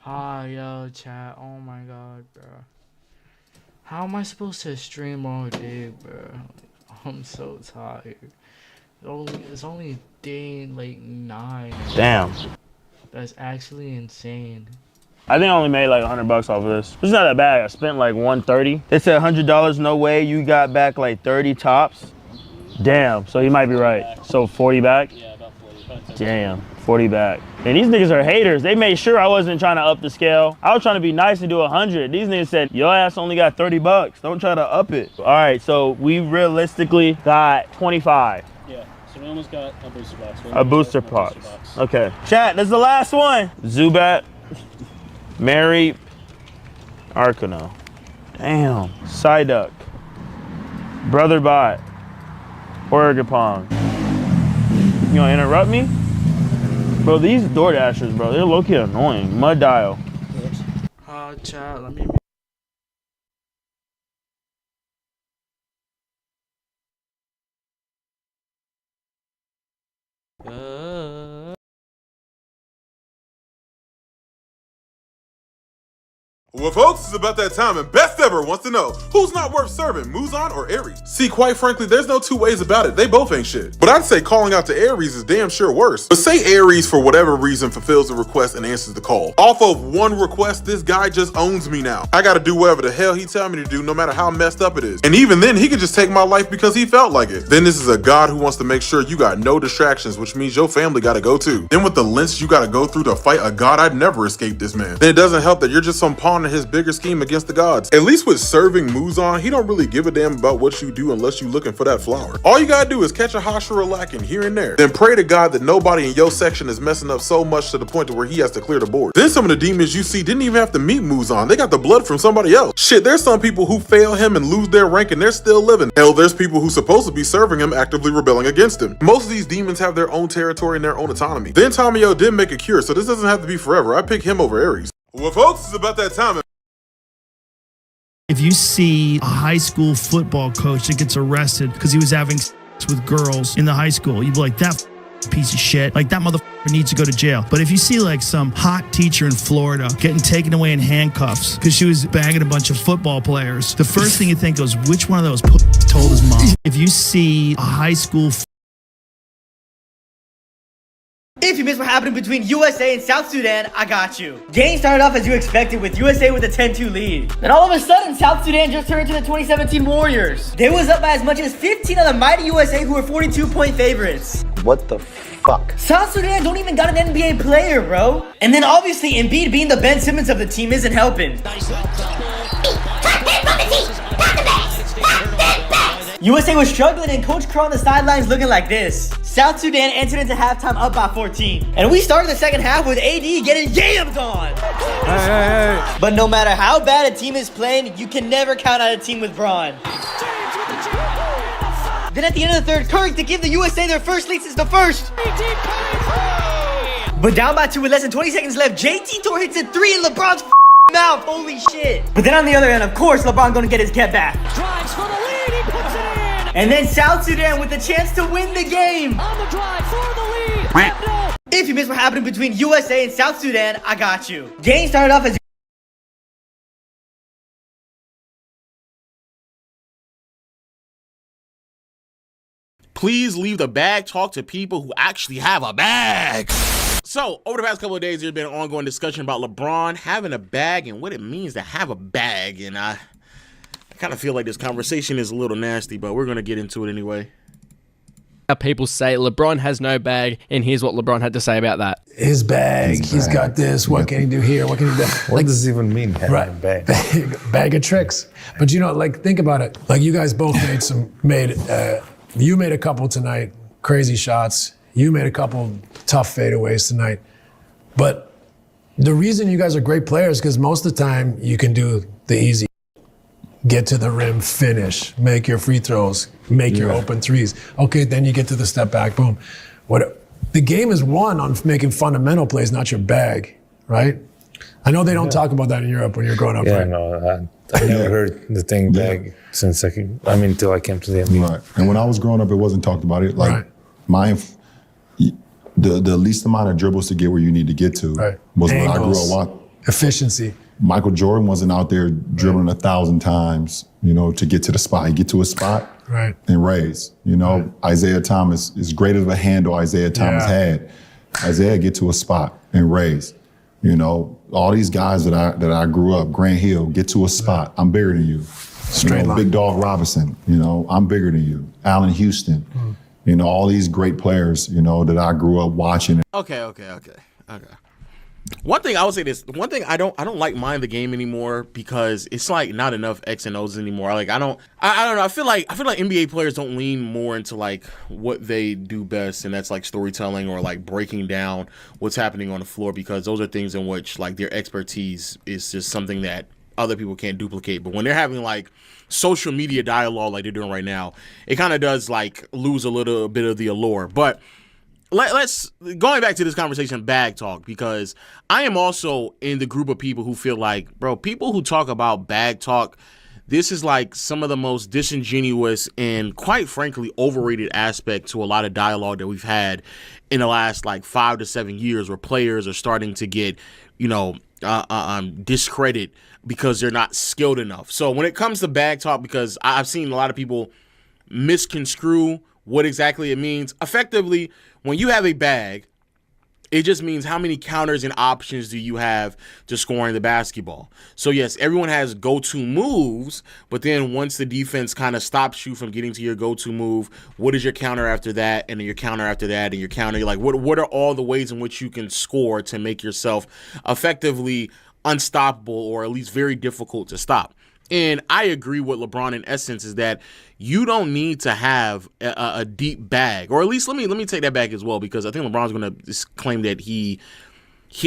Hi, yo, chat. Oh my god, bro. How am I supposed to stream all day, bro? I'm so tired. It's only day like 9. Damn. That's actually insane. I think I only made like $100 off of this. It's not that bad. I spent like $130. They said $100, no way. You got back like 30 tops. Damn, so he might be right. So 40 back? Yeah, about 40. Damn, 40 back. And these niggas are haters. They made sure I wasn't trying to up the scale. I was trying to be nice and do 100. These niggas said, your ass only got $30. Don't try to up it. All right, so we realistically got 25. Yeah, so we almost got a booster box. A booster box. Okay. Chat, this is the last one. Zubat, Mary, Arcano. Damn. Psyduck, Brother Bot, Origapong. You gonna interrupt me? Bro, these door dashers, bro, they're low-key annoying. Mud Dial. Chat, let me. Well, folks, it's about that time, and Best Ever wants to know, who's not worth serving, Muzan or Aries? See, quite frankly, there's no two ways about it. They both ain't shit. But I'd say calling out to Aries is damn sure worse. But say Aries, for whatever reason, fulfills the request and answers the call. Off of one request, this guy just owns me now. I gotta do whatever the hell he tell me to do, no matter how messed up it is. And even then, he could just take my life because he felt like it. Then this is a god who wants to make sure you got no distractions, which means your family gotta go too. Then with the lengths you gotta go through to fight a god, I'd never escape this man. Then it doesn't help that you're just some pawn in his bigger scheme against the gods. At least with serving Muzan, he don't really give a damn about what you do unless you looking for that flower. All you gotta do is catch a Hashira lacking here and there. Then pray to God that nobody in your section is messing up so much to the point to where he has to clear the board. Then some of the demons you see didn't even have to meet Muzan. They got the blood from somebody else. Shit, there's some people who fail him and lose their rank and they're still living. Hell, there's people who supposed to be serving him actively rebelling against him. Most of these demons have their own territory and their own autonomy. Then Tamio did make a cure, so this doesn't have to be forever. I pick him over Aries. Well, folks, it's about that time. If you see a high school football coach that gets arrested because he was having sex with girls in the high school, you'd be like, that piece of shit, like that motherfucker needs to go to jail. But if you see like some hot teacher in Florida getting taken away in handcuffs because she was banging a bunch of football players, the first thing you think is, which one of those told his mom? If you see a high school If you missed what happened between USA and South Sudan, I got you. Game started off as you expected with USA with a 10-2 lead. Then all of a sudden, South Sudan just turned into the 2017 Warriors. They was up by as much as 15 on the mighty USA who were 42-point favorites. What the fuck? South Sudan don't even got an NBA player, bro. And then obviously Embiid being the Ben Simmons of the team isn't helping. USA was struggling and Coach Crow on the sidelines looking like this. South Sudan entered into halftime up by 14. And we started the second half with AD getting yammed on. Hey. But no matter how bad a team is playing, you can never count out a team with Braun. Then at the end of the third, Curry to give the USA their first lead since the first. But down by 2 with less than 20 seconds left, JT Tor hits a 3 in LeBron's mouth. Holy shit. But then on the other end, of course, LeBron gonna get his get back. Drives for the lead, he puts it in. And then South Sudan with a chance to win the game. On the drive for the lead. No. If you missed what happened between USA and South Sudan, I got you. Game started off as Please leave the bag talk to people who actually have a bag. So, over the past couple of days, there's been an ongoing discussion about LeBron having a bag and what it means to have a bag. And I kind of feel like this conversation is a little nasty, but we're going to get into it anyway. People say LeBron has no bag, and here's what LeBron had to say about that. His bag, he's got this, what can he do here, what can he do? What does it even mean, having a bag? Bag of tricks. But you know, like, think about it. Like, you guys both you made a couple tonight, crazy shots. You made a couple tough fadeaways tonight. But the reason you guys are great players is because most of the time you can do the easy. Get to the rim, finish, make your free throws, make your open threes. Okay, then you get to the step back, boom. The game is won on making fundamental plays, not your bag, right? I know they don't talk about that in Europe when you're growing up. Yeah, right? no, I never heard the thing bag since until I came to the NBA. Right, and when I was growing up, it wasn't talked about it. Like the least amount of dribbles to get where you need to get to was when I grew up. efficiency. Michael Jordan wasn't out there dribbling 1,000 times, to get to the spot. He get to a spot right. and raise. Isaiah Thomas, as great of a handle Isaiah Thomas had, Isaiah get to a spot and raise. All these guys that I grew up, Grant Hill, get to a spot. I'm bigger than you. Straight line. Big Dog Robinson, I'm bigger than you. Allen Houston, all these great players, that I grew up watching. Okay. One thing I would say this. One thing I don't like mind the game anymore because it's like not enough X and O's anymore. Like I don't know. I feel like NBA players don't lean more into like what they do best, and that's like storytelling or like breaking down what's happening on the floor, because those are things in which like their expertise is just something that other people can't duplicate. But when they're having like social media dialogue like they're doing right now, it kind of does like lose a little bit of the allure. But let's going back to this conversation, bag talk, because I am also in the group of people who feel like, bro, people who talk about bag talk, this is like some of the most disingenuous and quite frankly overrated aspect to a lot of dialogue that we've had in the last like 5 to 7 years, where players are starting to get, discredit because they're not skilled enough. So when it comes to bag talk, because I've seen a lot of people misconstrue what exactly it means. Effectively, when you have a bag, it just means how many counters and options do you have to scoring the basketball. So yes, everyone has go-to moves, but then once the defense kind of stops you from getting to your go-to move, what is your counter after that, and then your counter after that, and your counter? You're like, what are all the ways in which you can score to make yourself effectively unstoppable, or at least very difficult to stop? And I agree with LeBron in essence is that you don't need to have a deep bag, or at least let me take that back as well, because I think LeBron's going to claim that he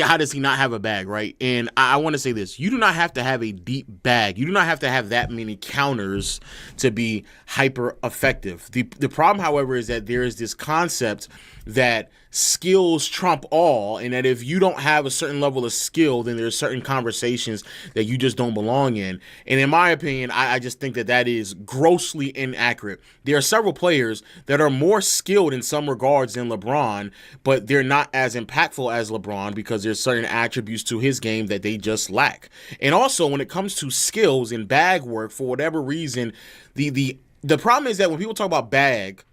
how does he not have a bag, right? And I want to say this. You do not have to have a deep bag. You do not have to have that many counters to be hyper effective. The problem, however, is that there is this concept that skills trump all, and that if you don't have a certain level of skill, then there's certain conversations that you just don't belong in. And in my opinion, I just think that is grossly inaccurate. There are several players that are more skilled in some regards than LeBron, but they're not as impactful as LeBron because there's certain attributes to his game that they just lack. And also, when it comes to skills and bag work, for whatever reason, the problem is that when people talk about bag,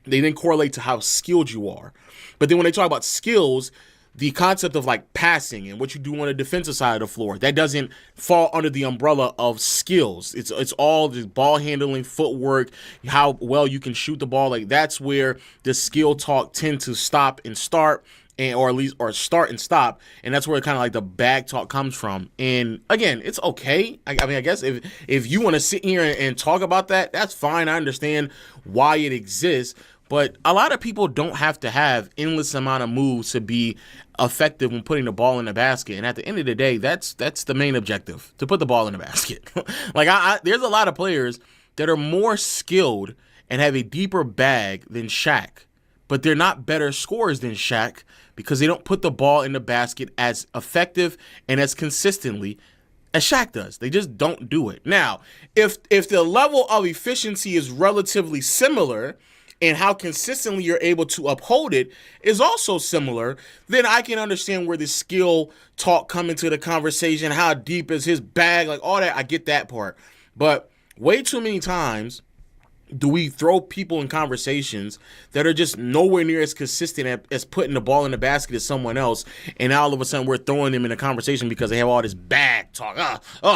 they then correlate to how skilled you are. But then when they talk about skills, the concept of like passing and what you do on the defensive side of the floor, that doesn't fall under the umbrella of skills. It's all just ball handling, footwork, how well you can shoot the ball. Like that's where the skill talk tend to stop and start, or start and stop, and that's where kind of like the bag talk comes from. And again, it's okay. I mean, I guess if you want to sit here and talk about that, that's fine. I understand why it exists, but a lot of people don't have to have endless amount of moves to be effective when putting the ball in the basket. And at the end of the day, that's the main objective, to put the ball in the basket. Like there's a lot of players that are more skilled and have a deeper bag than Shaq, but they're not better scorers than Shaq because they don't put the ball in the basket as effective and as consistently as Shaq does. They just don't do it. Now, if the level of efficiency is relatively similar and how consistently you're able to uphold it is also similar, then I can understand where the skill talk come into the conversation. How deep is his bag? Like all that, I get that part. But way too many times do we throw people in conversations that are just nowhere near as consistent as putting the ball in the basket as someone else, and now all of a sudden we're throwing them in a conversation because they have all this bag talk.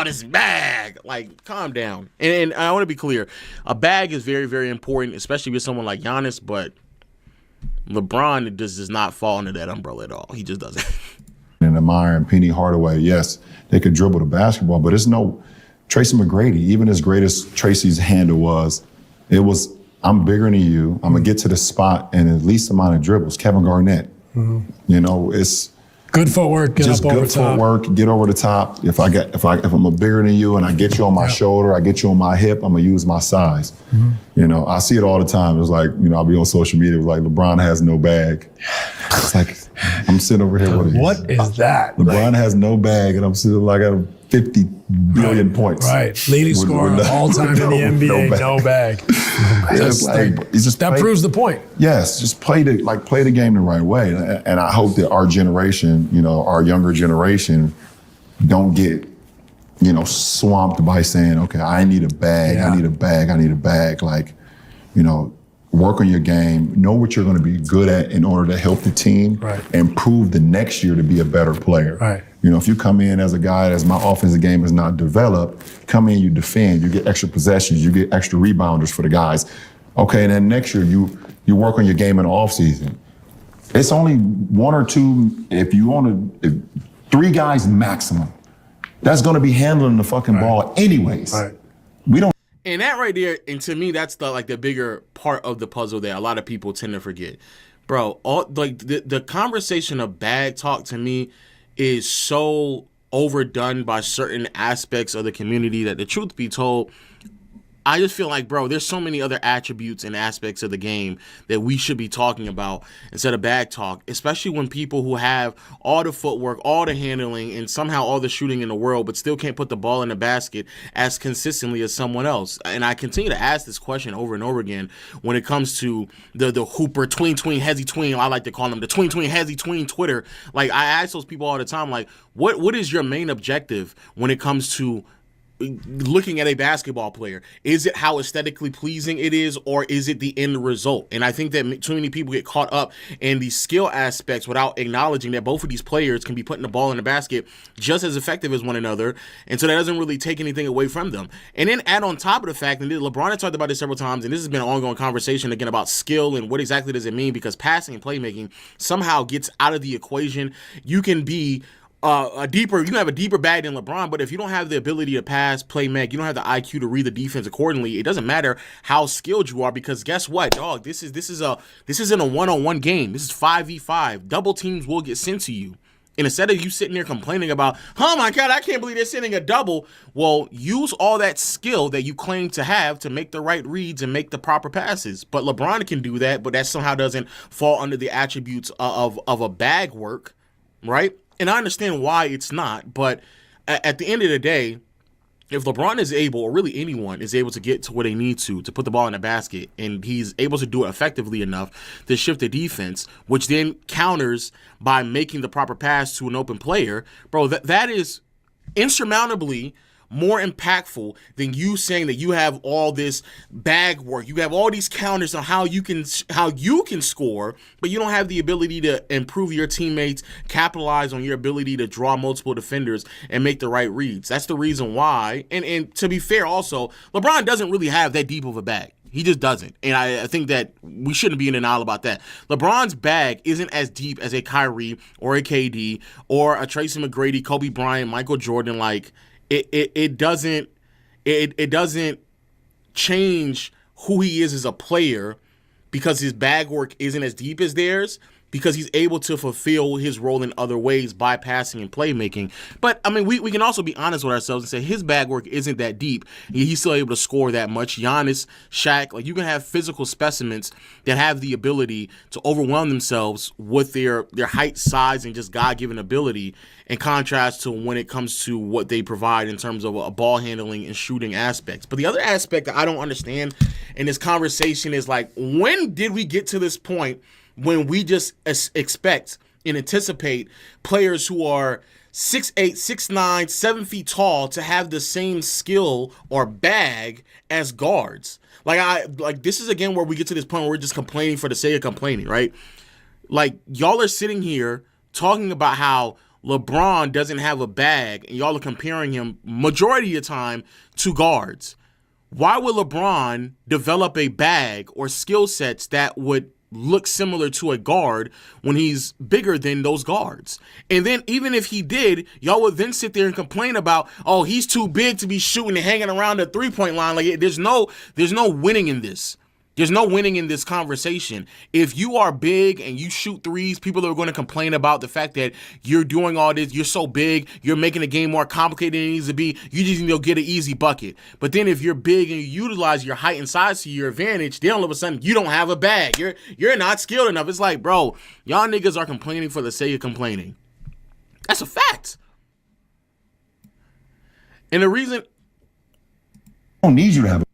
This bag. Like, calm down. And I want to be clear. A bag is very, very important, especially with someone like Giannis, but LeBron does not fall under that umbrella at all. He just doesn't. And Amir and Penny Hardaway, yes, they could dribble the basketball, but it's no Tracy McGrady. Even as great as Tracy's handle was, it was, I'm bigger than you. I'm going to get to the spot in the least amount of dribbles. Kevin Garnett. Mm-hmm. It's good footwork, get up over good footwork, get over the top. If I'm a bigger than you and I get you on my shoulder, I get you on my hip, I'm going to use my size. Mm-hmm. I see it all the time. It's like, I'll be on social media, it's like LeBron has no bag. It's like, I'm sitting over here with what is that? LeBron has no bag, and I'm sitting like I have 50 billion points. Right. Leading scorer all time in the NBA, no bag. That proves the point. Yes, just play the game the right way. And I hope that our generation, our younger generation, don't get, swamped by saying, okay, I need a bag, I need a bag, I need a bag. Like, work on your game, know what you're going to be good at in order to help the team and prove the next year to be a better player. Right. If you come in as a guy as my offensive game is not developed, come in, you defend, you get extra possessions, you get extra rebounders for the guys. Okay, and then next year you work on your game in the offseason. It's only one or two, if you want to, 3 guys maximum. That's going to be handling the fucking ball anyways. Right. We don't. And that right there, and to me, that's the bigger part of the puzzle that a lot of people tend to forget. Bro, the conversation of bag talk to me is so overdone by certain aspects of the community that, the truth be told, I just feel like, bro, there's so many other attributes and aspects of the game that we should be talking about instead of bag talk, especially when people who have all the footwork, all the handling, and somehow all the shooting in the world, but still can't put the ball in the basket as consistently as someone else. And I continue to ask this question over and over again when it comes to the hooper, tween, hezzy, tween. I like to call them the tween, hezzy, tween Twitter. Like, I ask those people all the time, like, what is your main objective when it comes to looking at a basketball player? Is it how aesthetically pleasing it is, or is it the end result? And I think that too many people get caught up in the skill aspects without acknowledging that both of these players can be putting the ball in the basket just as effective as one another, and so that doesn't really take anything away from them. And then add on top of the fact, and LeBron has talked about this several times, and this has been an ongoing conversation again about skill and what exactly does it mean, because passing and playmaking somehow gets out of the equation. You can be you have a deeper bag than LeBron, but if you don't have the ability to pass, play make, you don't have the IQ to read the defense accordingly, it doesn't matter how skilled you are, because guess what, dog? This isn't a one-on-one game. This is 5v5. Double teams will get sent to you. And instead of you sitting there complaining about, oh my God, I can't believe they're sending a double, well, use all that skill that you claim to have to make the right reads and make the proper passes. But LeBron can do that, but that somehow doesn't fall under the attributes of a bag work, right? And I understand why it's not, but at the end of the day, if LeBron is able, or really anyone is able to get to where they need to put the ball in the basket, and he's able to do it effectively enough to shift the defense, which then counters by making the proper pass to an open player, bro, that is insurmountably more impactful than you saying that you have all this bag work. You have all these counters on how you can score, but you don't have the ability to improve your teammates, capitalize on your ability to draw multiple defenders and make the right reads. That's the reason why. And to be fair also, LeBron doesn't really have that deep of a bag. He just doesn't. And I think that we shouldn't be in denial about that. LeBron's bag isn't as deep as a Kyrie or a KD or a Tracy McGrady, Kobe Bryant, Michael Jordan. Like, it doesn't change who he is as a player because his bag work isn't as deep as theirs, because he's able to fulfill his role in other ways by passing and playmaking. But, I mean, we can also be honest with ourselves and say his bag work isn't that deep. He's still able to score that much. Giannis, Shaq, like, you can have physical specimens that have the ability to overwhelm themselves with their height, size, and just God-given ability, in contrast to when it comes to what they provide in terms of a ball handling and shooting aspects. But the other aspect that I don't understand in this conversation is, like, when did we get to this point when we just expect and anticipate players who are 6'8", 6'9", 7 feet tall to have the same skill or bag as guards? Like this is again where we get to this point where we're just complaining for the sake of complaining, right? Like, y'all are sitting here talking about how LeBron doesn't have a bag, and y'all are comparing him majority of the time to guards. Why would LeBron develop a bag or skill sets that would look similar to a guard when he's bigger than those guards? And then even if he did, y'all would then sit there and complain about, oh, he's too big to be shooting and hanging around the three-point line. Like, there's no winning in this. There's no winning in this conversation. If you are big and you shoot threes, people are going to complain about the fact that you're doing all this. You're so big. You're making the game more complicated than it needs to be. You just need to get an easy bucket. But then if you're big and you utilize your height and size to your advantage, then all of a sudden you don't have a bag. You're not skilled enough. It's like, bro, y'all niggas are complaining for the sake of complaining. That's a fact. And the reason I don't need you to have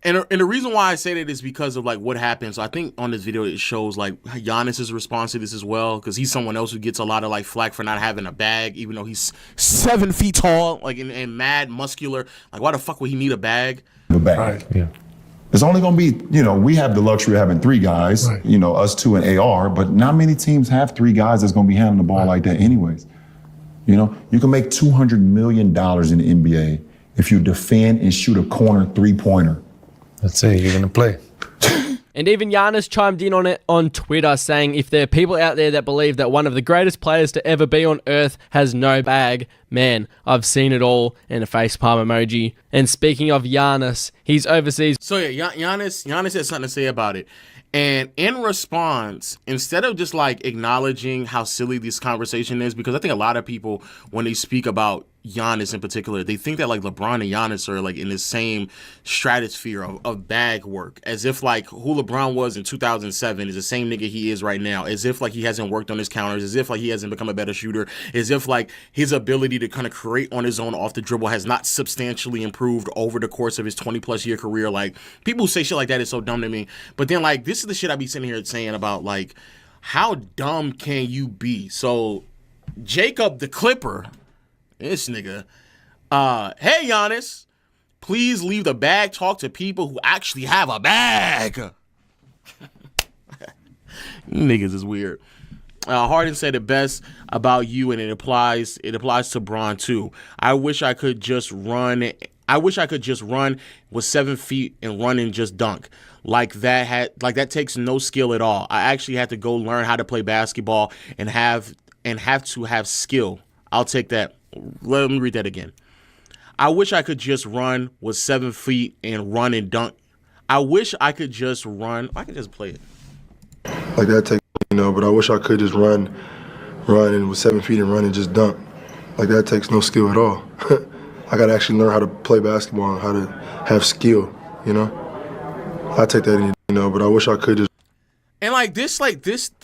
And the reason why I say that is because of like what happens. So I think on this video it shows like Giannis's response to this as well, because he's someone else who gets a lot of like flack for not having a bag, even though he's 7 feet tall, like and mad muscular. Like why the fuck would he need a bag? A bag. Right. Yeah. It's only going to be, we have the luxury of having 3 guys, Right. Us 2 and AR, but not many teams have 3 guys that's going to be handling the ball like that anyways. You can make $200 million in the NBA if you defend and shoot a corner 3-pointer. That's it. You're gonna play. And even Giannis chimed in on it on Twitter, saying if there are people out there that believe that one of the greatest players to ever be on earth has no bag, man, I've seen it all, and a facepalm emoji. And speaking of Giannis, he's overseas. So yeah, Giannis has something to say about it. And in response, instead of just like acknowledging how silly this conversation is, because I think a lot of people, when they speak about Giannis in particular, they think that like LeBron and Giannis are like in the same stratosphere of bag work, as if like who LeBron was in 2007 is the same nigga he is right now, as if like he hasn't worked on his counters, as if like he hasn't become a better shooter, as if like his ability to kind of create on his own off the dribble has not substantially improved over the course of his 20+ year career. Like people who say shit like that is so dumb to me. But then like this is the shit I be sitting here saying about like how dumb can you be? So Jacob the Clipper, this nigga, hey Giannis, please leave the bag talk to people who actually have a bag. Niggas is weird. Harden said it best about you, and it applies to Bron too. I wish I could just run with 7 feet and run and just dunk. Like that takes no skill at all. I actually had to go learn how to play basketball and have to have skill. I'll take that. Let me read that again. I wish I could just run with 7 feet and run and dunk. I wish I could just run. I could just play it. Like that takes, but I wish I could just run and with 7 feet and run and just dunk. Like that takes no skill at all. I gotta actually learn how to play basketball and how to have skill, I take that any, but I wish I could just. And like this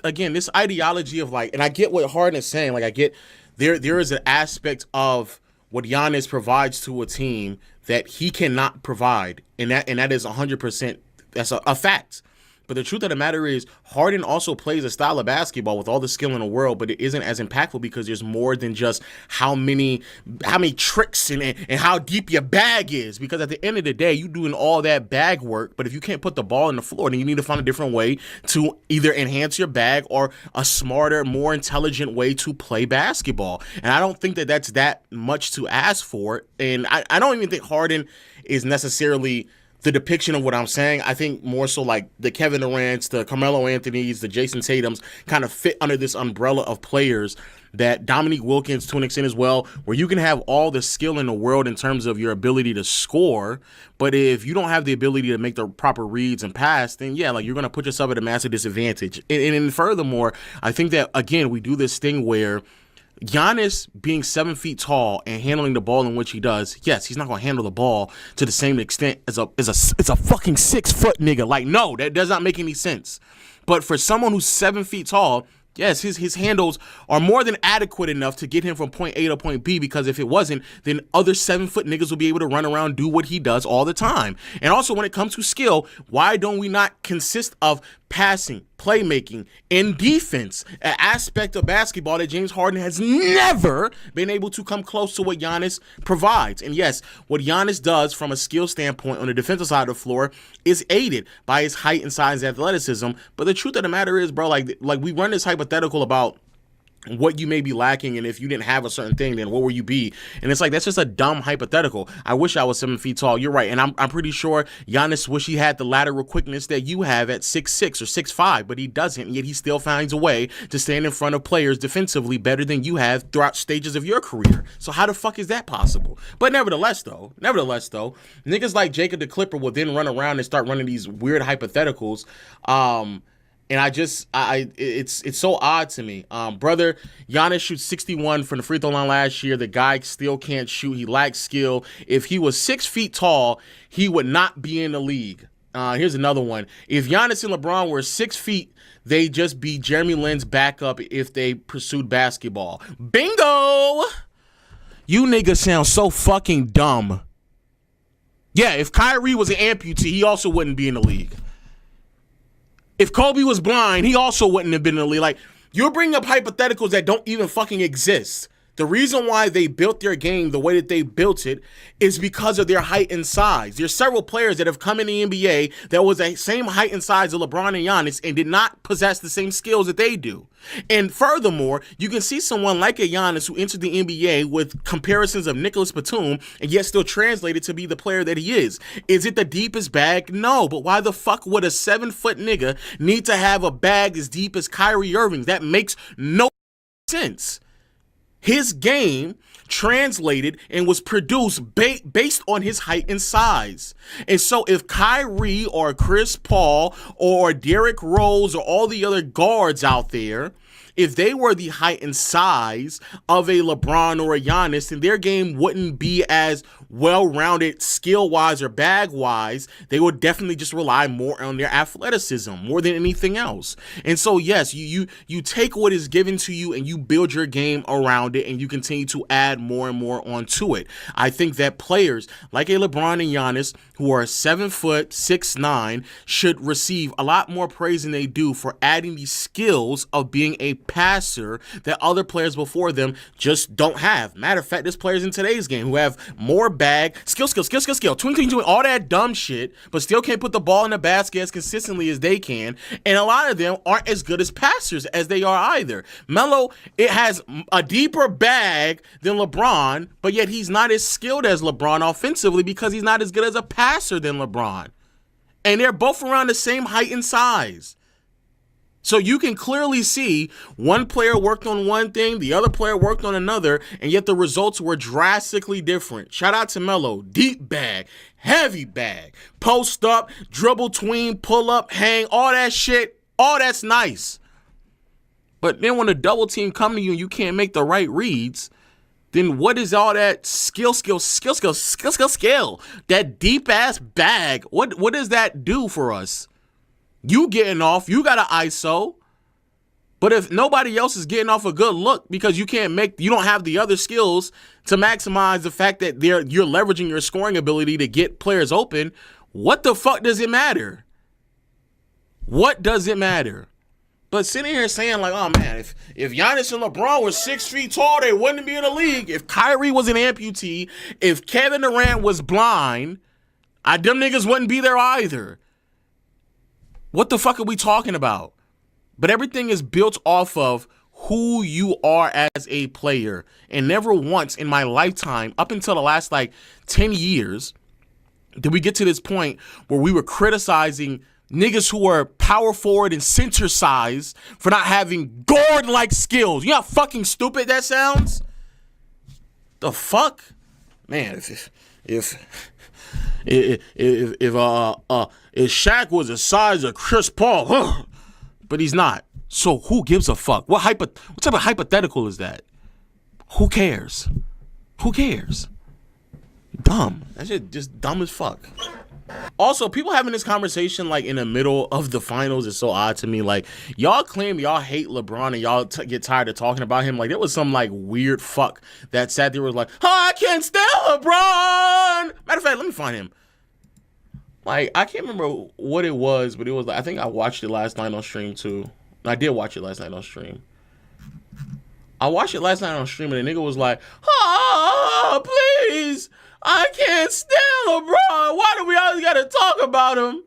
again, this ideology of like, and I get what Harden is saying. Like I get there is an aspect of what Giannis provides to a team that he cannot provide, and that is 100%. That's a fact. But the truth of the matter is, Harden also plays a style of basketball with all the skill in the world, but it isn't as impactful because there's more than just how many tricks and how deep your bag is. Because at the end of the day, you doing all that bag work, but if you can't put the ball on the floor, then you need to find a different way to either enhance your bag or a smarter, more intelligent way to play basketball. And I don't think that that's that much to ask for. And I don't even think Harden is necessarily the depiction of what I'm saying. I think more so like the Kevin Durant's, the Carmelo Anthony's, the Jason Tatum's kind of fit under this umbrella of players, that Dominique Wilkins to an extent as well, where you can have all the skill in the world in terms of your ability to score, but if you don't have the ability to make the proper reads and pass, then yeah, like you're going to put yourself at a massive disadvantage. And furthermore, I think that, again, we do this thing where Giannis being 7 feet tall and handling the ball in which he does, yes, he's not going to handle the ball to the same extent as a fucking 6 foot nigga. Like, no, that does not make any sense. But for someone who's 7 feet tall, yes, his handles are more than adequate enough to get him from point A to point B, because if it wasn't, then other 7 foot niggas will be able to run around, do what he does all the time. And also when it comes to skill, why don't we not consist of passing, playmaking, and defense, an aspect of basketball that James Harden has never been able to come close to what Giannis provides? And yes, what Giannis does from a skill standpoint on the defensive side of the floor is aided by his height and size and athleticism. But the truth of the matter is, bro, like we run this hypothetical about what you may be lacking, and if you didn't have a certain thing, then what will you be? And it's like, that's just a dumb hypothetical. I wish I was 7 feet tall. You're right. And I'm pretty sure Giannis wish he had the lateral quickness that you have at 6'6" or 6'5", but he doesn't, yet he still finds a way to stand in front of players defensively better than you have throughout stages of your career. So how the fuck is that possible? But nevertheless though, niggas like Jacob the Clipper will then run around and start running these weird hypotheticals. And it's so odd to me. Brother, Giannis shoots 61 from the free throw line last year. The guy still can't shoot. He lacks skill. If he was 6 feet tall, he would not be in the league. Here's another one. If Giannis and LeBron were 6 feet, they'd just be Jeremy Lin's backup if they pursued basketball. Bingo! You niggas sound so fucking dumb. Yeah, if Kyrie was an amputee, he also wouldn't be in the league. If Kobe was blind, he also wouldn't have been in the league. Like, you're bringing up hypotheticals that don't even fucking exist. The reason why they built their game the way that they built it is because of their height and size. There's several players that have come in the NBA that was the same height and size of LeBron and Giannis and did not possess the same skills that they do. And furthermore, you can see someone like a Giannis who entered the NBA with comparisons of Nicholas Batum and yet still translated to be the player that he is. Is it the deepest bag? No, but why the fuck would a 7-foot nigga need to have a bag as deep as Kyrie Irving's? That makes no sense. His game translated and was produced based on his height and size. And so if Kyrie or Chris Paul or Derrick Rose or all the other guards out there, if they were the height and size of a LeBron or a Giannis, then their game wouldn't be as well-rounded skill-wise or bag-wise. They would definitely just rely more on their athleticism more than anything else. And so, yes, you take what is given to you and you build your game around it and you continue to add more and more onto it. I think that players like a LeBron and Giannis who are 7 foot, 6'9", should receive a lot more praise than they do for adding the skills of being a passer that other players before them just don't have. Matter of fact, there's players in today's game who have more bag, skill, twink, all that dumb shit, but still can't put the ball in the basket as consistently as they can. And a lot of them aren't as good as passers as they are either. Melo, it has a deeper bag than LeBron, but yet he's not as skilled as LeBron offensively because he's not as good as a passer than LeBron. And they're both around the same height and size. So you can clearly see one player worked on one thing, the other player worked on another, and yet the results were drastically different. Shout out to Melo. Deep bag, heavy bag, post up, dribble, tween, pull up, hang, all that shit, all that's nice. But then when a double team come to you and you can't make the right reads, then what is all that skill, that deep ass bag? What does that do for us? You getting off, you got an ISO, but if nobody else is getting off a good look because you don't have the other skills to maximize the fact that you're leveraging your scoring ability to get players open, what the fuck does it matter? What does it matter? But sitting here saying like, oh man, if Giannis and LeBron were 6 feet tall, they wouldn't be in the league. If Kyrie was an amputee, if Kevin Durant was blind, them niggas wouldn't be there either. What the fuck are we talking about? But everything is built off of who you are as a player. And never once in my lifetime, up until the last 10 years, did we get to this point where we were criticizing niggas who are power forward and center size for not having guard-like skills. You know how fucking stupid that sounds? The fuck? Man, if Shaq was the size of Chris Paul, but he's not. So who gives a fuck? What type of hypothetical is that? Who cares? Who cares? Dumb. That shit just dumb as fuck. Also, people having this conversation in the middle of the finals is so odd to me. Y'all claim y'all hate LeBron and y'all get tired of talking about him. There was some weird fuck that sat there was like, oh, I can't stand LeBron. Matter of fact, let me find him. I can't remember what it was, but it was I think I watched it last night on stream too. I did watch it last night on stream. I watched it last night on stream and the nigga was like, oh, please. I can't stand LeBron. Why do we always got to talk about him?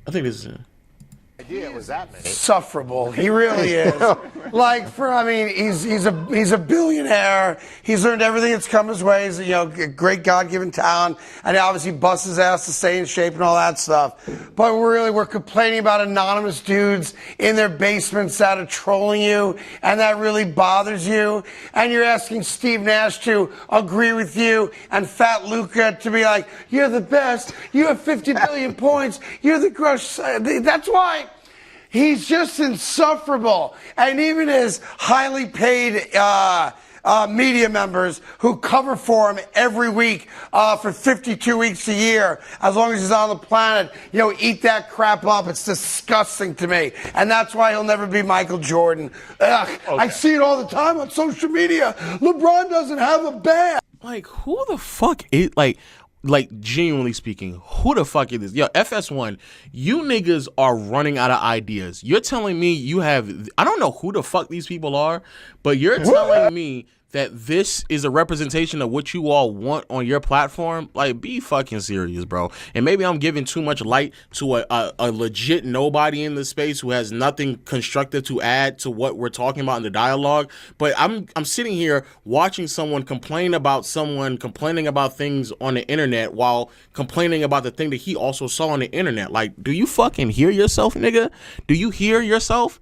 I think this is him. Idea was that many. Insufferable. He really is. He's a billionaire. He's earned everything that's come his way. He's a great God-given talent, and he obviously busts his ass to stay in shape and all that stuff. But we're complaining about anonymous dudes in their basements that are trolling you, and that really bothers you. And you're asking Steve Nash to agree with you, and Fat Luca to be like, "You're the best. You have 50 billion points. You're the crush." That's why. He's just insufferable. And even his highly paid media members who cover for him every week for 52 weeks a year, as long as he's on the planet, eat that crap up. It's disgusting to me. And that's why he'll never be Michael Jordan. Ugh, okay. I see it all the time on social media. LeBron doesn't have a bag. Like, who the fuck is, like, genuinely speaking, who the fuck is this? Yo, FS1, you niggas are running out of ideas. You're telling me you have, I don't know who the fuck these people are, but you're telling me that this is a representation of what you all want on your platform. Like, be fucking serious, bro. And maybe I'm giving too much light to a legit nobody in the space who has nothing constructive to add to what we're talking about in the dialogue. But I'm sitting here watching someone complaining about things on the internet while complaining about the thing that he also saw on the internet. Like, do you fucking hear yourself, nigga? Do you hear yourself?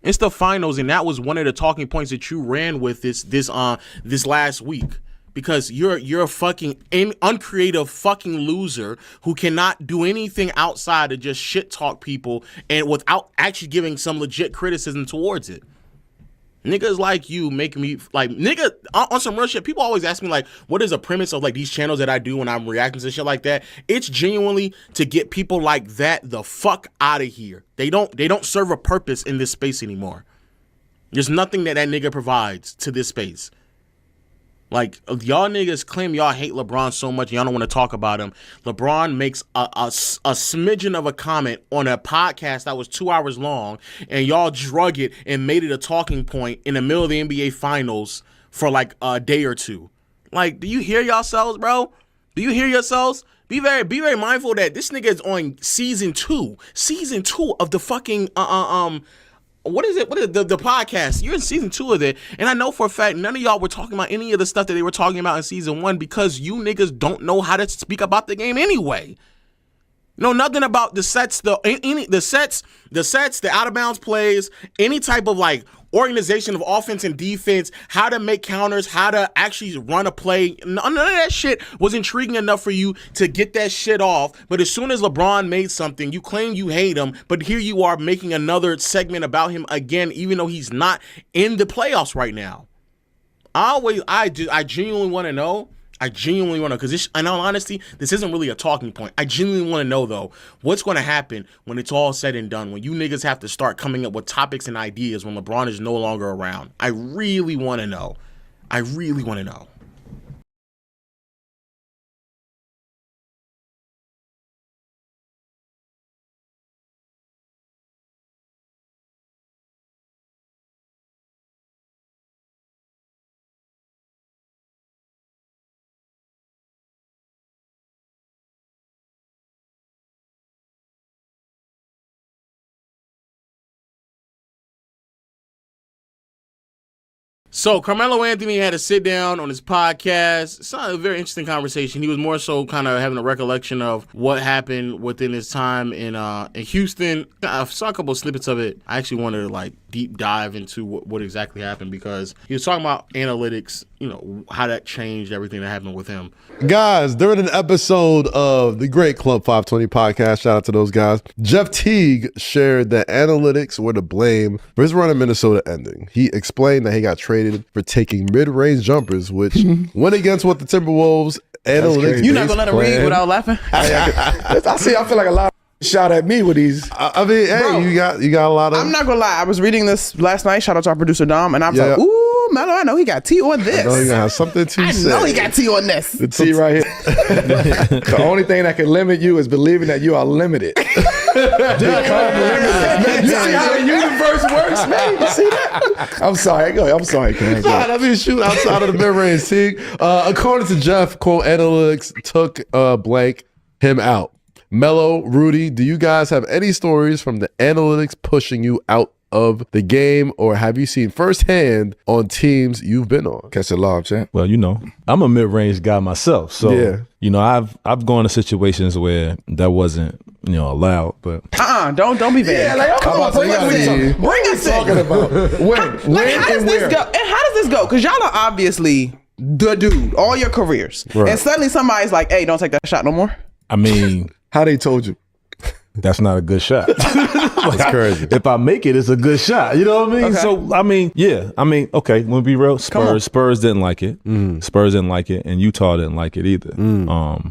It's the finals, and that was one of the talking points that you ran with this last week, because you're a fucking uncreative fucking loser who cannot do anything outside of just shit talk people and without actually giving some legit criticism towards it. Niggas like you make me, like, nigga, on some real shit. People always ask me, like, what is the premise of, like, these channels that I do when I'm reacting to shit like that? It's genuinely to get people like that the fuck out of here. They don't serve a purpose in this space anymore. There's nothing that nigga provides to this space. Like, y'all niggas claim y'all hate LeBron so much, y'all don't want to talk about him. LeBron makes a smidgen of a comment on a podcast that was 2 hours long, and y'all drug it and made it a talking point in the middle of the NBA Finals for like a day or two. Like, do you hear yourselves, bro? Do you hear yourselves? Be very mindful that this nigga is on season two of the fucking what is it? What is the podcast? You're in season 2 of it, and I know for a fact none of y'all were talking about any of the stuff that they were talking about in season 1 because you niggas don't know how to speak about the game anyway. Know nothing about the sets, the sets, the out of bounds plays, any type of like organization of offense and defense, how to make counters, how to actually run a play. None of that shit was intriguing enough for you to get that shit off. But as soon as LeBron made something, you claim you hate him, but here you are making another segment about him again, even though he's not in the playoffs right now. I genuinely want to know. Because in all honesty, this isn't really a talking point. I genuinely want to know, though, what's going to happen when it's all said and done, when you niggas have to start coming up with topics and ideas when LeBron is no longer around. I really want to know. So Carmelo Anthony had a sit down on his podcast. It's not a very interesting conversation. He was more so kind of having a recollection of what happened within his time in Houston. I saw a couple of snippets of it. I actually wanted to like deep dive into what exactly happened, because he was talking about analytics, you know, how that changed everything that happened with him. Guys, during an episode of the great Club 520 podcast, shout out to those guys, Jeff Teague shared that analytics were to blame for his run in Minnesota ending. He explained that he got traded for taking mid-range jumpers, which went against what the Timberwolves analytics. You're not gonna let him read without laughing? I feel like a lot of shot at me with these. I mean, hey, bro, you got a lot of. I'm not gonna lie. I was reading this last night. Shout out to our producer Dom, and I was like, "Ooh, Melo, I know he got tea on this. I know he gonna have something to say. I know he got tea on this. The tea right here. The only thing that can limit you is believing that you are limited. You see how the universe works, man? You see that? I'm sorry. Go. I'm sorry, Ken. I mean, shoot, outside of the mid-range, Teague. According to Jeff, quote, analytics took blank him out. Melo, Rudy, do you guys have any stories from the analytics pushing you out of the game, or have you seen firsthand on teams you've been on? Catch it live, champ. Well, you know, I'm a mid-range guy myself, so you know, I've gone to situations where that wasn't, you know, allowed. But don't be vague. Yeah, like, come on, bring us in. Bring us in. Talking about when how does this go? And how does this go? Because y'all are obviously the dude all your careers, right, and suddenly somebody's like, "Hey, don't take that shot no more." I mean, how they told you? That's not a good shot. That's crazy. If I make it, it's a good shot. You know what I mean? Okay. So, I mean, yeah. I mean, okay, we'll be real. Spurs didn't like it. Spurs didn't like it, and Utah didn't like it either.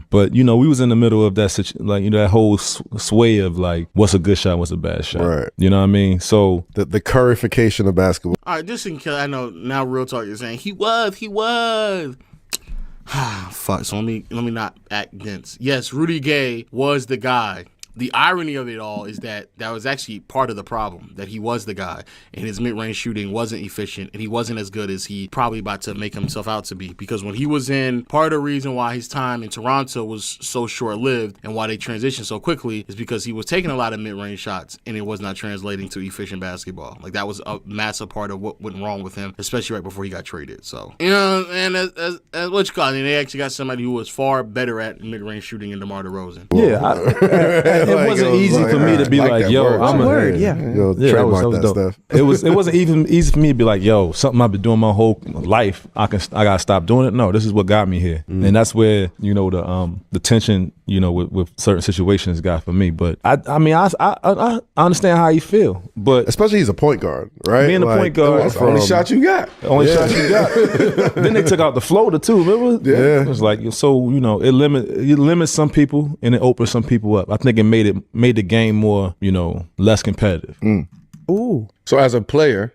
But, you know, we was in the middle of that, like, you know, that whole sway of, like, what's a good shot, what's a bad shot. Right. You know what I mean? So. The currification of basketball. All right, just in case, I know now Real Talk is saying, he was. Fuck. So let me not act dense. Yes, Rudy Gay was the guy. The irony of it all is that was actually part of the problem, that he was the guy and his mid-range shooting wasn't efficient and he wasn't as good as he probably about to make himself out to be. Because when he was in, part of the reason why his time in Toronto was so short-lived and why they transitioned so quickly is because he was taking a lot of mid-range shots and it was not translating to efficient basketball. Like, that was a massive part of what went wrong with him, especially right before he got traded. So, you know, and as what you call it, they actually got somebody who was far better at mid-range shooting than DeMar DeRozan. Yeah, it wasn't easy for me to be like, yo, I'm a word. Yeah, that was dope. Stuff. It wasn't even easy for me to be like, yo, something I've been doing my whole life, I gotta stop doing it. No, this is what got me here, and that's where, you know, the tension, you know, with certain situations got for me. But I mean, I understand how you feel, but especially he's a point guard, right? Being a point guard, that's the only shot you got. The only shot you got. Then they took out the floater too. Remember? Yeah, it was like, so, you know, it limits some people and it opens some people up. I think it made the game more, you know, less competitive. Ooh. So as a player,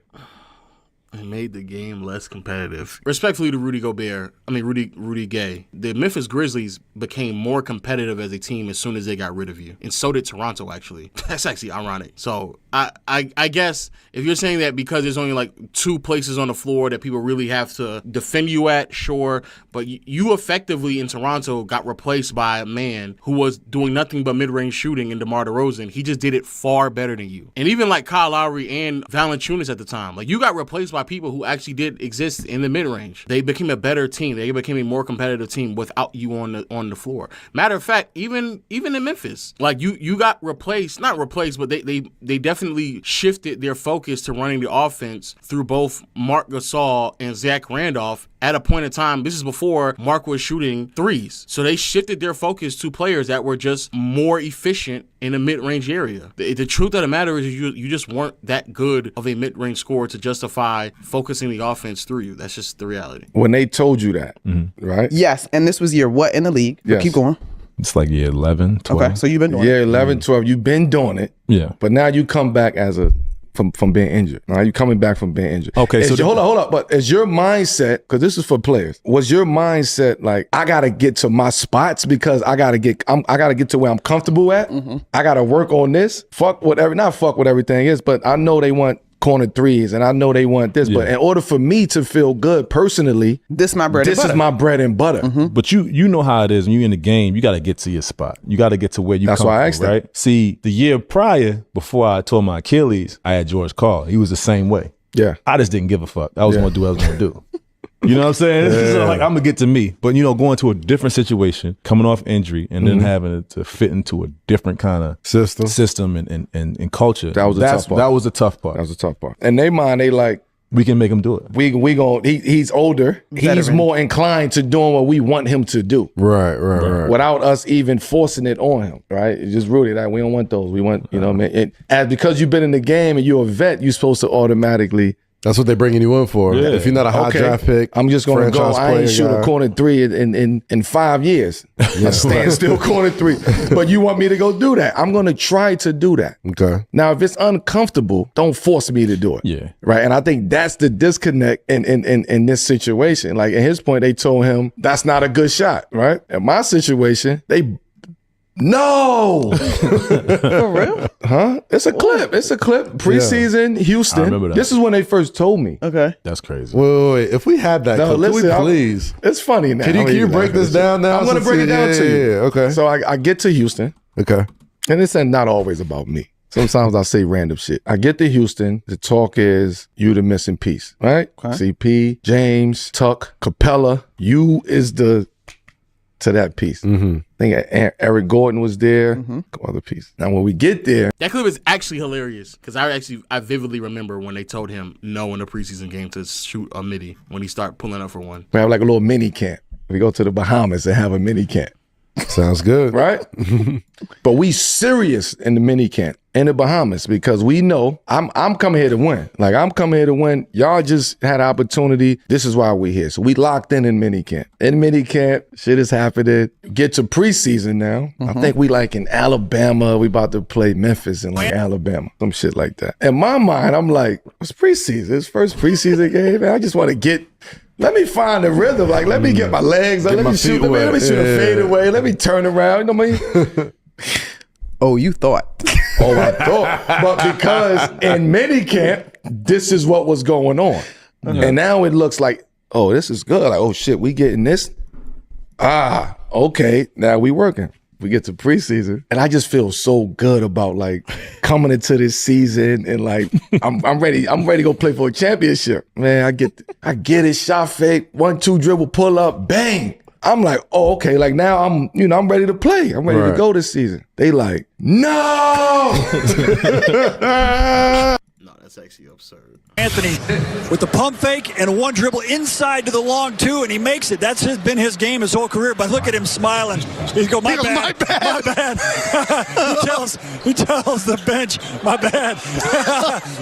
it made the game less competitive. Respectfully to Rudy Gay, the Memphis Grizzlies became more competitive as a team as soon as they got rid of you. And so did Toronto, actually. That's actually ironic. So I guess if you're saying that because there's only like 2 places on the floor that people really have to defend you at, sure. But you effectively in Toronto got replaced by a man who was doing nothing but mid-range shooting in DeMar DeRozan. He just did it far better than you. And even like Kyle Lowry and Valanciunas at the time, like, you got replaced by people who actually did exist in the mid-range. They became a better team. They became a more competitive team without you on the floor. Matter of fact, even in Memphis, like, you got replaced, not replaced, but they definitely shifted their focus to running the offense through both Marc Gasol and Zach Randolph at a point in time. This is before Mark was shooting threes. So they shifted their focus to players that were just more efficient in a mid-range area. The truth of the matter is you just weren't that good of a mid-range scorer to justify focusing the offense through you. That's just the reality. When they told you that, right? Yes, and this was year what in the league? Yes. Keep going. It's like year 11, 12. Okay, so you've been doing it. Yeah, 11, 12. You've been doing it. Yeah. But now you come back from being injured. All right, you coming back from being injured. Okay, so hold up. But is your mindset, because this is for players, was your mindset like, I gotta get to my spots because I gotta get to where I'm comfortable at. I gotta work on this. Not fuck what everything is, but I know they want corner threes and I know they want this, but in order for me to feel good personally, this is my bread and butter. But you know how it is when you're in the game. You got to get to your spot. You got to get to where you. That's why I asked right? That. See, the year prior, before I tore my Achilles, I had George Carl. He was the same way. Yeah, I just didn't give a fuck. I was gonna do what I was gonna do. You know what I'm saying? So like, I'm gonna get to me. But, you know, going to a different situation, coming off injury, and then having to fit into a different kind of system and culture. That was the tough part. That was the tough part. That was the tough part. In their mind, they like, we can make him do it. He's older. He's more inclined to doing what we want him to do. Right. Without us even forcing it on him, right? It's just Rudy, like, we don't want those. We want, you know what I mean? Because you've been in the game and you're a vet, you're supposed to automatically. That's what they're bringing you in for. Yeah. If you're not a high draft pick, I'm just going to go. I ain't shoot a corner three in 5 years. A standstill corner three. But you want me to go do that? I'm going to try to do that. Okay. Now, if it's uncomfortable, don't force me to do it. Yeah. Right. And I think that's the disconnect in this situation. Like, at his point, they told him that's not a good shot. Right. In my situation, No. For real? Huh? It's a clip. Preseason, Houston. I remember that. This is when they first told me. Okay. That's crazy. Wait. If we had that, No, clip, listen, can we please? It's funny now. Can you break this down now? I'm going to break it down to you. Yeah, okay. So I get to Houston. Okay. And it's not always about me. Sometimes I say random shit. I get to Houston. The talk is you the missing piece, right? Okay. CP, James, Tuck, Capella. You is to that piece. I think Eric Gordon was there. A couple other pieces. Now, when we get there, that clip is actually hilarious because I vividly remember when they told him no in the preseason game to shoot a midi when he started pulling up for one. we have like a little mini camp. We go to the Bahamas and have a mini camp. Sounds good. Right? But we serious in the mini camp in the Bahamas because we know I'm coming here to win. Like, I'm coming here to win. Y'all just had an opportunity. This is why we're here. So we locked in mini camp. In mini camp, shit is happening. Get to preseason now. I think we like in Alabama. We about to play Memphis in like Alabama. Some shit like that. In my mind, I'm like, it's preseason. It's first preseason game. Man. I just want to get Let me find the rhythm. Like, let me get my legs up. Get Let my me shoot. feet Let me wet. shoot a Yeah. fade away. Let me turn around. You know what I mean? Oh, you thought. Oh, I thought. But because in minicamp, this is what was going on. And now it looks like, oh, this is good. Like, oh, shit, we getting this? Ah, okay. Now we working. We get to preseason. And I just feel so good about, like, coming into this season and, like, I'm ready. I'm ready to go play for a championship. Man, I get it. Shot fake, 1-2 dribble, pull up, bang. I'm like, oh, okay. Like now I'm ready to play. I'm ready to go this season. They like, no. No, that's actually absurd. Anthony with the pump fake and one dribble inside to the long two, and he makes it. That's been his game his whole career. But look at him smiling. He goes, my bad. he tells the bench, my bad.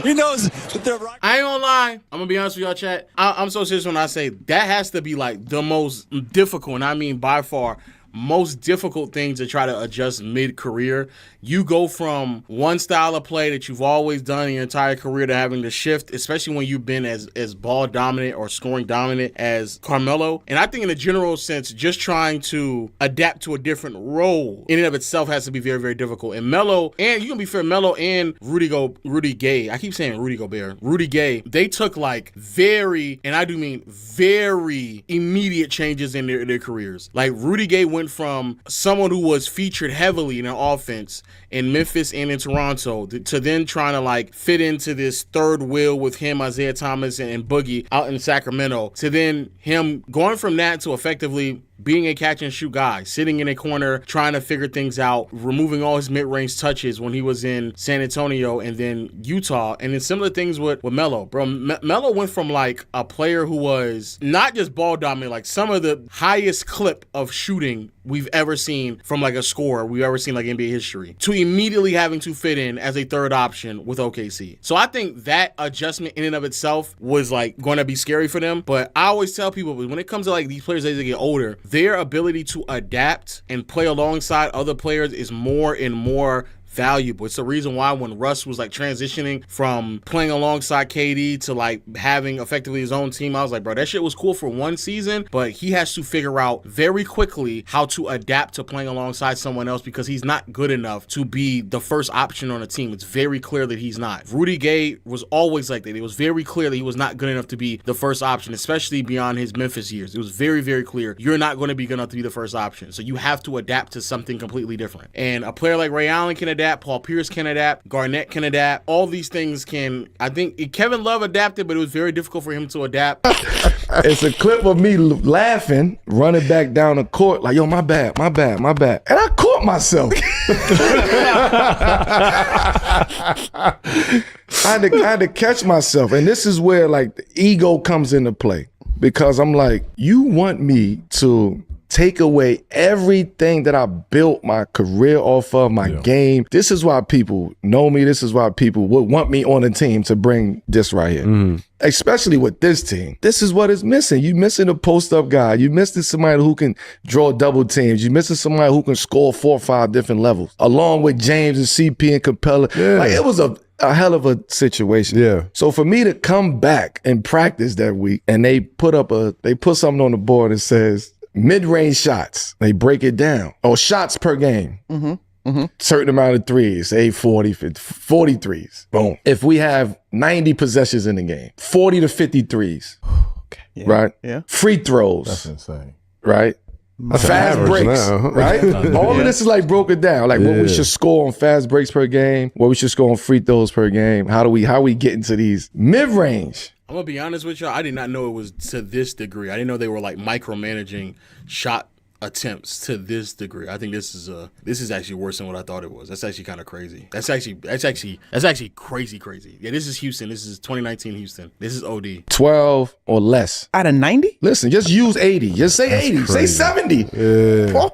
He knows that they're right. I ain't gonna lie. I'm gonna be honest with y'all, chat. I'm so serious when I say that has to be like the most difficult, and I mean by far most difficult thing to try to adjust mid-career. You go from one style of play that you've always done in your entire career to having to shift, especially when you've been as ball dominant or scoring dominant as Carmelo. And I think in a general sense, just trying to adapt to a different role in and of itself has to be very, very difficult. And Melo, and you can be fair, Melo and Rudy Gay, I keep saying Rudy Gobert, Rudy Gay, they took like very, and I do mean very immediate changes in their careers. Like Rudy Gay went from someone who was featured heavily in an offense in Memphis and in Toronto to then trying to like fit into this third wheel with him, Isaiah Thomas and Boogie out in Sacramento, to then him going from that to effectively being a catch and shoot guy, sitting in a corner, trying to figure things out, removing all his mid-range touches when he was in San Antonio and then Utah. And then similar things with Melo. Bro, Melo went from like a player who was not just ball dominant, like some of the highest clip of shooting we've ever seen from like a scorer we've ever seen like NBA history, to immediately having to fit in as a third option with OKC. So I think that adjustment in and of itself was like going to be scary for them. But I always tell people, when it comes to like these players as they get older, their ability to adapt and play alongside other players is more and more valuable. It's the reason why when Russ was like transitioning from playing alongside KD to like having effectively his own team, I was like, bro, that shit was cool for one season, but he has to figure out very quickly how to adapt to playing alongside someone else, because he's not good enough to be the first option on a team. It's very clear that he's not. Rudy Gay was always like that. It was very clear that he was not good enough to be the first option, especially beyond his Memphis years. It was very, very clear you're not going to be good enough to be the first option. So you have to adapt to something completely different. And a player like Ray Allen can adapt, Paul Pierce can adapt, Garnett can adapt. All these things can, I think Kevin Love adapted, but it was very difficult for him to adapt. It's a clip of me laughing, running back down the court, like, yo, my bad. And I caught myself. I had to catch myself. And this is where like the ego comes into play, because I'm like, you want me to take away everything that I built my career off of, my game. This is why people know me. This is why people would want me on a team to bring this right here. Especially with this team. This is what is missing. You missing a post-up guy. You missing somebody who can draw double teams. You missing somebody who can score 4 or 5 different levels, along with James and CP and Capella. Like, it was a hell of a situation. Yeah. So for me to come back and practice that week, and they put something on the board that says mid-range shots. They break it down. Or shots per game. Certain amount of threes, say 40, 50, 40 threes. Boom. If we have 90 possessions in the game, 40 to 50 threes. Yeah. Right? Yeah. Free throws. That's insane. Right? That's fast average breaks. now. Right? All of this is like broken down. Like what we should score on fast breaks per game, what we should score on free throws per game. How we get into these mid-range? I'm gonna be honest with y'all. I did not know it was to this degree. I didn't know they were like micromanaging shot attempts to this degree. I think this is actually worse than what I thought it was. That's actually kind of crazy. That's actually crazy. Yeah, this is Houston. This is 2019 Houston. This is OD. 12 or less. Out of 90? Listen, just use 80. Just say 80. Crazy. Say 70. Yeah.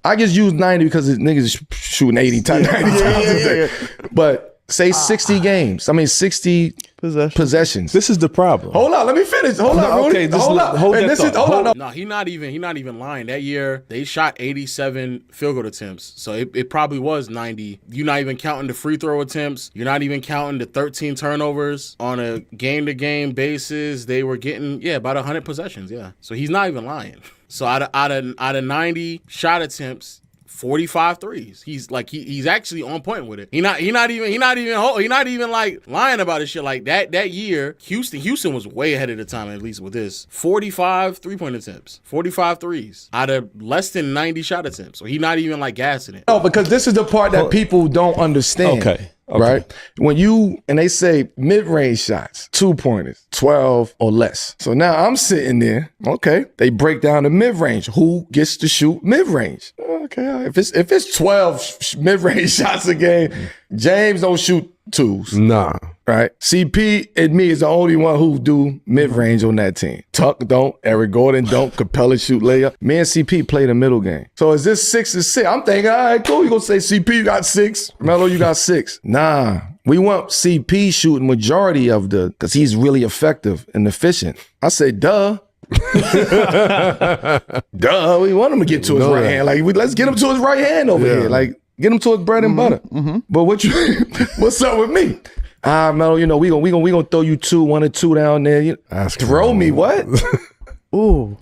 I just use 90 because niggas is shooting 80 times. 90 times a day. But Say 60 games. I mean 60 possessions. This is the problem. Hold on, let me finish. Hold on, Rudy. Okay, hold on. hold And that this is thought. hold on. No, he not even lying. That year they shot 87 field goal attempts, so it probably was 90. You're not even counting the free throw attempts. You're not even counting the 13 turnovers on a game-to-game basis. They were getting about 100 possessions. Yeah, so he's not even lying. So out of 90 shot attempts, 45 threes. He's actually on point with it. He not even like lying about his shit. Like that year, Houston was way ahead of the time, at least with this. 45 3-point attempts, 45 threes out of less than 90 shot attempts. So he not even like gassing it. No, because this is the part that people don't understand. Okay. Right? And they say mid-range shots, 2-pointers, 12 or less. So now I'm sitting there, okay, they break down the mid-range. Who gets to shoot mid-range? Okay, if it's 12 mid-range shots a game, James don't shoot twos. Nah. Right? CP and me is the only one who do mid-range on that team. Tuck don't, Eric Gordon don't, Capella shoot layup. Me and CP play the middle game. So is this 6-6? I'm thinking, all right, cool. You gonna say CP, you got 6. Melo, you got 6. Nah. We want CP shooting majority of because he's really effective and efficient. I say, duh. Duh, we want him to get to his right hand. Like, let's get him to his right hand over here. Like, get him to his bread and butter. But what's up with me? Melo, we gonna throw you 1 or 2 down there. Throw me what? Ooh,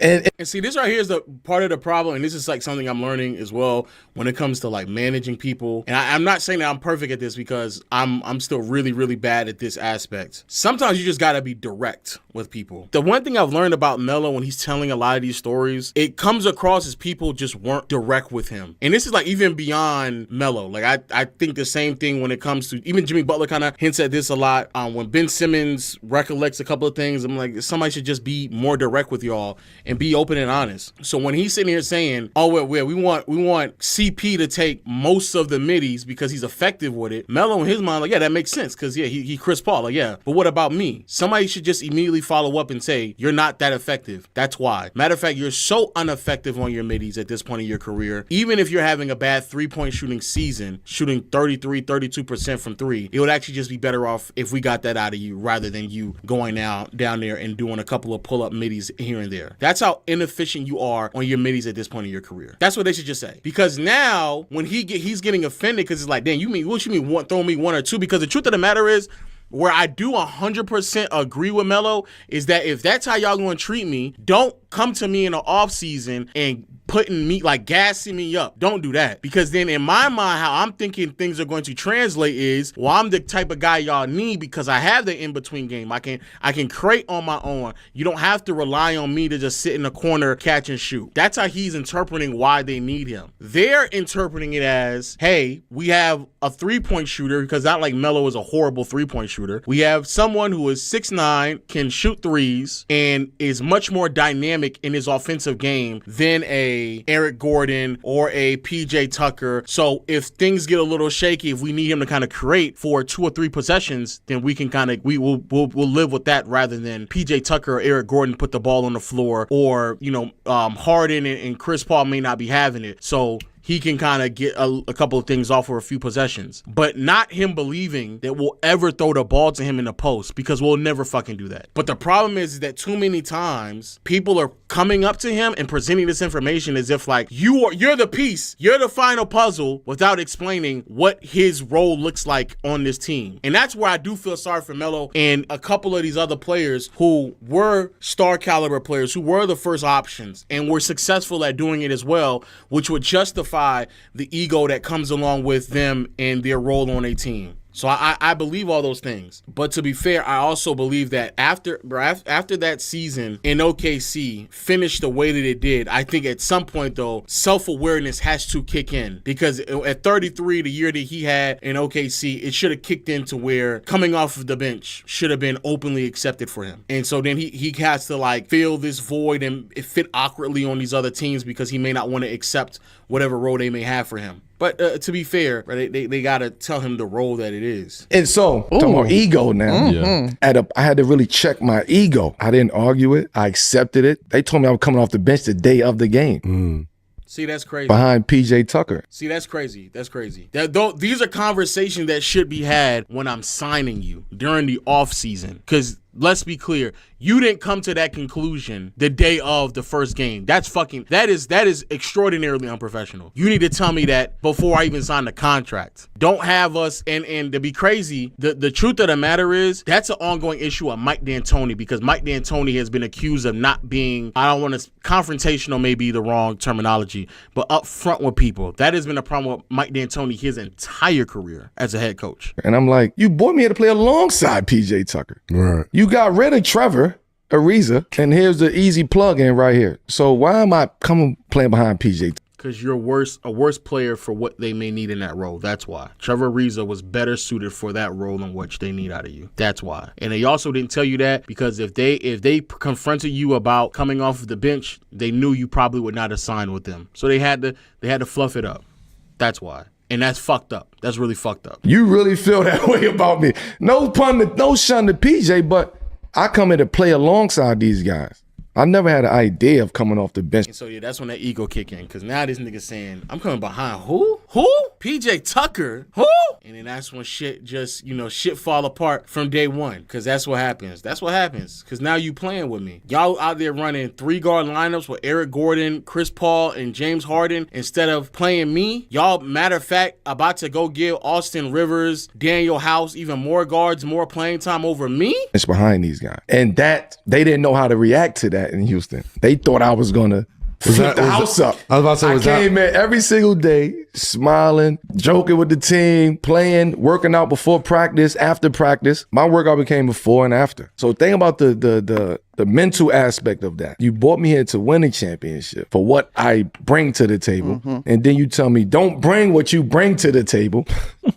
and see, this right here is the part of the problem, and this is like something I'm learning as well when it comes to like managing people. And I'm not saying that I'm perfect at this because I'm still really, really bad at this aspect. Sometimes you just gotta be direct with people. The one thing I've learned about Melo when he's telling a lot of these stories, it comes across as people just weren't direct with him. And this is like even beyond Melo. Like I think the same thing when it comes to even Jimmy Butler kind of hints at this a lot. When Ben Simmons recollects a couple of things, I'm like, somebody should just be more direct with y'all and be open and honest. So when he's sitting here saying, oh, we want CP to take most of the middies because he's effective with it, Melo in his mind, like, yeah, that makes sense because he Chris Paul, like, yeah, but what about me? Somebody should just immediately follow up and say, you're not that effective. That's why. Matter of fact, you're so ineffective on your middies at this point in your career. Even if you're having a bad 3-point shooting season, shooting 33-32% from 3, it would actually just be better off if we got that out of you rather than you going down there and doing a couple of pull-up middies here and there. That's how inefficient you are on your middies at this point in your career. That's what they should just say. Because now when he's getting offended because it's like, damn, what you mean throwing me 1 or 2? Because the truth of the matter is, where I do 100% agree with Melo is that if that's how y'all going to treat me, don't come to me in the off season and putting me, like, gassing me up. Don't do that. Because then in my mind, how I'm thinking things are going to translate is, well, I'm the type of guy y'all need because I have the in-between game. I can create on my own. You don't have to rely on me to just sit in the corner, catch and shoot. That's how he's interpreting why they need him. They're interpreting it as, hey, we have a 3-point shooter, because not like Melo is a horrible 3-point shooter. We have someone who is 6'9", can shoot threes, and is much more dynamic in his offensive game than a Eric Gordon or a PJ Tucker. So if things get a little shaky, if we need him to kind of create for 2 or 3 possessions, then we can we'll live with that rather than PJ Tucker or Eric Gordon put the ball on the floor, or Harden and Chris Paul may not be having it. So he can kind of get a couple of things off for a few possessions, but not him believing that we'll ever throw the ball to him in the post, because we'll never fucking do that. But the problem is that too many times people are coming up to him and presenting this information as if like you're the piece, you're the final puzzle, without explaining what his role looks like on this team. And that's where I do feel sorry for Melo and a couple of these other players who were star caliber players, who were the first options and were successful at doing it as well, which would justify the ego that comes along with them and their role on a team. So I believe all those things. But to be fair, I also believe that after that season in OKC finished the way that it did, I think at some point, though, self-awareness has to kick in. Because at 33, the year that he had in OKC, it should have kicked in to where coming off of the bench should have been openly accepted for him. And so then he has to like fill this void and it fit awkwardly on these other teams because he may not want to accept whatever role they may have for him. But to be fair, they got to tell him the role that it is. And so, talking about ego now, I had to really check my ego. I didn't argue it. I accepted it. They told me I was coming off the bench the day of the game. See, that's crazy. behind PJ Tucker. See, that's crazy. That's crazy. These are conversations that should be had when I'm signing you during the off season. Because let's be clear, you didn't come to that conclusion the day of the first game. That is extraordinarily unprofessional. You need to tell me that before I even sign the contract. Don't have us, and to be crazy, the truth of the matter is that's an ongoing issue of Mike D'Antoni, because Mike D'Antoni has been accused of not being, I don't want to, confrontational may be the wrong terminology, but up front with people. That has been a problem with Mike D'Antoni his entire career as a head coach. And I'm like, you brought me here to play alongside PJ Tucker. Right. You got rid of Trevor Ariza, and here's the easy plug-in right here. So why am I coming playing behind PJ? Because you're a worse player for what they may need in that role. That's why. Trevor Ariza was better suited for that role than what they need out of you. That's why. And they also didn't tell you that because if they confronted you about coming off of the bench, they knew you probably would not have signed with them. So they had to fluff it up. That's why. And that's fucked up. That's really fucked up. You really feel that way about me. No shun to PJ, but I come here to play alongside these guys. I never had an idea of coming off the bench. And so, yeah, that's when that ego kick in. Because now this nigga saying, I'm coming behind who? Who? PJ Tucker? Who? And then that's when shit just, shit fall apart from day one. Because that's what happens. That's what happens. Because now you playing with me. Y'all out there running 3-guard lineups with Eric Gordon, Chris Paul, and James Harden. Instead of playing me, y'all, matter of fact, about to go give Austin Rivers, Daniel House, even more guards, more playing time over me? It's behind these guys. And that, they didn't know how to react to that in Houston. They thought I was going to flip the house up. I was about to say, I came in every single day, smiling, joking with the team, playing, working out before practice, after practice. My workout became before and after. So think about the mental aspect of that. You brought me here to win a championship for what I bring to the table. And then you tell me, don't bring what you bring to the table.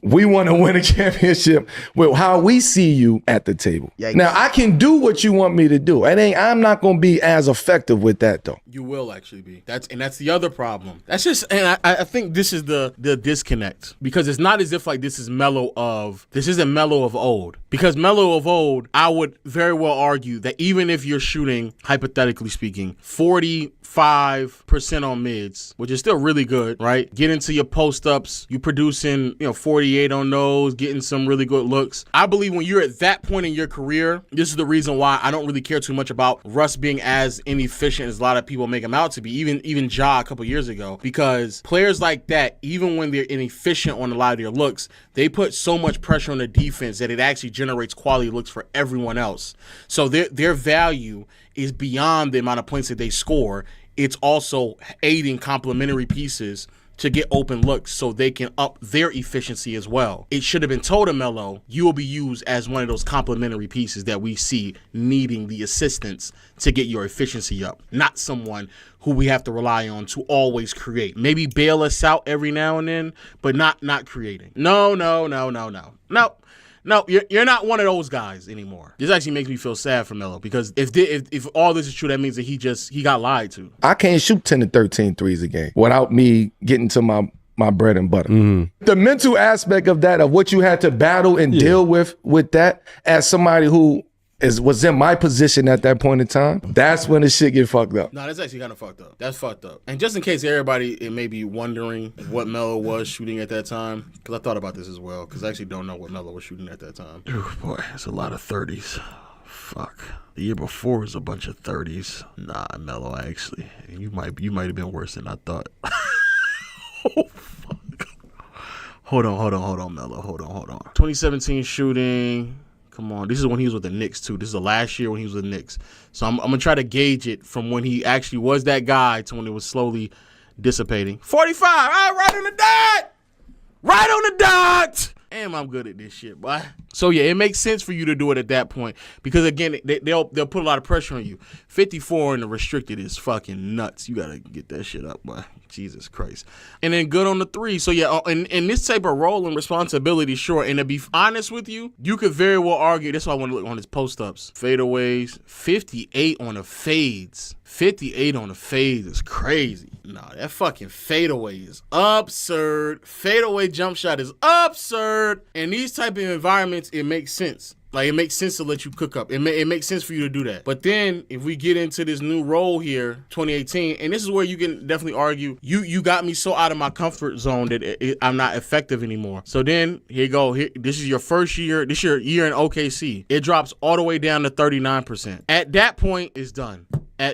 We want to win a championship with how we see you at the table. Yikes. Now, I can do what you want me to do. I'm not going to be as effective with that, though. You will actually be. That's the other problem. That's just, and I think this is the disconnect, because it's not as if like this isn't Melo of old. Because Melo of old, I would very well argue that even if you're shooting, hypothetically speaking, 45% on mids, which is still really good, right? Get into your post-ups, you producing, 48 on those, getting some really good looks. I believe when you're at that point in your career, this is the reason why I don't really care too much about Russ being as inefficient as a lot of people make him out to be, even Ja a couple years ago, because players like that, even when they're inefficient on a lot of their looks, they put so much pressure on the defense that it actually generates quality looks for everyone else. So their value is beyond the amount of points that they score. It's also aiding complementary pieces to get open looks so they can up their efficiency as well. It should have been told to Melo, you will be used as one of those complementary pieces that we see needing the assistance to get your efficiency up, not someone who we have to rely on to always create. Maybe bail us out every now and then, but not creating. No, you're not one of those guys anymore. This actually makes me feel sad for Melo, because if all this is true, that means that he got lied to. I can't shoot 10 to 13 threes a game without me getting to my bread and butter. The mental aspect of that, of what you had to battle and deal with that, as somebody who was in my position at that point in time, that's when the shit get fucked up. No, that's actually kind of fucked up. That's fucked up. And just in case everybody may be wondering what Melo was shooting at that time, because I thought about this as well, because I actually don't know what Melo was shooting at that time. Ooh, boy, it's a lot of 30s. Fuck. The year before was a bunch of 30s. Nah, Melo, actually. You might have been worse than I thought. Oh, fuck. Hold on, Melo. Hold on. 2017 shooting. Come on. This is when he was with the Knicks, too. This is the last year when he was with the Knicks. So I'm going to try to gauge it from when he actually was that guy to when it was slowly dissipating. 45. All right, right on the dot. Right on the dot. Damn, I'm good at this shit, boy. So, yeah, it makes sense for you to do it at that point because, again, they'll put a lot of pressure on you. 54 in the restricted is fucking nuts. You got to get that shit up, boy. Jesus Christ. And then good on the three. So, yeah, in this type of role and responsibility, sure. And to be honest with you, you could very well argue, that's why I want to look on his post-ups. Fadeaways, 58 on the fades. 58 on the fades is crazy. Nah, that fucking fadeaway is absurd. Fadeaway jump shot is absurd. In these type of environments, it makes sense. Like, it makes sense to let you cook up. It makes sense for you to do that. But then, if we get into this new role here, 2018, and this is where you can definitely argue, you got me so out of my comfort zone that I'm not effective anymore. So then, here you go. This is your first year. This your year in OKC. It drops all the way down to 39%. At that point, it's done.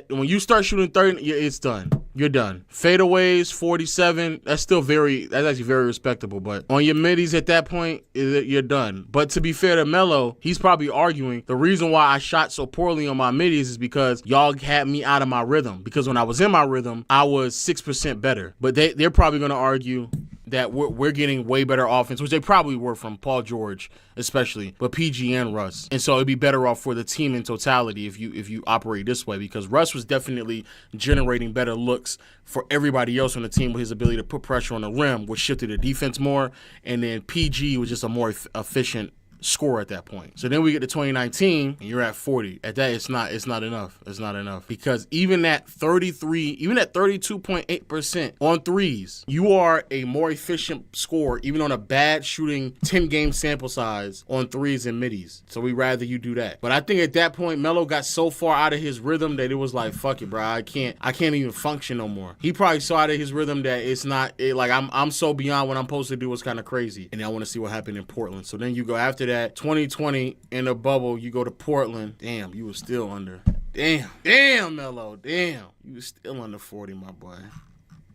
When you start shooting 30, it's done. You're done. Fadeaways, 47. That's actually very respectable. But on your middies at that point, you're done. But to be fair to Melo, he's probably arguing the reason why I shot so poorly on my middies is because y'all had me out of my rhythm. Because when I was in my rhythm, I was 6% better. But they're probably going to argue that we're getting way better offense, which they probably were from Paul George, especially, but PG and Russ. And so it'd be better off for the team in totality if you operate this way, because Russ was definitely generating better looks for everybody else on the team with his ability to put pressure on the rim, which shifted the defense more, and then PG was just a more efficient score at that point. So then we get to 2019 and you're at 40. At that, it's not enough. It's not enough, because even at 32.8% on threes, you are a more efficient scorer, even on a bad shooting 10-game sample size on threes and middies. So we rather you do that. But I think at that point, Melo got so far out of his rhythm that it was like, fuck it, bro. I can't even function no more. He probably saw out of his rhythm that it's not I'm so beyond what I'm supposed to do. It's kind of crazy. And I want to see what happened in Portland. So then you go after that. 2020 in the bubble, you go to Portland. Damn, you was still under. Damn, Melo. Damn, you was still under 40, my boy.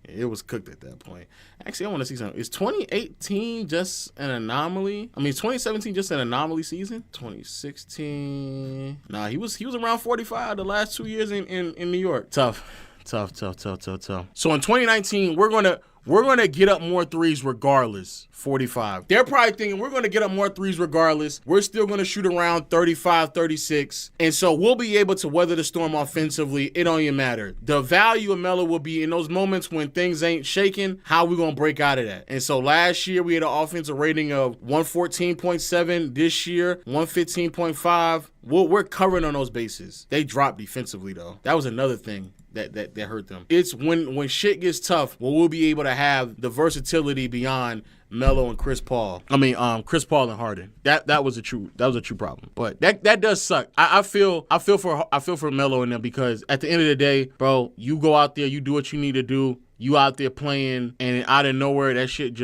Yeah, it was cooked at that point. Actually, I want to see something. Is 2018 just an anomaly? I mean, 2017 just an anomaly season? 2016. Nah, he was around 45 the last 2 years in New York. Tough. So in 2019, we're gonna get up more threes regardless. 45. They're probably thinking we're gonna get up more threes regardless. We're still gonna shoot around 35, 36. And so we'll be able to weather the storm offensively. It don't even matter. The value of Melo will be in those moments when things ain't shaking, how we gonna break out of that. And so last year we had an offensive rating of 114.7. This year, 115.5. We're covering on those bases. They dropped defensively though. That was another thing that hurt them. It's when shit gets tough, we'll be able to have the versatility beyond Melo and Chris Paul. I mean, Chris Paul and Harden. That was a true problem. But that does suck. I feel for Melo in them, because at the end of the day, bro, you go out there, you do what you need to do. You out there playing, and out of nowhere, that shit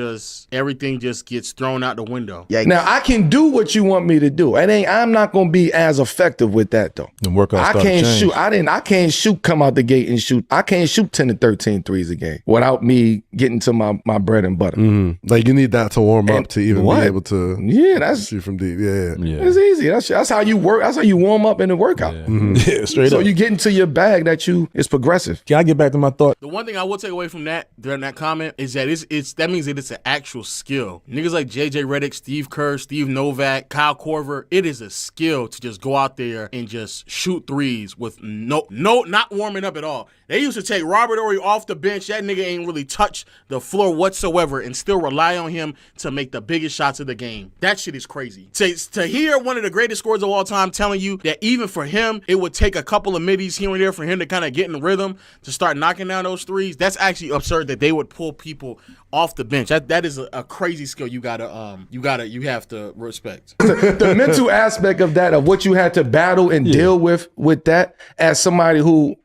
everything just gets thrown out the window. Yeah. Now I can do what you want me to do. I'm not gonna be as effective with that though. The workout I can't shoot. I can't shoot. Come out the gate and shoot. I can't shoot 10 to 13 threes a game without me getting to my bread and butter. Mm-hmm. Like you need that to warm up to even be able to. Yeah, that's shoot from deep. Yeah. It's easy. That's how you work. That's how you warm up in the workout. Yeah, yeah, straight so up. So you get into your bag it's progressive. Can I get back to my thought? The one thing I will take away from that during that comment is that that means that it's an actual skill. Niggas like JJ Redick, Steve Kerr, Steve Novak, Kyle Korver, it is a skill to just go out there and just shoot threes with not warming up at all. They used to take Robert Horry off the bench. That nigga ain't really touched the floor whatsoever and still rely on him to make the biggest shots of the game. That shit is crazy. To hear one of the greatest scorers of all time telling you that even for him, it would take a couple of middies here and there for him to kind of get in rhythm to start knocking down those threes, that's actually absurd that they would pull people off the bench. That is a crazy skill you have to respect. The mental aspect of that, of what you had to battle and deal with that, as somebody who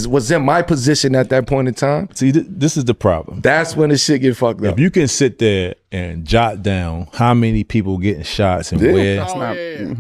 was in my position at that point in time. See, this is the problem. That's when the shit get fucked up. If you can sit there and jot down how many people getting shots and where,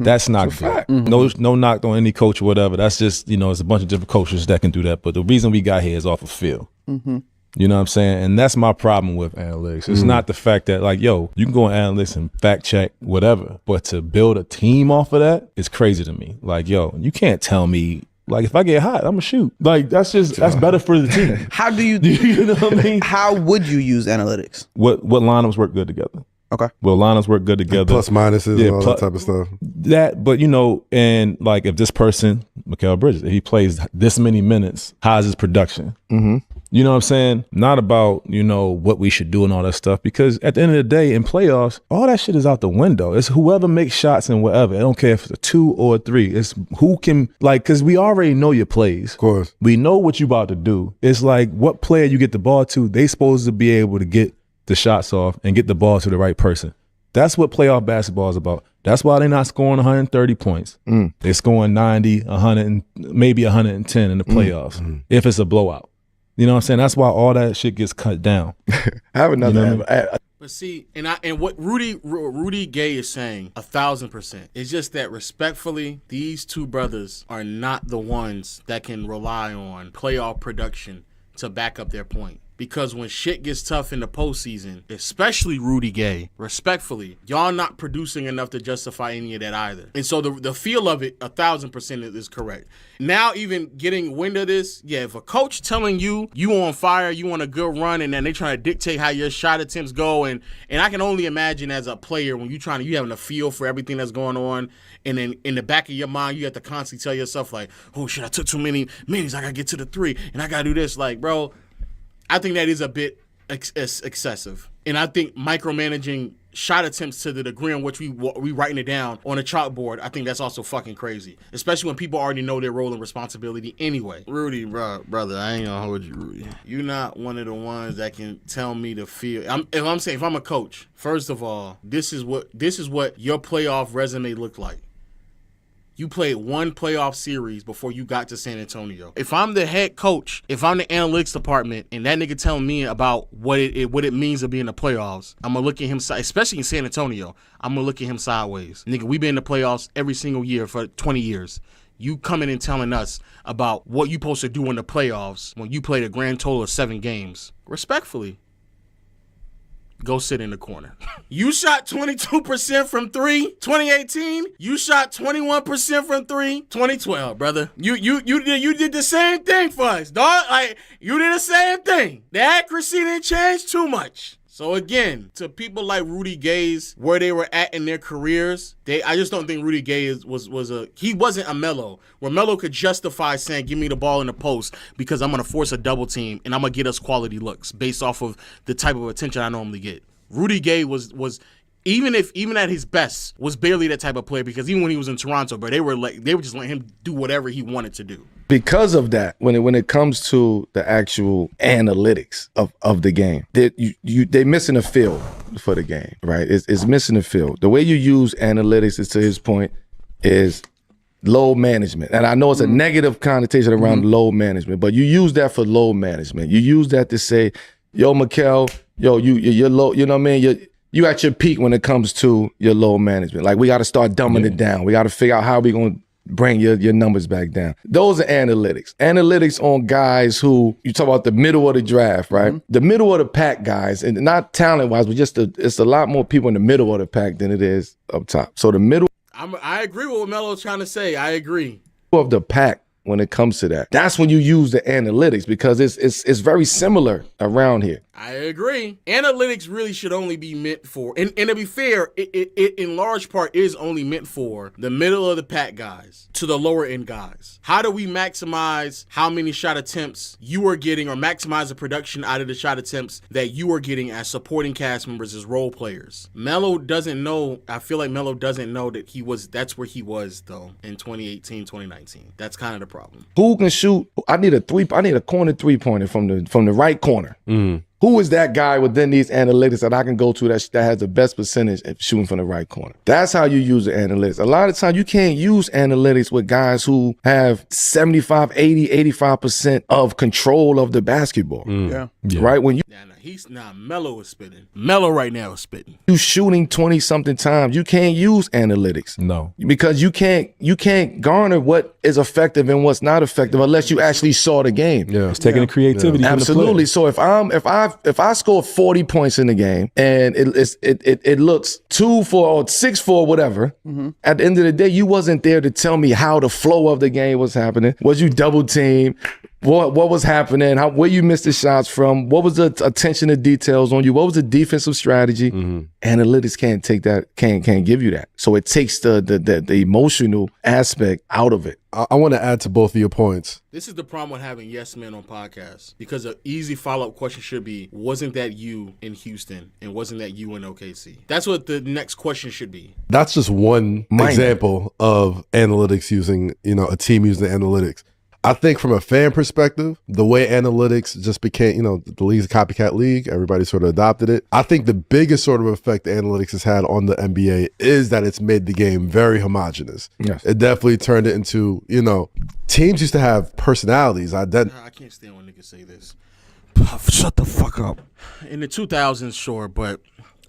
that's not good. Mm-hmm. No knock on any coach or whatever. That's just, it's a bunch of different coaches that can do that. But the reason we got here is off of feel. Mm-hmm. You know what I'm saying? And that's my problem with analytics. It's not the fact that you can go on analytics and fact check whatever, but to build a team off of that is crazy to me. You can't tell me, if I get hot, I'm gonna shoot. That's better for the team. How do you know what I mean? How would you use analytics? What lineups work good together? Okay. Well, lineups work good together. Plus minuses and all that type of stuff. But and if this person, Mikal Bridges, if he plays this many minutes, how's his production? Mm-hmm. You know what I'm saying? Not about, what we should do and all that stuff. Because at the end of the day, in playoffs, all that shit is out the window. It's whoever makes shots and whatever. I don't care if it's a 2 or a 3. It's who can, because we already know your plays. Of course. We know what you about to do. It's what player you get the ball to, they supposed to be able to get the shots off and get the ball to the right person. That's what playoff basketball is about. That's why they're not scoring 130 points. They're scoring 90, 100, and maybe 110 in the playoffs if it's a blowout. You know what I'm saying? That's why all that shit gets cut down. I have another. But see, and what Rudy Gay is saying, 1,000%. It's just that respectfully, these two brothers are not the ones that can rely on playoff production to back up their point. Because when shit gets tough in the postseason, especially Rudy Gay, respectfully, y'all not producing enough to justify any of that either. And so the feel of it, 1,000% is correct. Now even getting wind of this, if a coach telling you on fire, you on a good run, and then they trying to dictate how your shot attempts go, and I can only imagine as a player when you having a feel for everything that's going on, and then in the back of your mind, you have to constantly tell yourself like, oh shit, I took too many minis, I gotta get to the 3, and I gotta do this. Like, bro, I think that is a bit excessive. And I think micromanaging shot attempts to the degree in which we writing it down on a chalkboard, I think that's also fucking crazy. Especially when people already know their role and responsibility anyway. Rudy, brother, I ain't gonna hold you, Rudy. You're not one of the ones that can tell me to feel. If I'm a coach, first of all, this is what your playoff resume looked like. You played one playoff series before you got to San Antonio. If I'm the head coach, if I'm the analytics department, and that nigga telling me about what it means to be in the playoffs, I'm going to look at him, especially in San Antonio, I'm going to look at him sideways. Nigga, we been in the playoffs every single year for 20 years. You coming and telling us about what you supposed to do in the playoffs when you played a grand total of 7 games. Respectfully, go sit in the corner. You shot 22% from 3, 2018. You shot 21% from 3, 2012, brother. You did the same thing for us, dog. Like, you did the same thing. The accuracy didn't change too much. So again, to people like Rudy Gay's, where they were at in their careers, I just don't think Rudy Gay he wasn't a Melo, where Melo could justify saying, give me the ball in the post because I'm going to force a double team and I'm going to get us quality looks based off of the type of attention I normally get. Rudy Gay was even at his best, was barely that type of player, because even when he was in Toronto, bro, they were just letting him do whatever he wanted to do. Because of that, when it comes to the actual analytics of the game, they missing a feel for the game, right? It's missing a feel. The way you use analytics, is to his point, is load management. And I know it's a negative connotation around load management, but you use that for load management. You use that to say, yo, Mikal, you're low, you know what I mean? You at your peak when it comes to your load management. Like, we got to start dumbing it down. We got to figure out how we going to bring your numbers back down. Those are analytics. Analytics on guys who, you talk about the middle of the draft, right? The middle of the pack guys, and not talent-wise, but just it's a lot more people in the middle of the pack than it is up top. So the middle. I agree with what Melo's trying to say. I agree. Of the pack, when it comes to that, that's when you use the analytics, because it's very similar around here. I agree. Analytics really should only be meant for, and to be fair, it in large part is only meant for the middle of the pack guys to the lower end guys. How do we maximize how many shot attempts you are getting, or maximize the production out of the shot attempts that you are getting as supporting cast members, as role players? Melo doesn't know. I feel like Melo doesn't know that that's where he was though in 2018, 2019. That's kind of the problem. Who can shoot? I need a corner 3-pointer from the right corner. Who is that guy within these analytics that I can go to that has the best percentage of shooting from the right corner? That's how you use the analytics. A lot of times you can't use analytics with guys who have 75, 80, 85% of control of the basketball. Yeah. Right? When you Melo is spitting. Melo right now is spitting. You shooting 20-something times, you can't use analytics. No. Because you can't garner what is effective and what's not effective unless you actually saw the game. Yeah. It's taking the creativity. Yeah. Absolutely. So if I score 40 points in the game and it looks 2-4 or 6-4, whatever, at the end of the day, you wasn't there to tell me how the flow of the game was happening. Was you double team? What was happening? Where you missed the shots from? What was the attention to details on you? What was the defensive strategy? Analytics can't take that, can't give you that. So it takes the emotional aspect out of it. I want to add to both of your points. This is the problem with having yes men on podcasts, because an easy follow-up question should be, wasn't that you in Houston and wasn't that you in OKC? That's what the next question should be. That's just one example of analytics using, a team using analytics. I think from a fan perspective, the way analytics just became, the league's a copycat league, everybody sort of adopted it. I think the biggest sort of effect analytics has had on the NBA is that it's made the game very homogenous. Yes. It definitely turned it into, teams used to have personalities. I can't stand when niggas say this. Shut the fuck up. In the 2000s, sure, but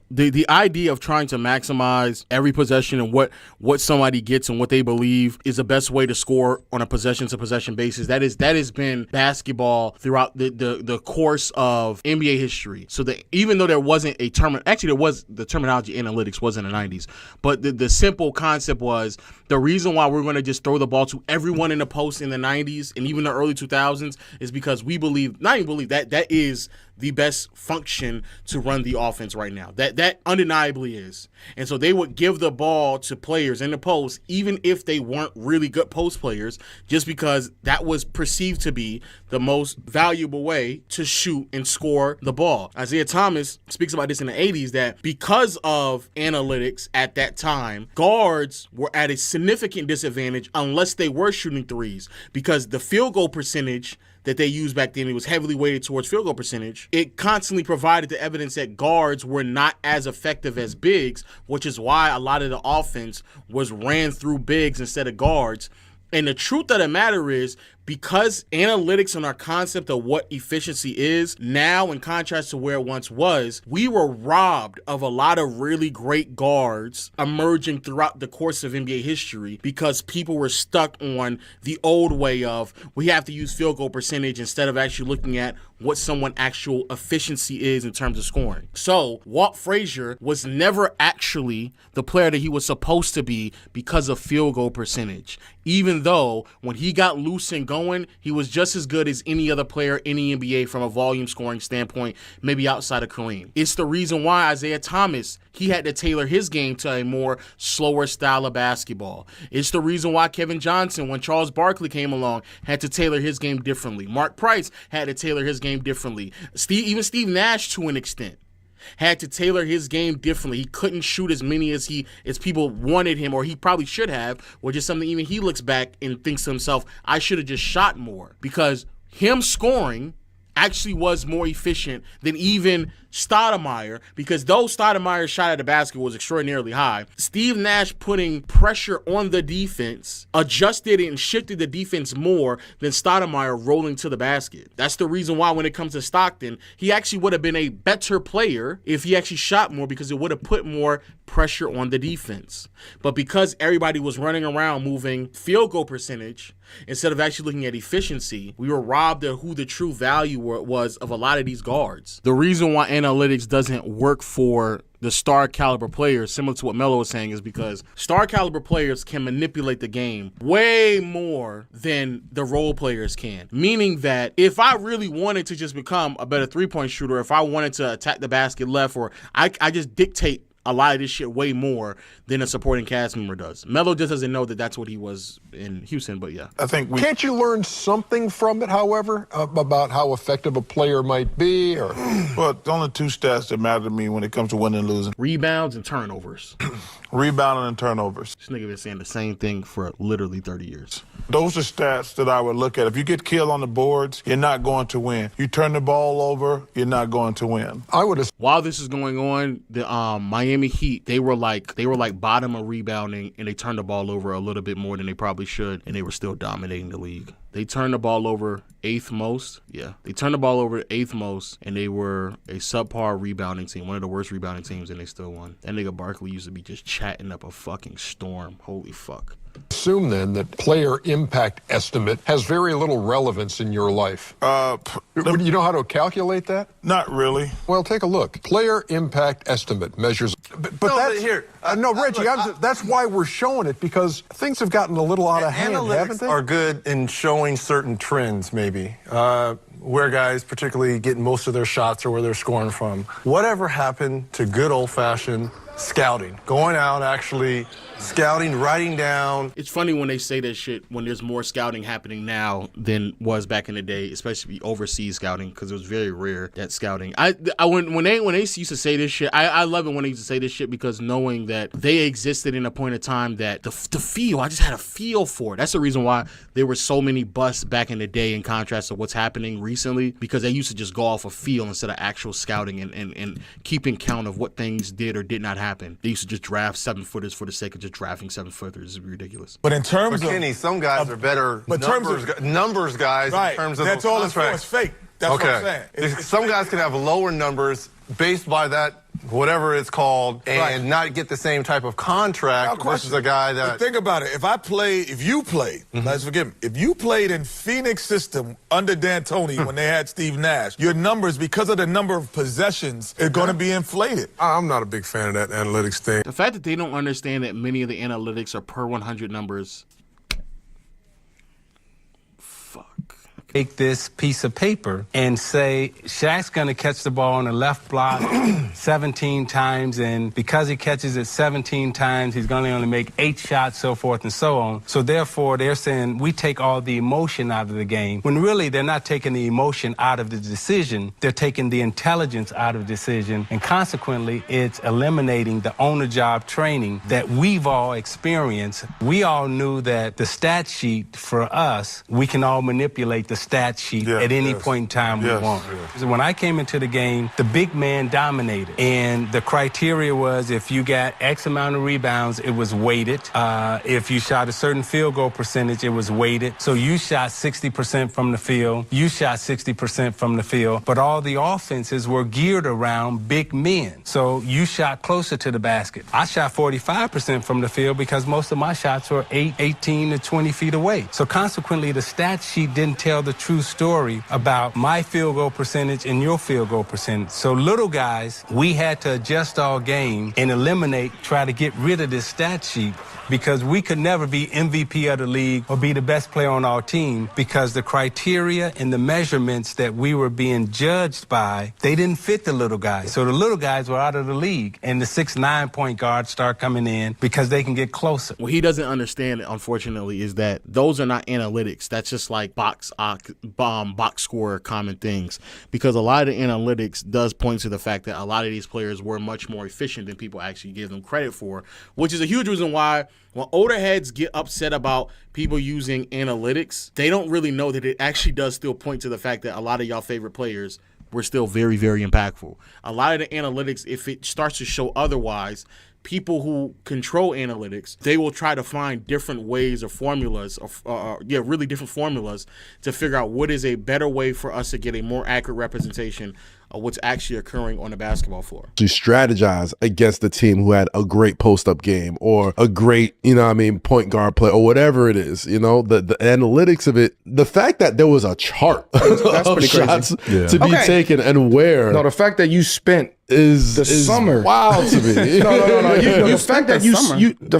the idea of trying to maximize every possession and what somebody gets and what they believe is the best way to score on a possession-to-possession basis, that has been basketball throughout the course of NBA history. So that even though there wasn't a term, actually there was, the terminology analytics was in the 90s, but the simple concept was the reason why we're going to just throw the ball to everyone in the post in the 90s and even the early 2000s is because we believe, not even believe, that is the best function to run the offense right now. That undeniably is. And so they would give the ball to players in the post, even if they weren't really good post players, just because that was perceived to be the most valuable way to shoot and score the ball. Isaiah Thomas speaks about this in the 80s, that because of analytics at that time, guards were at a significant disadvantage unless they were shooting threes, because the field goal percentage that they used back then, it was heavily weighted towards field goal percentage. It constantly provided the evidence that guards were not as effective as bigs, which is why a lot of the offense was ran through bigs instead of guards. And the truth of the matter is, because analytics and our concept of what efficiency is now, in contrast to where it once was, we were robbed of a lot of really great guards emerging throughout the course of NBA history because people were stuck on the old way of we have to use field goal percentage instead of actually looking at what someone's actual efficiency is in terms of scoring. So Walt Frazier was never actually the player that he was supposed to be because of field goal percentage, even though when he got loose and going, he was just as good as any other player in the NBA from a volume scoring standpoint, maybe outside of Kareem. It's the reason why Isaiah Thomas, he had to tailor his game to a more slower style of basketball. It's the reason why Kevin Johnson, when Charles Barkley came along, had to tailor his game differently. Mark Price had to tailor his game differently. Even Steve Nash, to an extent, had to tailor his game differently. He couldn't shoot as many as people wanted him, or he probably should have, or just something even he looks back and thinks to himself, I should have just shot more, because him scoring actually was more efficient than even Stoudemire, because though Stoudemire's shot at the basket was extraordinarily high, Steve Nash putting pressure on the defense adjusted and shifted the defense more than Stoudemire rolling to the basket. That's the reason why when it comes to Stockton, he actually would have been a better player if he actually shot more, because it would have put more pressure on the defense. But because everybody was running around moving field goal percentage instead of actually looking at efficiency, we were robbed of who the true value was of a lot of these guards. The reason why analytics doesn't work for the star caliber players, similar to what Melo was saying, is because star caliber players can manipulate the game way more than the role players can. Meaning that if I really wanted to just become a better three-point shooter, if I wanted to attack the basket left, or I just dictate a lot of this shit way more than a supporting cast member does. Melo just doesn't know that that's what he was in Houston, but yeah. Can't you learn something from it, however, about how effective a player might be? Or Well, the only two stats that matter to me when it comes to winning and losing. Rebounds and turnovers. Rebounding and turnovers. This nigga been saying the same thing for literally 30 years. Those are stats that I would look at. If you get killed on the boards, you're not going to win. You turn the ball over, you're not going to win. While this is going on, the Miami Heat, they were like bottom of rebounding, and they turned the ball over a little bit more than they probably should, and they were still dominating the league. They turned the ball over 8th most. Yeah. They turned the ball over 8th most, and they were a subpar rebounding team, one of the worst rebounding teams, and they still won. That nigga Barkley used to be just chatting up a fucking storm. Holy fuck. assume then that player impact estimate has very little relevance in your life. You know how to calculate that? Not really. Well, take a look. Player impact estimate measures. But that's here. No, Reggie, that's why we're showing it, because things have gotten a little out of hand, haven't they? Analytics are good in showing certain trends, maybe. Where guys particularly get most of their shots or where they're scoring from. Whatever happened to good old-fashioned scouting? Going out, actually scouting, writing down. It's funny when they say that shit when there's more scouting happening now than was back in the day, especially overseas scouting, because it was very rare that scouting. When they used to say this shit, I love it when they used to say this shit, because knowing that they existed in a point of time that the feel, I just had a feel for it. That's the reason why there were so many busts back in the day in contrast to what's happening recently, because they used to just go off a feel instead of actual scouting and keeping count of what things did or did not happen. They used to just draft 7-footers for the sake of just drafting 7-footers. It's ridiculous. But in terms of Kenny, some guys are better numbers guys right. in terms of that's those all contracts. It's fake. That's what I'm saying. It's some guys can have lower numbers based by that, whatever it's called, and not get the same type of contract versus a guy that. But think about it. If you played, let's forgive me, if you played in Phoenix system under D'Antoni when they had Steve Nash, your numbers, because of the number of possessions, are going to be inflated. I'm not a big fan of that analytics thing. The fact that they don't understand that many of the analytics are per 100 numbers. Take this piece of paper and say Shaq's going to catch the ball on the left block 17 times, and because he catches it 17 times, he's going to only make 8 shots, so forth and so on. So therefore, they're saying we take all the emotion out of the game, when really they're not taking the emotion out of the decision, they're taking the intelligence out of the decision, and consequently, it's eliminating the on-the-job training that we've all experienced. We all knew that the stat sheet for us, we can all manipulate the stat sheet at any point in time we want. So when I came into the game, the big man dominated. And the criteria was if you got X amount of rebounds, it was weighted. If you shot a certain field goal percentage, it was weighted. So you shot 60% from the field. You shot 60% from the field. But all the offenses were geared around big men. So you shot closer to the basket. I shot 45% from the field because most of my shots were 18 to 20 feet away. So consequently, the stat sheet didn't tell the true story about my field goal percentage and your field goal percentage. So little guys, we had to adjust our game and try to get rid of this stat sheet, because we could never be MVP of the league or be the best player on our team, because the criteria and the measurements that we were being judged by, they didn't fit the little guys. So the little guys were out of the league, and the 6'9" point guards start coming in because they can get closer. What he doesn't understand, unfortunately, is that those are not analytics. That's just like box score common things, because a lot of the analytics does point to the fact that a lot of these players were much more efficient than people actually give them credit for, which is a huge reason why when older heads get upset about people using analytics, they don't really know that it actually does still point to the fact that a lot of y'all favorite players were still very, very impactful. A lot of the analytics, if it starts to show otherwise, people who control analytics, they will try to find different ways or formulas, really different formulas to figure out what is a better way for us to get a more accurate representation of what's actually occurring on the basketball floor. To strategize against the team who had a great post-up game or a great, point guard play or whatever it is, the analytics of it, the fact that there was a chart of shots to be taken and where. No, the fact that you spent is summer wild to me. No. The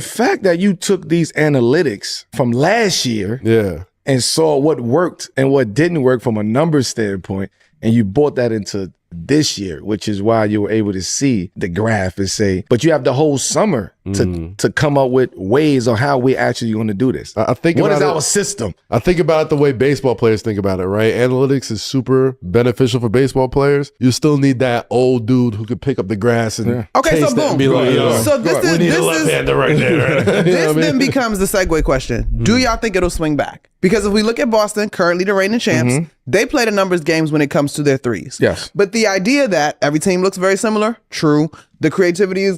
fact that you took these analytics from last year and saw what worked and what didn't work from a numbers standpoint, and you brought that into this year, which is why you were able to see the graph and say, but you have the whole summer to come up with ways on how we actually going to do this. I think what is our system? I think about it the way baseball players think about it, right? Analytics is super beneficial for baseball players. You still need that old dude who can pick up the grass and taste it and be like, so this we need a left-hander right there. This then becomes the segue question. Do y'all think it'll swing back? Because if we look at Boston, currently the reigning champs, they play the numbers games when it comes to their threes. Yes. But the idea that every team looks very similar, true. The creativity is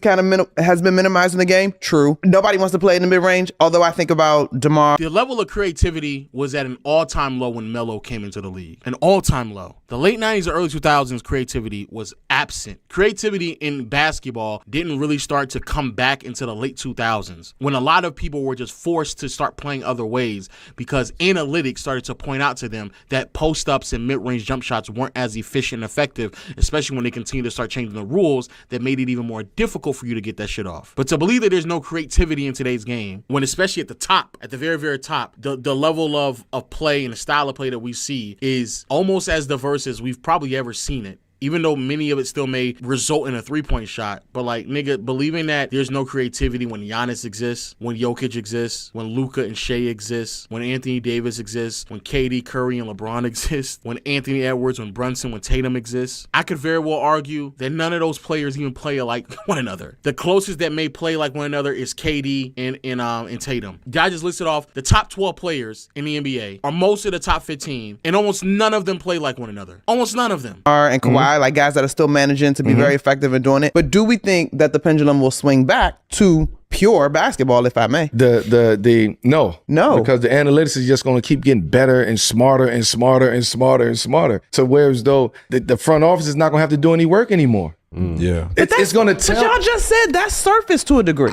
has been minimized in the game, true. Nobody wants to play in the mid-range, although I think about DeMar. The level of creativity was at an all-time low when Melo came into the league. An all-time low. The late 90s or early 2000s, creativity was absent. Creativity in basketball didn't really start to come back into the late 2000s, when a lot of people were just forced to start playing other ways because analytics started to point out to them that post-ups and mid-range jump shots weren't as efficient and effective, especially when they continued to start changing the rules that made it even more difficult for you to get that shit off. But to believe that there's no creativity in today's game, when especially at the top, at the very, very top, the level of play and the style of play that we see is almost as diverse as we've probably ever seen it even though many of it still may result in a 3-point shot. But like, nigga, believing that there's no creativity when Giannis exists, when Jokic exists, when Luka and Shea exists, when Anthony Davis exists, when KD, Curry, and LeBron exist, when Anthony Edwards, when Brunson, when Tatum exists, I could very well argue that none of those players even play like one another. The closest that may play like one another is KD and Tatum. I just listed off the top 12 players in the NBA are most of the top 15, and almost none of them play like one another. Almost none of them. And Kawhi, like guys that are still managing to be very effective in doing it. But do we think that the pendulum will swing back to pure basketball, if I may? No, because the analytics is just going to keep getting better and smarter and smarter and smarter and smarter. So whereas though the front office is not going to have to do any work anymore. Yeah, it's going to tell. But y'all just said that's surface to a degree.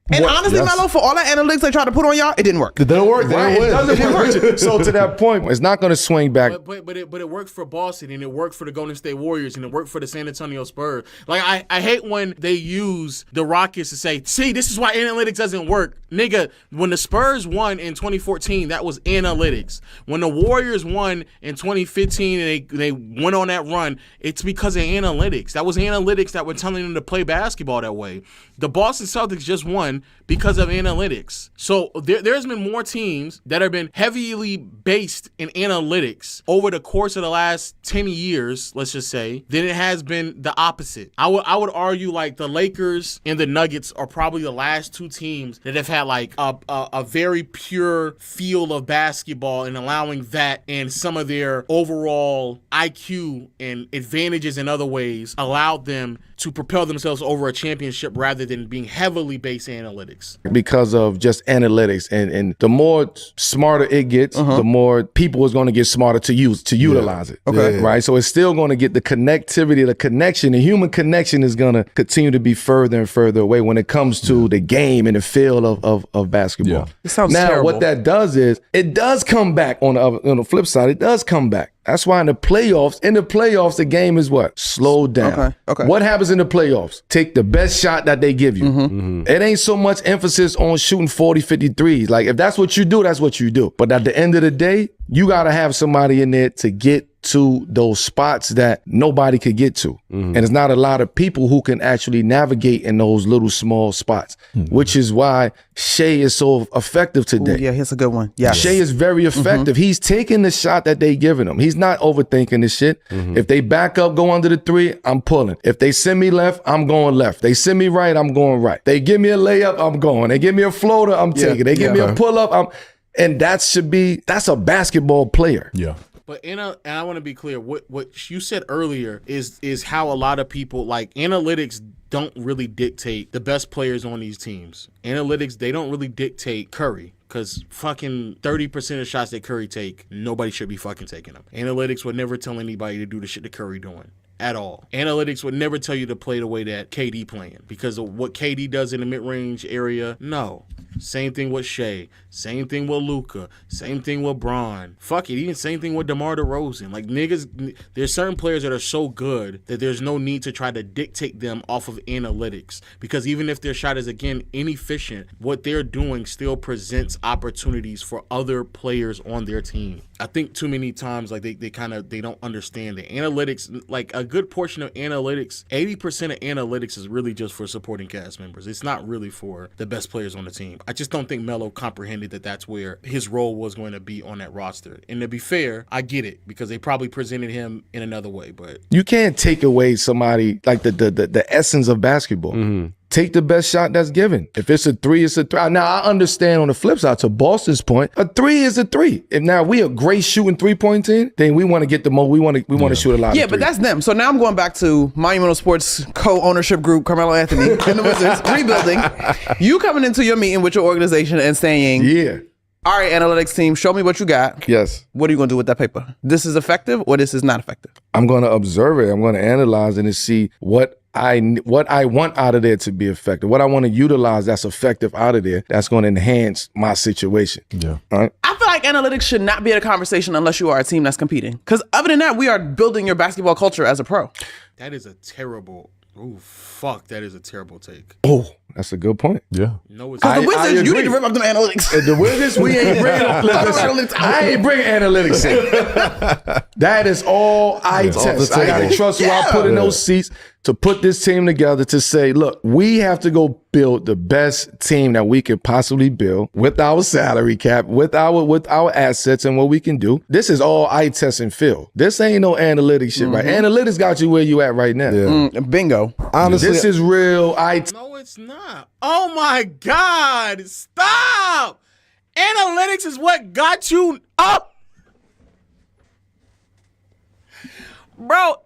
Honestly, Melo, for all that analytics they tried to put on y'all, it didn't work. It didn't work. Right? It doesn't work. So to that point, it's not going to swing back. But it worked for Boston, and it worked for the Golden State Warriors, and it worked for the San Antonio Spurs. Like, I hate when they use the Rockets to say, see, this is why analytics doesn't work. Nigga, when the Spurs won in 2014, that was analytics. When the Warriors won in 2015 and they went on that run, it's because of analytics. That was analytics that were telling them to play basketball that way. The Boston Celtics just won because of analytics. So there's been more teams that have been heavily based in analytics over the course of the last 10 years, let's just say, than it has been the opposite. I would argue like the Lakers and the Nuggets are probably the last two teams that have had like a very pure feel of basketball, and allowing that and some of their overall IQ and advantages in other ways allowed them to propel themselves over a championship rather than being heavily based in analytics. Because of just analytics, and the more smarter it gets, the more people is going to get smarter to utilize it. Okay. Right? So it's still going to get the connectivity, the connection, the human connection is going to continue to be further and further away when it comes to the game and the feel of basketball. It sounds now, terrible. what that does is it does come back on the flip side. It does come back. That's why in the playoffs, the game is what? Slowed down. Okay. What happens in the playoffs? Take the best shot that they give you. It ain't so much emphasis on shooting 40, 50 threes. Like, if that's what you do, that's what you do. But at the end of the day, you got to have somebody in there to get to those spots that nobody could get to. And there's not a lot of people who can actually navigate in those little small spots, which is why Shea is so effective today. Ooh, yeah, here's a good one. Yeah, Shea is very effective. He's taking the shot that they giving him. He's not overthinking this shit. If they back up, go under the three, I'm pulling. If they send me left, I'm going left. They send me right, I'm going right. They give me a layup, I'm going. They give me a floater, I'm taking. They give me a pull up, and that's a basketball player. Yeah. But and I want to be clear, what you said earlier is how a lot of people, like, analytics don't really dictate the best players on these teams. Analytics, they don't really dictate Curry. Because fucking 30% of shots that Curry take, nobody should be fucking taking them. Analytics would never tell anybody to do the shit that Curry doing. At all. Analytics would never tell you to play the way that KD playing because of what KD does in the mid-range area. No. Same thing with Shea. Same thing with Luka. Same thing with Bron. Fuck it. Even same thing with DeMar DeRozan. Like, niggas, there's certain players that are so good that there's no need to try to dictate them off of analytics. Because even if their shot is, again, inefficient, what they're doing still presents opportunities for other players on their team. I think too many times, like, they don't understand the analytics. Like, a good portion of analytics, 80% of analytics is really just for supporting cast members. It's not really for the best players on the team. I just don't think Melo comprehended that that's where his role was going to be on that roster. And to be fair, I get it because they probably presented him in another way. But you can't take away somebody like the essence of basketball. Take the best shot that's given. If it's a three, it's a three. Now, I understand on the flip side, to Boston's point, a three is a three. If now we a great shooting three-point team, then we want to get the most. We want to shoot a lot. Yeah, of but that's them. So now I'm going back to Monumental Sports co-ownership group, Carmelo Anthony and the Wizards, rebuilding. You coming into your meeting with your organization and saying, yeah, all right, analytics team, show me what you got. Yes. What are you going to do with that paper? This is effective or this is not effective? I'm going to observe it. I'm going to analyze it and see what I want out of there to be effective, what I want to utilize that's effective out of there, that's going to enhance my situation. Yeah. All right. I feel like analytics should not be in a conversation unless you are a team that's competing. Because other than that, we are building your basketball culture as a pro. that is a terrible, that is a terrible take. Oh, That's a good point. Yeah. No, it's Because the Wizards, you agree. need to rip up them analytics. The Wizards, we ain't bringing Analytics. I ain't bringing analytics in. That is all I test. I got to trust who I put in those seats to put this team together to say, look, we have to go build the best team that we can possibly build with our salary cap, with our assets and what we can do. This is all eye test and feel. This ain't no analytics shit, right? Analytics got you where you at right now. Bingo. Honestly, this is real No, it's not. Oh my God. Stop. Analytics is what got you up. Bro,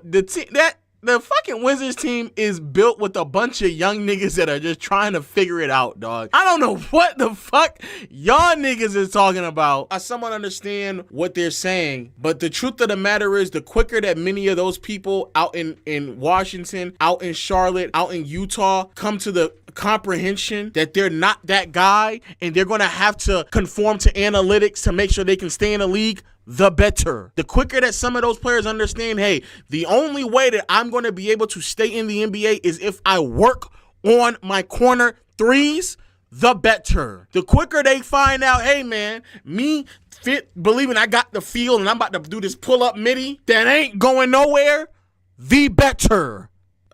the fucking Wizards team is built with a bunch of young niggas that are just trying to figure it out, dog. I don't know what the fuck y'all niggas is talking about. I somewhat understand what they're saying, but the truth of the matter is the quicker that many of those people out in Washington, out in Charlotte, out in Utah come to the comprehension that they're not that guy and they're going to have to conform to analytics to make sure they can stay in the league, the better. The quicker that some of those players understand, hey, the only way that I'm going to be able to stay in the NBA is if I work on my corner threes, the better. The quicker they find out, hey, man, me believing I got the feel and I'm about to do this pull-up midi that ain't going nowhere, the better.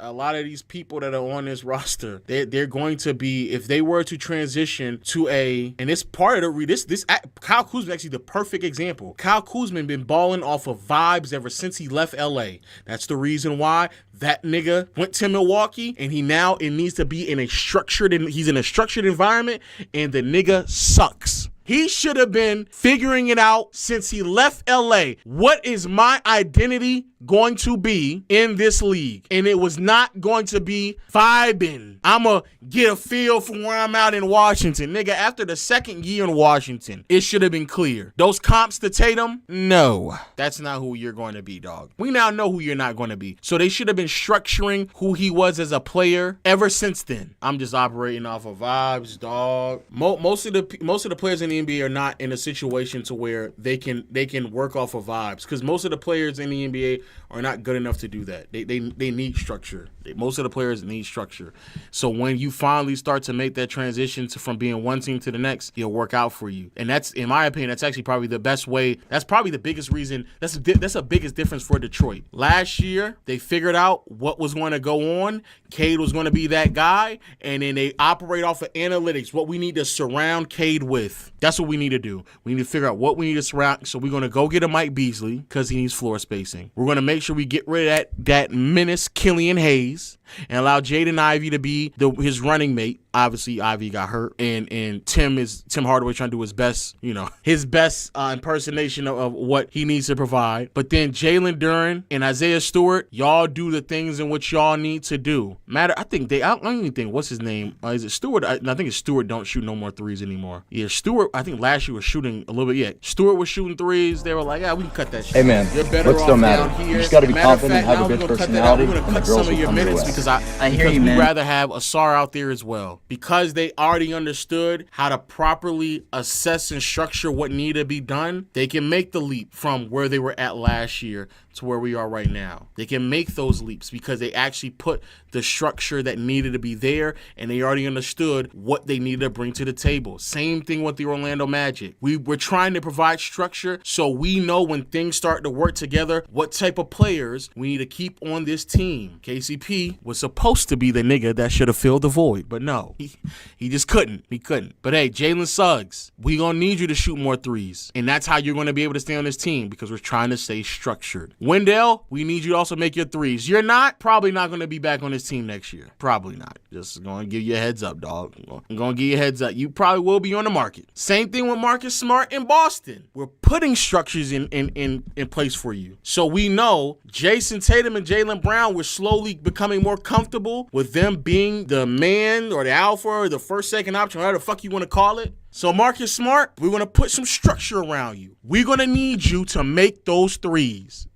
A lot of these people that are on this roster, they're going to be, if they were to transition to and it's part of this Kyle Kuzma actually the perfect example. Kyle Kuzma been balling off of vibes ever since he left LA. That's the reason why that nigga went to Milwaukee and it needs to be he's in a structured environment and the nigga sucks. He should have been figuring it out since he left LA. What is my identity going to be in this league? And it was not going to be vibing. I'ma get a feel from where I'm out in Washington. Nigga, after the second year in Washington, it should have been clear. Those comps to Tatum, no. That's not who you're going to be, dog. We now know who you're not going to be. So they should have been structuring who he was as a player ever since then. I'm just operating off of vibes, dog. Most of the players in the NBA are not in a situation to where they can work off of vibes, because most of the players in the NBA are not good enough to do that. They need structure. Most of the players need structure. So when you finally start to make that transition from being one team to the next, it'll work out for you. And that's, in my opinion, that's actually probably the best way. That's probably the biggest reason. That's the biggest difference for Detroit. Last year, they figured out what was going to go on. Cade was going to be that guy, and then they operate off of analytics, what we need to surround Cade with. That's what we need to do. We need to figure out what we need to surround. So we're going to go get a Mike Beasley because he needs floor spacing. We're going to make sure we get rid of that menace Killian Hayes and allow Jaden Ivey to be his running mate. Obviously, Ivey got hurt, and Tim Hardaway trying to do his best, his best impersonation of what he needs to provide. But then Jalen Duren and Isaiah Stewart, y'all do the things in which y'all need to do. I don't even think, what's his name? Is it Stewart? I think it's Stewart don't shoot no more threes anymore. Yeah, Stewart, I think last year was shooting a little bit. Yeah, Stewart was shooting threes. They were like, yeah, we can cut that shit. Hey, man, You're better looks off don't matter. down here. You just got to be Matter of confident, fact, have a now good we're gonna cut that out. personality, We're going to and the cut girls some of will your come your minutes way. because I hear you, we'd man. rather have Asar out there as well, because they already understood how to properly assess and structure what needed to be done. They can make the leap from where they were at last year to where we are right now. They can make those leaps because they actually put the structure that needed to be there, and they already understood what they needed to bring to the table. Same thing with the Orlando Magic. We're trying to provide structure so we know when things start to work together what type of players we need to keep on this team. KCP was supposed to be the nigga that should have filled the void, but no, he just couldn't. He couldn't. But hey, Jalen Suggs, we gonna need you to shoot more threes, and that's how you're gonna be able to stay on this team, because we're trying to stay structured. Wendell, we need you to also make your threes. You're probably not going to be back on this team next year. Probably not. Just going to give you a heads up, dog. I'm going to give you a heads up. You probably will be on the market. Same thing with Marcus Smart in Boston. We're putting structures in place for you. So we know Jason Tatum and Jaylen Brown, we're slowly becoming more comfortable with them being the man or the alpha or the first, second option, whatever the fuck you want to call it. So Marcus Smart, we're going to put some structure around you. We're going to need you to make those threes.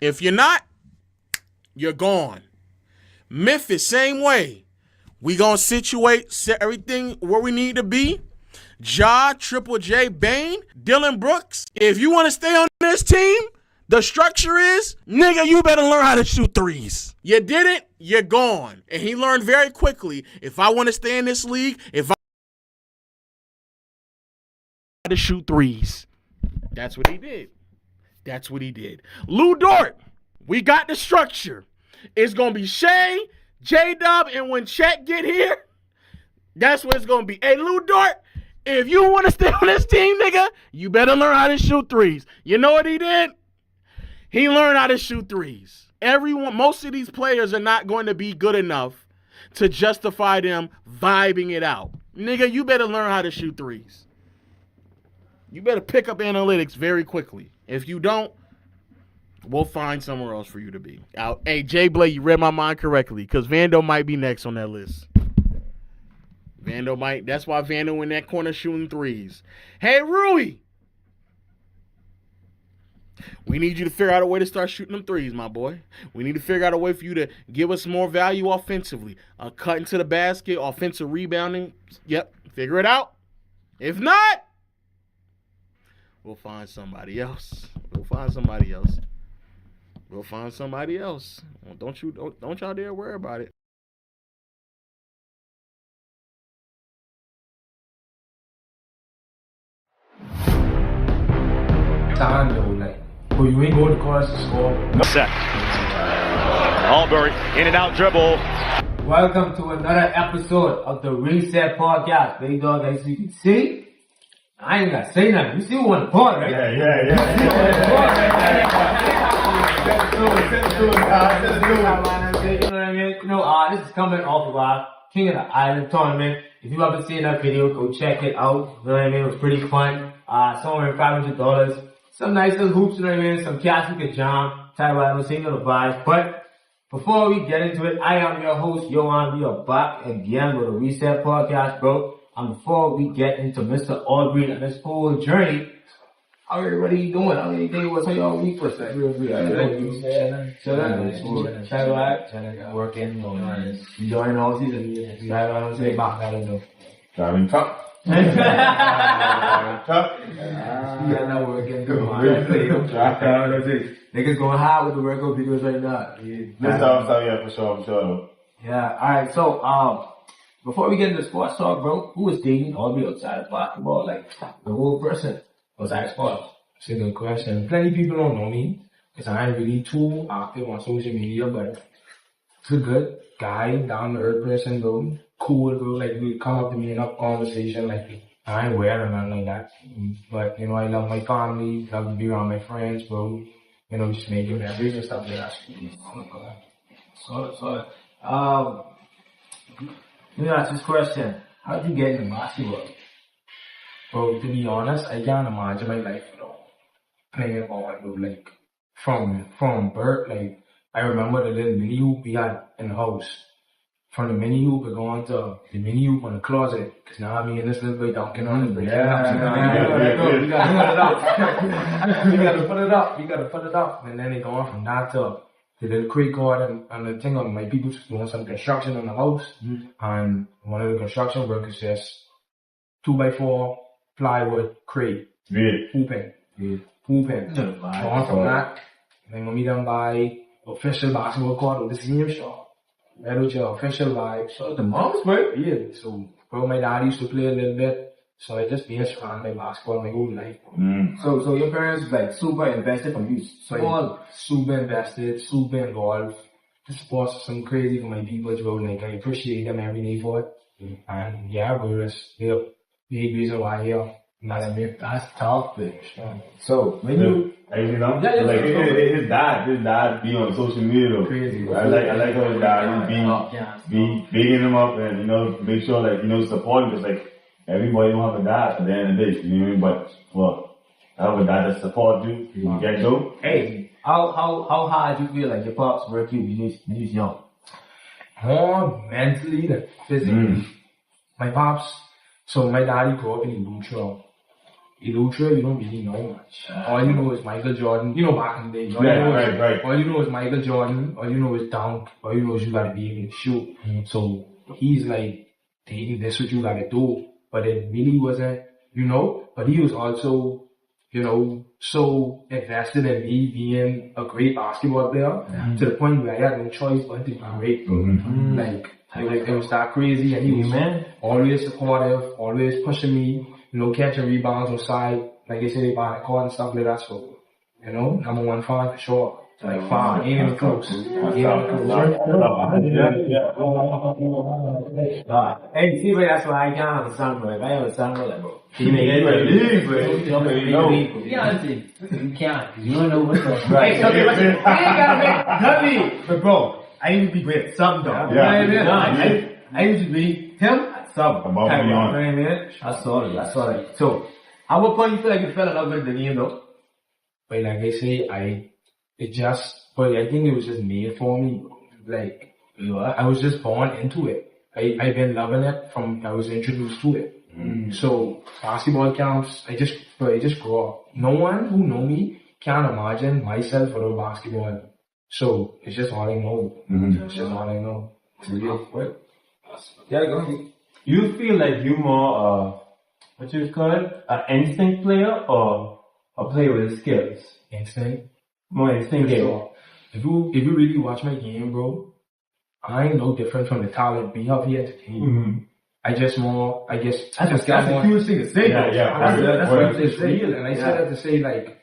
If you're not, you're gone. Memphis, same way. We gonna set everything where we need to be. Ja, Triple J, Bane, Dylan Brooks. If you want to stay on this team, The structure is, nigga, you better learn how to shoot threes. You didn't, you're gone. And he learned very quickly, if I want to stay in this league, if I to shoot threes. That's what he did. That's what he did. Lou Dort, we got the structure. It's going to be Shea, J-Dub, and when Chet get here, that's what it's going to be. Hey, Lou Dort, if you want to stay on this team, nigga, you better learn how to shoot threes. You know what he did? He learned how to shoot threes. Most of these players are not going to be good enough to justify them vibing it out. Nigga, you better learn how to shoot threes. You better pick up analytics very quickly. If you don't, we'll find somewhere else for you to be. Hey, Jay Blake, you read my mind correctly, because Vando might be next on that list. That's why Vando in that corner shooting threes. Hey, Rui, we need you to figure out a way to start shooting them threes, my boy. We need to figure out a way for you to give us more value offensively. A cut into the basket, offensive rebounding. Yep, figure it out. If not, we'll find somebody else. Don't y'all dare worry about it. Time though, like, well, you ain't going to class to score. Set. Albury, in and out dribble. Welcome to another episode of the Reset Podcast, big dog. As you can see, I ain't got to say nothing. You see who won the part, right? Yeah. You know what I mean? You know, this is coming off of our King of the Island tournament. If you haven't seen that video, go check it out. You know what I mean? It was pretty fun. Somewhere $500. Some nice little hoops, you know what I mean? Some cats we could jump. Tyler, I don't see no vibes. But before we get into it, I am your host, Johan. We are back again with a Reset Podcast, bro. And before we get into Mr. Aubrey and this whole journey, how everybody doing? How many days was your week for that? Chilling, working, enjoying all season. I say back, I don't know. Driving truck. Not working. Niggas going high with the workout videos right now. For sure. Yeah, alright, so, before we get into sports talk, bro, who is dating Aubrey outside of basketball? Like, the whole person outside of sports? That's a good question. Plenty of people don't know me, because I ain't really too active on social media, but it's a good guy, down-to-earth person, bro. Cool, bro. Like, you come up to me in a conversation, like, I ain't weird or nothing like that. But, you know, I love my family, love to be around my friends, bro. You know, just making memories and stuff like that. So, let me ask this question. How'd you get into basketball? Bro, to be honest, I can't imagine my life, you know, playing ball, bro. Like, from birth, like, I remember the little mini hoop we had in the house. From the mini hoop, we go on to the mini hoop on the closet. Cause now me and this little boy dunking on it. You gotta put it up. And then they go on from that to the little crate guard and the thing on my people doing some construction in the house. And one of the construction workers says 2x4 plywood crate. Hooping. Going from that. Then when we done buy official basketball court with the senior shop. That was your official vibe. So the moms, bro. Yeah. So, bro, my dad used to play a little bit. So I just been surrounded by basketball my whole life. So your parents like super invested from you. So super invested, super involved. The sports are some crazy for my people, bro. Like I appreciate them every day for it. And yeah, bro, that's the big reason why here. That's tough, bitch. So when you his dad be on social media though. Crazy. I like how his dad be bigging him up and, you know, make sure like, you know, support him. It's like everybody don't have a dad at the end of the day, you know what I mean? But well, I have a dad that support you. You get go. Hey, how hard you feel like your pops work you when you was young? More mentally than physically. My pops, so my daddy grew up in Elutra, you don't really know much. All you know is Michael Jordan. You know back in the day. All you know is Michael Jordan. All you know is dunk. All you know is you gotta be able to shoot. So he's like, this what you gotta do. But it really wasn't, you know. But he was also so invested in me being a great basketball player to the point where I had no choice but to be great, bro. Like it was that crazy, and he was always supportive, always pushing me, catching rebounds on side, like they say they buy the court and stuff like that. So, number one fan for sure. Like fine, ain't even close. Hey, see, but that's why I can't have a son, bro. If I have a son, bro, like, bro. You make bro. You honestly, you can't. You don't know what's up. Right. Hey, listen, ain't gotta make but bro, I used to be great at something, though. You know what I mean? I used to be him at something. You know what I mean? I saw it. So, at what point you feel like you fell in love with the game, though? But like I say, I think it was just made for me. Like, I was just born into it. I've been loving it from I was introduced to it. So basketball camps, I just grew up. No one who know me can't imagine myself without basketball. So it's just all I know. It's just all I know. Yeah, go ahead. You feel like you more what you call it, an instinct player or a player with skills? Instinct. More instinct game. So, if you really watch my game, bro, I ain't no different from the talent we have here today. I guess that's the cutest thing to say. That's what it's real. And I say that to say, like,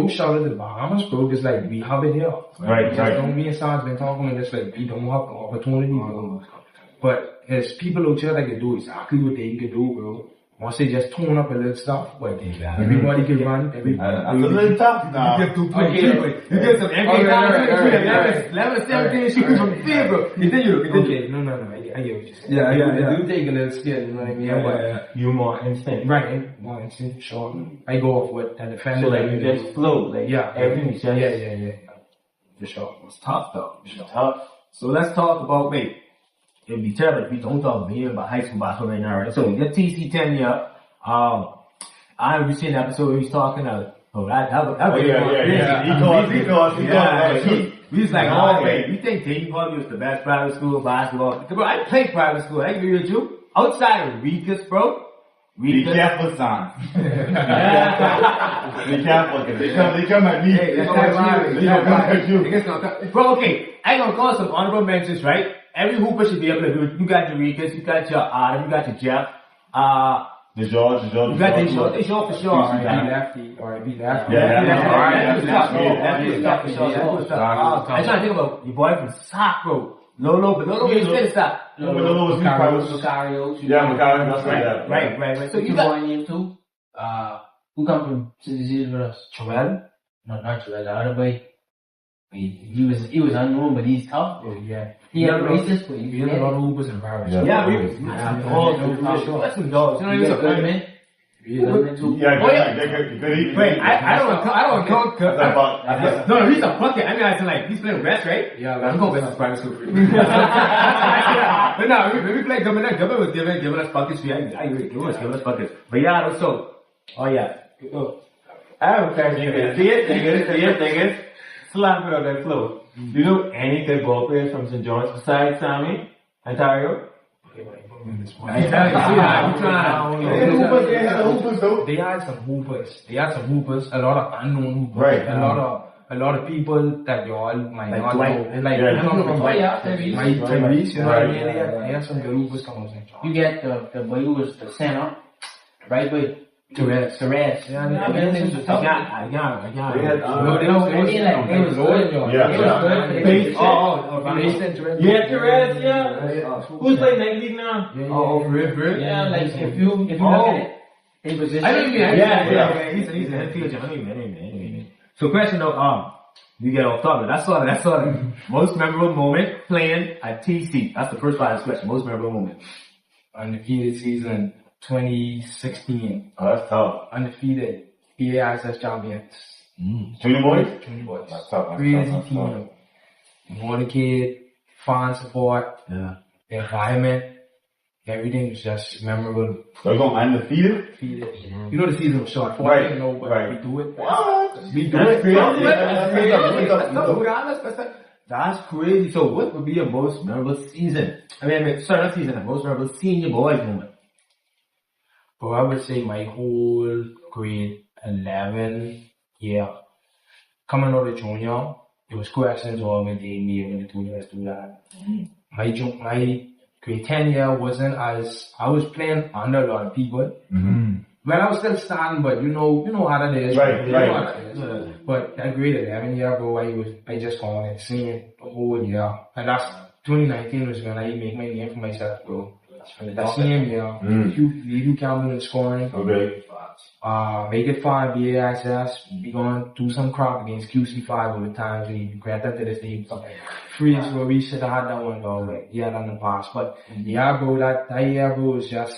shout out to the Bahamas, bro, because like we have it here. Right. Don't me and Sarge been talking and it's like we don't have the opportunity, bro. But there's people out there that can do exactly what they can do, bro. Once they just tone up a little stuff, but everybody can run. That's a little tough now. You get some NBA guys, level 17 shooting from there, bro. Continue. Okay, no, I get what you're saying. I do take a little skill, you know what I mean? But you more instinct. Right, more instinct, sure. I go off what the defender. So like you just float, like everything is just... Yeah. For sure. It's tough though. So let's talk about, it'd be terrible if we don't talk about high school basketball right now, right? So we got TC 10 here. I have seen the episode where he's talking that he's like, you think Dayton Public was the best private school of basketball? Bro, I played private school. I agree with you. Outside of Ricus, bro. Be careful, son. Be careful, because they come at me. Bro, okay. I ain't gonna call some honorable mentions, right? Every hooper should be able to do it. You got your Ricus, you got your Adam, you got your Jeff. The George. You got the George for sure. Lefty. I'm trying to think about your boy from Sock, bro. Lolo is still Sock. Lolo was Macario. Macario, that's right. Right. So you got him too. Who come from City Series with us? Terrell? No, not Terrell. The other boy. He was unknown, but he's tough. Yeah. He had racist, but he had a lot of hoopers in Paris. Yeah, that's some dogs. You know what I mean? Wait, I don't count. No, he's a bucket. I mean, I like he's playing West, right? Yeah, I'm going West private school. But no, when we played government was giving us buckets. I agree, giving us buckets. But yeah, so, I have a question. See it. Slap it on that floor. Do you know any good ball players from St. John's besides Sammy, Ontario? I tell you, they had some hoopers. A lot of unknown hoopers. Right. A lot of people that y'all might not know. Like, Tyrese, you know what I mean? They had some good hoopers coming from St. John's. You get the boy who was the center, right? But Torres. Yeah, they was tough. I got. Yeah, Torres, yeah. Who's playing next league now? Yeah, like if you look at it, it was just. Yeah. He's a head fielder. So question though, you get off topic. That's sort of most memorable moment playing at TC. That's the first part of this question. Most memorable moment. Undefeated season 2016. Oh, that's tough. Undefeated. PAISS champions. 20 boys? 20 boys. That's tough. Crazy team. More the kid, fan support, the environment, everything was just memorable. So you're going undefeated? You know the season was short. But we do it. What? We do it. That's crazy. So what would be your most memorable season? Not season, most memorable senior boys moment. But I would say my whole grade 11, yeah. Coming out of junior, it was questions all when they me when the 2 years do that. My grade 10 year wasn't as, I was playing under a lot of people. Well, I was still starting, but you know how that is. Right. But that grade 11 year, bro, I just gone and seen the whole year. And that's 2019 was when I make my name for myself, bro. That same year, you count me in scoring. Okay. Make it 5 BASS. We gonna do some crop against QC5 over time. So you grant that to this team. Freeze where we should have had that one though, like, yeah, in the past. But yeah, bro, that year, bro, was just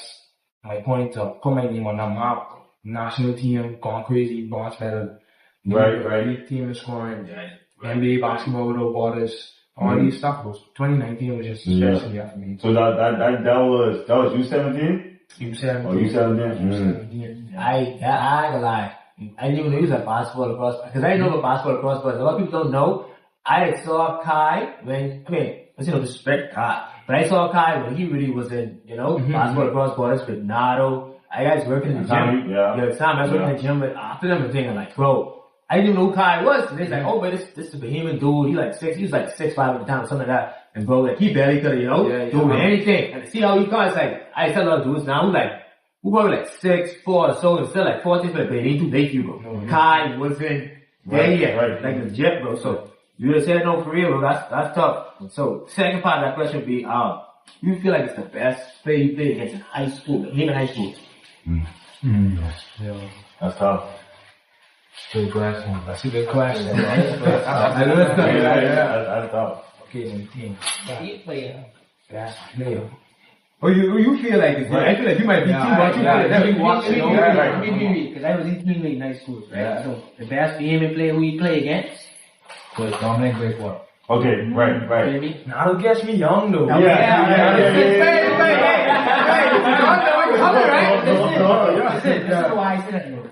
my point to put my name on the map. National team, gone crazy, bronze medal. Right. Team is scoring. NBA basketball without borders. All these stuff, bro. 2019 was just a special year for me. So that was you 17? You 17. Oh, you 17? I ain't gonna lie. I didn't even know he was a basketball across, because I know about basketball across, but a lot of people don't know. I saw Kai let's no disrespect Kai, but I saw Kai when he really was in, basketball across borders with Nato. I guys working in the gym. Sam, I was working in the gym, but after them and thinking like, bro, I didn't even know who Kai was. And it's like, oh, but this is a behemoth dude. He was like 6'5" at the time or something like that. And bro, like, he barely could have, do anything. And to see how he comes, it's like, I saw a lot of dudes now who probably like 6'4" or so, and still like 14, but they ain't too big for you, bro. Kai wasn't there yet. Like legit, bro. So, you would have said no for real, bro. That's tough. So, second part of that question would be, you feel like it's the best play you played against in high school, him in high school? Yeah. That's tough. Good question. That's a good question. That's tough. Okay, Best player. Oh, you feel like it's I feel like you might be too much. Because I was in team in high school, right? So the best behavior player who you play against was Dominic Breakwater. Okay, right. Now don't guess me young though. This is why I said that, though.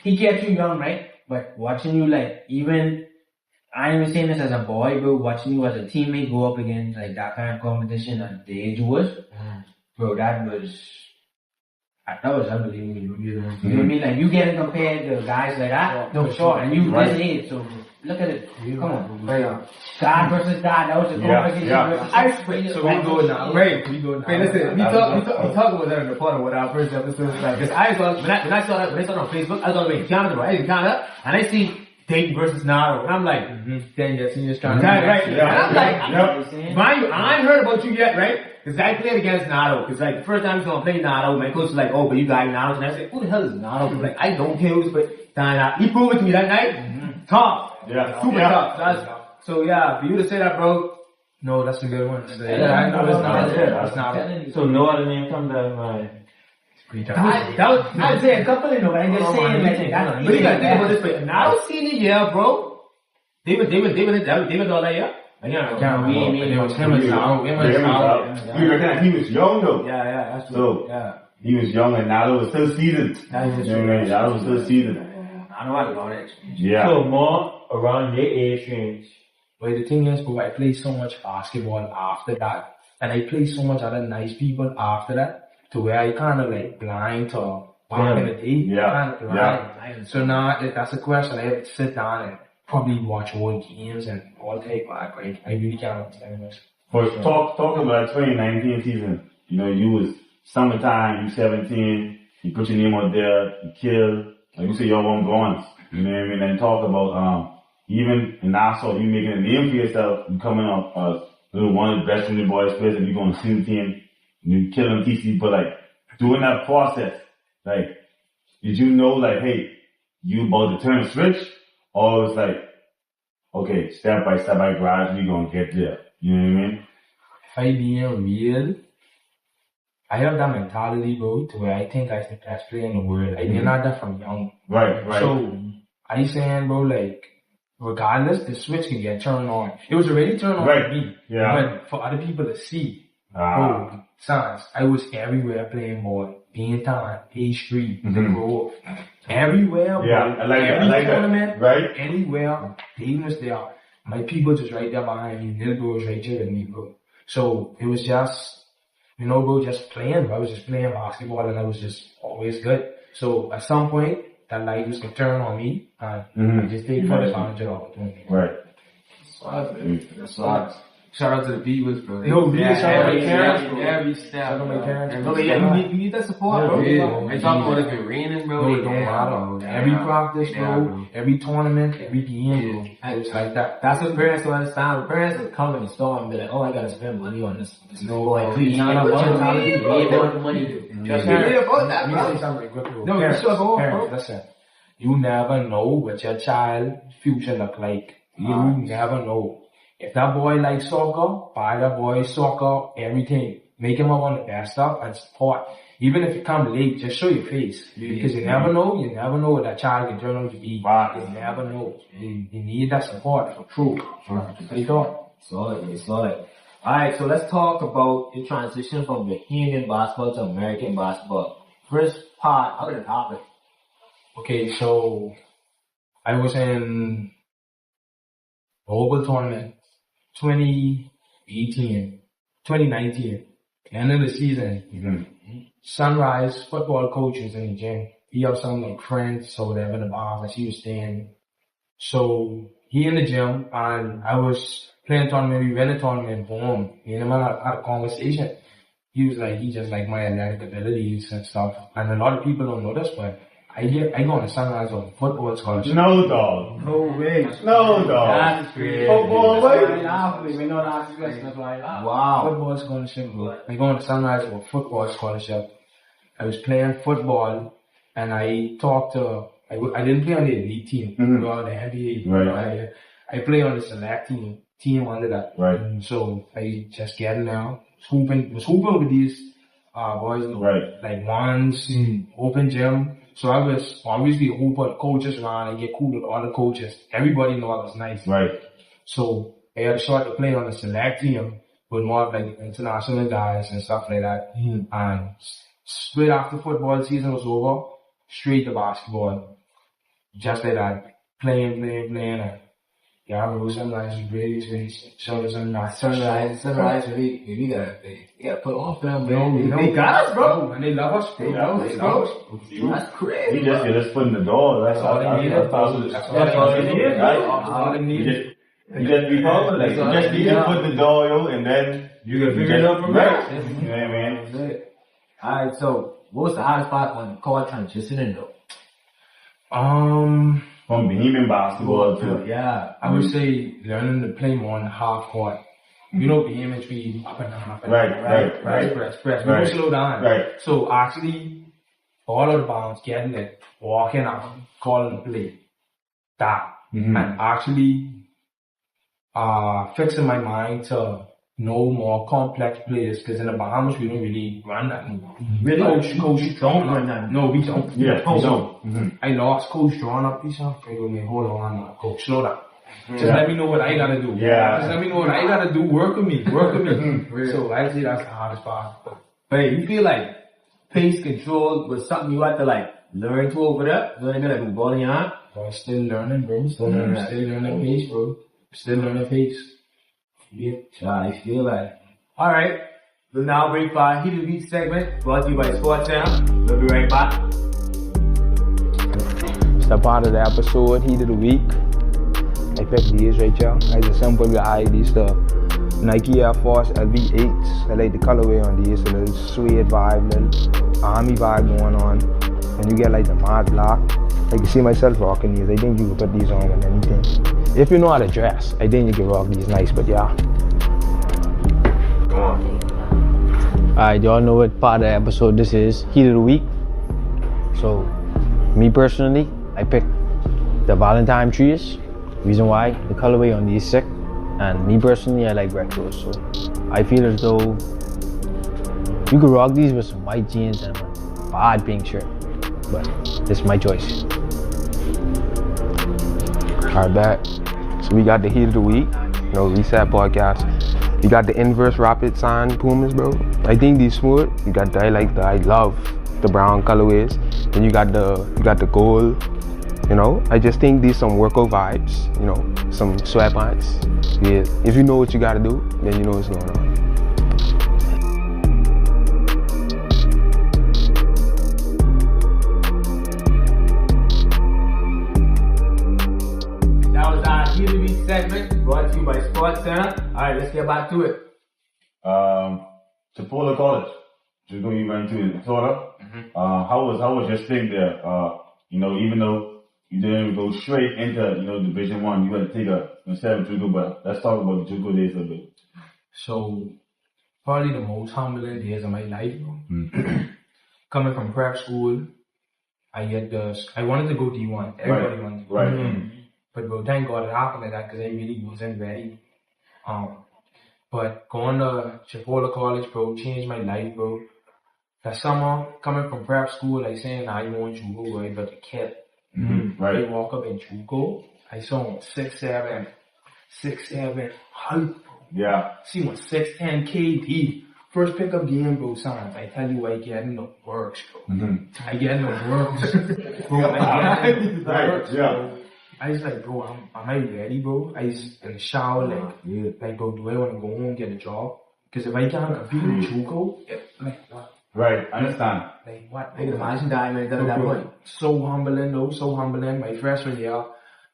He kept you young, right? But watching you, like, even, I ain't even saying this as a boy, bro, watching you as a teammate go up against, like, that kind of competition at the age you was, bro, that was unbelievable. You know what I mean? Like, you getting compared to guys like that, no, sure, and you this age, so look at it. Come on. God versus God, that was the competition. I swear. So we go now. Right. Hey, listen, we talk about that in the part of what our first episode was like. Because I saw, when I saw that on Facebook, I thought, wait, Canada, right? In Canada, and I see Dayton versus Nato, and I'm like, 10 years, seniors trying to. Right. And I'm like, mind you, I ain't heard about you yet, right? Because I played against Nato. Because like the first time he's gonna play Nato, my coach was like, oh, but you got Nato. And I was like, who the hell is Nato? Like, I don't care who's but he proved it to me that night. Tough. Super tough. So yeah, for you to say that, bro. No, that's a good one. I know it's not. So no other name come to mind. I'd say a couple of them, but I'm just saying like that. But you gotta think about this way. Nato senior year, bro. They were all that year. It was him and Nato. He was young though. Yeah, that's true. So he was young and Nato was still seasoned. Nato was still seasoned. I know I got that experience. Yeah. So more around their age range. But the thing is, bro, I played so much basketball after that. And I played so much other nice people after that. To where I kind of like blind to back in the day. Kind of blind. So now, if that's a question, I have to sit down and probably watch all games and all take back. Like, I really can't understand this. But talking about 2019 season, you was summertime, you 17, you put your name out there, you killed. Like you say, y'all won bronze. You know what I mean? And talk about, even in Nassau, you making a name for yourself, you coming up one of the best junior boys players, and you going to see the team, you killing TC, but like, doing that process, like, did you know, like, hey, you about to turn a switch? Or it's like, okay, step by step, I gradually gonna get there. You know what I mean? If I being real, I have that mentality, bro, to where I think I the best player in the world. I did not that from young. Right. So, I saying, bro, like, regardless, the switch can get turned on. It was already turned on for me. Yeah. But for other people to see, bro, sons, I was everywhere playing ball, being time, H3, the Grove. Everywhere, bro. Yeah, I like tournament, that. Right? Anywhere, they was there. My people just right there behind me. Little bro was right there with me, bro. So, it was just, bro, just playing. I was just playing basketball and I was just always good. So, at some point, that light just can turn on me and I just take full advantage of the opportunity. Right. Shout out to the Beavers, bro. Yo, Beavers, shout out to my parents, bro. Every step. Shout out to my parents. Bro, yeah, you need that support, bro. I talk about it been raining, bro. No, it don't matter. Every practice, bro. Every tournament, every game, bro. It's like that. That's what parents don't understand. Parents will come in the store and be like, oh, I gotta spend money on this. No, boy, please. You know what the money do. Just worry about that, bro. Let me say something real quick, bro. No, you should go on, Parents, bro. listen. You never know what your child's future look like. You never know. If that boy likes soccer, buy that boy soccer, everything. Make him up on the best stuff and support. Even if you come late, just show your face. Because you never know what that child can turn out to be. You never know. You need that support for true. What you thought? Solid. Alright, so let's talk about the transition from Bahamian basketball to American basketball. First part of the topic. Okay, so I was in the Oval Tournament 2019, end of the season. Sunrise football coach was in the gym. He had some like friends or whatever in the bar that he was staying. So he in the gym and I was playing tournament, we went a tournament, boom. Me and him had a conversation. He was like, he just like my athletic abilities and stuff. And a lot of people don't know this, but I go on a Sunrise on football scholarship. No, dog. No way. No, dog. That's crazy. Football, wait. Wow. Football scholarship, bro. I go on a Sunrise on football scholarship. I was playing football and I talked to, I didn't play on the elite team, or on the NBA. Right. I play on the select team under that. Right. So I just getting now, hooping with these boys, like ones, open gym. So I was obviously a hooper, coaches around and get cool with all the coaches. Everybody know I was nice. Right. So I had a shot to play on the select team with more of like international guys and stuff like that. And straight after football season was over, straight to basketball. Just like that. Playing. And yeah, I was Sunrise was really showed us Sunrise, we gotta put on film, man. They got us, bro. And they love us, bro. They love us. That's crazy. You just get us foot in the door. That's all they needed. That's all they needed. All they needed. You just be humble. Like, you just need to put the door, yo, and then you can figure it out from there. You know what I mean? Alright, so what was the hardest part on the court transitioning though? From Bahamian basketball to I would say learning to play more on the half court. You know, Bahamians be up and down, Right. Press. We don't slow down. Right. So actually, all of the bounds, getting it, walking out, calling the play, that, and actually fixing my mind to know more complex players, because in the Bahamas we don't really run that. Coach don't run that. No, we don't. Yeah, we don't. I lost Coach drawing up these stuff. I go, hold on, Coach, slow down. Just let me know what I gotta do. Just let me know what I gotta do. Work with me. So I say that's the hardest part. But you feel like pace control was something you had to like learn to over there? You know what I mean? Like with ball in your hand? Bro, still learning, bro. Still learning pace, bro. Still learning pace. Yeah, I feel like. Alright, we'll now break for our Heat of the Week segment brought to you by Sports Channel. We'll be right back. It's the part of the episode, Heat of the Week. I picked these right here. It's a simple guy, these the Nike Air Force LV8s. I like the colorway on these, a little suede vibe, little army vibe going on. And you get like the matte black. I can see myself rocking these. I think you can put these on with anything. If you know how to dress, I think you can rock these nice, but yeah. Go on. Alright, y'all know what part of the episode this is. Heat of the Week. So, me personally, I picked the Valentine trees. Reason why, the colorway on these is sick. And me personally, I like retros. So, I feel as though you could rock these with some white jeans and a bad pink shirt. But it's my choice. Alright, back. So we got the Heat of the Week, Reset podcast. We got the inverse rapid sign Pumas, bro. I think these smooth. You got I love the brown colorways. Then you got the gold. I just think these some workout vibes. Some sweatpants. Yeah. If you know what you gotta do, then you know what's going on. what, Santa? All right, let's get back to it. Chipola College. Just going to be running to in Florida. How was your stint there? Even though you didn't go straight into Division 1, you had to take a step of JUCO. But let's talk about the JUCO days a bit. So probably the most humbling days of my life. Coming from prep school, I wanted to go D1. Everybody wanted to go D1. But bro, thank God it happened like that because I really wasn't ready. But going to Chipola College, bro, changed my life, bro. That summer, coming from prep school, like saying I want JUCO, right? But the kid, they walk up in JUCO, I saw him 6'7", height, bro. Yeah. See him 6'10", KD. First pickup game, bro, sons. I tell you, I get in the works, bro. I get in the works. Bro, I get in the works, bro. I was like, bro, am I ready, bro? I was in the shower, like, bro, do I want to go home and get a job? Because if I can't compete with JUCO, like, what? Right, I understand. Like, what? I can imagine that, man, at that point. So humbling, though, so humbling. My freshman year,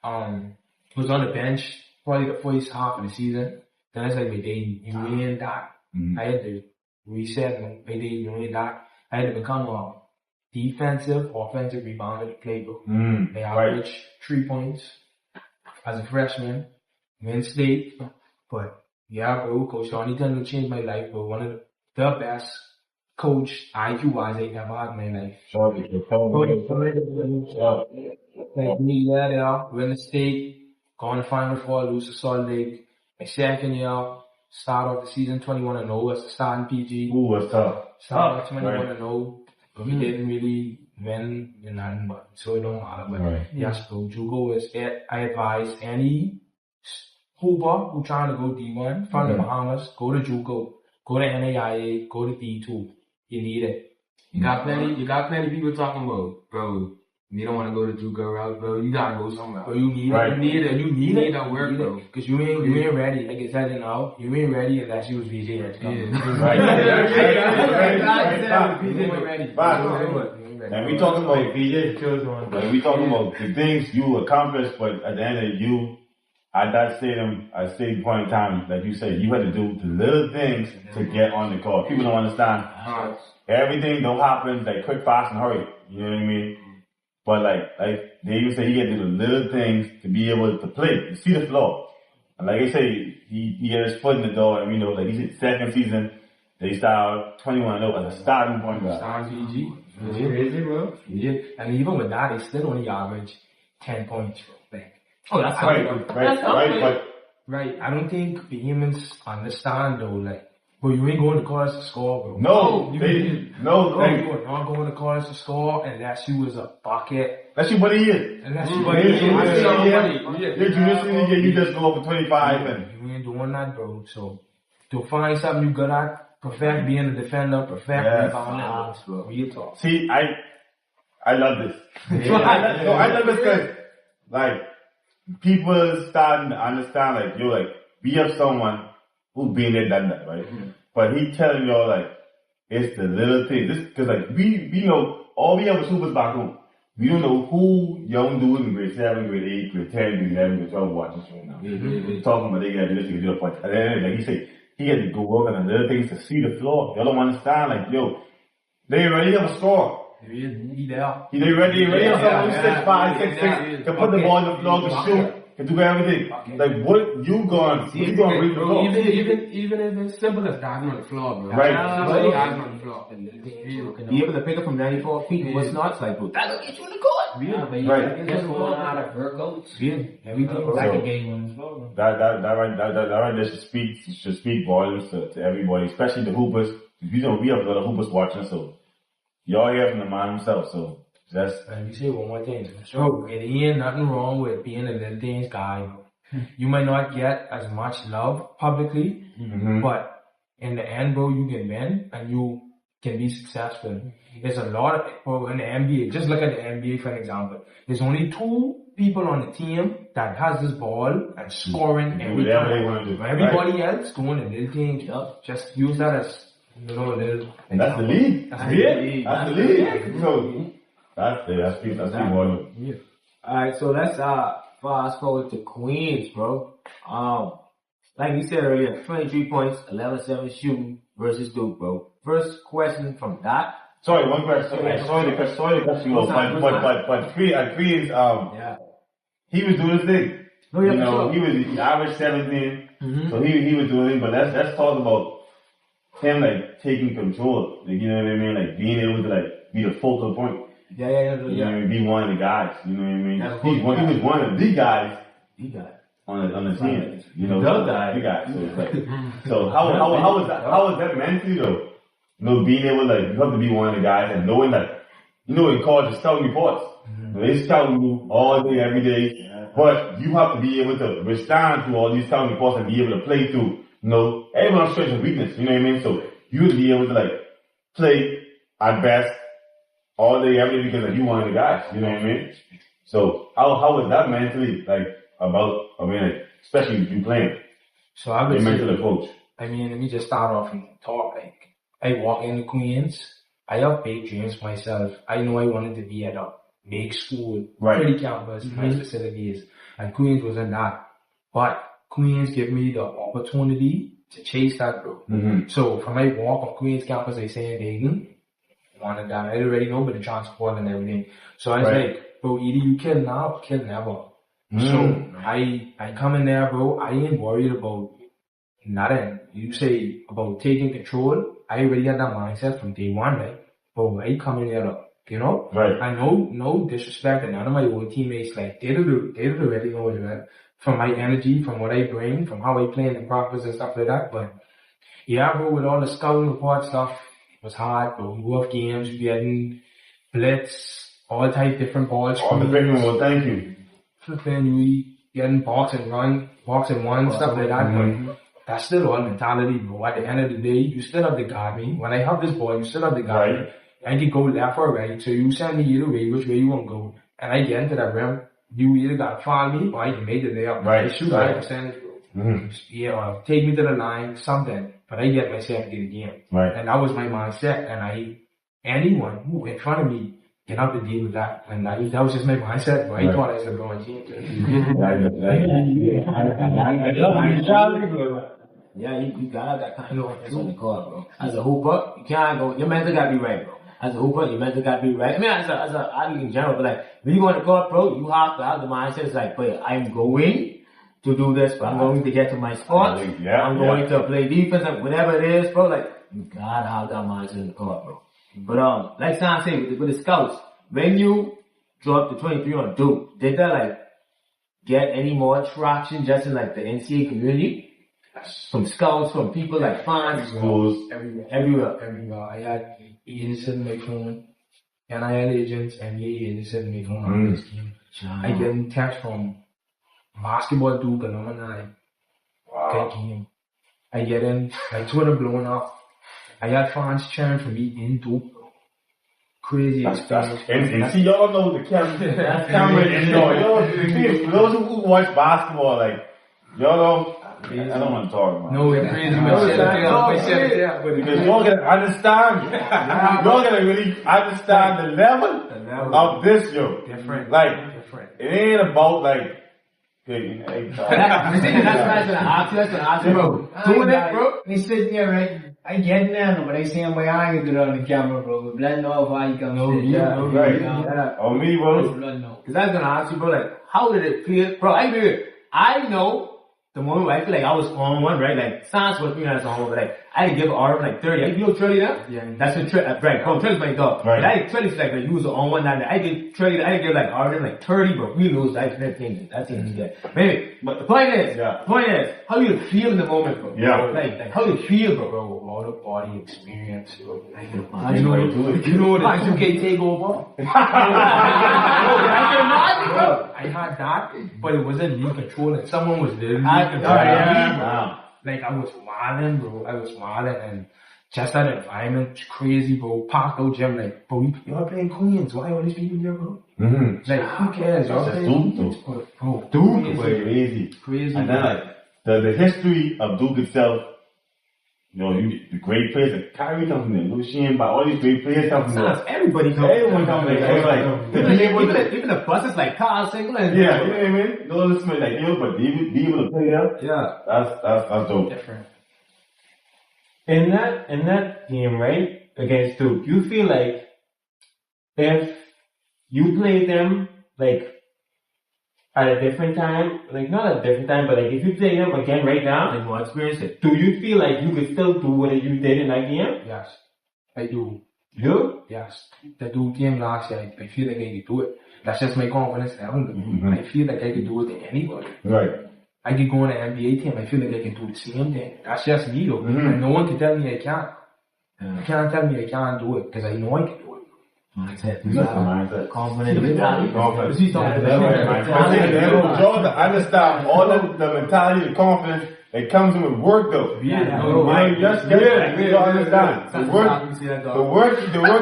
was on the bench probably the first half of the season. Then I was like, you ain't that. I had to reset, you ain't that. I had to become a defensive, offensive rebounder to play, bro. They average 3 points as a freshman, win state. But yeah, bro, Coach Donnie Tindall changed my life, bro. One of the best coach IQ-wise I ever had in my life. Like me there, win the state, going to Final Four, lose to Salt Lake. My second year, start off the season 21-0 as a starting PG. Ooh, that's tough. Start off 21-0. But we didn't really win in nothing, but so it don't matter. But yes, bro, JUCO is it. I advise any hooper who trying to go D1 from the Bahamas, go to JUCO, go to NAIA, go to D2. You need it. You got plenty people talking about, bro, you don't want to go to JUCO route, bro. You gotta go somewhere. Bro, you need it. You need that work, bro. Cause you ain't ready. Like I said, you ain't ready unless you was VJ at the company. And we talking about VJ. We talking about the things you accomplished, but at the end of you, at that stadium, at state point in time, like you said, you had to do the little things to get on the court. People don't understand. Everything don't happen like quick, fast, and hurry. You know what I mean? But like they even say, he had to do the little things to be able to play, to see the floor. And like I say, he had his foot in the door, and like he said, second season, they started 21-0 as a starting point guard. Starting PG. It's crazy, bro. Yeah. And even with that, they still only average 10 points, bro. Like, that's right. I don't think Bahamians understand though, like, bro, you ain't going to college to score, bro. You are not going to college to score unless you was a bucket. Unless you what he is. You just go up for 25 and you ain't doing that, bro. So to find something you good at, perfect being a defender, perfect rebounding, bro. Real talk. See, I love this. I love this because like people starting to understand, like, yo, like, we have someone who's been there, done that, right? But he telling y'all, like, it's the little things. Because, like, we know, all we have is hoopers back home. We don't know who young dudes in grade 7, grade 8, grade 10, grade 11, grade 12 watching this right now. Talking about they got this, they can do it. But at the end of the day, like he said, he had to go work on the little things to see the floor. Y'all don't understand, like, yo, they already have a score. He there. They ready have someone who's 6'5", 6'6", to put the ball in the floor to shoot. And do everything. Like, what you going read the floor? Even if it's simple as diving on the floor, bro. Right. Diving on the floor. Be able to pick up from 94 feet was not like, bro, that'll get you in the court. Right. Just going out of workouts. Everything like a game on the floor. That right there should speak volumes to everybody, especially the hoopers. We have a lot of hoopers watching, so y'all hear from the man himself, so let me say one more thing. So, it ain't nothing wrong with being a little things guy. You might not get as much love publicly, but in the end, bro, you can win and you can be successful. There's a lot of people in the NBA. Just look at the NBA for an example. There's only 2 people on the team that has this ball and scoring every time. Everybody else doing the little things. Just use that as a little. And that's the league. That's the league. So, that's volume. Yeah. Alright, so let's fast forward to Queens, bro. like you said earlier, 23 points, 11-7 shooting versus Duke, bro. First question from Doc. Sorry, one question. Sorry to cut you off, but Queens, he was doing his thing. No, yeah, you know, sure. he averaged 17, so he was doing it. But let's talk about him like taking control. Like, you know what I mean? Like being able to like be the focal point. Yeah. You know what I mean? Be one of the guys. You know what I mean? He was one of the guys. On the team. You know, the guy. So it's like, so how was that mentally though? You know, being able to, like, you have to be one of the guys and knowing that, you know, in college, it's scouting reports. They scout you all day, every day, but you have to be able to respond to all these scouting reports and be able to play through, you know, everyone's strengths and weakness, you know what I mean? So you would be able to, like, play at best all day, every day because, like, you one of the guys, you know what I mean? So how was that mentally, like, like, especially you playing? So I would mental approach. I mean, let me just start off and talk. Like, I walk into Queens. I have big dreams myself. I know I wanted to be at a big school, pretty campus, nice facilities, and Queens wasn't that. But Queens gave me the opportunity to chase that, bro. So from my walk of Queens campus, I say Dayton, wanted that. I already know about the transport and everything. So I was like, bro, either you kill now or kill never. So I come in there, bro. I ain't worried about nothing. You say about taking control. I already had that mindset from day one, right? Bro, I come in there, you know? Right. I know, no disrespect, and none of my old teammates, like, they don't already know that. From my energy, from what I bring, from how I play in the practice and stuff like that. But yeah, bro, with all the scouting report stuff, it was hard, bro. We go off games, we getting blitz, all type different balls. All the big one, thank you. Flipping, we getting box and one, stuff like that. But that's still all mentality, bro. At the end of the day, you still have to guard me. When I have this ball, you still have to guard me. I can go left or right, so you send me either way, which way you want to go. And I get into that rim, you either got to find me or I can make it layup. I shoot high percentage, bro. Yeah, or take me to the line, something. But I get myself to the game. And that was my mindset. And anyone who in front of me, can have to deal with that. And that was just my mindset, but I thought I was LeBron James. Yeah, you gotta have that kind of confidence on the court, bro. As a hooper, you can't go, your mental gotta be right, bro. As a hooper, your mental gotta be right. I mean, as a athlete in general, but like, when you go on the court, bro, you have to have the mindset, it's like, but I'm going to do this, but I'm going to get to my spot. I'm going to play defense, and whatever it is, bro, like, you gotta have that mindset in the court, bro. But, like Sam said, with the scouts, when you drop the 23 on Duke, did that, like, get any more traction just in, like, the NCAA community? From scouts, from people like fans, everywhere. I had agents in my phone, and I had agents, NBA agents in my phone on this game. I get text from basketball Duke alumni. Game. I get in, my Twitter blowing up. I had fans cheering for me in Duke. Crazy experience. And see, y'all know the camera. For those who watch basketball, like, y'all know. I don't want to talk about it. No, it's crazy. Because y'all gotta understand. Y'all gotta really understand the level of this, yo. Different. Like, it ain't about, like, that's what I asked you, bro. Doing it, bro. They sit there, right? I get there, but I see him way I do it on the camera, bro. Blood know if I come on me, bro. Because I was gonna ask you, bro, like, how did it feel? Bro, I agree. I know the moment where I feel like I was on one, right? Like, Sans was 3 minutes on one, but like, I didn't give Arm like 30. You know Trilly now? Yeah. That's what right, bro, Trilly's my dog. Right. But I think Trilly's like, you was on one night. I didn't give like Arden like 30, but we lose. That's the thing. That's the thing. Maybe. But the point is, how do you feel in the moment, bro? Yeah. Like how do you feel, bro? All the body experience, bro. You know the 2K takeover? I had that, but it wasn't me controlling. Someone was literally controlling me, bro. Like, I was wilding, bro. And just that environment, crazy, bro. Packed out gym, like, bro, y'all playing Queens. Why all these people here, bro? Like, who cares? Y'all playing Queens, bro. Duke was crazy. Crazy. And then, like, the history of Duke itself, You know, the great players like Kyrie come from there, Lucien, but all these great players come from there. Everybody comes. Everyone comes from there. Even the buses like Carl Singler. Yeah, you know what I mean? Those are like but be able to play there. Yeah, that's dope. Different. In that game, right, against Duke, you feel like if you played them like at a different time, like not at a different time, but like if you play them again right now, like more experience it. Do you feel like you could still do what you did in that game? Yes, I do. You do? Yes. The Duke game last year, I feel like I could do it. That's just my confidence level. I feel like I could do it to anybody. Right. I could go on an NBA team. I feel like I can do the same thing. That's just me though. And no one can tell me I can't. You can't tell me I can't do it because I know I can do it. Mindset. Confident. Jordan, understand all the mentality, the confidence. It comes with work though. Yeah. You just get it. You don't understand. The work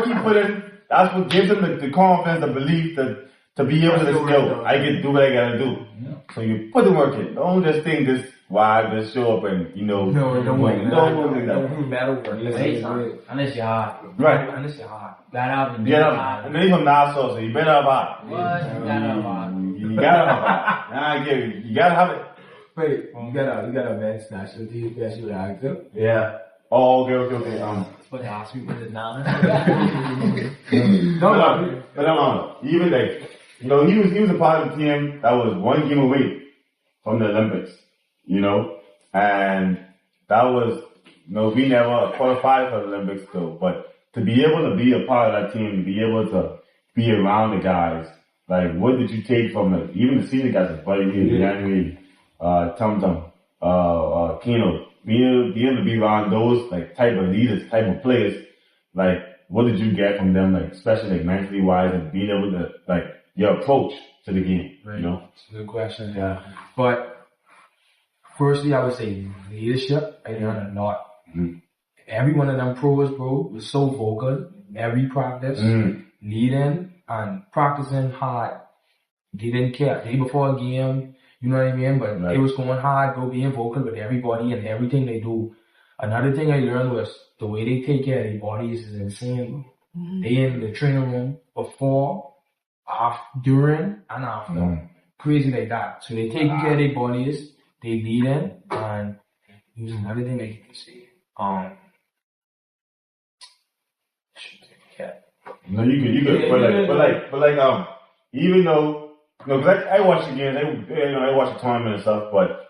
he put in, that's what gives him the confidence, the belief to be able to go. I can do what I gotta do. So you put the work in. Don't just think this just show up and don't matter what. Unless you're hard. Right. Unless you're hard. And then he's from Nassau, so you better have hard. What? You gotta have hard. You gotta have hard. Nah, I get it. You gotta have it. Wait, you got a men's national team that you would active? Yeah. Oh, okay. But ask me what it now. No. Even like, he was a part of the team that was one game away from the Olympics, and that was, we never qualified for the Olympics though, but to be able to be a part of that team, to be able to be around the guys, like, what did you take from it? Even the senior guys, like Buddy Lee, January, Tum Tum, Keno, being able to be around those, like, type of leaders, type of players, like, what did you get from them, like, especially, like, mentally wise, and being able to, like, your approach to the game, Right. It's a good question. Yeah. But firstly, I would say leadership. I learned a lot. Every one of them pros, bro, was so vocal. Every practice, leading and practicing hard. They didn't care. Day before a game, you know what I mean? But they was going hard, bro, being vocal with everybody and everything they do. Another thing I learned was the way they take care of their bodies is insane, bro. They in the training room before, during, and after. Crazy like that. So they taking care of their bodies, they leading, and using everything that you can see. No, you could, but even though, cause I watch the games, I watch the tournament and stuff, but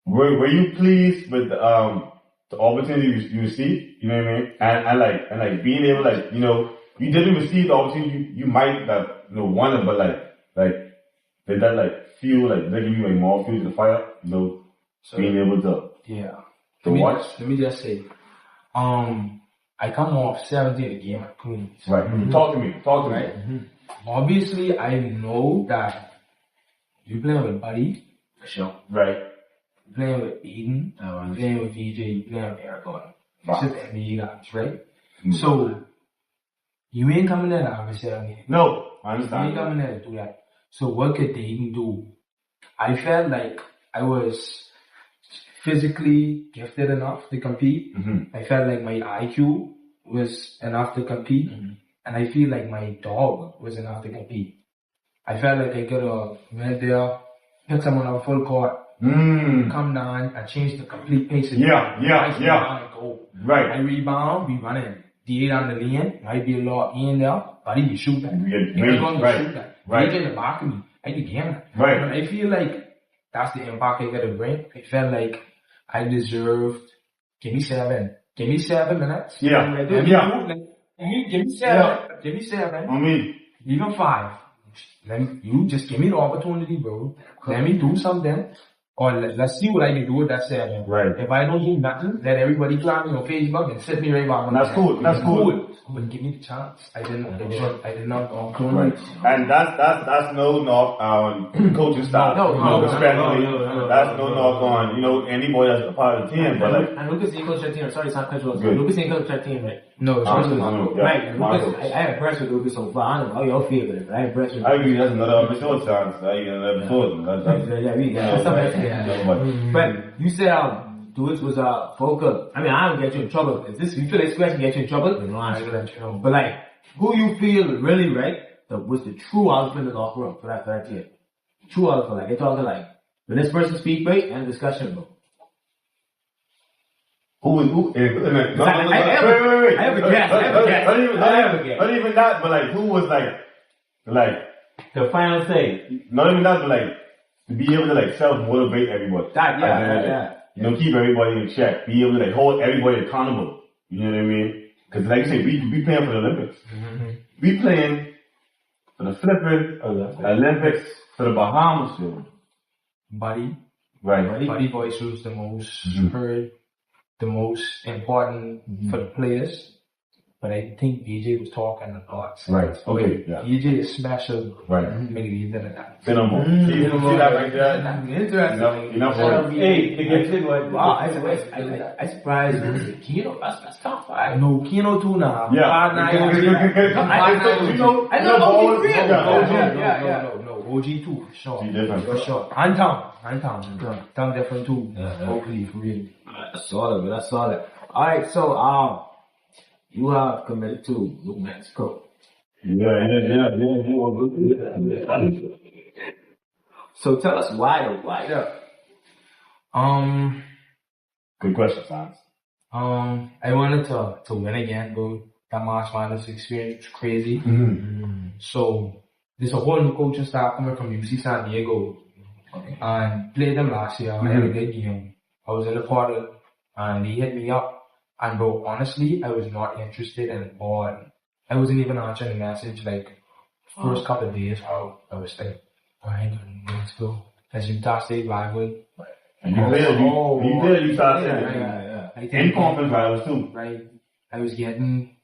were you pleased with the opportunity you received? You know what I mean? And like being able, like, you didn't receive the opportunity you might have, wanted, but like did that like feel like they give you like more fuel to the fire? So, being able to watch. Let me just say, I come off 17 a game at Queens. Right. Talk to me. Right. Obviously, I know that you playing with Buddy, for sure. Right. You playing with Eden, you playing with VJ, you playing with Eric Gordon. This is the NBA guys, right? So, you ain't coming there to have a 17. No, I understand. You ain't coming there to do that. So what could Dayton do? I felt like I was physically gifted enough to compete. I felt like my IQ was enough to compete. And I feel like my dog was enough to compete. I felt like I could have went there, hit someone on full court, come down and change the complete pace of the game. And go. Right. I rebound, we run in. D8 on the lane, might be a lot in there, but he can shoot that. He can shoot that. Right. He in the back of me. I can game that. Right. But I feel like that's the impact I gotta bring. I felt like I deserved, give me 7 minutes. Yeah. Give me 7. Give me 7. I mean, even 5. You just give me the opportunity, bro. Let me do something. Or let's see what I can do with that 7. Right. If I don't do nothing, let everybody climb me on Facebook and set me right back on That's cool. That's cool. But give me the chance. I did not right. And that's no knock on coaching style. No. That's no knock on, anybody that's a part of the team. But like, and Lucas ain't coach your team. Sorry, it's not coach. Lucas ain't coach your team, right? No, it's not. Right. Lucas, I am impressed with Lucas so far. I don't know how y'all feel with it, but I am impressed with I agree, that's another episode chance. Another episode. But you said dudes was vocal. I mean, I don't get you in trouble. If you feel this question get you in trouble, then no answer. But like, who you feel really right that was the true alpha in the locker room for that year? True alpha, like they talking like when this person speak right and discussion, bro. Who? I have a guess. Not even that, but like, who was like the final say? Not even that, but like to be able to like self-motivate everybody. Yeah. You know, keep everybody in check. Be able to like hold everybody accountable. You know what I mean? Because like you say, we playing for the Olympics. Mm-hmm. We playing for the flipping Olympics for the Bahamas, dude. Buddy. Right. Buddy voice was the most heard, the most important for the players. But I think BJ was talking a lot. Right. Okay. Yeah. BJ is special. Right. Maybe he did that. See no more. See that right there? Interesting. Enough. Hey, the gifted one. Wow, I surprised you. Kino, that's top 5. No, Kino too now. Yeah. I know OG 3. No, OG 2 for sure. Different. For sure. And Tom different too. Hopefully for real. I saw that. Alright, so you have committed to New Mexico. Yeah. So tell us why. Good question, Sans. I wanted to win again, bro. That March Madness experience was crazy. So there's a whole new coaching staff coming from UC San Diego, and played them last year. I had a good game. I was in the quarter, and they hit me up. And bro, honestly, I was not interested in it all. I wasn't even answering the message. Like first couple of days, I was like, alright, let's go. As Utah State rival. And you played Utah State. Yeah. And conference rivals too. Right. I was getting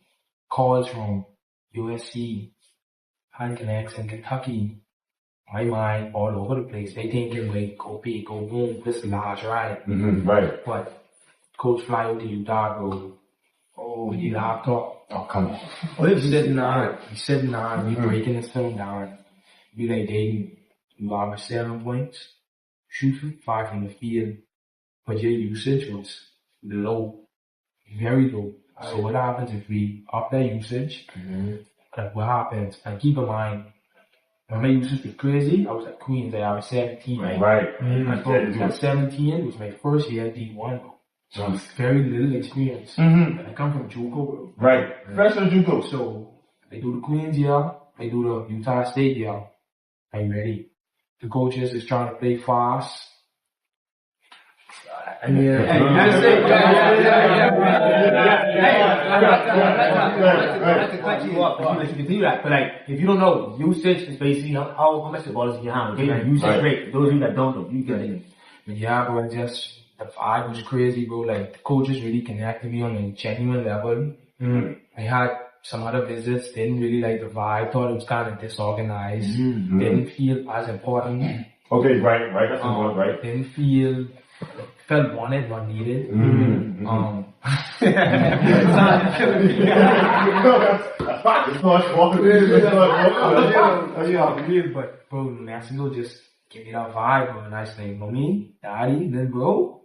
calls from USC, Connects, and Kentucky. My mind all over the place. They thinking, wait, go big, go boom, this large, right? Right. But Coach fly out to Utah, bro. Oh, he locked up. Oh, come on. He's sitting down, we breaking this film down. Be like, Dayton, you average 7 points, shoot 5 from the field, but your usage was low, very low. So what happens if we up that usage? Like what happens? And keep in mind, when my usage was crazy, I was at Queens, I was 17. Right. And bro, at 17, it was my first year at D1. So very little experience. And I come from JUCO, bro. Right. Fresh from JUCO. So I do the Queens year, I do the Utah State year. I'm ready. The coaches is trying to play fast. I mean, that's it. Not to cut you off, but you continue that. But like, if you don't know, usage is basically how much the ball is in your hand. Okay, usage rate. Those of you that don't know, you get it. Yeah, bro, just the vibe was crazy, bro. Like the coaches really connected me on a genuine level. I had some other visits, didn't really like the vibe, thought it was kind of disorganized, didn't feel as important. Okay, right, that's important, right? Didn't felt wanted, not needed. But bro, New Mexico just give me that vibe, bro. And I was like, mommy, daddy, then bro,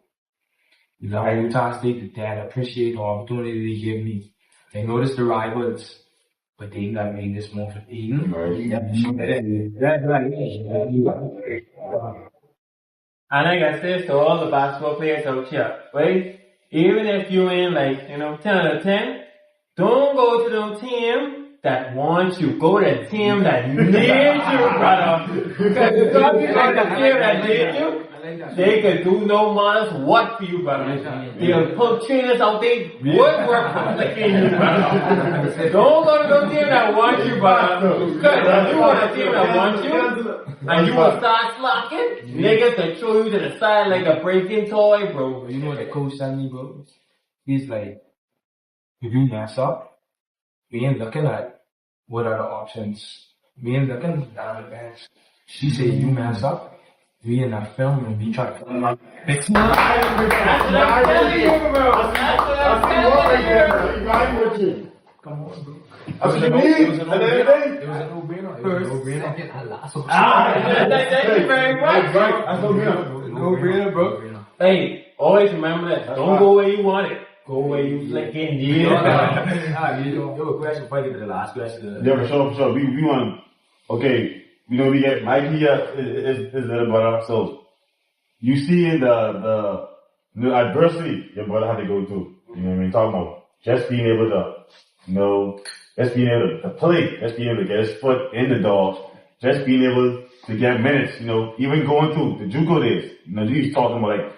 you know, Utah State, the dad, appreciate the opportunity they give me. I noticed the rivals, but they got made this more for Eden. And like I said to all the basketball players out here, right? Even if you in like, 10 out of 10, don't go to the team that wants you. Go to the team that needs you, brother. Because if something like the team that needs you, they can do no matter what for you, brother. They'll put trainers out there, would work for you, brother. Don't go to the team that wants you, brother. Because if you want a team that wants you, and you will start slacking, niggas will throw you to the side like a breaking toy, bro. You know what the coach told me, bro? He's like, if you mess up, we ain't looking at what are the options. We ain't looking down the bench. She said, you mess up, we in that film and we try to come up. That's what I'm telling you, bro. That's what I'm telling you. Come on, bro. It was a no-brainer. Thank you very much. No-brainer, bro. Hey, always remember that. Don't go where you want it. Go where you flicking. Yeah. You have a question before I get to the last question. Yeah, for sure. We want, okay, we get Mikey is little brother, so you see in the adversity your brother had to go through. You know what I mean? Talking about just being able to, just being able to play, just being able to get his foot in the door, just being able to get minutes, even going through the JUCO days. He's talking about like,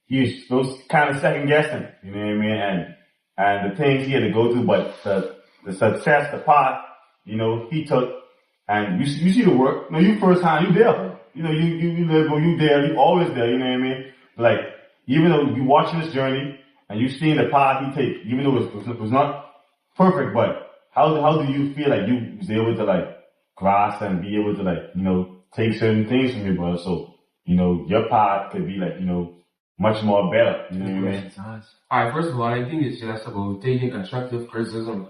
he was kind of second guessing, you know what I mean? And the things he had to go through, but the success, the path, he took, and you see the work. You first time, you there. You there, you always there, you know what I mean? Like, even though you watching this journey, and you seeing the path he take, even though it was not perfect, but how do you feel like you was able to like grasp and be able to like, take certain things from your brother, so, your path could be like, much more better, you know what I mean? Alright, first of all, I think it's just about taking constructive criticism,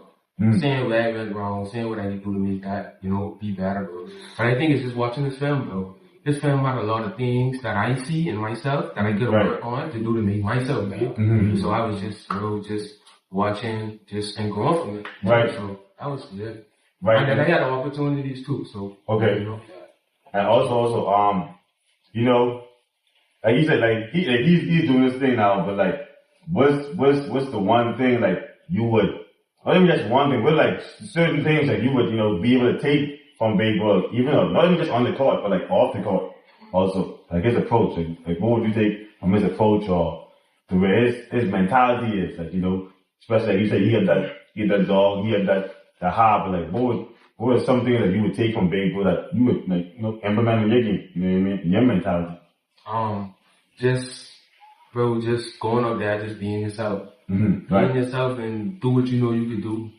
saying where I went wrong, saying what I need to do to make that, be better, bro. But I think it's just watching this film, bro. This film had a lot of things that I see in myself that I could work on to do to make myself better. So I was just watching, and growing from it. Right. So that was it. Right. And then I had opportunities too, so. Okay. And also, like he said, like he's doing this thing now, but like, what's the one thing like you would, not even just one thing, but like certain things that you would, be able to take from baseball, even though not even just on the court, but like off the court, also like his approach, like what would you take from his approach or to where his mentality is, like especially like you said, he had that dog, he had that heart, but like what was something that you would take from baseball that you would like implement in your game, you know what I mean, in your mentality? Just going out there, just being yourself. Right. Being yourself and do what you know you can do.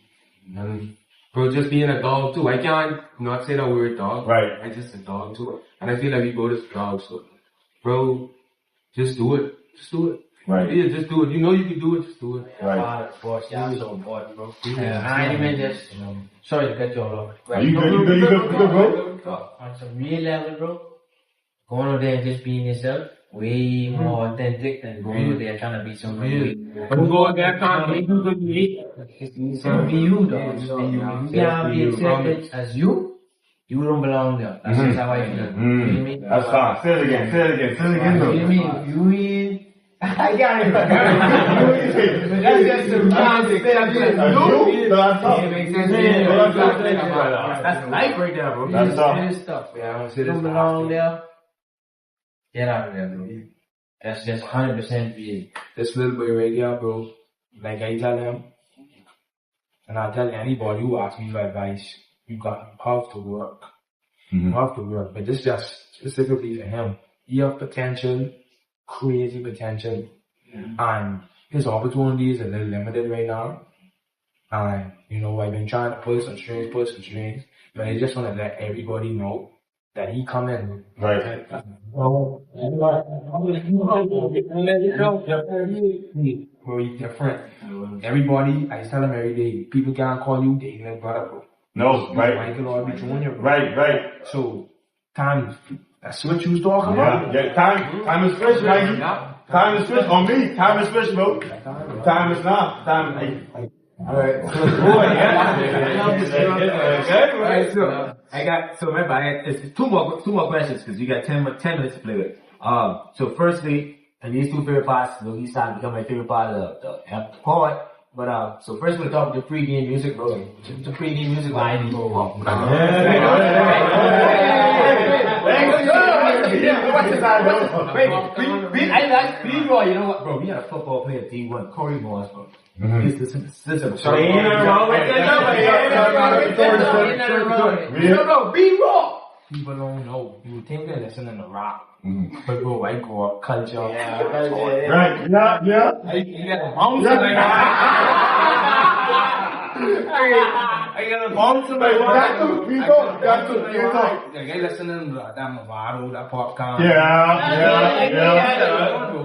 And, bro, just being a dog too. I can't not say that word dog. Right. I'm just a dog too. And I feel like we both as dogs, so, bro, just do it. Just do it. Right. Yeah, just do it. You know you can do it, just do it. Right. Sports, that's so important, bro. I ain't even just, sorry to cut you all off. Right. You good, bro? On some real level, bro, going over there and just being yourself, way more authentic than going over there trying to be somebody. When you go out there trying to make you good, It's gonna be you, dog. You can't be accepted as you don't belong there. That's just how I feel. You feel me? That's fine. Say it again, though. You feel me? If you ain't, I got it. That's just the reality. It makes sense. That's life right there, bro. That's stuff. You don't belong there. Get out of there, bro. That's just 100% real. This little boy right there, bro, like I tell him, and I tell anybody who asks me for advice, you have to work. You have to work. But this just specifically for him. He have potential, crazy potential, and his opportunities are a little limited right now. And, I've been trying to pull some strings, but I just want to let everybody know that he come in. Right. Very different. Everybody, I tell him every day, people can't call you David, brother. No, right. Michael or Jr. Right. So, that's what you was talking about. Yeah, time is fish, Mikey. Time is fish on me. Time is fish, bro. Time is not. Alright. So remember, it's two more questions because you got 10 minutes to play with. So firstly, and these two favorite parts, these starting to become my favorite part of the part. But so first we'll talk about the pregame music, bro. The pregame music, why do you go I like B-Roy, you know what, bro? We had a football player at D1, Corey Moss, bro. This is a No, B-Roy! People don't know. You think they're listening to rock. But bro, I grew up culture. Right, yeah. You got a bounce I got a bounce in my got to. They listening to that Movado, that popcorn. Yeah.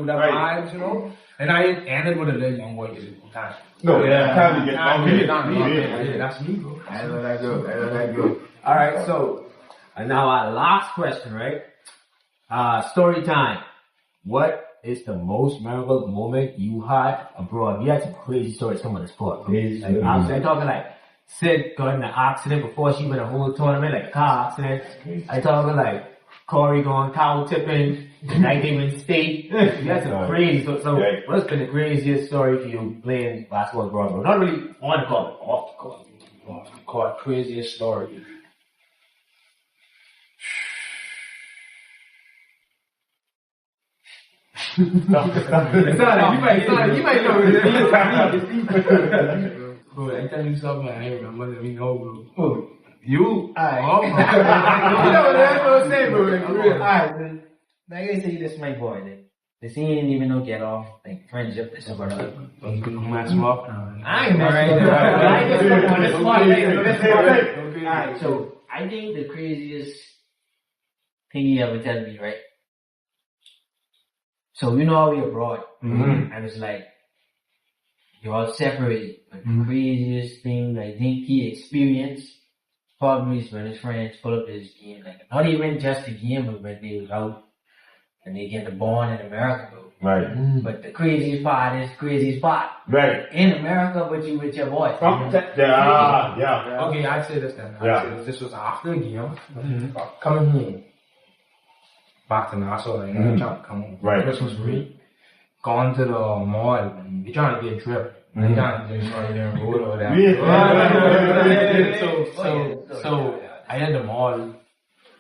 That vibes, you know? And I ended with a little young boy. No, time to get yeah, that's me, bro. I know that good. Alright, so, and now our last question, right? Story time. What is the most memorable moment you had abroad? We had some crazy stories coming to the sport. Like, I'm talking like Sid got in an accident before she went a whole tournament, like car accident. I talking like Corey going cow tipping, the night they went state. We had some crazy. So what's been the craziest story for you playing basketball abroad? Bro? Not really on the court, but off the court. Off the court, craziest story. It's not, you might know it. Bro, I tell you something I ain't remember. Let me know, bro. You? Alright. Oh my God. You know what I'm saying, bro. Alright, like I say, this is my boy. Like, this ain't even no get off. Like, friendship, this is what Don't you mess him up now. I ain't messing up. I just don't want to spot. Alright, so I think the craziest thing he ever tell me, right? So you know how we abroad, and it's like you're all separated. But the craziest thing I think he experienced probably is when his friends pull up this game, like not even just the game, but when they was out and they get the born in America, bro. Right. But the craziest part is craziest part. Right. In America, but you with your boy. Yeah. Okay, I'd say this then. This was after the game. Coming home. Back to Nassau, like, trying to come home. Right. Christmas break. Gone to the mall. They trying to get a trip. They trying to just run there and roll over there. So I had the mall.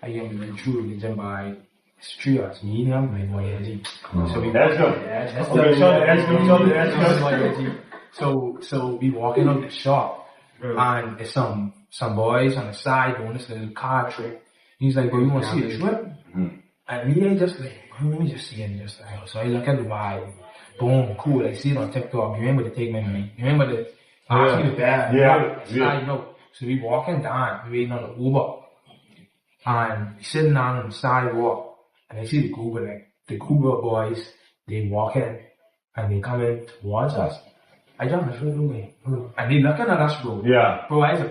I get the true the gym by street us. Me and him, my boy Eddie. So we Let's go. So we walking out the shop, and there's some boys on the side doing this little car trick. He's like, "Bro, you want to see a trip?" And me, I just like, let me just see it. Just like, so I look at the vibe. Boom, cool. I see it on TikTok. You remember to take my money? You remember to ask me the bag? I know. So we walking down, we waiting on the Uber. And we sitting down on the sidewalk. And I see the Goober boys, they walk in. And they come in towards us. I jump in front of me. And they looking at us, bro. Yeah. Bro, I have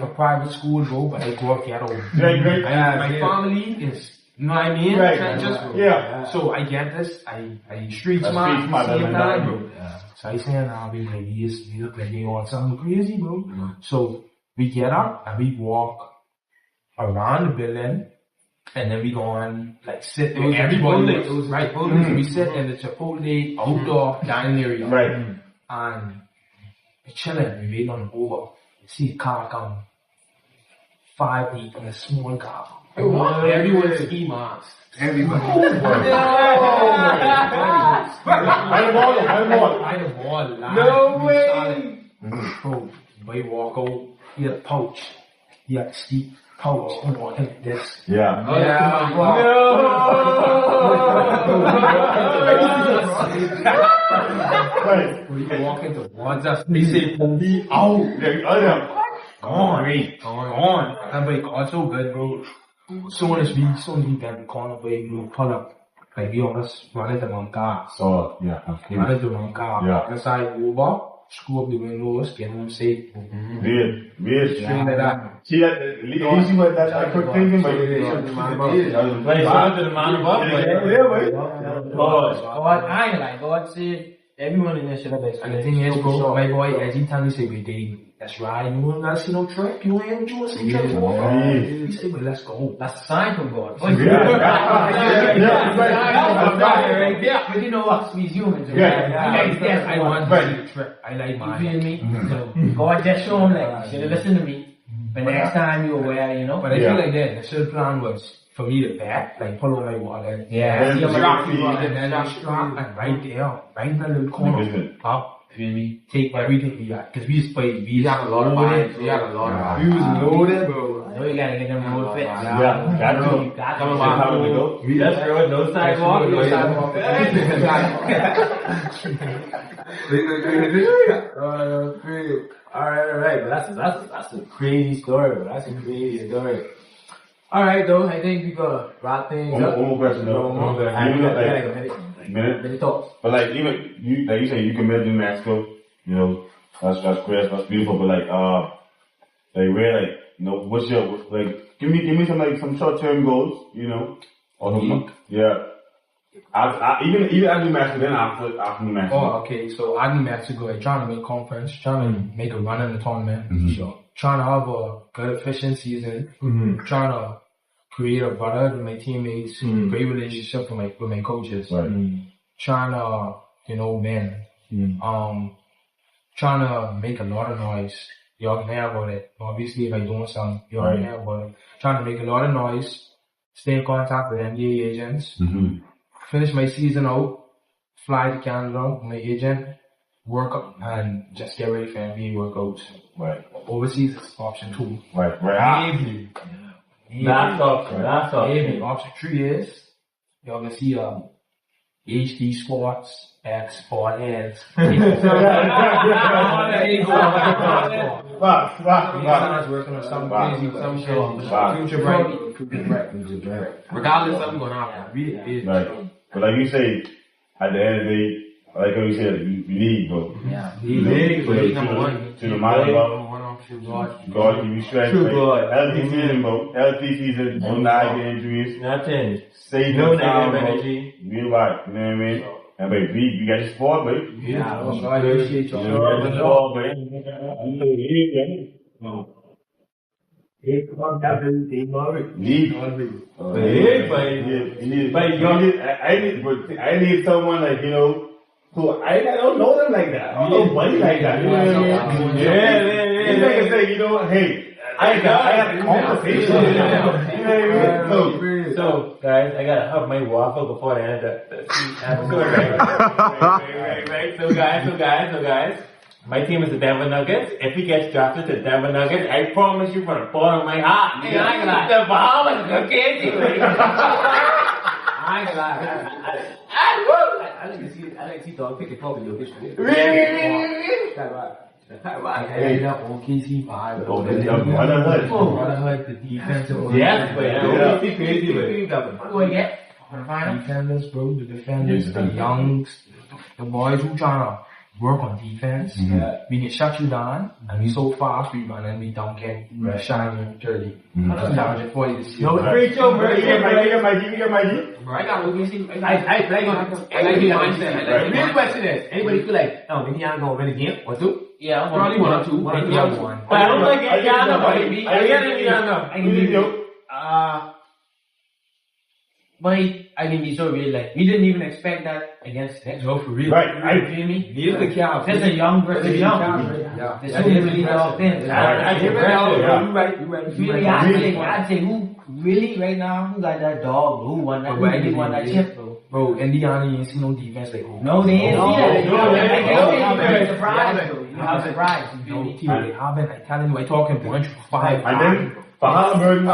a private school, bro, but I grew up ghetto. Great. My family is, you know what I mean? Right. So I get this, I street smart at the same time, bro. So I say, nah, we like, we look like they on something crazy, bro. So we get up and we walk around the building, and then we go on, like, sit there. Everybody was right. So we sit in the Chipotle outdoor dining area. Right. And we chilling, we waiting on the Uber. See a car come, 5 deep in a small car. Everyone ski masks. Everybody. I the ball. No way. Bro, boy walk out. He had a pouch. He had a ski pouch. He walking like this. We walking towards us. They say, "Police out." Gone. And but God so good, bro. Soon as we get the corner, we pull up. Like we almost run into my car. So Run into my car. Inside Uber, screw up the windows, get them safe. Weird. Straight like that. See that? At least you went that quick thinking, but I ain't like God said. Everyone in there should have And the thing is, bro, my boy, as he tell me, say, we dating. That's right. You don't gotta see no trip. You ain't you want to see trip for. He said, well, let's go. That's a sign from God. But you know what? He's humans. I want to see the trip. I like mine. You feel me? So God just show him like, you should have listened to me. But next time you aware, you know. But I feel like that. The third plan was for me to back, like pull on my wallet. Yeah. Strap you on, and then I strap, and right there, right in the little corner. Up. Feel me? Take everything we got. Cause we used to play, we had a lot of vibes. We had a lot of vibes. We was loaded, bro. I know you gotta get them road fits. Got to. That's good. No sidewalk. No sidewalk. Alright. But that's a crazy story, bro. That's a crazy story. Alright, though. I think we gotta wrap things up. One more question, though. Minute thoughts. But like even you, like you say, you committed to Mexico. You know, that's great. That's beautiful. But like where, like, you know, what's your like? Give me some short term goals. You know, or some, Even I do Mexico, then after New Mexico. Oh, okay. So I do Mexico, like trying to make conference, trying to make a run in the tournament. So trying to have a good efficient season. Trying to create a brotherhood with my teammates, great relationship with my coaches. Trying to, trying to make a lot of noise. Y'all can hear about it. Obviously, if I'm doing something, y'all can hear about it. Trying to make a lot of noise, stay in contact with NBA agents, finish my season out, fly to Canada with my agent, work up, and just get ready for NBA workouts. Overseas is option 2. Maybe. Last option. Maybe. Option 3 is, y'all can see HD Sports, X Sport Heads. Working on something crazy, some shit. Future bright. Regardless of what's going to happen. Right. But like you say, at the end of the day, like you said, you need, bro. Yeah. You need number one. To the mind of God, you strength. Healthy season, bro. Healthy season. No nagging injuries. Nothing. Save no your time, negative bro. energy. Real right. You know what I mean? And baby, you got your sport, baby. Yeah, I appreciate y'all. You got your sport, baby. I need someone like, who I don't know them like that. I don't know buddy like that. You know what I mean? Yeah. It's like I say, hey, I have a conversation. You know what I mean? So, guys, I gotta have my waffle before the end of the episode, right? So guys, my team is the Denver Nuggets. If he gets drafted to Denver Nuggets, I promise you from the bottom of my heart, the Bahamas are crazy. I ain't gonna lie. I like to see dog pick a puppy your bitch. Really? I ended up on KC5. Brotherhood, the defensive. Yes, but it's crazy. Who I get? Defenders, bro. The defenders, the youngs, the boys who trying to work on defense. We can shut you down, and we so fast, we run and we dunk it. We're shining dirty. I'm challenging for you to see. No, great show, bro. You get my Bro, I got OKC. I like your mindset. The real question is, anybody feel like, Indiana gonna win a game or two? Yeah, probably 1 or 2. But I don't like Indiana, baby. I get Indiana. But I can be so real, like, we didn't even expect that against Knicks. No, for real. Right. You feel me? These are the Cavs. That's a young versus young. Yeah. There's so many offense. You're right. Really, I'd say who really right now, who got that dog, who won that, who really won that chip, bro? Bro, Indiana, you ain't see no defense like who? No, they ain't see that. You're surprised. I'm surprised. I've been telling you, I talking bunch of 5. And then for Halliburton,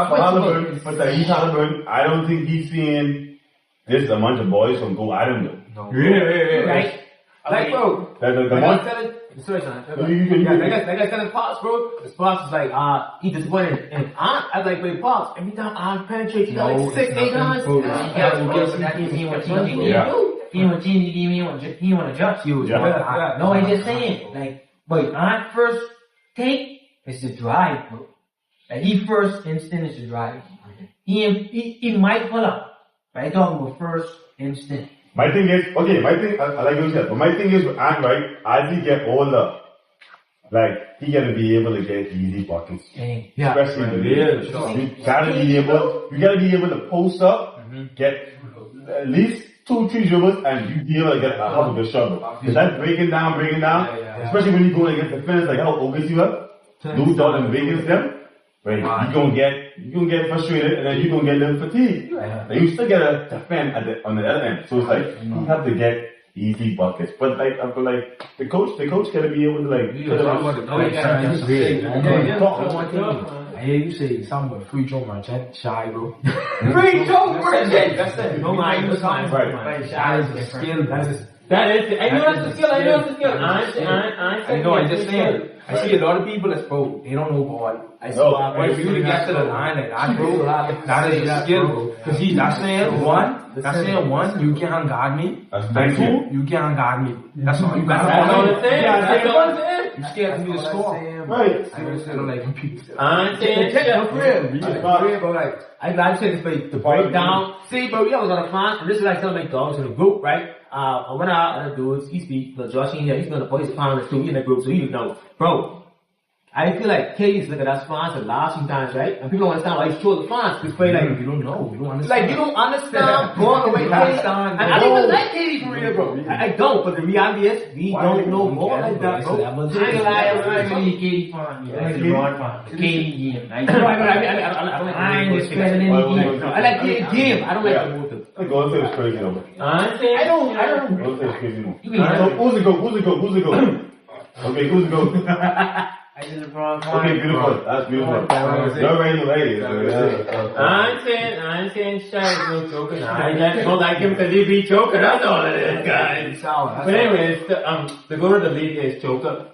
I don't think he's seeing this a bunch of boys from Go Island. No. Yeah. Right? Like, bro. Sorry, son. Like I said in Pops, bro. His Pops is like, he disappointed in Aunt. I was like, wait, Pops, every time Aunt penetrates, he got like 6, 8 guns. He want to judge you. No, I'm just saying, like, but Aunt first take is to drive, bro. Like, he first instinct is to drive. He might pull up. But I'm talking about first instinct. My thing is, I like you said, but my thing is with Ant, right, as he get older, like, he gotta be able to get easy buckets. Yeah. Especially you gotta be able to post up, get at least 2-3 dribbles, and you be able to get a half of the shovel. Because that's breaking down, especially when you go against the defenders, like how obvious you are, do that and break against them. Right, you gonna get frustrated, and then you gonna get a little fatigued. But you still gotta defend on the other end. So it's like you have to get easy buckets. But like I feel like the coach gotta be able to like. I hear you say something about free throw merchant, shy, bro. Free throw merchant. That's it. No mind. Right. Shy is a skill. That is. I know that's the skill. I know. I'm just saying. I see a lot of people that's bro, they don't know ball. I see when you really get to the line like that, bro, that is a skill, bro. Cause see, that's saying one, you can't guard me. And two, you can't guard me. That's all you got. That's all it's saying. You scared for me to score. Right. I don't like computer. I'm saying, for real, bro. Like, I said this, but the breakdown. See, bro, we always on the front, and this is like something like dogs in a group, right? I went out and the dudes, he speaks, but Josh in here, he's gonna put his pounders too, he in the group, so he know. Bro, I feel like Katie's looking at that sponsor last few times, right? And people don't understand why he's short the fonts. Because like, you don't know, you don't understand. Like, you don't understand going the way Katie. And I don't even like Katie for real, bro. I don't, but the reality is, we don't know more like that, bro. I ain't lying, Katie fan, that's the wrong fan. Katie game. I don't like any game. I like Katie game. I don't like the move. Golden State is crazy though. I don't. Golden State is crazy though. Who's the go? Okay, who's the go? Okay, beautiful. That's beautiful. You're ready to ladies. I ain't saying Shaq is no joker. I don't like him because he be joker. That's all it is, guys. But anyways, the goal of the league is joker.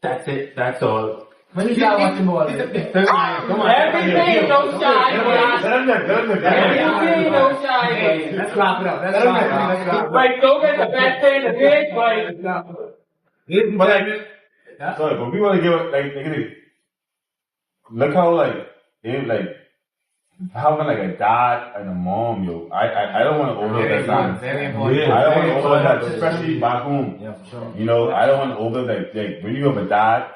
That's it. That's all. When you start watching more, come on. Everything no shy. Everything no shy. Let's wrap it up. Like joker's the best thing in the league, but. Sorry, but we want to give it, look how having like a dad and a mom, yo. I don't want to overlook that time. Very important. I don't want to overlook that, especially back home. Yeah, for sure. You know, I don't want to overlook like when you have a dad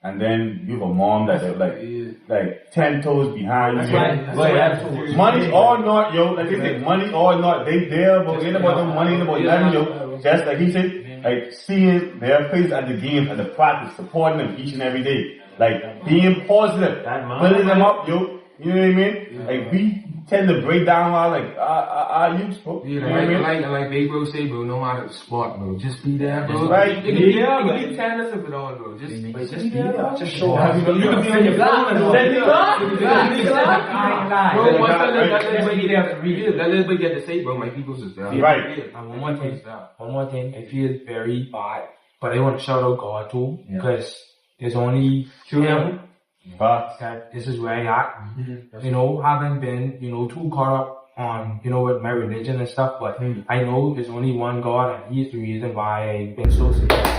and then you have a mom that's like 10 toes behind you. That's right. Money or not, yo. Like they say, money or not, they there, but ain't about the money, ain't about nothing, yo. Just like he said. Like seeing their face at the games, at the practice, supporting them each and every day. Like being positive, building them up, yo. You know what I mean? Like we tend to break down our youth, bro. You know what I mean? Like Big Bro say, bro, no matter the sport, bro, just be there, bro. Right. It can be tennis of it all, bro. Just be there. Just show up. You can be on your block. Bro, once that little bit get to say, bro, my people's is there. Right. And one more thing, I feel very bad, but I want to shout out God too, because there's only him. But this is where I at. You know, haven't been, too caught up on, with my religion and stuff, but I know there's only one God and He's the reason why I've been so successful.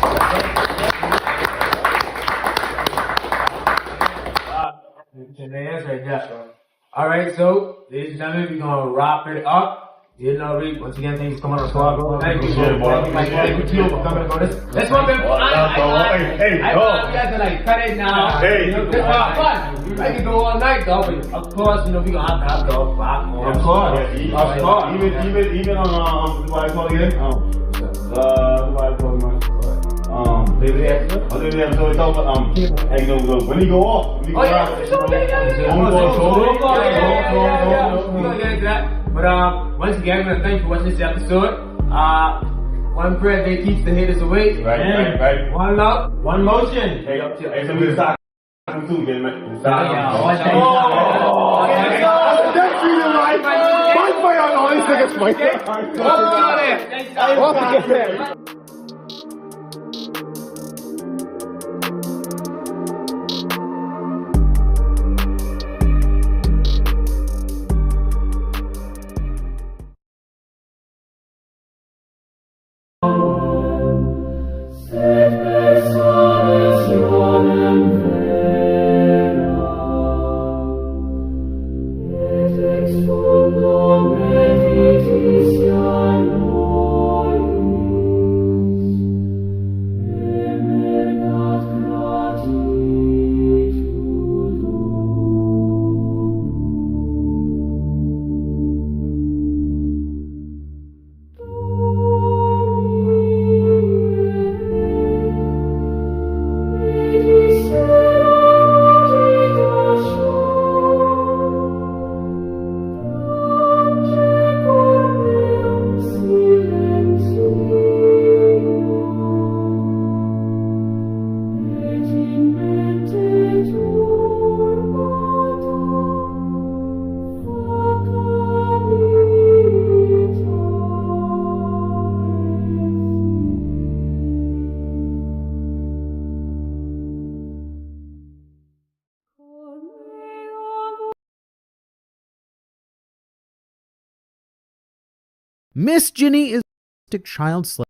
Alright, so, ladies and gentlemen, we're gonna wrap it up. Once again, thanks for coming on the squad, bro. Thank you, bro. Thank you for coming, bro. Let's one, man. I want you guys to like cut it now. Hey, this is fun. I can go all night, though, but of course, we gonna have to have back on. Of course. Even on what I call again? What I call David episode. David episode. We talk about hey, when he go off. When he go off. We're gonna get into that. But once again, I'm gonna thank you for watching this episode. One prayer they keeps the haters away. Right. One love, one motion. Hey, so we start too, get it. That's feeling right. My fire on all these niggas, Mike. Miss Ginny is a child slave.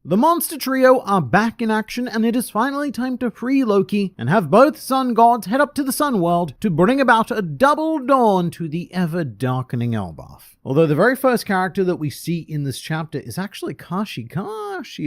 The monster trio are back in action, and it is finally time to free Loki and have both sun gods head up to the sun world to bring about a double dawn to the ever-darkening Elbaf. Although the very first character that we see in this chapter is actually Kashi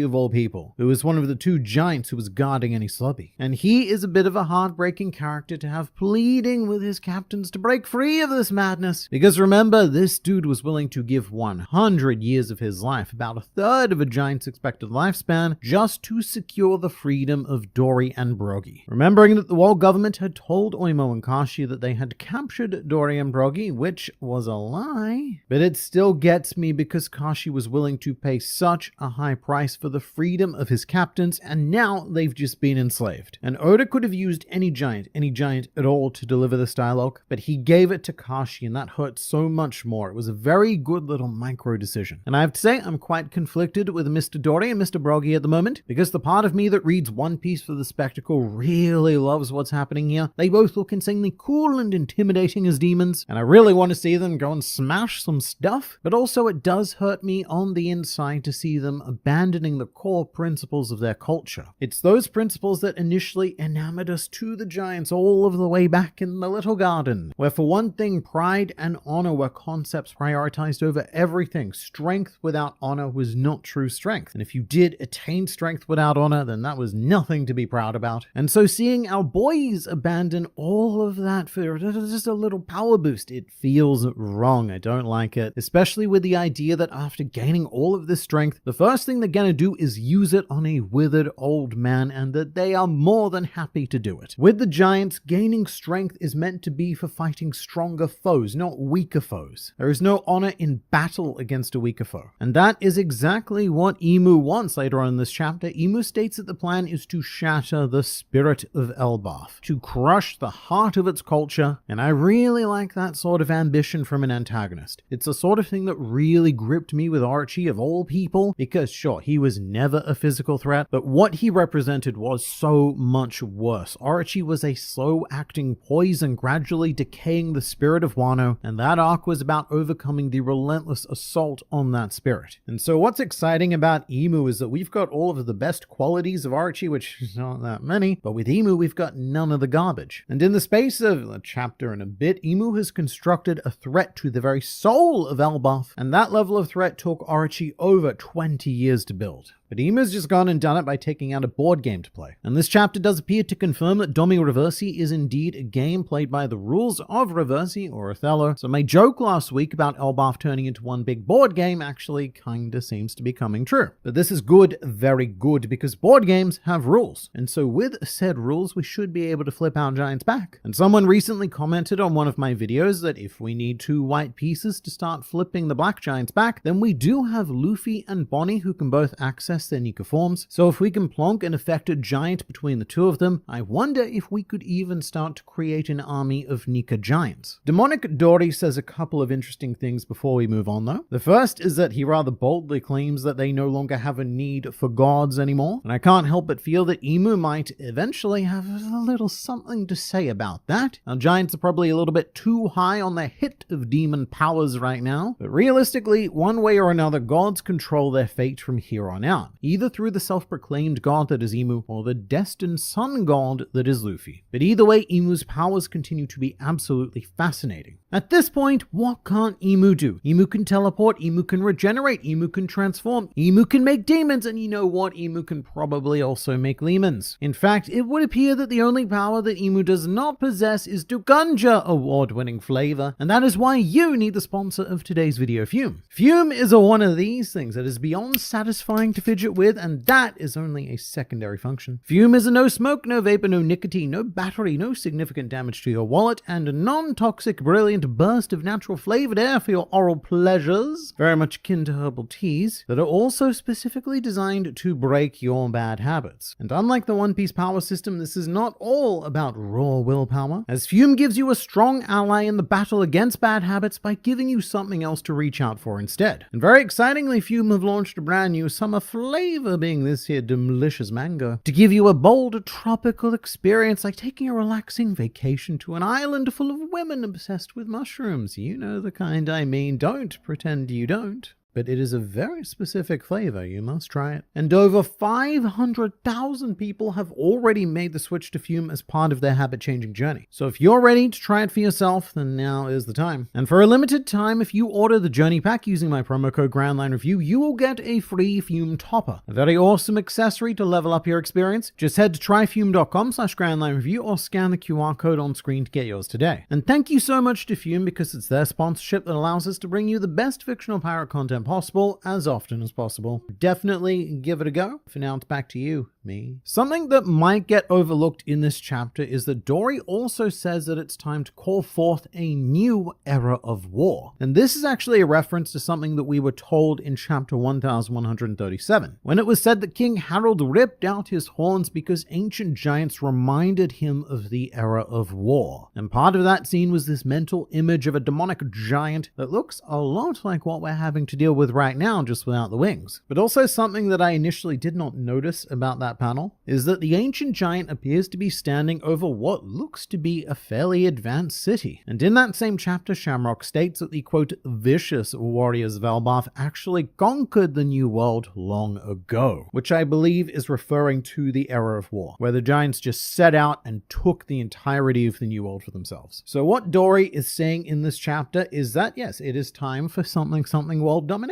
of all people, who is one of the two giants who was guarding any Slubby. And he is a bit of a heartbreaking character to have pleading with his captains to break free of this madness. Because remember, this dude was willing to give 100 years of his life, about a third of a giant's expected lifespan, just to secure the freedom of Dory and Brogy. Remembering that the world government had told Oimo and Kashi that they had captured Dory and Brogy, which was a lie. But it still gets me because Kashi was willing to pay such a high price for the freedom of his captains, and now they've just been enslaved. And Oda could have used any giant at all to deliver this dialogue, but he gave it to Kashi, and that hurt so much more. It was a very good little micro decision. And I have to say, I'm quite conflicted with Mr. Dory and Mr. Brogy at the moment, because the part of me that reads One Piece for the spectacle really loves what's happening here. They both look insanely cool and intimidating as demons, and I really want to see them go and smash some stuff, but also it does hurt me on the inside to see them abandoning the core principles of their culture. It's those principles that initially enamored us to the giants all of the way back in the Little Garden, where for one thing, pride and honor were concepts prioritized over everything. Strength without honor was not true strength, and if you did attain strength without honor, then that was nothing to be proud about. And so seeing our boys abandon all of that for just a little power boost, it feels wrong. I don't like it, especially with the idea that after gaining all of this strength, the first thing they're gonna do is use it on a withered old man, and that they are more than happy to do it. With the giants, gaining strength is meant to be for fighting stronger foes, not weaker foes. There is no honor in battle against a weaker foe. And that is exactly what Imu wants later on in this chapter. Imu states that the plan is to shatter the spirit of Elbaf, to crush the heart of its culture, and I really like that sort of ambition from an antagonist. It's the sort of thing that really gripped me with Archie of all people, because sure, he was never a physical threat, but what he represented was so much worse. Archie was a slow-acting poison gradually decaying the spirit of Wano, and that arc was about overcoming the relentless assault on that spirit. And so what's exciting about Imu is that we've got all of the best qualities of Archie, which is not that many, but with Imu we've got none of the garbage. And in the space of a chapter and a bit, Imu has constructed a threat to the very soul of Elbaf, and that level of threat took Archie over 20 years to build. But Imu's just gone and done it by taking out a board game to play. And this chapter does appear to confirm that Domi Reversi is indeed a game played by the rules of Reversi or Othello. So my joke last week about Elbaf turning into one big board game actually kinda seems to be coming true. But this is good, very good, because board games have rules. And so with said rules, we should be able to flip our giants back. And someone recently commented on one of my videos that if we need 2 white pieces to start flipping the black giants back, then we do have Luffy and Bonnie who can both access their Nika forms. So if we can plonk an affected giant between the two of them, I wonder if we could even start to create an army of Nika giants. Demonic Dory says a couple of interesting things before we move on though. The first is that he rather boldly claims that they no longer have a need for gods anymore, and I can't help but feel that Imu might eventually have a little something to say about that. Our giants are probably a little bit too high on their hit of demon powers right now, but realistically, one way or another, gods control their fate from here on out, either through the self-proclaimed god that is Imu or the destined sun god that is Luffy. But either way, Imu's powers continue to be absolutely fascinating. At this point, what can't Imu do? Imu can teleport, Imu can regenerate, Imu can transform, Imu can make demons, and you know what? Imu can probably also make lemons. In fact, it would appear that the only power that Imu does not possess is to conjure award-winning flavor, and that is why you need the sponsor of today's video, Fume. Fume is one of these things that is beyond satisfying to fidget with, and that is only a secondary function. Fume is a no smoke, no vapor, no nicotine, no battery, no significant damage to your wallet, and a non-toxic, brilliant burst of natural flavored air for your oral pleasures, very much akin to herbal teas, that are also specifically designed to break your bad habits. And unlike the One Piece power system, this is not all about raw willpower, as Fume gives you a strong ally in the battle against bad habits by giving you something else to reach out for instead. And very excitingly, Fume have launched a brand new summer flavor, being this here delicious mango, to give you a bold tropical experience like taking a relaxing vacation to an island full of women obsessed with mushrooms. You know the kind I mean. Don't pretend you don't. But it is a very specific flavor. You must try it. And over 500,000 people have already made the switch to fume as part of their habit-changing journey. So if you're ready to try it for yourself, then now is the time. And for a limited time, if you order the Journey Pack using my promo code GrandLineReview, you will get a free fume topper. A very awesome accessory to level up your experience. Just head to tryfume.com/GrandLineReview or scan the QR code on screen to get yours today. And thank you so much to Fume, because it's their sponsorship that allows us to bring you the best fictional pirate content possible as often as possible. Definitely give it a go. For now, it's back to you, me. Something that might get overlooked in this chapter is that Dory also says that it's time to call forth a new era of war. And this is actually a reference to something that we were told in chapter 1137, when it was said that King Harold ripped out his horns because ancient giants reminded him of the era of war. And part of that scene was this mental image of a demonic giant that looks a lot like what we're having to deal with right now, just without the wings. But also something that I initially did not notice about that panel is that the ancient giant appears to be standing over what looks to be a fairly advanced city. And in that same chapter, Shamrock states that the quote, vicious warriors of Elbaf actually conquered the New World long ago, which I believe is referring to the era of war, where the giants just set out and took the entirety of the New World for themselves. So what Dory is saying in this chapter is that, yes, it is time for something world domination.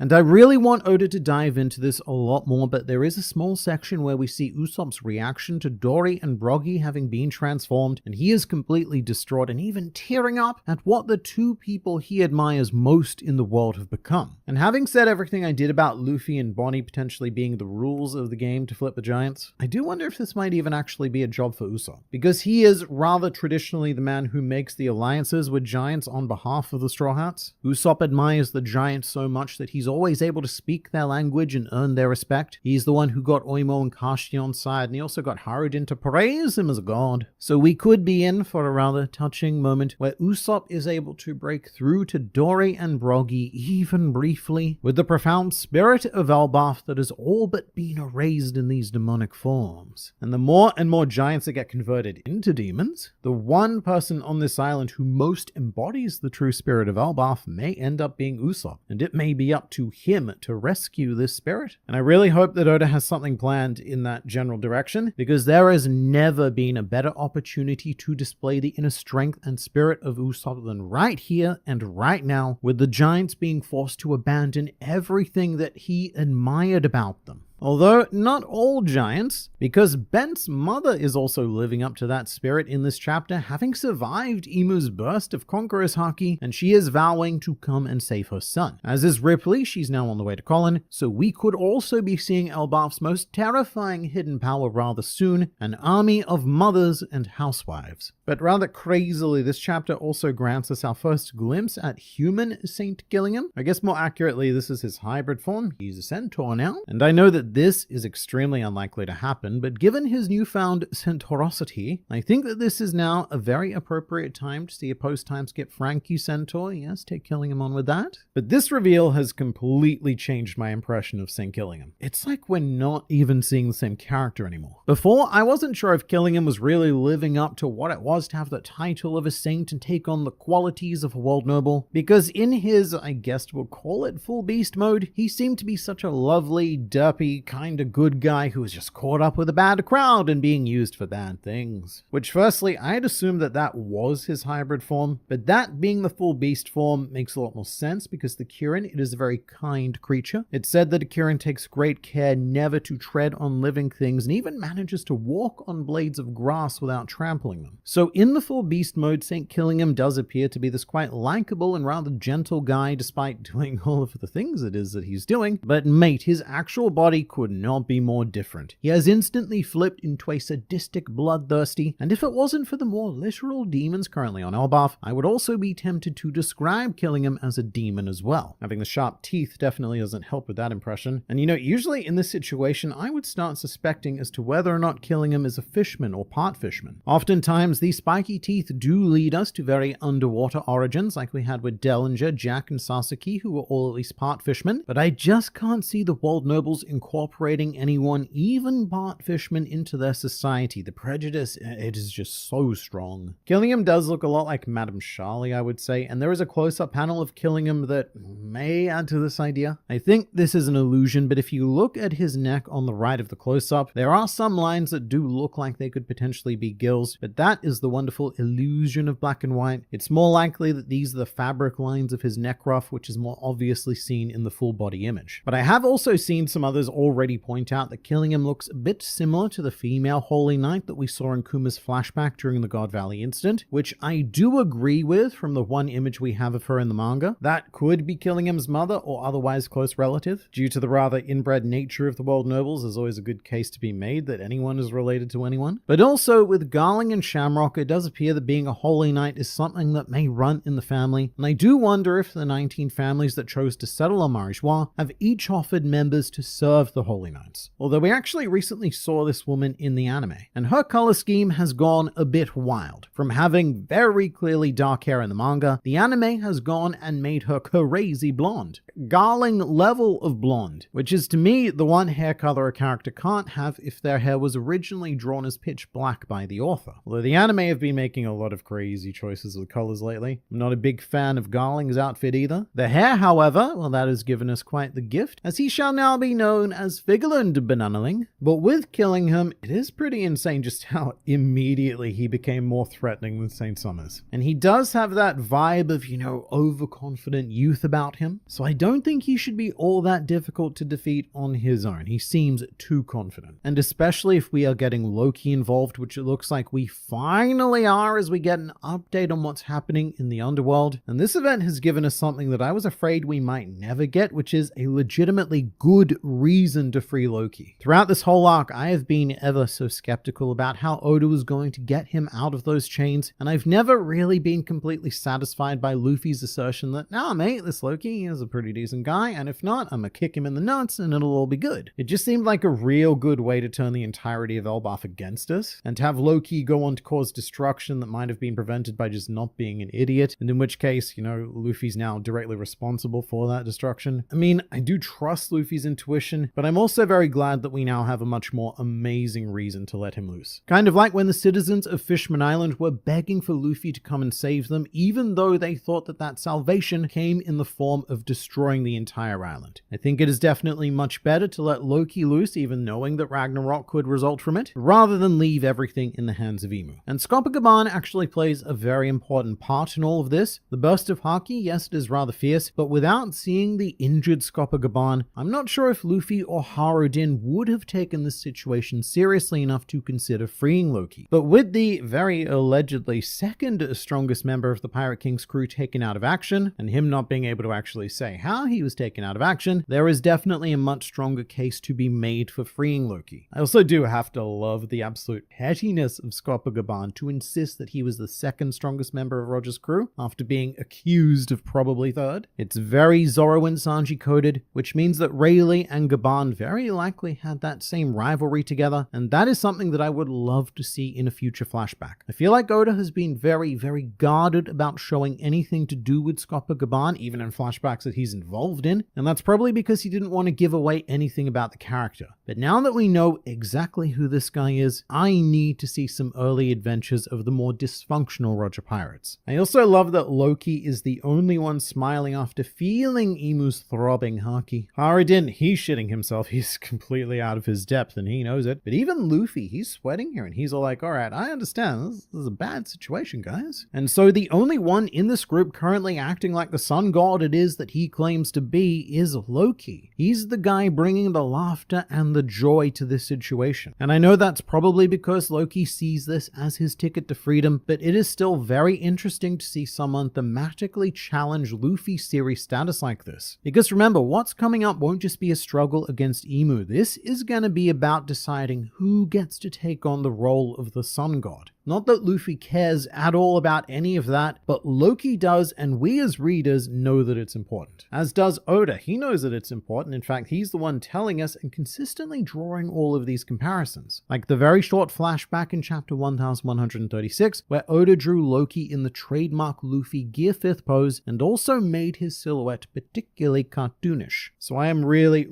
And I really want Oda to dive into this a lot more, but there is a small section where we see Usopp's reaction to Dory and Broggy having been transformed, and he is completely distraught and even tearing up at what the two people he admires most in the world have become. And having said everything I did about Luffy and Bonnie potentially being the rules of the game to flip the giants, I do wonder if this might even actually be a job for Usopp, because he is rather traditionally the man who makes the alliances with giants on behalf of the Straw Hats. Usopp admires the giants so much that he's always able to speak their language and earn their respect. He's the one who got Oimo and Kashi on side, and he also got Harudin to praise him as a god. So we could be in for a rather touching moment where Usopp is able to break through to Dory and Broggy even briefly with the profound spirit of Elbaf that has all but been erased in these demonic forms. And the more and more giants that get converted into demons, the one person on this island who most embodies the true spirit of Elbaf may end up being Usopp, and it may be up to him to rescue this spirit. And I really hope that Oda has something planned in that general direction, because there has never been a better opportunity to display the inner strength and spirit of Usopp than right here and right now, with the giants being forced to abandon everything that he admired about them. Although not all giants, because Bent's mother is also living up to that spirit in this chapter, having survived Imu's burst of Conqueror's Haki, and she is vowing to come and save her son. As is Ripley, she's now on the way to Colin, so we could also be seeing Elbaf's most terrifying hidden power rather soon, an army of mothers and housewives. But rather crazily, this chapter also grants us our first glimpse at human Saint Gillingham. I guess more accurately, this is his hybrid form. He's a centaur now, and I know that this is extremely unlikely to happen, but given his newfound centaurosity, I think that this is now a very appropriate time to see a post-time skip Frankie centaur. Yes, take Killingham on with that. But this reveal has completely changed my impression of St. Killingham. It's like we're not even seeing the same character anymore. Before, I wasn't sure if Killingham was really living up to what it was to have the title of a saint and take on the qualities of a world noble, because in his, I guess we'll call it full beast mode, he seemed to be such a lovely, derpy, kind of good guy who was just caught up with a bad crowd and being used for bad things. Which firstly, I had assumed that that was his hybrid form, but that being the full beast form makes a lot more sense because the Kirin, it is a very kind creature. It's said that a Kirin takes great care never to tread on living things and even manages to walk on blades of grass without trampling them. So in the full beast mode, St. Killingham does appear to be this quite likable and rather gentle guy despite doing all of the things it is that he's doing. But mate, his actual body could not be more different. He has instantly flipped into a sadistic bloodthirsty, and if it wasn't for the more literal demons currently on Elbaf, I would also be tempted to describe Killingham as a demon as well. Having the sharp teeth definitely doesn't help with that impression. And you know, usually in this situation, I would start suspecting as to whether or not Killingham is a fishman or part fishman. Oftentimes, these these spiky teeth do lead us to very underwater origins, like we had with Dellinger, Jack, and Sasaki, who were all at least part fishmen, but I just can't see the world nobles incorporating anyone, even part fishmen, into their society. The prejudice, it is just so strong. Killingham does look a lot like Madame Charlie, I would say, and there is a close-up panel of Killingham that may add to this idea. I think this is an illusion, but if you look at his neck on the right of the close-up, there are some lines that do look like they could potentially be gills, but that is the wonderful illusion of black and white. It's more likely that these are the fabric lines of his neck ruff, which is more obviously seen in the full body image. But I have also seen some others already point out that Killingham looks a bit similar to the female Holy Knight that we saw in Kuma's flashback during the God Valley incident, which I do agree with from the one image we have of her in the manga. That could be Killingham's mother or otherwise close relative. Due to the rather inbred nature of the world nobles, there's always a good case to be made that anyone is related to anyone. But also with Garling and Shamrock, it does appear that being a Holy Knight is something that may run in the family, and I do wonder if the 19 families that chose to settle on Marijois have each offered members to serve the Holy Knights. Although we actually recently saw this woman in the anime, and her color scheme has gone a bit wild. From having very clearly dark hair in the manga, the anime has gone and made her crazy blonde. Garling level of blonde, which is to me the one hair color a character can't have if their hair was originally drawn as pitch black by the author. Although the anime have been making a lot of crazy choices with colors lately. I'm not a big fan of Garling's outfit either. The hair, however, well, that has given us quite the gift, as he shall now be known as Vigeland Bananaling. But with Killingham, it is pretty insane just how immediately he became more threatening than St. Summers. And he does have that vibe of, overconfident youth about him, so I don't think he should be all that difficult to defeat on his own. He seems too confident. And especially if we are getting Loki involved, which it looks like we finally are as we get an update on what's happening in the underworld. And this event has given us something that I was afraid we might never get, which is a legitimately good reason to free Loki. Throughout this whole arc, I have been ever so skeptical about how Oda was going to get him out of those chains, and I've never really been completely satisfied by Luffy's assertion that, nah mate, this Loki is a pretty decent guy, and if not, I'm gonna kick him in the nuts and it'll all be good. It just seemed like a real good way to turn the entirety of Elbaf against us, and to have Loki go on to cause destruction that might have been prevented by just not being an idiot, and in which case, Luffy's now directly responsible for that destruction. I mean, I do trust Luffy's intuition, but I'm also very glad that we now have a much more amazing reason to let him loose. Kind of like when the citizens of Fishman Island were begging for Luffy to come and save them, even though they thought that salvation came in the form of destroying the entire island. I think it is definitely much better to let Loki loose, even knowing that Ragnarok could result from it, rather than leave everything in the hands of Imu. And Scopogaban actually plays a very important part in all of this. The burst of Haki, yes, it is rather fierce, but without seeing the injured Scopogaban, I'm not sure if Luffy or Harudin would have taken this situation seriously enough to consider freeing Loki. But with the very allegedly second strongest member of the Pirate King's crew taken out of action, and him not being able to actually say how he was taken out of action, there is definitely a much stronger case to be made for freeing Loki. I also do have to love the absolute pettiness of Scopogaban to insist that he was the second strongest member of Roger's crew, after being accused of probably third. It's very Zoro and Sanji coded, which means that Rayleigh and Gaban very likely had that same rivalry together, and that is something that I would love to see in a future flashback. I feel like Oda has been very, very guarded about showing anything to do with Scopogaban, even in flashbacks that he's involved in, and that's probably because he didn't want to give away anything about the character. But now that we know exactly who this guy is, I need to see some early adventures of the more dysfunctional Roger pirates. I also love that Loki is the only one smiling after feeling Imu's throbbing haki. Harudin, he's shitting himself, he's completely out of his depth and he knows it. But even Luffy, he's sweating here and he's all like, alright, I understand, this is a bad situation, guys. And so the only one in this group currently acting like the sun god it is that he claims to be is Loki. He's the guy bringing the laughter and the joy to this situation. And I know that's probably because Loki sees this as his ticket to freedom, but it is still very interesting to see someone thematically challenge Luffy's series status like this. Because remember, what's coming up won't just be a struggle against Imu. This is going to be about deciding who gets to take on the role of the sun god. Not that Luffy cares at all about any of that, but Loki does, and we as readers know that it's important. As does Oda. He knows that it's important. In fact, he's the one telling us and consistently drawing all of these comparisons. Like the very short flashback in chapter 1136, where Oda drew Loki in the trademark Luffy Gear 5th pose and also made his silhouette particularly cartoonish. So I am really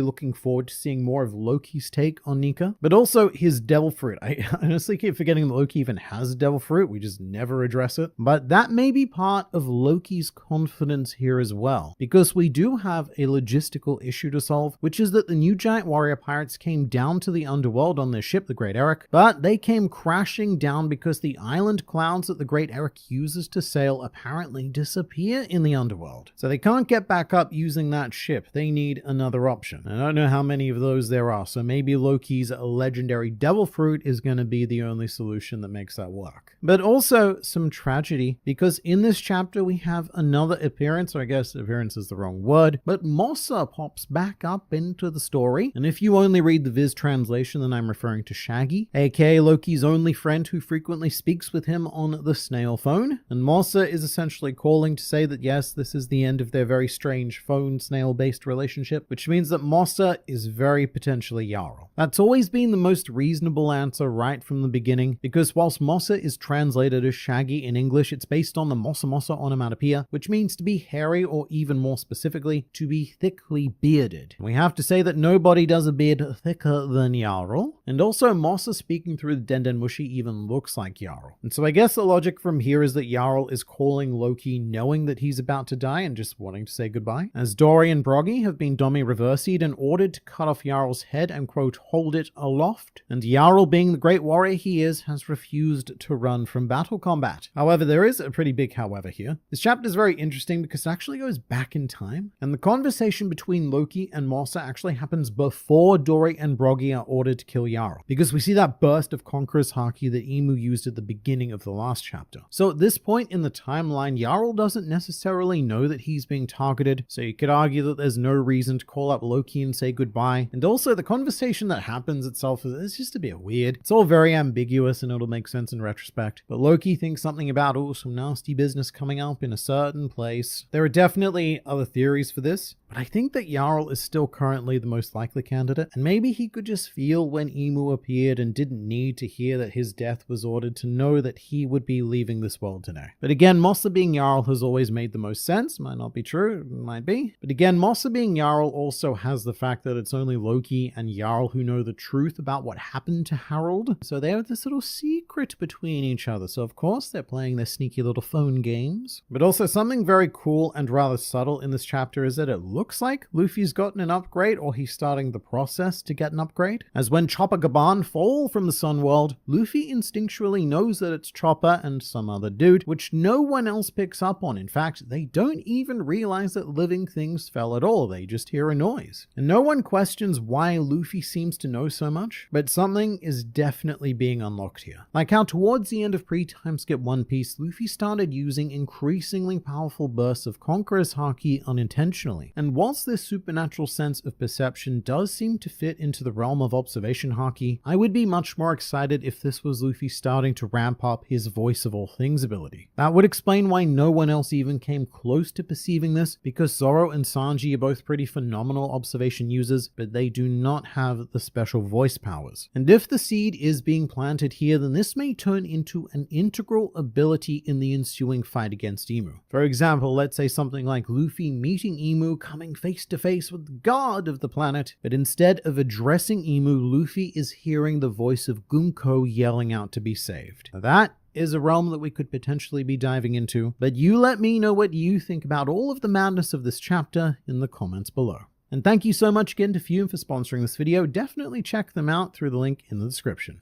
looking forward to seeing more of Loki's take on Nika, but also his devil fruit. I honestly keep forgetting that Loki even has devil fruit. We just never address it. But that may be part of Loki's confidence here as well, because we do have a logistical issue to solve, which is that the new giant warrior pirates came down to the underworld on their ship, the Great Eric, but they came crashing down because the island clouds that the Great Eric uses to sail apparently disappear in the underworld. So they can't get back up using that ship. They need another option. I don't know how many of those there are, so maybe Loki's legendary devil fruit is going to be the only solution that makes that work. But also some tragedy, because in this chapter we have another appearance, or I guess appearance is the wrong word, but Mossa pops back up into the story. And if you only read the Viz translation, then I'm referring to Shaggy, aka Loki's only friend who frequently speaks with him on the snail phone. And Mossa is essentially calling to say that yes, this is the end of their very strange phone snail based relationship, which means that Mossa is very potentially Jarl. That's always been the most reasonable answer right from the beginning, because whilst Mossa is translated as Shaggy in English, it's based on the Mossa Mossa onomatopoeia, which means to be hairy, or even more specifically, to be thickly bearded. We have to say that nobody does a beard thicker than Jarl, and also Mossa speaking through the Denden Mushi even looks like Jarl. And so I guess the logic from here is that Jarl is calling Loki knowing that he's about to die and just wanting to say goodbye, as Dory and Broggy have been domi-reversied and ordered to cut off Jarl's head and quote, hold it aloft, and Jarl, being the great warrior he is, has refused to run from battle combat. However, there is a pretty big however here. This chapter is very interesting because it actually goes back in time, and the conversation between Loki and Mossa actually happens before Dory and Broggy are ordered to kill Jarl, because we see that burst of Conqueror's Haki that Emu used at the beginning of the last chapter. So at this point in the timeline, Jarl doesn't necessarily know that he's being targeted, so you could argue that there's no reason to call up Loki and say goodbye. And also the conversation that happens itself is just a bit weird. It's all very ambiguous and it'll make sense in retrospect. But Loki thinks something about, oh, some nasty business coming up in a certain place. There are definitely other theories for this, but I think that Jarl is still currently the most likely candidate, and maybe he could just feel when Emu appeared and didn't need to hear that his death was ordered to know that he would be leaving this world today. But again, Mossa being Jarl has always made the most sense. Might not be true, it might be. But again, Mossa being Jarl also has the fact that it's only Loki and Jarl who know the truth about what happened to Harold. So they have this little secret between each other. So of course they're playing their sneaky little phone games. But also something very cool and rather subtle in this chapter is that it looks like Luffy's gotten an upgrade, or he's starting the process to get an upgrade. As when Chopper Gaban fall from the Sun World, Luffy instinctually knows that it's Chopper and some other dude, which no one else picks up on. In fact, they don't even realize that living things fell at all. They just hear a noise. And no one questions why Luffy seems to know so much, but something is definitely being unlocked here. Like how towards the end of pre-time skip One Piece, Luffy started using increasingly powerful bursts of Conqueror's Haki unintentionally. And whilst this supernatural sense of perception does seem to fit into the realm of observation Haki, I would be much more excited if this was Luffy starting to ramp up his voice of all things ability. That would explain why no one else even came close to perceiving this, because Zoro and Sanji are both pretty phenomenal observation users, but they do not have the special voice powers. And if the seed is being planted here, then this may turn into an integral ability in the ensuing fight against Emu. For example, let's say something like Luffy meeting Emu, coming face to face with the god of the planet, but instead of addressing Emu, Luffy is hearing the voice of Gunko yelling out to be saved. Now that is a realm that we could potentially be diving into, but you let me know what you think about all of the madness of this chapter in the comments below. And thank you so much again to Fume for sponsoring this video. Definitely check them out through the link in the description.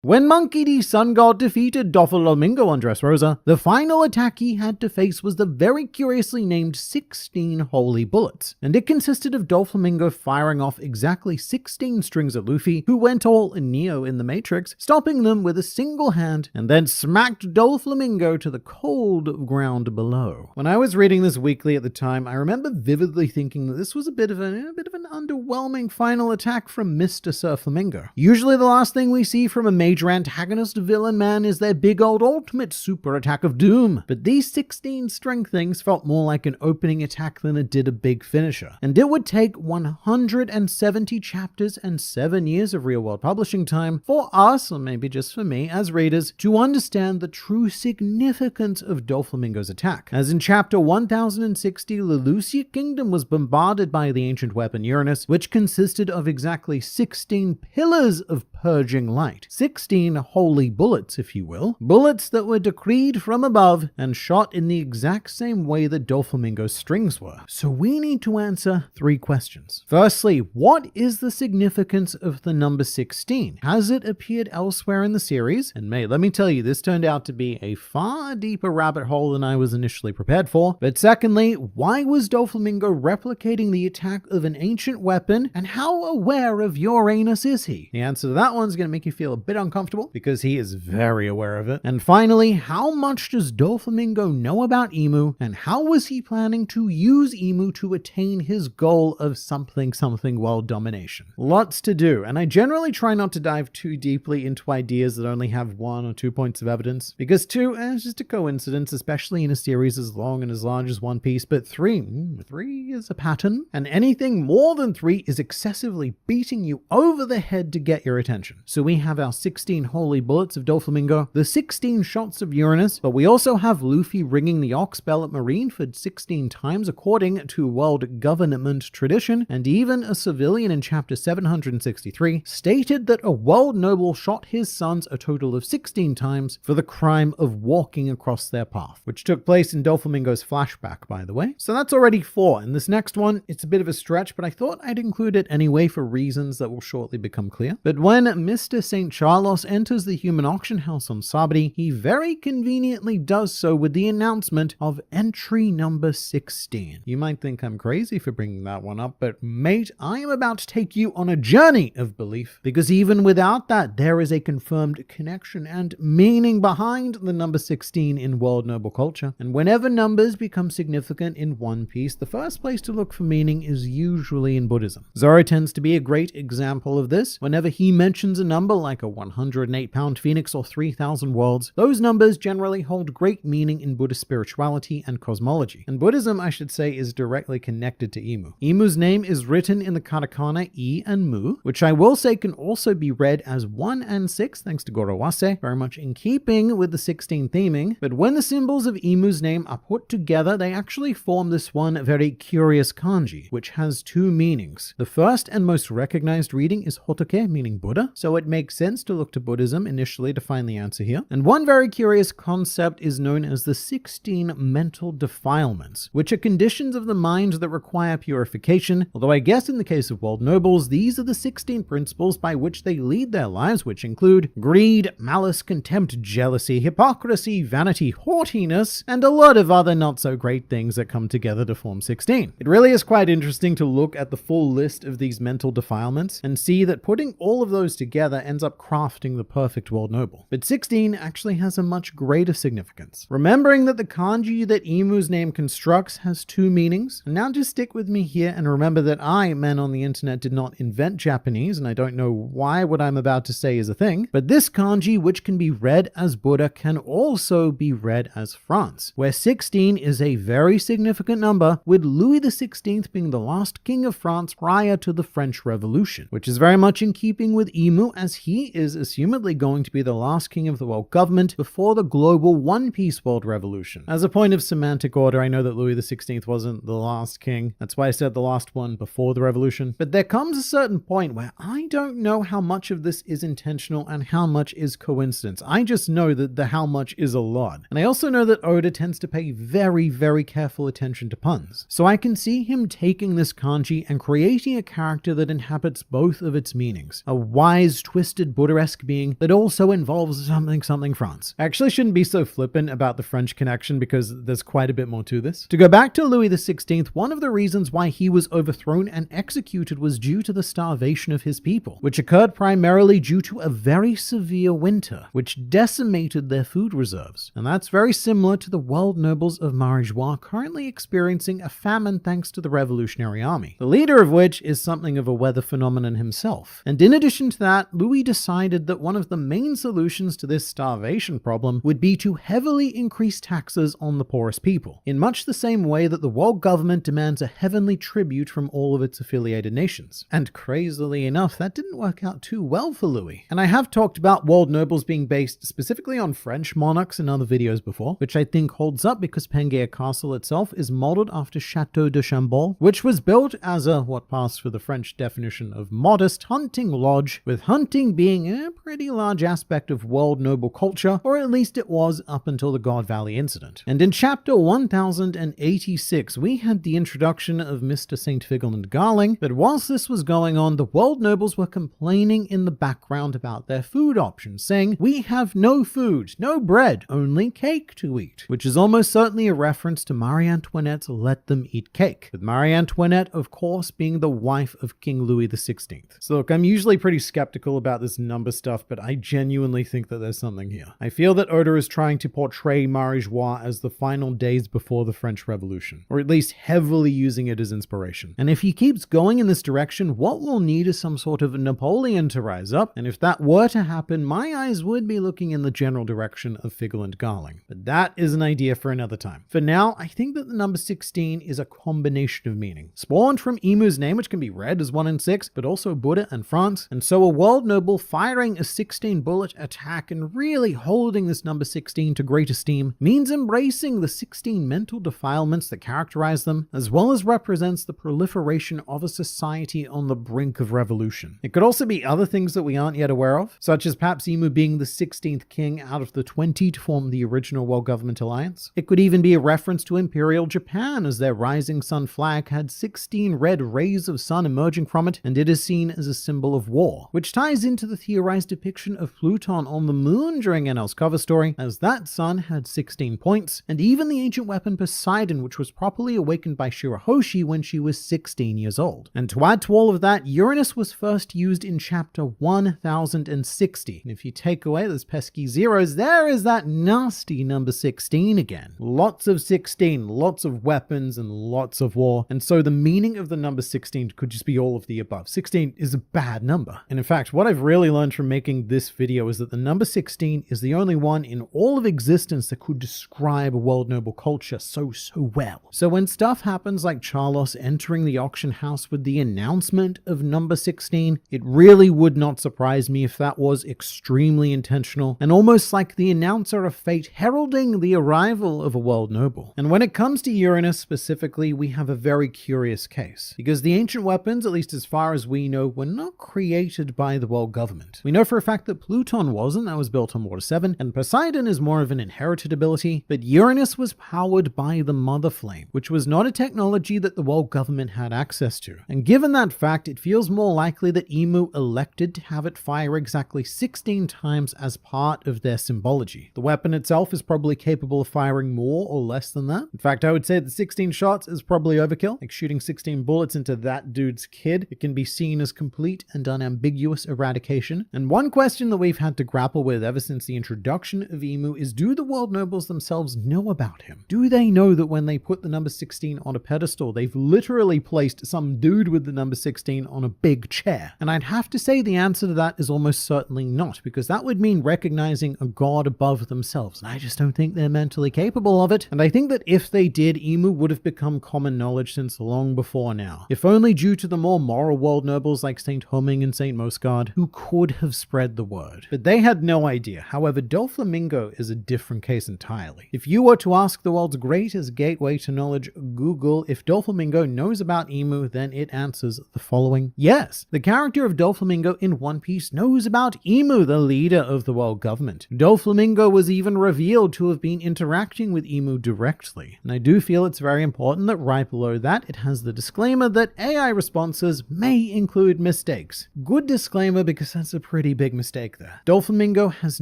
When Monkey D. Sun God defeated Doflamingo on Dressrosa, the final attack he had to face was the very curiously named 16 Holy Bullets, and it consisted of Doflamingo firing off exactly 16 strings at Luffy, who went all Neo in the Matrix, stopping them with a single hand, and then smacked Doflamingo to the cold ground below. When I was reading this weekly at the time, I remember vividly thinking that this was a bit of an underwhelming final attack from Mr. Sir Flamingo. Usually the last thing we see from a major antagonist villain man is their big old ultimate super attack of doom, but these 16 string things felt more like an opening attack than it did a big finisher. And it would take 170 chapters and 7 years of real world publishing time for us, or maybe just for me, as readers, to understand the true significance of Doflamingo's attack. As in chapter 1060, the Lucia Kingdom was bombarded by the ancient weapon Uranus, which consisted of exactly 16 pillars of purging light. 16 holy bullets, if you will. Bullets that were decreed from above and shot in the exact same way that Doflamingo's strings were. So we need to answer 3 questions. Firstly, what is the significance of the number 16? Has it appeared elsewhere in the series? And mate, let me tell you, this turned out to be a far deeper rabbit hole than I was initially prepared for. But secondly, why was Doflamingo replicating the attack of an ancient weapon, and how aware of Uranus is he? The answer to that one's going to make you feel a bit uncomfortable, because he is very aware of it. And finally, how much does Doflamingo know about Emu, and how was he planning to use Emu to attain his goal of something world domination? Lots to do, and I generally try not to dive too deeply into ideas that only have 1 or 2 points of evidence, because 2 is just a coincidence, especially in a series as long and as large as One Piece, but 3 is a pattern, and anything more than 3 is excessively beating you over the head to get your attention. So we have our 16 holy bullets of Doflamingo, the 16 shots of Uranus, but we also have Luffy ringing the ox bell at Marineford 16 times according to world government tradition, and even a civilian in chapter 763 stated that a world noble shot his sons a total of 16 times for the crime of walking across their path, which took place in Doflamingo's flashback, by the way. So that's already 4, and this next one, it's a bit of a stretch, but I thought I'd include it anyway for reasons that will shortly become clear. But when Mr. St. Charlos enters the human auction house on Sabri, he very conveniently does so with the announcement of entry number 16. You might think I'm crazy for bringing that one up, but mate, I am about to take you on a journey of belief, because even without that, there is a confirmed connection and meaning behind the number 16 in world noble culture. And whenever numbers become significant in One Piece, the first place to look for meaning is usually in Buddhism. Zoro tends to be a great example of this. Whenever he mentions a number like a 108-pound phoenix or 3,000 worlds, those numbers generally hold great meaning in Buddhist spirituality and cosmology. And Buddhism, I should say, is directly connected to Emu. Emu's name is written in the katakana E and Mu, which I will say can also be read as 1 and 6 thanks to Gorowase, very much in keeping with the 16 theming. But when the symbols of Emu's name are put together, they actually form this one very curious kanji, which has 2 meanings. The first and most recognized reading is Hotoke, meaning Buddha, so it makes sense to look to Buddhism initially to find the answer here. And one very curious concept is known as the 16 mental defilements, which are conditions of the mind that require purification, although I guess in the case of world nobles, these are the 16 principles by which they lead their lives, which include greed, malice, contempt, jealousy, hypocrisy, vanity, haughtiness, and a lot of other not so great things that come together to form 16. It really is quite interesting to look at the full list of these mental defilements and see that putting all of those together ends up crafting the perfect world noble. But 16 actually has a much greater significance. Remembering that the kanji that Emu's name constructs has 2 meanings, and now just stick with me here and remember that I, man on the internet, did not invent Japanese, and I don't know why what I'm about to say is a thing, but this kanji, which can be read as Buddha, can also be read as France, where 16 is a very significant number, with Louis XVI being the last king of France prior to the French Revolution, which is very much in keeping with Emu, as he is assumedly going to be the last king of the world government before the global One Piece world revolution. As a point of semantic order, I know that Louis XVI wasn't the last king, that's why I said the last one before the revolution, but there comes a certain point where I don't know how much of this is intentional and how much is coincidence. I just know that the how much is a lot. And I also know that Oda tends to pay very, very careful attention to puns. So I can see him taking this kanji and creating a character that inhabits both of its meanings. A wild wise, twisted Buddha-esque being that also involves something France. I actually shouldn't be so flippant about the French connection because there's quite a bit more to this. To go back to Louis XVI, one of the reasons why he was overthrown and executed was due to the starvation of his people, which occurred primarily due to a very severe winter, which decimated their food reserves. And that's very similar to the world nobles of Marie-Joie currently experiencing a famine thanks to the Revolutionary Army, the leader of which is something of a weather phenomenon himself. And in addition to that, Louis decided that one of the main solutions to this starvation problem would be to heavily increase taxes on the poorest people, in much the same way that the world government demands a heavenly tribute from all of its affiliated nations. And crazily enough, that didn't work out too well for Louis. And I have talked about world nobles being based specifically on French monarchs in other videos before, which I think holds up because Penguer Castle itself is modeled after Chateau de Chambord, which was built as a, what passed for the French definition of modest, hunting lodge, with hunting being a pretty large aspect of world noble culture, or at least it was up until the God Valley incident. And in chapter 1086, we had the introduction of Mr. St. Figel Garling, but whilst this was going on, the world nobles were complaining in the background about their food options, saying, "We have no food, no bread, only cake to eat," which is almost certainly a reference to Marie Antoinette's Let Them Eat Cake, with Marie Antoinette, of course, being the wife of King Louis XVI. So look, I'm usually pretty skeptical about this number stuff, but I genuinely think that there's something here. I feel that Oda is trying to portray Marie-Joie as the final days before the French Revolution, or at least heavily using it as inspiration. And if he keeps going in this direction, what we'll need is some sort of Napoleon to rise up, and if that were to happen, my eyes would be looking in the general direction of Figel and Garling. But that is an idea for another time. For now, I think that the number 16 is a combination of meaning. Spawned from Emu's name, which can be read as 1 in 6, but also Buddha and France, and so a world noble firing a 16 bullet attack and really holding this number 16 to great esteem means embracing the 16 mental defilements that characterize them, as well as represents the proliferation of a society on the brink of revolution. It could also be other things that we aren't yet aware of, such as perhaps Emu being the 16th king out of the 20 to form the original world government alliance. It could even be a reference to Imperial Japan, as their rising sun flag had 16 red rays of sun emerging from it, and it is seen as a symbol of war, which ties into the theorized depiction of Pluton on the moon during NL's cover story, as that sun had 16 points, and even the ancient weapon Poseidon, which was properly awakened by Shirahoshi when she was 16 years old. And to add to all of that, Uranus was first used in chapter 1060, and if you take away those pesky zeros, there is that nasty number 16 again. Lots of 16, lots of weapons, and lots of war, and so the meaning of the number 16 could just be all of the above. 16 is a bad number. And in fact, what I've really learned from making this video is that the number 16 is the only one in all of existence that could describe a world noble culture so well. So when stuff happens like Charlos entering the auction house with the announcement of number 16, it really would not surprise me if that was extremely intentional and almost like the announcer of fate heralding the arrival of a world noble. And when it comes to Uranus specifically, we have a very curious case, because the ancient weapons, at least as far as we know, were not created by the world government. We know for a fact that Pluton wasn't, that was built on Water 7, and Poseidon is more of an inherited ability, but Uranus was powered by the Mother Flame, which was not a technology that the world government had access to. And given that fact, it feels more likely that Emu elected to have it fire exactly 16 times as part of their symbology. The weapon itself is probably capable of firing more or less than that. In fact, I would say that 16 shots is probably overkill, like shooting 16 bullets into that dude's kid. It can be seen as complete and unambiguous eradication. And one question that we've had to grapple with ever since the introduction of Emu is, do the world nobles themselves know about him? Do they know that when they put the number 16 on a pedestal, they've literally placed some dude with the number 16 on a big chair? And I'd have to say the answer to that is almost certainly not, because that would mean recognizing a god above themselves, and I just don't think they're mentally capable of it. And I think that if they did, Emu would have become common knowledge since long before now, if only due to the more moral world nobles like St. Homing and St. Mosgard, who could have spread the word. But they had no idea. However, Doflamingo is a different case entirely. If you were to ask the world's greatest gateway to knowledge, Google, if Doflamingo knows about Emu, then it answers the following: yes, the character of Doflamingo in One Piece knows about Emu, the leader of the world government. Doflamingo was even revealed to have been interacting with Emu directly. And I do feel it's very important that right below that, it has the disclaimer that AI responses may include mistakes. Good disclaimer because that's a pretty big mistake there. Doflamingo has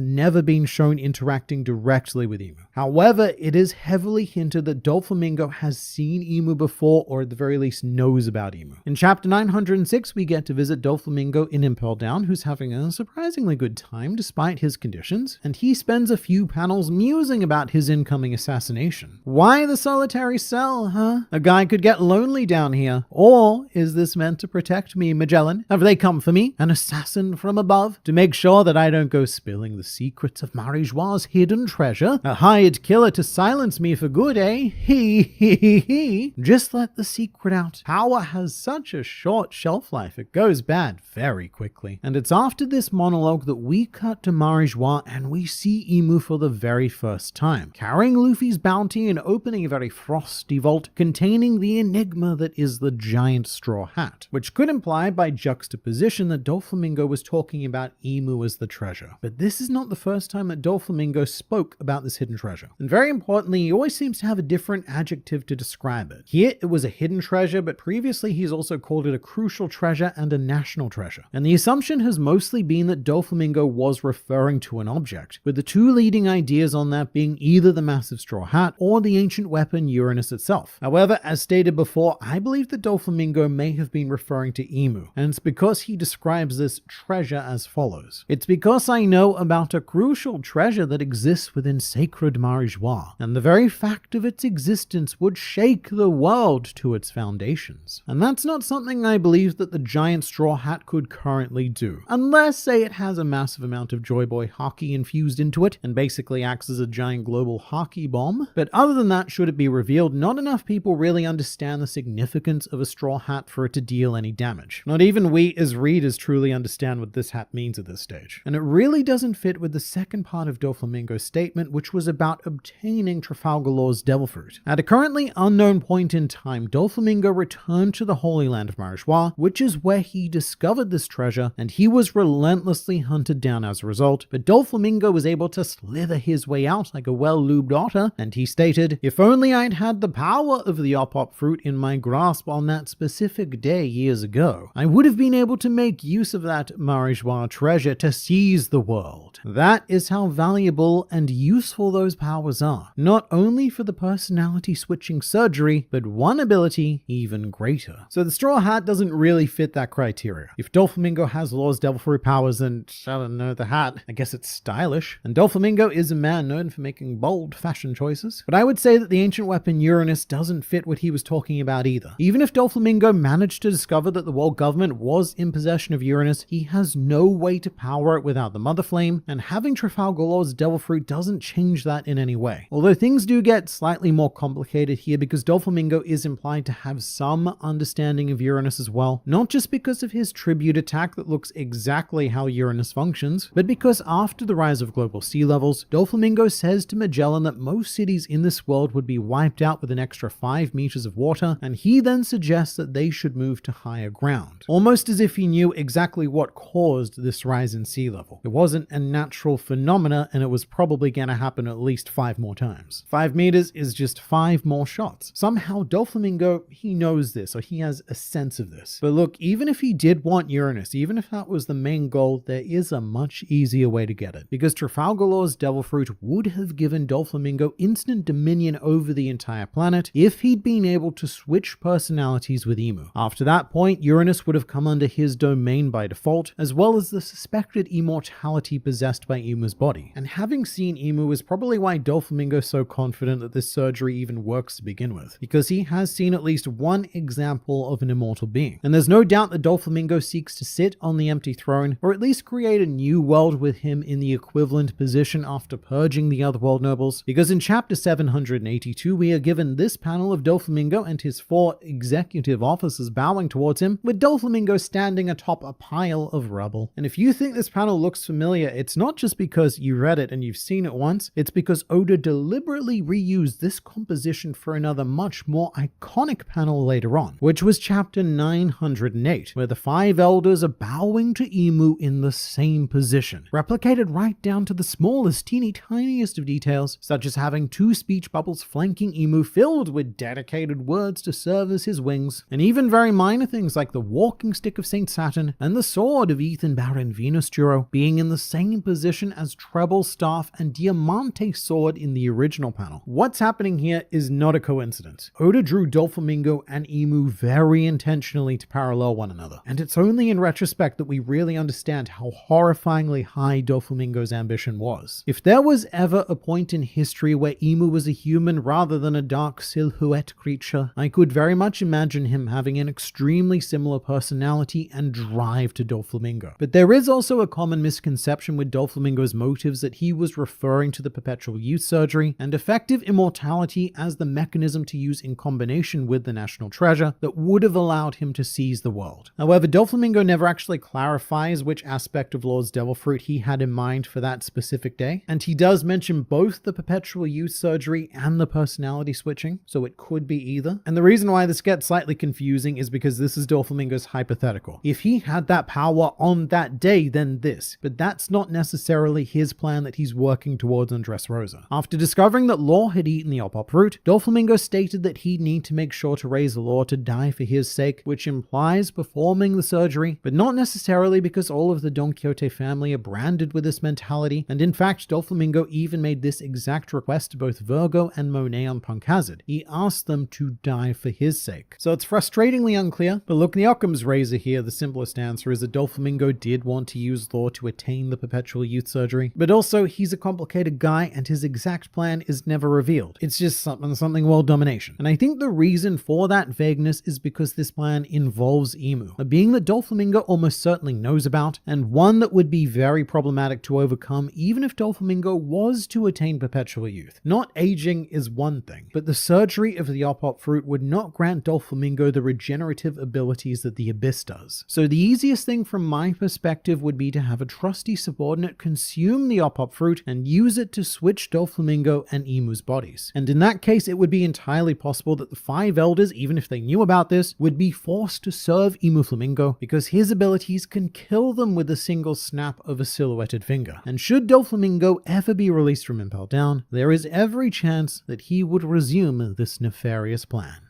never been shown interacting directly with Emu. However, it is heavily hinted that Doflamingo has seen Emu before, or at the very least knows about Emu. In chapter 906, we get to visit Doflamingo in Impel Down, who's having a surprisingly good time despite his conditions, and he spends a few panels musing about his incoming assassination. Why the solitary cell, huh? A guy could get lonely down here. Or is this meant to protect me, Magellan? Have they come for me, an assassin from above, to make sure that I don't go spilling the secrets of Marijoi's hidden treasure? A hired killer to silence me for good, eh? He. Just let the secret out. Power has such a short shelf life, it goes bad very quickly. And it's after this monologue that we cut to Marijois and we see Emu for the very first time, carrying Luffy's bounty and opening a very frosty vault containing the enigma that is the giant straw hat, which could imply by juxtaposition that Doflamingo was talking about Emu as the treasure. But this is not the first time that Doflamingo spoke about this hidden treasure. And very importantly, he always seems to have a different adjective to describe it. Here it was a hidden treasure, but previously he's also called it a crucial treasure and a national treasure. And the assumption has mostly been that Doflamingo was referring to an object, with the two leading ideas on that being either the massive straw hat or the ancient weapon Uranus itself. However, as stated before, I believe that Doflamingo may have been referring to Emu, and it's because he describes this treasure as follows. It's because I know about a crucial treasure that exists within sacred Marijois, and the very fact of its existence would shake the world to its foundations. And that's not something I believe that the giant straw hat could currently do, unless, say, it has a massive amount of Joy Boy hockey infused into it and basically acts as a giant global hockey bomb. But other than that, should it be revealed, not enough people really understand the significance of a straw hat for it to deal any damage. Not even we as readers truly understand what this hat means at this stage. And it really doesn't fit with the second part of Doflamingo's statement, which was about obtaining Trafalgar Law's Devil Fruit. At a currently unknown point in time, Doflamingo returned to the Holy Land of Marijois, which is where he discovered this treasure, and he was relentlessly hunted down as a result, but Doflamingo was able to slither his way out like a well-lubed otter, and he stated, "If only I'd had the power of the Op-Op fruit in my grasp on that specific day years ago, I would have been able to make use of that Marijois treasure to seize the world." That is how valuable and useful those powers are, not only for the personality switching surgery, but one ability even greater. So the straw hat doesn't really fit that criteria. If Doflamingo has Law's Devil Fruit powers, and I don't know, the hat, I guess it's stylish. And Doflamingo is a man known for making bold fashion choices. But I would say that the ancient weapon Uranus doesn't fit what he was talking about either. Even if Doflamingo managed to discover that the world government was in possession of Uranus, he has no way to power it without the Mother Flame, and having Trafalgar Law's Devil Fruit doesn't change that in any way. Although things do get slightly more complicated here because Doflamingo is implied to have some understanding of Uranus as well, not just because of his tribute attack that looks exactly how Uranus functions, but because after the rise of global sea levels, Doflamingo says to Magellan that most cities in this world would be wiped out with an extra 5 meters of water, and he then suggests that they should move to higher ground, almost as if he knew exactly what caused this rise in sea level. It wasn't a natural phenomena, and it was probably going to happen at least 5 more times. 5 meters is just 5 more shots. Somehow Doflamingo, he knows this, or he has a sense of this. But look, even if he did want Uranus, even if that was the main goal, there is a much easier way to get it, because Trafalgar Law's Devil Fruit would have given Doflamingo instant dominion over the entire planet if he'd been able to switch personalities with Emu. After that point, Uranus would have come under his domain by default, as well as the suspected immortality possessed by Emu's body. And having seen Emu is probably why Doflamingo is so confident that this surgery even works to begin with, because he has seen at least one example of an immortal being. And there's no doubt that Doflamingo seeks to sit on the empty throne, or at least create a new world with him in the equivalent position after purging the Otherworld nobles, because in chapter 782 we are given this panel of Doflamingo and his 4 executive officers bowing towards him, with Doflamingo standing atop a pile of rubble. And if you think this panel looks familiar, it's not just because you read it and you've seen it once, it's because Oda deliberately reused this composition for another much more iconic panel later on, which was chapter 908, where the 5 elders are bowing to Emu in the same position, replicated right down to the smallest, teeny tiniest of details, such as having 2 speech bubbles flanking Emu filled with dedicated words to serve as his wings, and even very minor things like the walking stick of Saint Saturn and and the sword of Ethan Baron Venus Duro being in the same position as Treble Staff and Diamante Sword in the original panel. What's happening here is not a coincidence. Oda drew Doflamingo and Emu very intentionally to parallel one another, and it's only in retrospect that we really understand how horrifyingly high Doflamingo's ambition was. If there was ever a point in history where Emu was a human rather than a dark silhouette creature, I could very much imagine him having an extremely similar personality and drive to Doflamingo. But there is also a common misconception with Doflamingo's motives that he was referring to the perpetual youth surgery and effective immortality as the mechanism to use in combination with the national treasure that would have allowed him to seize the world. However, Doflamingo never actually clarifies which aspect of Lord's Devil Fruit he had in mind for that specific day, and he does mention both the perpetual youth surgery and the personality switching, so it could be either. And the reason why this gets slightly confusing is because this is Doflamingo's hypothetical. If he had that power on that day, then this, but that's not necessarily his plan that he's working towards on Dressrosa. After discovering that Law had eaten the Op-Op fruit, Doflamingo stated that he'd need to make sure to raise Law to die for his sake, which implies performing the surgery, but not necessarily because all of the Don Quixote family are branded with this mentality, and in fact Doflamingo even made this exact request to both Virgo and Monet on Punk Hazard. He asked them to die for his sake. So it's frustratingly unclear, but look, the Occam's razor here, the simplest answer is that Doflamingo did want to use Law to attain the perpetual youth surgery, but also he's a complicated guy and his exact plan is never revealed. It's just something world domination. And I think the reason for that vagueness is because this plan involves Emu, a being that Doflamingo almost certainly knows about, and one that would be very problematic to overcome even if Doflamingo was to attain perpetual youth. Not aging is one thing, but the surgery of the Op-Op fruit would not grant Doflamingo the regenerative abilities that the Abyss does. So the easiest thing from my perspective would be to have a trusty subordinate consume the Op-Op fruit and use it to switch Doflamingo and Emu's bodies. And in that case, it would be entirely possible that the 5 elders, even if they knew about this, would be forced to serve Emu Flamingo because his abilities can kill them with a single snap of a silhouetted finger. And should Doflamingo ever be released from Impel Down, there is every chance that he would resume this nefarious plan.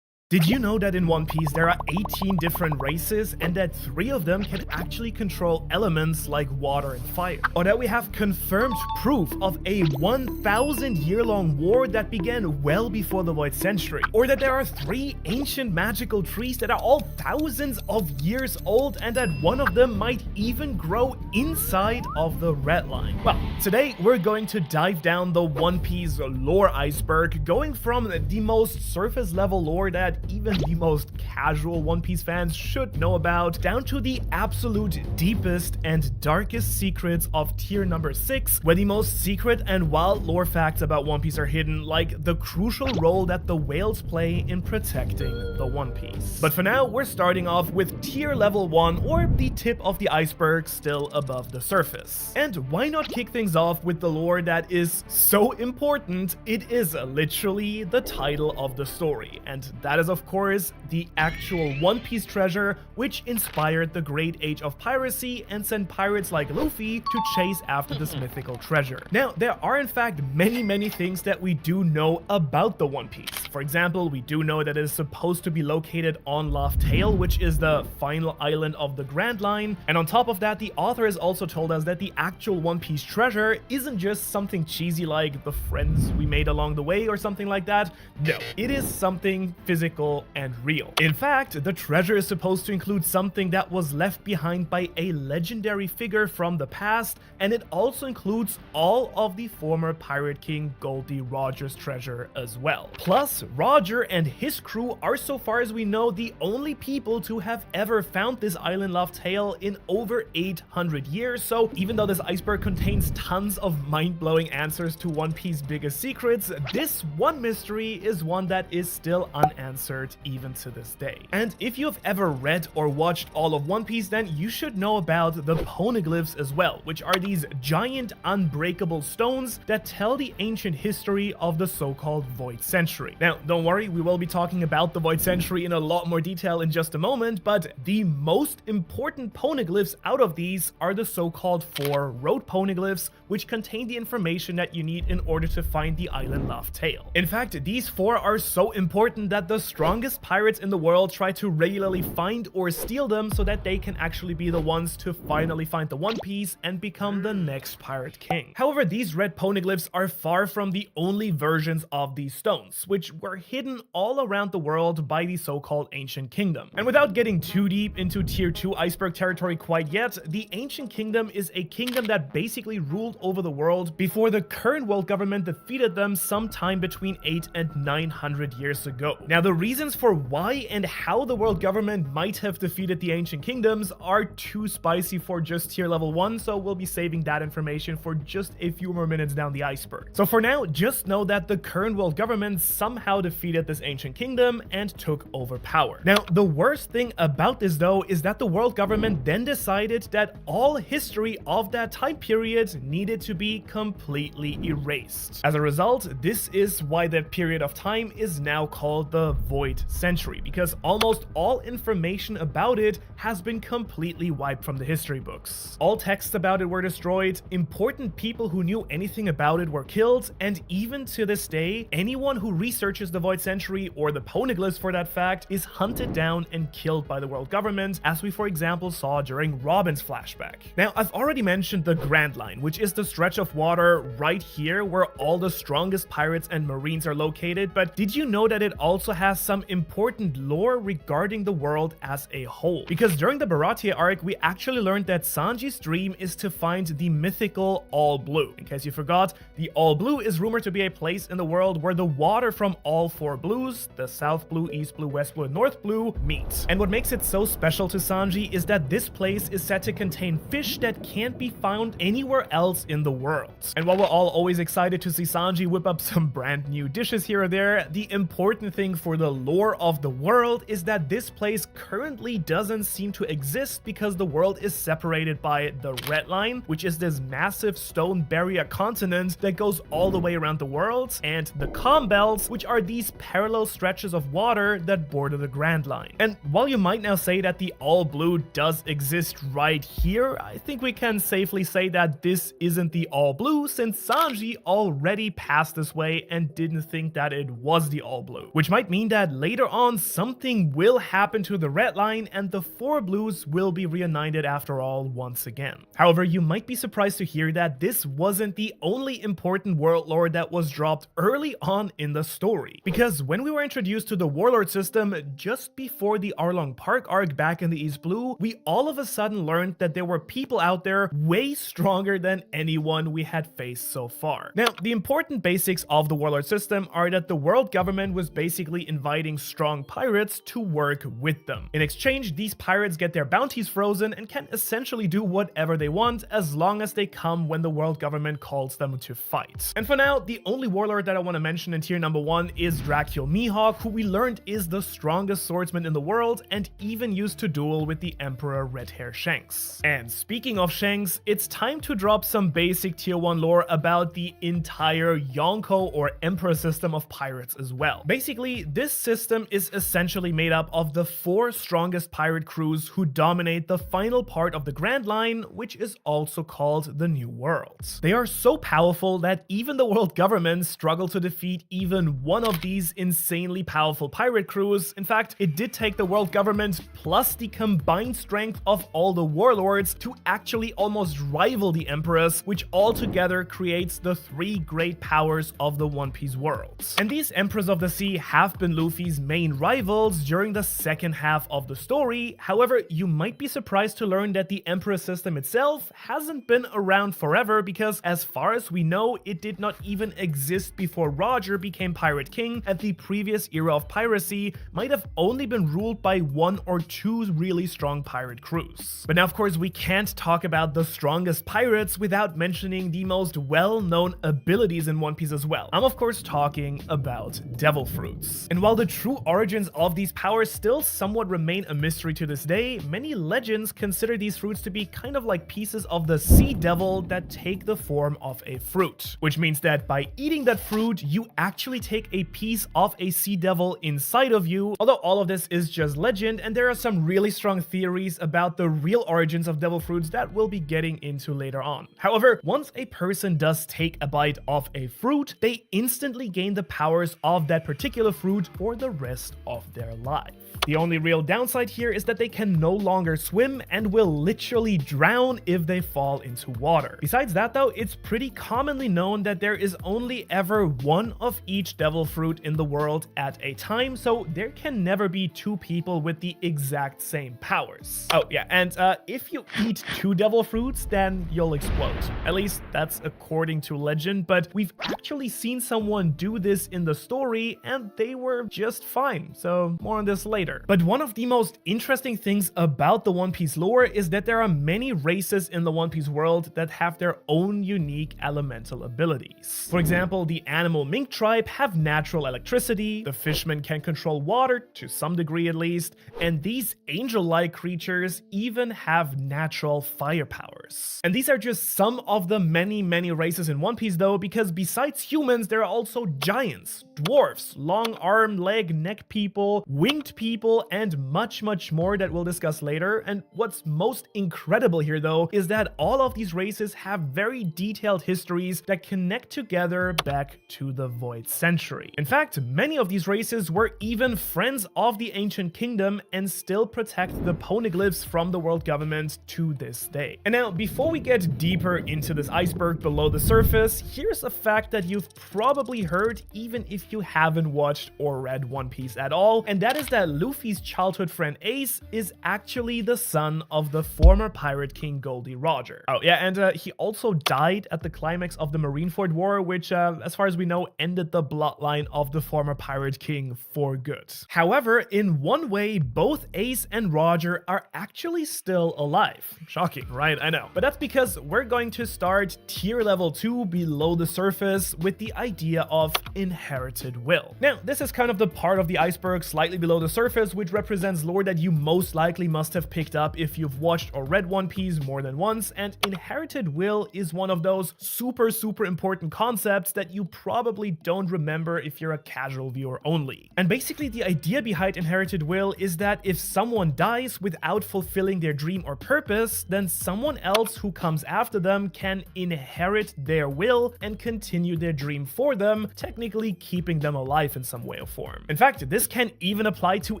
Did you know that in One Piece there are 18 different races and that 3 of them can actually control elements like water and fire? Or that we have confirmed proof of a 1,000-year-long war that began well before the Void Century? Or that there are 3 ancient magical trees that are all thousands of years old and that one of them might even grow inside of the Red Line? Well, today we're going to dive down the One Piece lore iceberg, going from the most surface level lore that even the most casual One Piece fans should know about, down to the absolute deepest and darkest secrets of tier number 6, where the most secret and wild lore facts about One Piece are hidden, like the crucial role that the whales play in protecting the One Piece. But for now, we're starting off with tier level 1, or the tip of the iceberg still above the surface. And why not kick things off with the lore that is so important, it is literally the title of the story, and that is of course the actual One Piece treasure, which inspired the Great Age of Piracy and sent pirates like Luffy to chase after this mythical treasure. Now, there are in fact many things that we do know about the One Piece. For example, we do know that it is supposed to be located on Laugh Tale, which is the final island of the Grand Line, and on top of that, the author has also told us that the actual One Piece treasure isn't just something cheesy like the friends we made along the way or something like that. No, it is something physical and real. In fact, the treasure is supposed to include something that was left behind by a legendary figure from the past, and it also includes all of the former Pirate King Goldie Roger's treasure as well. Plus, Roger and his crew are, so far as we know, the only people to have ever found this island Laugh Tale in over 800 years, so even though this iceberg contains tons of mind-blowing answers to One Piece's biggest secrets, this one mystery is one that is still unanswered even to this day. And if you've ever read or watched all of One Piece, then you should know about the poneglyphs as well, which are these giant unbreakable stones that tell the ancient history of the so-called Void Century. Now, Now, don't worry, we will be talking about the Void Century in a lot more detail in just a moment, but the most important poneglyphs out of these are the so-called 4 road poneglyphs, which contain the information that you need in order to find the island Laugh Tale. In fact, these 4 are so important that the strongest pirates in the world try to regularly find or steal them so that they can actually be the ones to finally find the One Piece and become the next pirate king. However, these red poneglyphs are far from the only versions of these stones, which were hidden all around the world by the so-called Ancient Kingdom. And without getting too deep into tier 2 iceberg territory quite yet, the Ancient Kingdom is a kingdom that basically ruled over the world before the current world government defeated them sometime between 8 and 900 years ago. Now, the reasons for why and how the world government might have defeated the Ancient Kingdoms are too spicy for just tier level 1, so we'll be saving that information for just a few more minutes down the iceberg. So for now, just know that the current world government somehow defeated this Ancient Kingdom and took over power. Now, the worst thing about this though is that the world government then decided that all history of that time period needed to be completely erased. As a result, this is why that period of time is now called the Void Century, because almost all information about it has been completely wiped from the history books. All texts about it were destroyed, important people who knew anything about it were killed, and even to this day, anyone who researches the Void Century, or the poneglyphs for that fact, is hunted down and killed by the world government, as we for example saw during Robin's flashback. Now, I've already mentioned the Grand Line, which is the stretch of water right here where all the strongest pirates and marines are located, but did you know that it also has some important lore regarding the world as a whole? Because during the Baratie arc, we actually learned that Sanji's dream is to find the mythical All Blue. In case you forgot, the All Blue is rumored to be a place in the world where the water from all 4 blues, the South Blue, East Blue, West Blue, and North Blue, meet. And what makes it so special to Sanji is that this place is said to contain fish that can't be found anywhere else in the world. And while we're all always excited to see Sanji whip up some brand new dishes here or there, the important thing for the lore of the world is that this place currently doesn't seem to exist because the world is separated by the Red Line, which is this massive stone barrier continent that goes all the way around the world, and the Calm Belts, which are these parallel stretches of water that border the Grand Line. And while you might now say that the All Blue does exist right here, I think we can safely say that this isn't the All Blue, since Sanji already passed this way and didn't think that it was the All Blue. Which might mean that later on something will happen to the Red Line and the 4 blues will be reunited after all once again. However, you might be surprised to hear that this wasn't the only important world lore that was dropped early on in the story. Because when we were introduced to the Warlord system just before the Arlong Park arc back in the East Blue, we all of a sudden learned that there were people out there way stronger than anyone we had faced so far. Now, the important basics of the Warlord system are that the world government was basically inviting strong pirates to work with them. In exchange, these pirates get their bounties frozen and can essentially do whatever they want as long as they come when the world government calls them to fight. And for now, the only warlord that I want to mention in tier number 1 is Dracul Mihawk, who we learned is the strongest swordsman in the world and even used to duel with the Emperor Red Hair Shanks. And speaking of Shanks, it's time to drop some basic tier 1 lore about the entire Yonko or Emperor system of pirates as well. Basically, this system is essentially made up of the 4 strongest pirate crews who dominate the final part of the Grand Line, which is also called the New World. They are so powerful that even the world government struggle to defeat even one of these insanely powerful pirate crews. In fact, it did take the world government plus the combined strength of all the warlords to actually almost rival the Emperors, which altogether creates the 3 great powers of the One Piece world. And these Emperors of the Sea have been Luffy's main rivals during the second half of the story. However, you might be surprised to learn that the Emperor system itself hasn't been around forever, because as far as we know, it did not even exist before Roger became Pirate King, and the previous era of piracy might have only been ruled by 1 or 2 really strong pirate crews. But now, of course, we can't talk about the strongest pirates without mentioning the most well-known abilities in One Piece as well. I'm of course talking about Devil Fruits. And while the true origins of these powers still somewhat remain a mystery to this day, many legends consider these fruits to be kind of like pieces of the sea devil that take the form of a fruit. Which means that by eating that fruit, you actually take a a piece of a sea devil inside of you, although all of this is just legend, and there are some really strong theories about the real origins of devil fruits that we'll be getting into later on. However, once a person does take a bite of a fruit, they instantly gain the powers of that particular fruit for the rest of their life. The only real downside here is that they can no longer swim and will literally drown if they fall into water. Besides that though, it's pretty commonly known that there is only ever one of each devil fruit in the world at a time, so there can never be two people with the exact same powers. Oh yeah, and if you eat two devil fruits, then you'll explode. At least that's according to legend, but we've actually seen someone do this in the story and they were just fine, so more on this later. But one of the most interesting things about the One Piece lore is that there are many races in the One Piece world that have their own unique elemental abilities. For example, the animal mink tribe have natural electricity, the fishmen can control water, to some degree at least, and these angel-like creatures even have natural fire powers. And these are just some of the many races in One Piece though, because besides humans, there are also giants, dwarfs, long arm, leg, neck people, winged people, and much more that we'll discuss later. And what's most incredible here though is that all of these races have very detailed histories that connect together back to the Void Century. In fact, many of these races were even friends of the Ancient Kingdom and still protect the poneglyphs from the world government to this day. And now, before we get deeper into this iceberg below the surface, here's a fact that you've probably heard even if you haven't watched or read One Piece at all, and that is that Luffy's childhood friend Ace is actually the son of the former Pirate King Goldie Roger. Oh yeah, and he also died at the climax of the Marineford War, which as far as we know ended the bloodline of the former Pirate King for good. However, in one way, both Ace and Roger are actually still alive. Shocking, right? I know. But that's because we're going to start tier level 2 below the surface with the idea of inherited will. Now, this is kind of the part of the iceberg slightly below the surface which represents lore that you most likely must have picked up if you've watched or read One Piece more than once, and inherited will is one of those super important concepts that you probably don't remember if you're a casual viewer only. And basically the idea behind inherited will is that if someone dies without fulfilling their dream or purpose, then someone else who comes after them can inherit their will and continue their dream for them, technically keeping them alive in some way or form. In fact, this can even apply to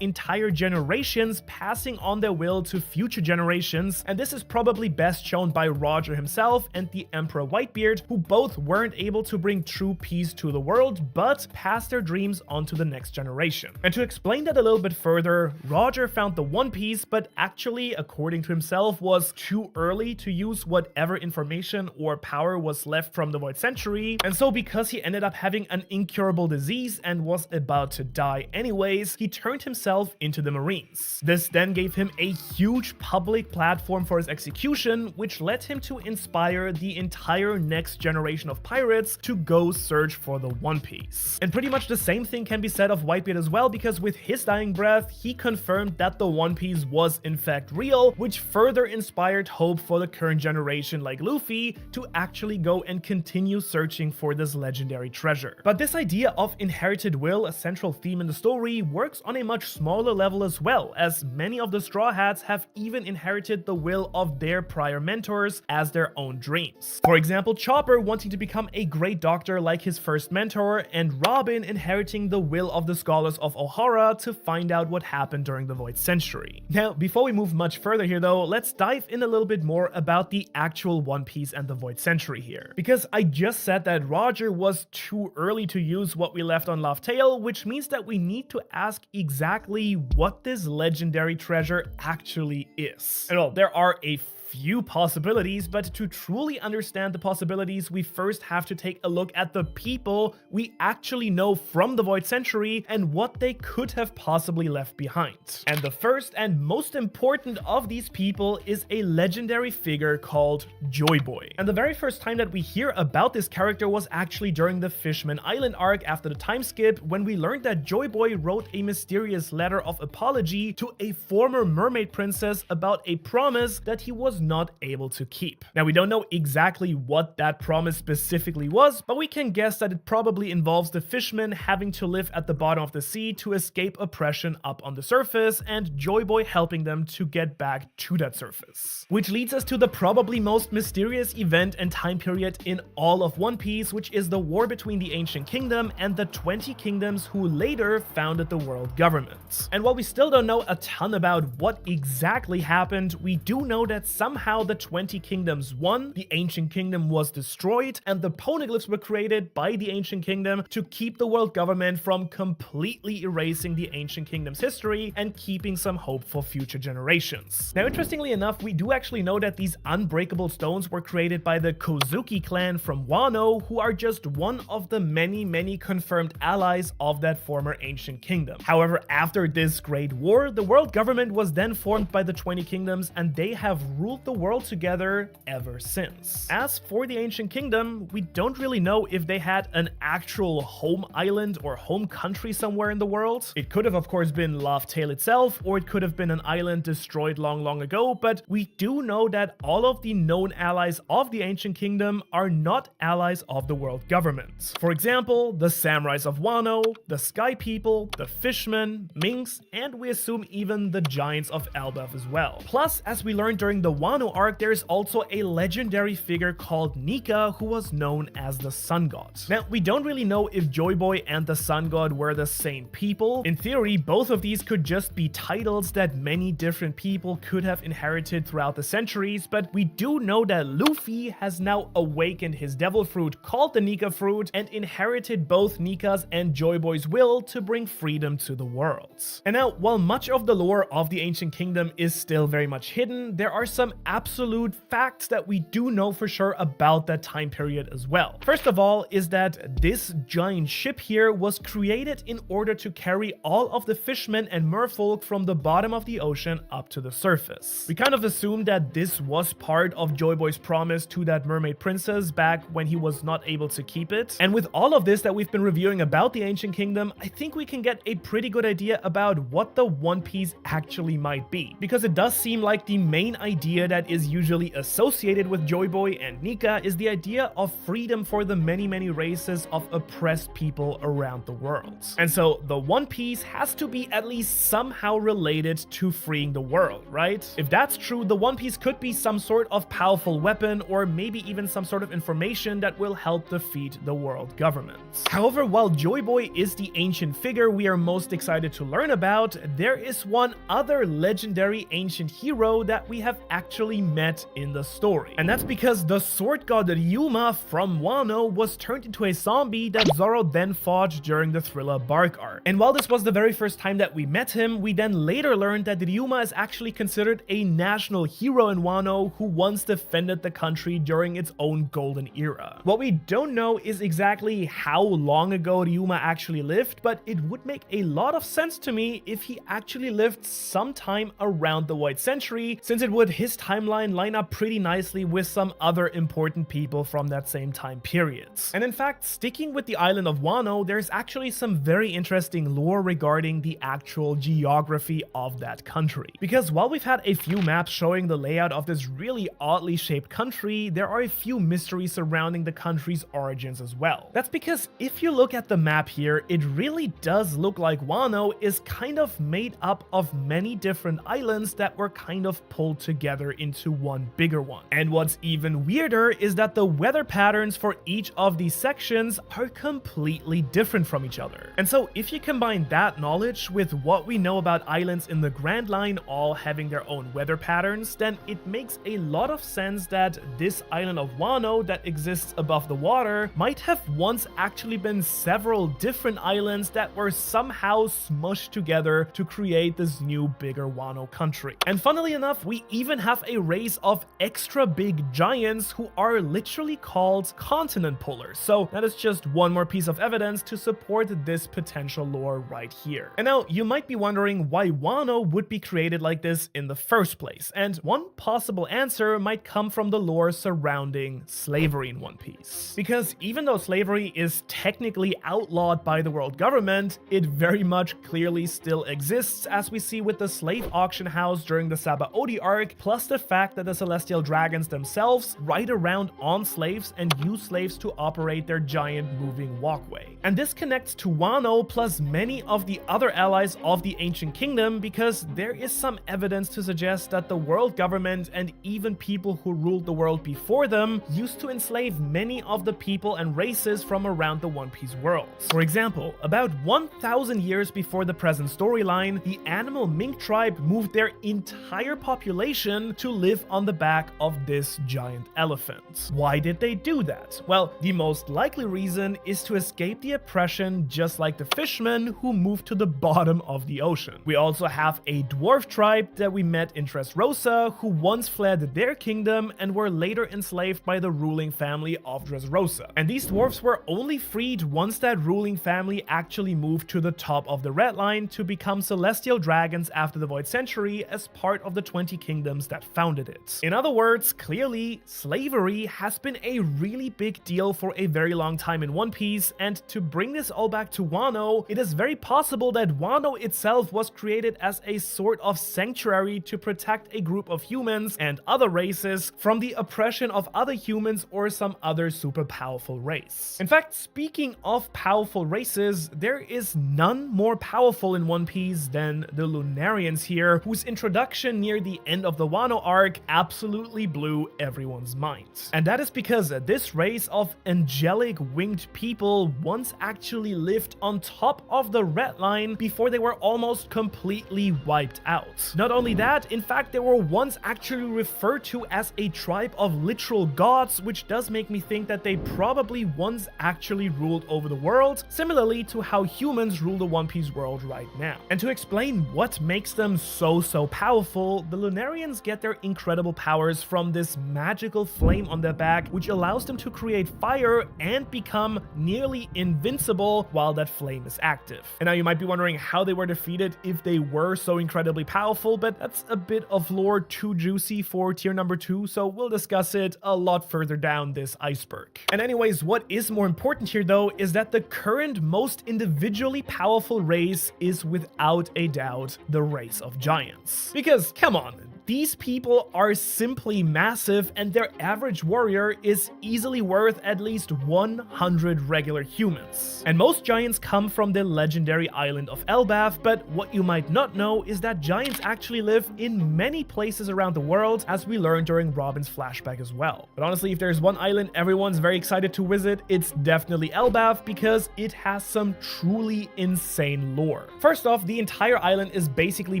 entire generations passing on their will to future generations, and this is probably best shown by Roger himself and the Emperor Whitebeard, who both weren't able to bring true peace to the world, but passed their dreams onto the next generation. And to explain that a little bit further, Roger found the One Piece, but actually, according to himself, was too early to use whatever information or power was left from the Void Century, and so because he ended up having an incurable disease and was about to die anyways, he turned himself into the Marines. This then gave him a huge public platform for his execution, which led him to inspire the entire next generation of pirates to go search for the One Piece. And pretty much the same thing can be said of Whitebeard as well, because with his dying breath, he confirmed that the One Piece was in fact real, which further inspired hope for the current generation like Luffy to actually go and continue searching for this legendary treasure. But this idea of inherited will, a central theme in the story, works on a much smaller level as well, as many of the Straw Hats have even inherited the will of their prior mentors as their own dreams. For example, Chopper wanting to become a great doctor like his first mentor, and Robin inheriting the will of the Scholars of Ohara to find out what happened during the Void Century. Now, before we move much further here though, let's dive in a little bit more about the actual One Piece and the Void Century here. Because I just said that Roger was too early to use what we left on Laugh Tale, which means that we need to ask exactly what this legendary treasure actually is. And well, there are a few possibilities, but to truly understand the possibilities, we first have to take a look at the people we actually know from the Void Century and what they could have possibly left behind. And the first and most important of these people is a legendary figure called Joy Boy. And the very first time that we hear about this character was actually during the Fishman Island arc after the time skip, when we learned that Joy Boy wrote a mysterious letter of apology to a former mermaid princess about a promise that he was not able to keep. Now, we don't know exactly what that promise specifically was, but we can guess that it probably involves the fishmen having to live at the bottom of the sea to escape oppression up on the surface, and Joy Boy helping them to get back to that surface. Which leads us to the probably most mysterious event and time period in all of One Piece, which is the war between the Ancient Kingdom and the 20 kingdoms who later founded the world government. And while we still don't know a ton about what exactly happened, we do know that somehow the 20 kingdoms won, the Ancient Kingdom was destroyed, and the poneglyphs were created by the Ancient Kingdom to keep the world government from completely erasing the Ancient Kingdom's history and keeping some hope for future generations. Now, interestingly enough, we do actually know that these unbreakable stones were created by the Kozuki clan from Wano, who are just one of the many confirmed allies of that former Ancient Kingdom. However, after this great war, the world government was then formed by the 20 kingdoms, and they have ruled the world together ever since. As for the Ancient Kingdom, we don't really know if they had an actual home island or home country somewhere in the world. It could have, of course, been Laugh Tale itself, or it could have been an island destroyed long ago, but we do know that all of the known allies of the Ancient Kingdom are not allies of the world government. For example, the samurais of Wano, the Sky People, the Fishmen, Minks, and we assume even the giants of Elbaf as well. Plus, as we learned during the Wano arc, there is also a legendary figure called Nika who was known as the Sun God. Now, we don't really know if Joy Boy and the Sun God were the same people. In theory, both of these could just be titles that many different people could have inherited throughout the centuries, but we do know that Luffy has now awakened his devil fruit called the Nika fruit and inherited both Nika's and Joy Boy's will to bring freedom to the world. And now, while much of the lore of the Ancient Kingdom is still very much hidden, there are some absolute facts that we do know for sure about that time period as well. First of all is that this giant ship here was created in order to carry all of the fishmen and merfolk from the bottom of the ocean up to the surface. We kind of assumed that this was part of Joy Boy's promise to that mermaid princess back when he was not able to keep it. And with all of this that we've been reviewing about the Ancient Kingdom, I think we can get a pretty good idea about what the One Piece actually might be. Because it does seem like the main idea that is usually associated with Joy Boy and Nika is the idea of freedom for the many races of oppressed people around the world. And so the One Piece has to be at least somehow related to freeing the world, right? If that's true, the One Piece could be some sort of powerful weapon, or maybe even some sort of information that will help defeat the world government. However, while Joy Boy is the ancient figure we are most excited to learn about, there is one other legendary ancient hero that we have actually met in the story. And that's because the sword god Ryuma from Wano was turned into a zombie that Zoro then fought during the Thriller Bark arc. And while this was the very first time that we met him, we then later learned that Ryuma is actually considered a national hero in Wano who once defended the country during its own golden era. What we don't know is exactly how long ago Ryuma actually lived, but it would make a lot of sense to me if he actually lived sometime around the White Century, since it would his timeline line up pretty nicely with some other important people from that same time period. And in fact, sticking with the island of Wano, there's actually some very interesting lore regarding the actual geography of that country. Because while we've had a few maps showing the layout of this really oddly shaped country, there are a few mysteries surrounding the country's origins as well. That's because if you look at the map here, it really does look like Wano is kind of made up of many different islands that were kind of pulled together into one bigger one. And what's even weirder is that the weather patterns for each of these sections are completely different from each other. And so if you combine that knowledge with what we know about islands in the Grand Line all having their own weather patterns, then it makes a lot of sense that this island of Wano that exists above the water might have once actually been several different islands that were somehow smushed together to create this new bigger Wano country. And funnily enough, we even have a race of extra big giants who are literally called continent pullers. So that is just one more piece of evidence to support this potential lore right here. And now you might be wondering why Wano would be created like this in the first place. And one possible answer might come from the lore surrounding slavery in One Piece. Because even though slavery is technically outlawed by the world government, it very much clearly still exists, as we see with the slave auction house during the Sabaody arc, plus the fact that the Celestial Dragons themselves ride around on slaves and use slaves to operate their giant moving walkway. And this connects to Wano plus many of the other allies of the Ancient Kingdom, because there is some evidence to suggest that the world government and even people who ruled the world before them used to enslave many of the people and races from around the One Piece world. For example, about 1,000 years before the present storyline, the animal mink tribe moved their entire population to live on the back of this giant elephant. Why did they do that? Well, the most likely reason is to escape the oppression, just like the fishermen who moved to the bottom of the ocean. We also have a dwarf tribe that we met in Dressrosa, who once fled their kingdom and were later enslaved by the ruling family of Dressrosa. And these dwarfs were only freed once that ruling family actually moved to the top of the Red Line to become celestial dragons after the Void Century as part of the 20 kingdoms that founded it. In other words, clearly, slavery has been a really big deal for a very long time in One Piece, and to bring this all back to Wano, it is very possible that Wano itself was created as a sort of sanctuary to protect a group of humans and other races from the oppression of other humans or some other super powerful race. In fact, speaking of powerful races, there is none more powerful in One Piece than the Lunarians here, whose introduction near the end of the Wano arc absolutely blew everyone's minds. And that is because this race of angelic winged people once actually lived on top of the Red Line before they were almost completely wiped out. Not only that, in fact, they were once actually referred to as a tribe of literal gods, which does make me think that they probably once actually ruled over the world, similarly to how humans rule the One Piece world right now. And to explain what makes them so powerful, the Lunarians get their incredible powers from this magical flame on their back, which allows them to create fire and become nearly invincible while that flame is active. And now you might be wondering how they were defeated if they were so incredibly powerful, but that's a bit of lore too juicy for tier number 2, so we'll discuss it a lot further down this iceberg. And anyways, what is more important here though is that the current most individually powerful race is without a doubt the race of giants. Because come on, these people are simply massive, and their average warrior is easily worth at least 100 regular humans. And most giants come from the legendary island of Elbaf, but what you might not know is that giants actually live in many places around the world, as we learned during Robin's flashback as well. But honestly, if there's one island everyone's very excited to visit, it's definitely Elbaf, because it has some truly insane lore. First off, the entire island is basically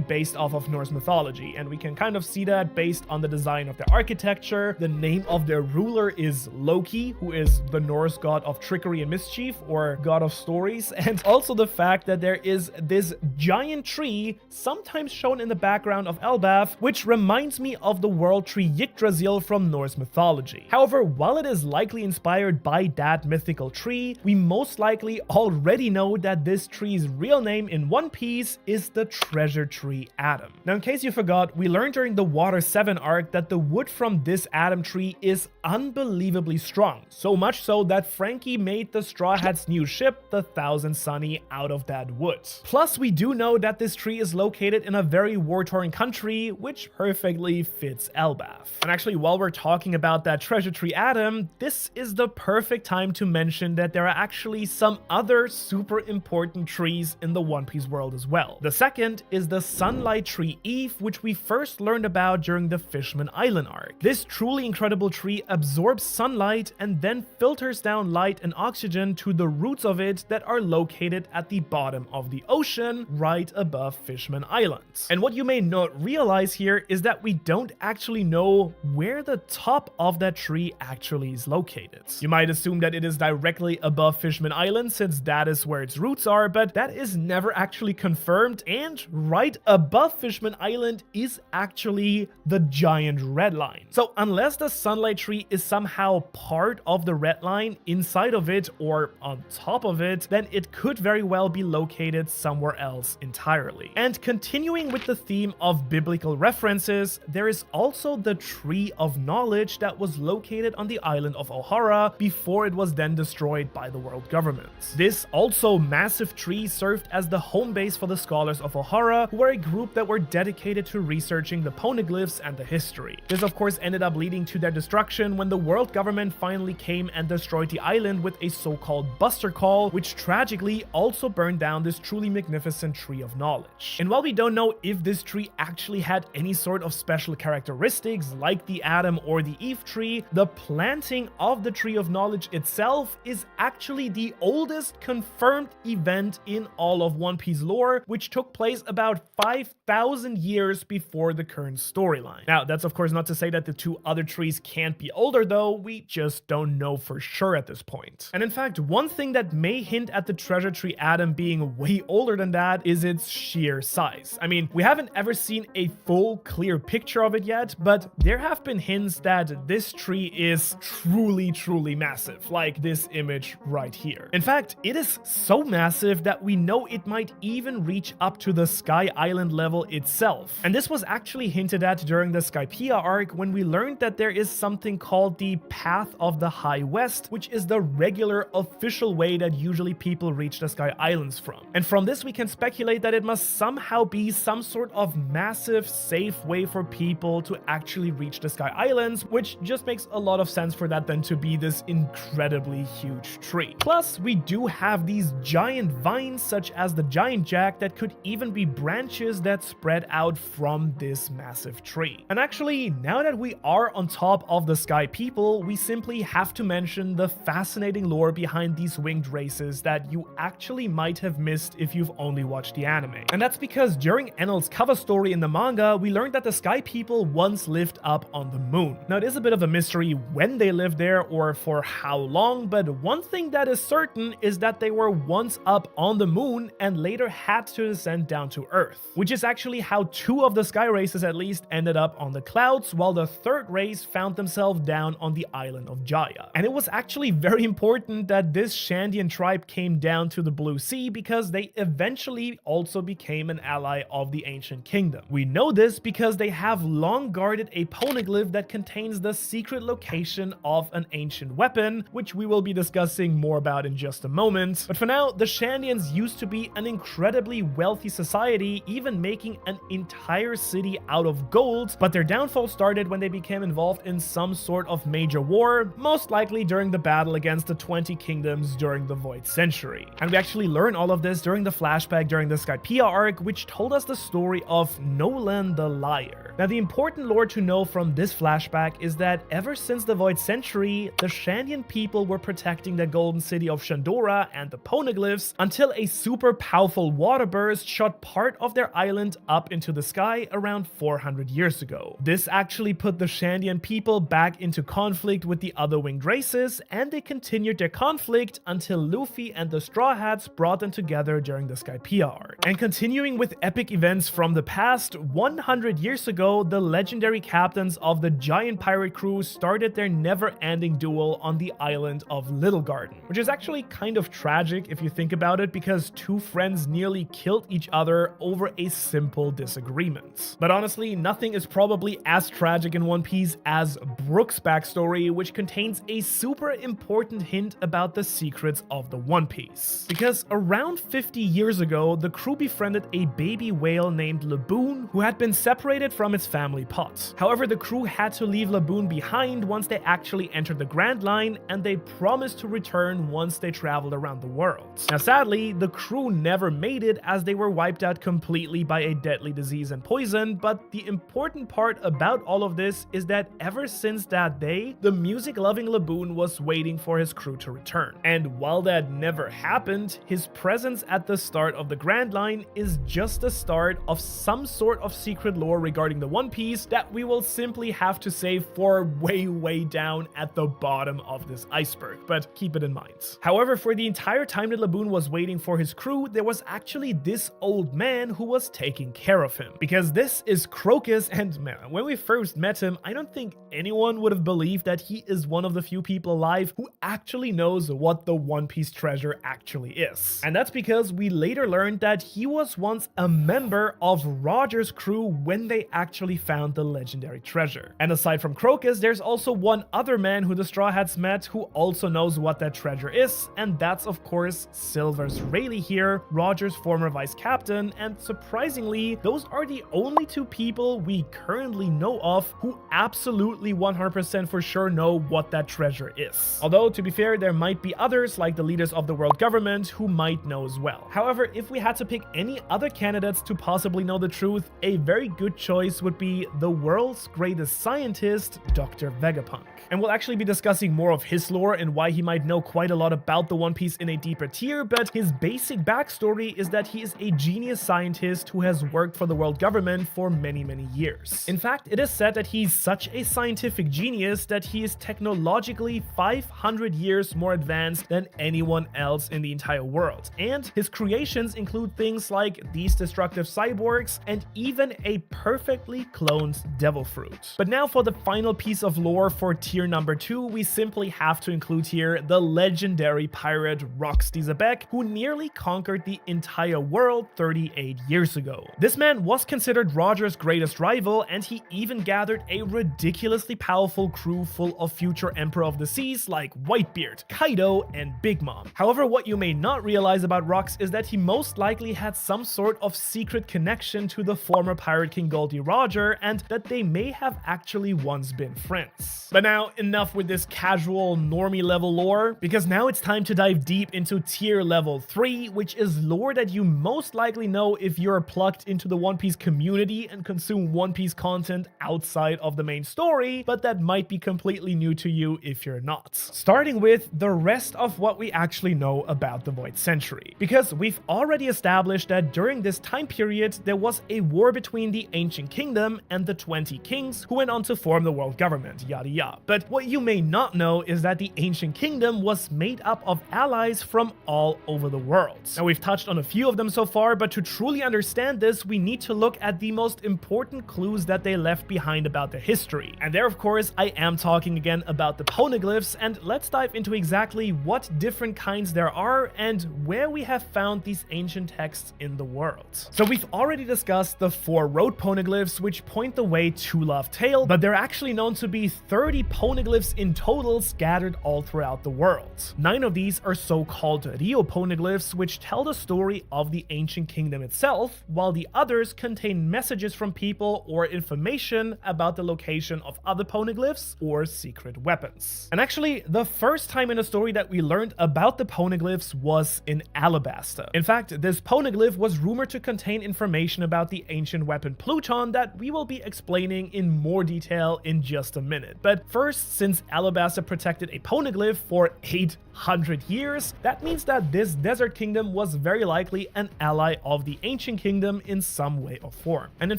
based off of Norse mythology, and we can kind of see that based on the design of their architecture. The name of their ruler is Loki, who is the Norse god of trickery and mischief, or god of stories, and also the fact that there is this giant tree, sometimes shown in the background of Elbaf, which reminds me of the world tree Yggdrasil from Norse mythology. However, while it is likely inspired by that mythical tree, we most likely already know that this tree's real name in One Piece is the Treasure Tree Atom. Now, in case you forgot, we learned during the Water 7 arc that the wood from this atom tree is unbelievably strong, so much so that Frankie made the Straw Hat's new ship, the Thousand Sunny, out of that wood. Plus, we do know that this tree is located in a very war-torn country, which perfectly fits Elbaf. And actually, while we're talking about that Treasure Tree Atom, this is the perfect time to mention that there are actually some other super important trees in the One Piece world as well. The second is the Sunlight Tree Eve, which we first learned about during the Fishman Island arc. This truly incredible tree absorbs sunlight and then filters down light and oxygen to the roots of it that are located at the bottom of the ocean, right above Fishman Island. And what you may not realize here is that we don't actually know where the top of that tree actually is located. You might assume that it is directly above Fishman Island, since that is where its roots are, but that is never actually confirmed, and right above Fishman Island is actually actually the giant red line. So unless the sunlight tree is somehow part of the red line, inside of it or on top of it, then it could very well be located somewhere else entirely. And continuing with the theme of biblical references, there is also the Tree of Knowledge that was located on the island of O'Hara before it was then destroyed by the world government. This also massive tree served as the home base for the scholars of O'Hara, who were a group that were dedicated to researching the poneglyphs and the history. This of course ended up leading to their destruction when the world government finally came and destroyed the island with a so-called Buster Call, which tragically also burned down this truly magnificent Tree of Knowledge. And while we don't know if this tree actually had any sort of special characteristics like the Adam or the Eve tree, the planting of the Tree of Knowledge itself is actually the oldest confirmed event in all of One Piece lore, which took place about 5,000 years before the current storyline. Now, that's of course not to say that the two other trees can't be older though, we just don't know for sure at this point. And in fact, one thing that may hint at the treasure tree Adam being way older than that is its sheer size. I mean, we haven't ever seen a full clear picture of it yet, but there have been hints that this tree is truly massive, like this image right here. In fact, it is so massive that we know it might even reach up to the Sky Island level itself. And this was actually hinted at during the Skypiea arc when we learned that there is something called the Path of the High West, which is the regular official way that usually people reach the Sky Islands from. And from this we can speculate that it must somehow be some sort of massive safe way for people to actually reach the Sky Islands, which just makes a lot of sense for that then to be this incredibly huge tree. Plus, we do have these giant vines such as the giant jack that could even be branches that spread out from this massive tree. And actually, now that we are on top of the Sky People, we simply have to mention the fascinating lore behind these winged races that you actually might have missed if you've only watched the anime. And that's because during Enel's cover story in the manga, we learned that the Sky People once lived up on the moon. Now, it is a bit of a mystery when they lived there or for how long, but one thing that is certain is that they were once up on the moon and later had to descend down to Earth, which is actually how two of the sky races at least ended up on the clouds, while the third race found themselves down on the island of Jaya. And it was actually very important that this Shandian tribe came down to the Blue Sea because they eventually also became an ally of the Ancient Kingdom. We know this because they have long guarded a poneglyph that contains the secret location of an ancient weapon, which we will be discussing more about in just a moment. But for now, the Shandians used to be an incredibly wealthy society, even making an entire city out of gold, but their downfall started when they became involved in some sort of major war, most likely during the battle against the 20 kingdoms during the Void Century. And we actually learn all of this during the flashback during the Skypiea arc, which told us the story of Nolan the Liar. Now, the important lore to know from this flashback is that ever since the Void Century, the Shandian people were protecting the golden city of Shandora and the poneglyphs until a super powerful water burst shot part of their island up into the sky around 400 years ago. This actually put the Shandian people back into conflict with the other winged races, and they continued their conflict until Luffy and the Straw Hats brought them together during the Skypiea arc. And continuing with epic events from the past, 100 years ago, the legendary captains of the giant pirate crew started their never-ending duel on the island of Little Garden, which is actually kind of tragic if you think about it, because two friends nearly killed each other over a simple disagreement. But honestly, nothing is probably as tragic in One Piece as Brook's backstory, which contains a super important hint about the secrets of the One Piece. Because around 50 years ago, the crew befriended a baby whale named Laboon, who had been separated from its family pot. However, the crew had to leave Laboon behind once they actually entered the Grand Line, and they promised to return once they traveled around the world. Now, sadly, the crew never made it as they were wiped out completely by a deadly disease and poison, but the important part about all of this is that ever since that day, the music-loving Laboon was waiting for his crew to return. And while that never happened, his presence at the start of the Grand Line is just the start of some sort of secret lore regarding the One Piece that we will simply have to save for way down at the bottom of this iceberg, but keep it in mind. However, for the entire time that Laboon was waiting for his crew, there was actually this old man who was taking care of him, because this is Crocus, and man, when we first met him, I don't think anyone would have believed that he is one of the few people alive who actually knows what the One Piece treasure actually is. And that's because we later learned that he was once a member of Roger's crew when they actually found the legendary treasure. And aside from Crocus, there's also one other man who the Straw Hats met who also knows what that treasure is, and that's of course Silvers Rayleigh here, Roger's former vice captain, and surprisingly, those are the only two people we currently know of who absolutely 100% for sure know what that treasure is. Although, to be fair, there might be others like the leaders of the world government who might know as well. However, if we had to pick any other candidates to possibly know the truth, a very good choice would be the world's greatest scientist, Dr. Vegapunk. And we'll actually be discussing more of his lore and why he might know quite a lot about the One Piece in a deeper tier, but his basic backstory is that he is a genius scientist who has worked for the world government for many years. In fact, it is said that he's such a scientific genius that he is technologically 500 years more advanced than anyone else in the entire world. And his creations include things like these destructive cyborgs and even a perfectly cloned devil fruit. But now for the final piece of lore for tier number 2, we simply have to include here the legendary pirate Rox Dizabek, who nearly conquered the entire world 38 years ago. This man was considered Roger's greatest rival, and he even gathered a ridiculously powerful crew full of future Emperor of the Seas like Whitebeard, Kaido, and Big Mom. However, what you may not realize about Rox is that he most likely had some sort of secret connection to the former Pirate King Goldie Roger, and that they may have actually once been friends. But now, enough with this casual, normie level lore, because now it's time to dive deep into tier level 3, which is lore that you most likely know if you're plugged into the One Piece community and consume One Piece content outside of the main story, but that might be completely new to you if you're not. Starting with the rest of what we actually know about the Void Century. Because we've already established that during this time period, there was a war between the Ancient Kingdom and the 20 Kings who went on to form the world government, yada yada. But what you may not know is that the Ancient Kingdom was made up of allies from all over the world. Now, we've touched on a few of them so far, but to truly understand this, we need to look at the most important clues that they left behind about their history. And there, of course, I am talking again about the poneglyphs, and let's dive into exactly what different kinds there are and where we have found these ancient texts in the world. So we've already discussed the 4 road poneglyphs, which point the way to Love Tale, but they're actually known to be 30 poneglyphs in total scattered all throughout the world. 9 of these are so-called Rio poneglyphs, which tell the story of the Ancient Kingdom itself, while the others contain messages from people or information about the location of other poneglyphs or secret weapons. And actually, the first time in a story that we learned about the poneglyphs was in Alabasta. In fact, this poneglyph was rumored to contain information about the ancient weapon Pluton that we will be explaining in more detail in just a minute. But first, since Alabasta protected a poneglyph for 800 years, that means that this desert kingdom was very likely an ally of the Ancient Kingdom in some way or form. And in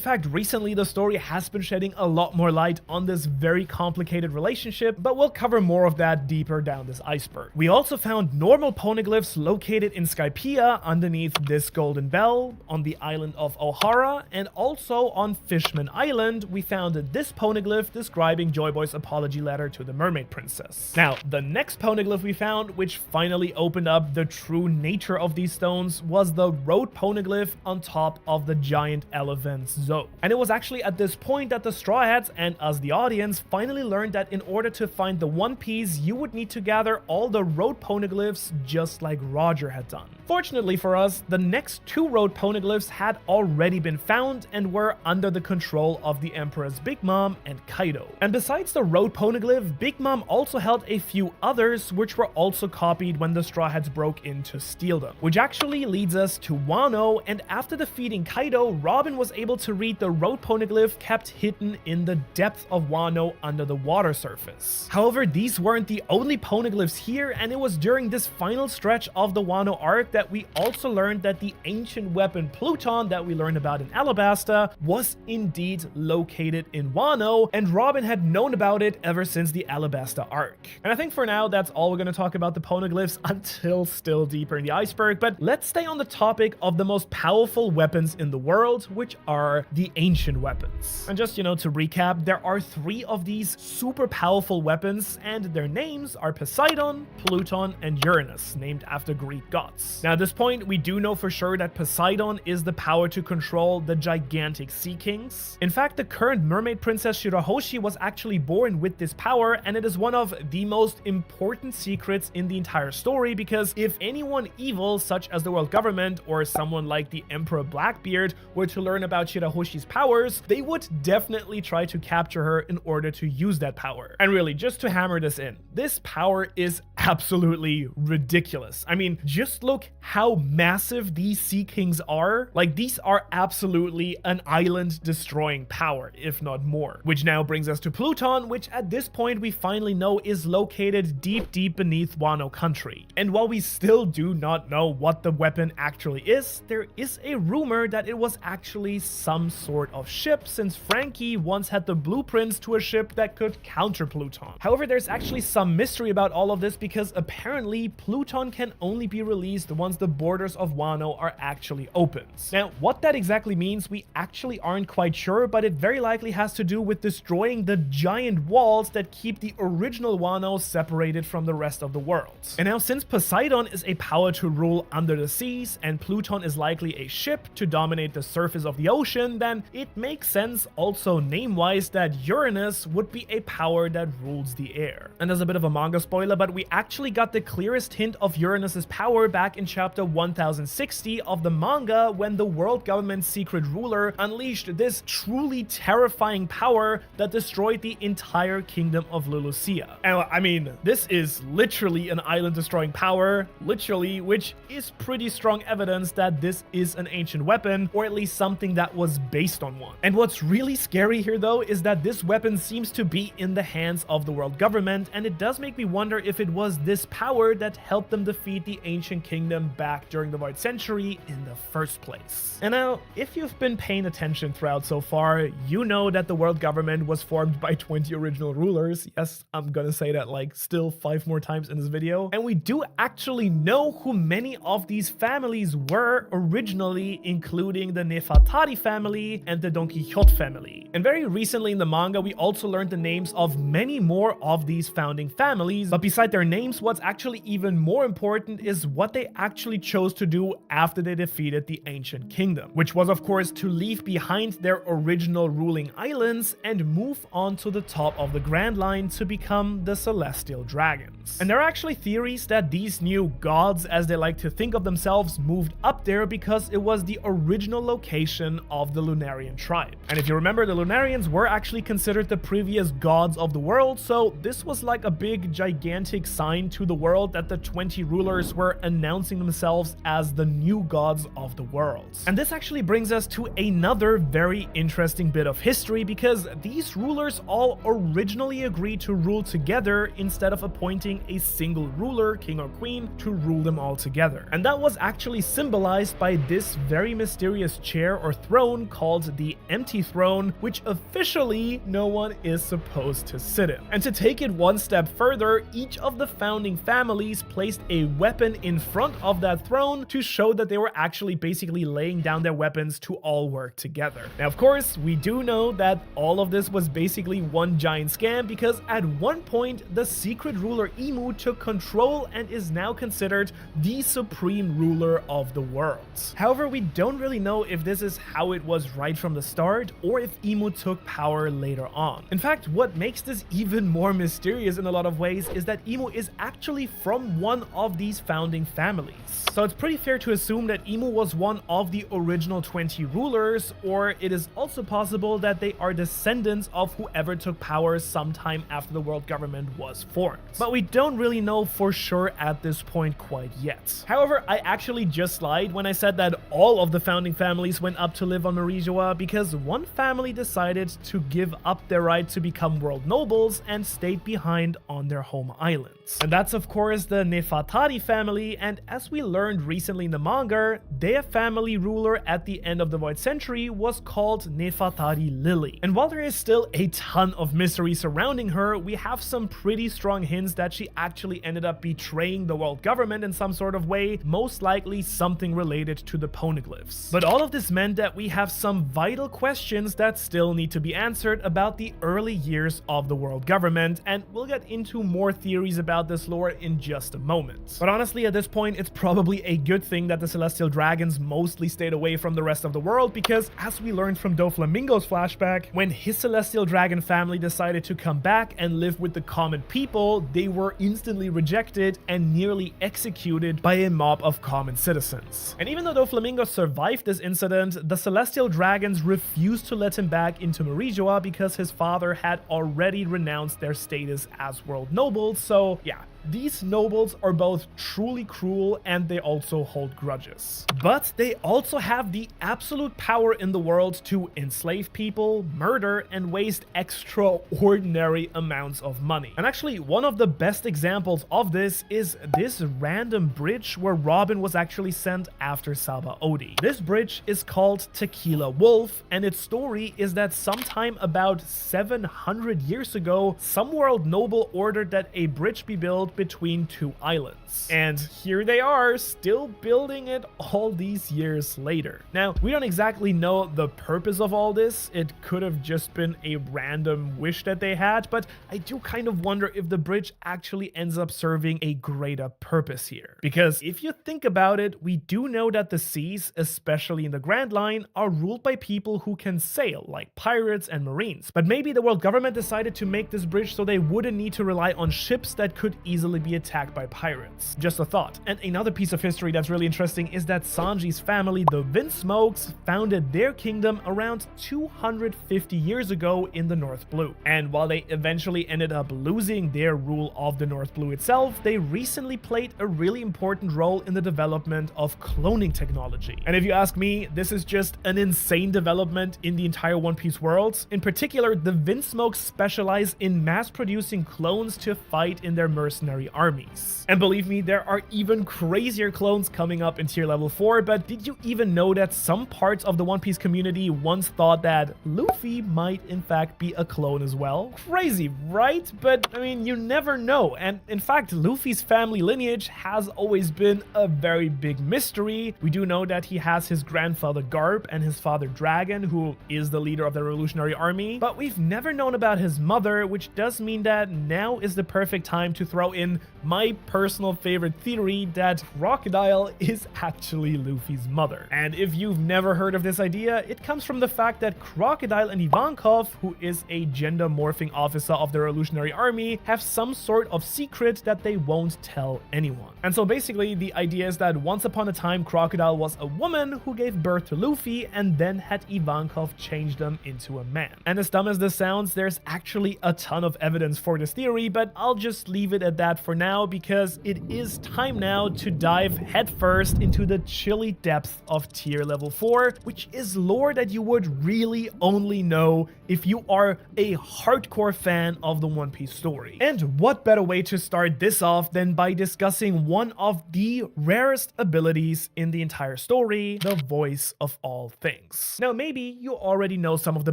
fact, recently the story has been shedding a lot more light on this very complicated relationship, but we'll cover more of that deeper down this iceberg. We also found normal poneglyphs located in Skypiea underneath this golden bell, on the island of O'Hara, and also on Fishman Island we found this poneglyph describing Joy Boy's apology letter to the Mermaid Princess. Now, the next poneglyph we found, which finally opened up the true nature of these stones, was the road poneglyph on top of the giant elephant's zoo. And it was actually at this point that the Straw Hats and us, the audience, finally learned that in order to find the One Piece, you would need to gather all the road poneglyphs just like Roger had done. Fortunately for us, the next 2 road poneglyphs had already been found and were under the control of the Emperor's Big Mom and Kaido. And besides the road poneglyph, Big Mom also held a few others which were also copied when the Straw Hats broke in to steal them. Which actually leads us to Wano, and after defeating Kaido, Robin was able to read the road poneglyph kept hidden in the depth of Wano under the water surface. However, these weren't the only poneglyphs here, and it was during this final stretch of the Wano arc that we also learned that the ancient weapon Pluton that we learned about in Alabasta was indeed located in Wano, and Robin had known about it ever since the Alabasta arc. And I think for now that's all we're going to talk about the poneglyphs until still deeper in the iceberg, but let's stay on the topic of the most powerful weapons in the world, which are the ancient weapons. And just, to recap, there are 3 of these super powerful weapons, and their names are Poseidon, Pluton, and Uranus, named after Greek gods. Now at this point, we do know for sure that Poseidon is the power to control the gigantic sea kings. In fact, the current mermaid princess Shirahoshi was actually born with this power, and it is one of the most important secrets in the entire story, because if anyone evil, such as the world government or someone like the Emperor Blackbeard, were to learn about Shirahoshi's powers, they would definitely try to capture her in order to use that power. And really, just to hammer this in, this power is absolutely ridiculous. I mean, just look how massive these sea kings are. Like, these are absolutely an island destroying power, if not more. Which now brings us to Pluton, which at this point we finally know is located deep beneath Wano country. And while we still do not know what the weapon actually is, there is a rumor that it was actually some sort of ship, since Frankie once had the blueprints to a ship that could counter Pluton. However, there's actually some mystery about all of this, because apparently Pluton can only be released once the borders of Wano are actually opened. Now, what that exactly means, we actually aren't quite sure, but it very likely has to do with destroying the giant walls that keep the original Wano separated from the rest of the world. And now, since Poseidon is a power to rule under the seas, and Pluton is likely a ship to dominate the surface of the ocean, then it makes sense also name-wise that Uranus would be a power that rules the air. And there's a bit of a manga spoiler, but we actually got the clearest hint of Uranus's power back in chapter 1060 of the manga, when the world government's secret ruler unleashed this truly terrifying power that destroyed the entire kingdom of Lulusia. And I mean, this is literally an island-destroying power, literally, which is pretty strong evidence that this is an ancient weapon, or at least something that was based on one. And what's really scary here though is that this weapon seems to be in the hands of the world government, and it does make me wonder if it was this power that helped them defeat the ancient kingdom back during the Void Century in the first place. And now, if you've been paying attention throughout so far, you know that the world government was formed by 20 original rulers. Yes, I'm gonna say that like still 5 more times in this video. And we do actually know who many of these families were originally, including the Nefertari family and the Don Quixote family. And very recently in the manga, we also learned the names of many more of these founding families, but beside their names, what's actually even more important is what they actually chose to do after they defeated the ancient kingdom, which was of course to leave behind their original ruling islands and move on to the top of the Grand Line to become the Celestial Dragons. And there are actually theories that these new gods, as they like to think of themselves, moved up there because it was the original location of the Lunarian tribe. And if you remember, the Lunarians were actually considered the previous gods of the world, so this was like a big gigantic sign to the world that the 20 rulers were announcing themselves as the new gods of the world. And this actually brings us to another very interesting bit of history, because these rulers all originally agreed to rule together instead of appointing a single ruler, king or queen, to rule them all together. And that was actually symbolized by this very mysterious chair or throne called the Empty Throne, which officially no one is supposed to sit in. And to take it one step further, each of the founding families placed a weapon in front of that throne to show that they were actually basically laying down their weapons to all work together. Now, of course, we do know that all of this was basically one giant scam, because at one point, the secret ruler Imu took control and is now considered the supreme ruler of the world. However, we don't really know if this is how it was right from the start, or if Imu took power later on. In fact, what makes this even more mysterious in a lot of ways is that Imu is actually from one of these founding families. So it's pretty fair to assume that Imu was one of the original 20 rulers, or it is also possible that they are descendants of whoever took power sometime after the world government was formed. But we don't really know for sure at this point quite yet. However, I actually just lied when I said that all of the founding families went up to live on Marijoa, because one family decided to give up their right to become world nobles and stayed behind on their home islands. And that's of course the Nefertari family, and as we learned recently in the manga, their family ruler at the end of the Void Century was called Nefertari Lily. And while there is still a ton of mystery surrounding her, we have some pretty strong hints that she actually ended up betraying the world government in some sort of way, most likely something related to the poneglyphs. But all of this meant that we have some some vital questions that still need to be answered about the early years of the world government, and we'll get into more theories about this lore in just a moment. But honestly, at this point, it's probably a good thing that the Celestial Dragons mostly stayed away from the rest of the world, because as we learned from Doflamingo's flashback, when his Celestial Dragon family decided to come back and live with the common people, they were instantly rejected and nearly executed by a mob of common citizens. And even though Doflamingo survived this incident, the Celestial Dragons refused to let him back into Merijoa because his father had already renounced their status as world nobles, so yeah. These nobles are both truly cruel and they also hold grudges. But they also have the absolute power in the world to enslave people, murder, and waste extraordinary amounts of money. And actually, one of the best examples of this is this random bridge where Robin was actually sent after Sabaody. This bridge is called Tequila Wolf, and its story is that sometime about 700 years ago, some world noble ordered that a bridge be built between two islands. And here they are, still building it all these years later. Now, we don't exactly know the purpose of all this. It could have just been a random wish that they had, but I do kind of wonder if the bridge actually ends up serving a greater purpose here. Because if you think about it, we do know that the seas, especially in the Grand Line, are ruled by people who can sail, like pirates and marines. But maybe the world government decided to make this bridge so they wouldn't need to rely on ships that could easily be attacked by pirates. Just a thought. And another piece of history that's really interesting is that Sanji's family, the Windsmokes, founded their kingdom around 250 years ago in the North Blue. And while they eventually ended up losing their rule of the North Blue itself, they recently played a really important role in the development of cloning technology. And if you ask me, this is just an insane development in the entire One Piece world. In particular, the Windsmokes specialize in mass-producing clones to fight in their mercenary armies. And believe me, there are even crazier clones coming up in tier level 4, but did you even know that some parts of the One Piece community once thought that Luffy might in fact be a clone as well? Crazy, right? But I mean, you never know. And in fact, Luffy's family lineage has always been a very big mystery. We do know that he has his grandfather Garp and his father Dragon, who is the leader of the Revolutionary Army, but we've never known about his mother, which does mean that now is the perfect time to throw in my personal favorite theory that Crocodile is actually Luffy's mother. And if you've never heard of this idea, it comes from the fact that Crocodile and Ivankov, who is a gender morphing officer of the Revolutionary Army, have some sort of secret that they won't tell anyone. And so basically the idea is that once upon a time Crocodile was a woman who gave birth to Luffy and then had Ivankov change them into a man. And as dumb as this sounds, there's actually a ton of evidence for this theory, but I'll just leave it at that for now because it is time now to dive headfirst into the chilly depths of tier level 4, which is lore that you would really only know if you are a hardcore fan of the One Piece story. And what better way to start this off than by discussing one of the rarest abilities in the entire story, the Voice of All Things. Now maybe you already know some of the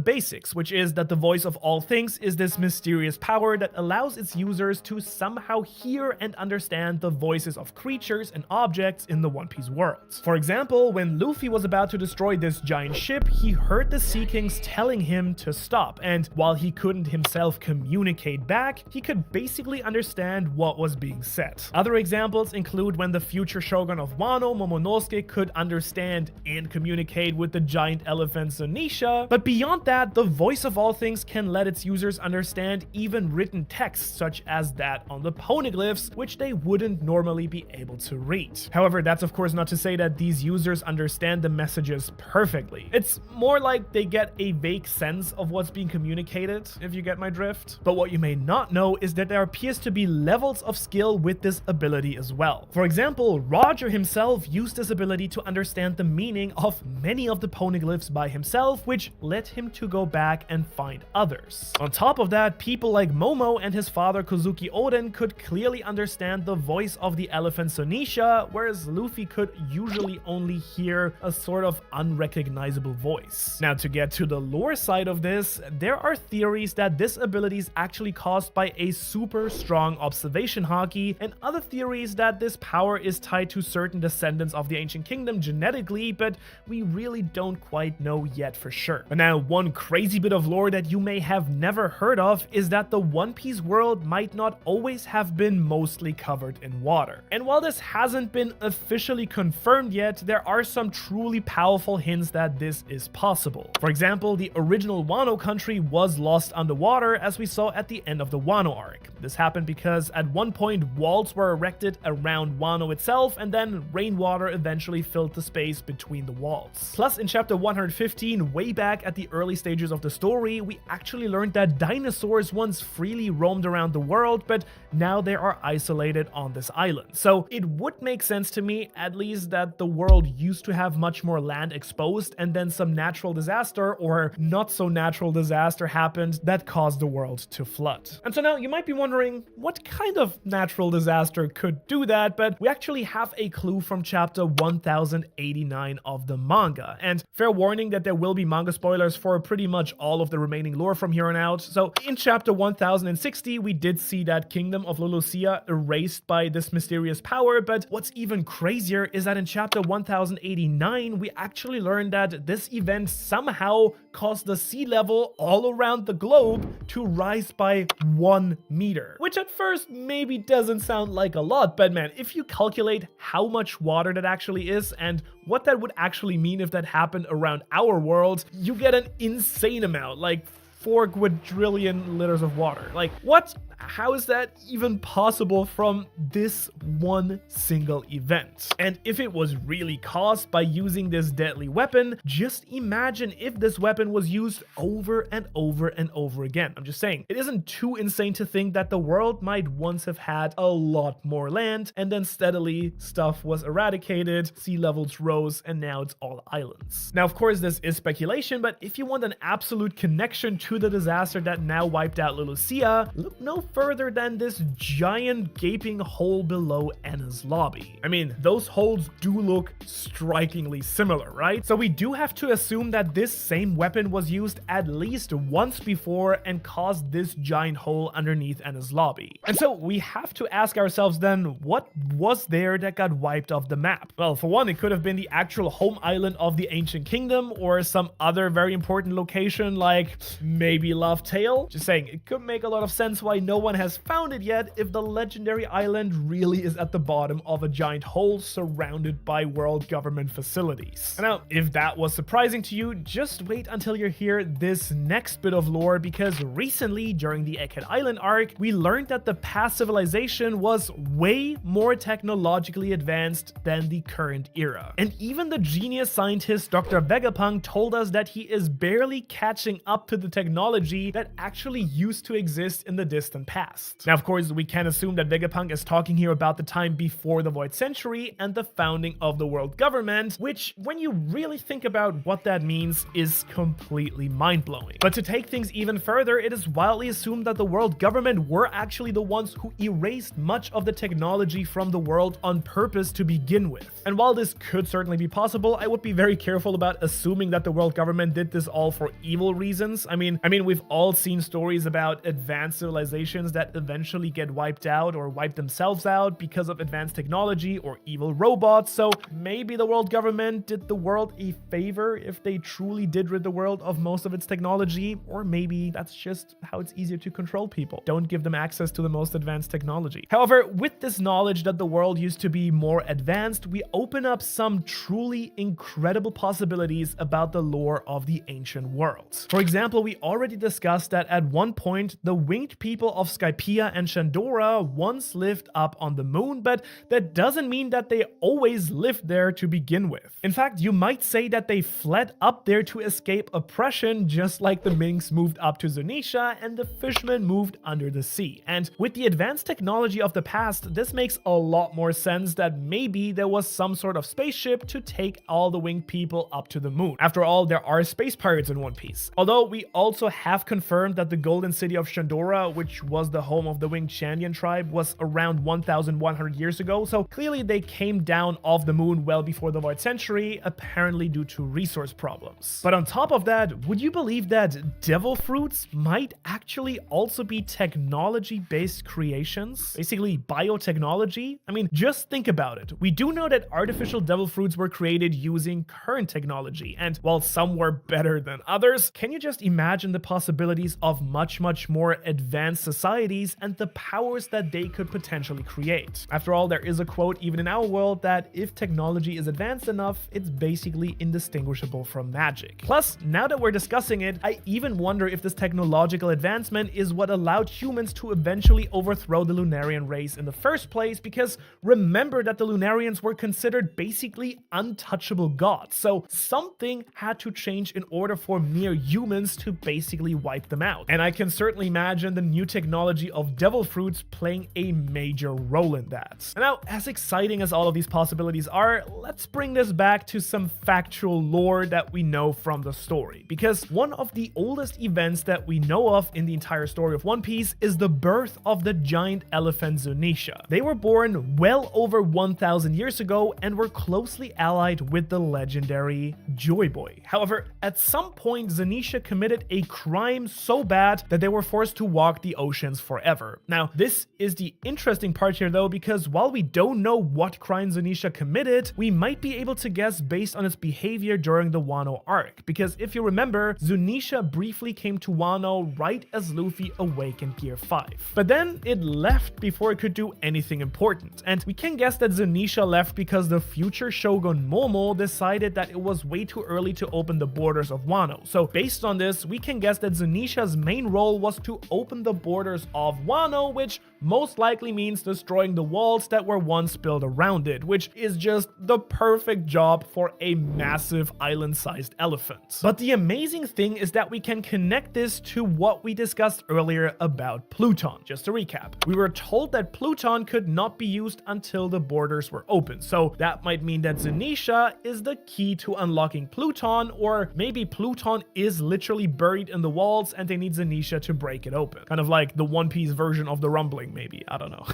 basics, which is that the Voice of All Things is this mysterious power that allows its users to somehow hear and understand the voices of creatures and objects in the One Piece world. For example, when Luffy was about to destroy this giant ship, he heard the Sea Kings telling him to stop, and while he couldn't himself communicate back, he could basically understand what was being said. Other examples include when the future shogun of Wano, Momonosuke, could understand and communicate with the giant elephant Zunisha, but beyond that, the Voice of All Things can let its users understand even written text such as that on the poneglyphs, which they wouldn't normally be able to read. However, that's of course not to say that these users understand the messages perfectly. It's more like they get a vague sense of what's being communicated, if you get my drift. But what you may not know is that there appears to be levels of skill with this ability as well. For example, Roger himself used this ability to understand the meaning of many of the poneglyphs by himself, which led him to go back and find others. On top of that, people like Momo and his father Kozuki Oden could clearly understand the voice of the elephant Sonisha, whereas Luffy could usually only hear a sort of unrecognizable voice. Now, to get to the lore side of this, there are theories that this ability is actually caused by a super strong observation haki, and other theories that this power is tied to certain descendants of the Ancient Kingdom genetically, but we really don't quite know yet for sure. But now, one crazy bit of lore that you may have never heard of is that the One Piece world might not always have been mostly covered in water. And while this hasn't been officially confirmed yet, there are some truly powerful hints that this is possible. For example, the original Wano country was lost underwater, as we saw at the end of the Wano arc. This happened because at one point walls were erected around Wano itself, and then rainwater eventually filled the space between the walls. Plus, in chapter 115, way back at the early stages of the story, we actually learned that dinosaurs once freely roamed around the world, but now they are isolated on this island. So it would make sense to me, at least, that the world used to have much more land exposed, and then some natural disaster or not so natural disaster happened that caused the world to flood. And so now you might be wondering, what kind of natural disaster could do that? But we actually have a clue from chapter 1089 of the manga. And fair warning that there will be manga spoilers for pretty much all of the remaining lore from here on out. So in chapter 1060, we did see that kingdom of Lulusia erased by this mysterious power, but what's even crazier is that in chapter 1089, we actually learned that this event somehow caused the sea level all around the globe to rise by 1 meter. Which at first maybe doesn't sound like a lot, but man, if you calculate how much water that actually is and what that would actually mean if that happened around our world, you get an insane amount, like 4 quadrillion liters of water. Like, what? How is that even possible from this one single event? And if it was really caused by using this deadly weapon, just imagine if this weapon was used over and over and over again. I'm just saying, it isn't too insane to think that the world might once have had a lot more land, and then steadily stuff was eradicated, sea levels rose, and now it's all islands. Now, of course, this is speculation, but if you want an absolute connection to the disaster that now wiped out Lulusia, look no further than this giant gaping hole below Enna's lobby. I mean, those holes do look strikingly similar, right? So we do have to assume that this same weapon was used at least once before and caused this giant hole underneath Enna's lobby. And so we have to ask ourselves then, what was there that got wiped off the map? Well, for one, it could have been the actual home island of the Ancient Kingdom or some other very important location like maybe Love Tale. Just saying, it could make a lot of sense why no one has found it yet if the legendary island really is at the bottom of a giant hole surrounded by world government facilities. Now, if that was surprising to you, just wait until you hear this next bit of lore, because recently during the Egghead Island arc, we learned that the past civilization was way more technologically advanced than the current era. And even the genius scientist Dr. Vegapunk told us that he is barely catching up to the technology that actually used to exist in the distant past. Now, of course, we can assume that Vegapunk is talking here about the time before the Void Century and the founding of the world government, which, when you really think about what that means, is completely mind-blowing. But to take things even further, it is widely assumed that the world government were actually the ones who erased much of the technology from the world on purpose to begin with. And while this could certainly be possible, I would be very careful about assuming that the world government did this all for evil reasons. I mean, we've all seen stories about advanced civilizations that eventually get wiped out or wipe themselves out because of advanced technology or evil robots. So maybe the world government did the world a favor if they truly did rid the world of most of its technology, or maybe that's just how it's easier to control people. Don't give them access to the most advanced technology. However, with this knowledge that the world used to be more advanced, we open up some truly incredible possibilities about the lore of the ancient world. For example, we already discussed that at one point, the winged people of Skypiea and Shandora once lived up on the moon, but that doesn't mean that they always lived there to begin with. In fact, you might say that they fled up there to escape oppression, just like the Minks moved up to Zunisha and the fishermen moved under the sea. And with the advanced technology of the past, this makes a lot more sense that maybe there was some sort of spaceship to take all the winged people up to the moon. After all, there are space pirates in One Piece. Although we also have confirmed that the Golden City of Shandora, which was the home of the winged Shandian tribe, was around 1,100 years ago, so clearly they came down off the moon well before the Void Century, apparently due to resource problems. But on top of that, would you believe that devil fruits might actually also be technology-based creations? Basically biotechnology? I mean, just think about it. We do know that artificial devil fruits were created using current technology, and while some were better than others, can you just imagine the possibilities of much more advanced societies and the powers that they could potentially create? After all, there is a quote even in our world that if technology is advanced enough, it's basically indistinguishable from magic. Plus, now that we're discussing it, I even wonder if this technological advancement is what allowed humans to eventually overthrow the Lunarian race in the first place, because remember that the Lunarians were considered basically untouchable gods, so something had to change in order for mere humans to basically wipe them out. And I can certainly imagine the new technology of devil fruits playing a major role in that. Now, as exciting as all of these possibilities are, let's bring this back to some factual lore that we know from the story, because one of the oldest events that we know of in the entire story of One Piece is the birth of the giant elephant Zunisha. They were born well over 1,000 years ago and were closely allied with the legendary Joy Boy. However, at some point, Zunisha committed a crime so bad that they were forced to walk the oceans forever. Now, this is the interesting part here though, because while we don't know what crime Zunisha committed, we might be able to guess based on its behavior during the Wano arc. Because if you remember, Zunisha briefly came to Wano right as Luffy awakened Gear 5. But then it left before it could do anything important. And we can guess that Zunisha left because the future Shogun Momo decided that it was way too early to open the borders of Wano. So based on this, we can guess that Zunisha's main role was to open the borders of Wano, which most likely means destroying the walls that were once built around it, which is just the perfect job for a massive island-sized elephant. But the amazing thing is that we can connect this to what we discussed earlier about Pluton. Just to recap, we were told that Pluton could not be used until the borders were open, so that might mean that Zunisha is the key to unlocking Pluton, or maybe Pluton is literally buried in the walls and they need Zunisha to break it open. Kind of like the One Piece version of the rumbling, maybe, I don't know.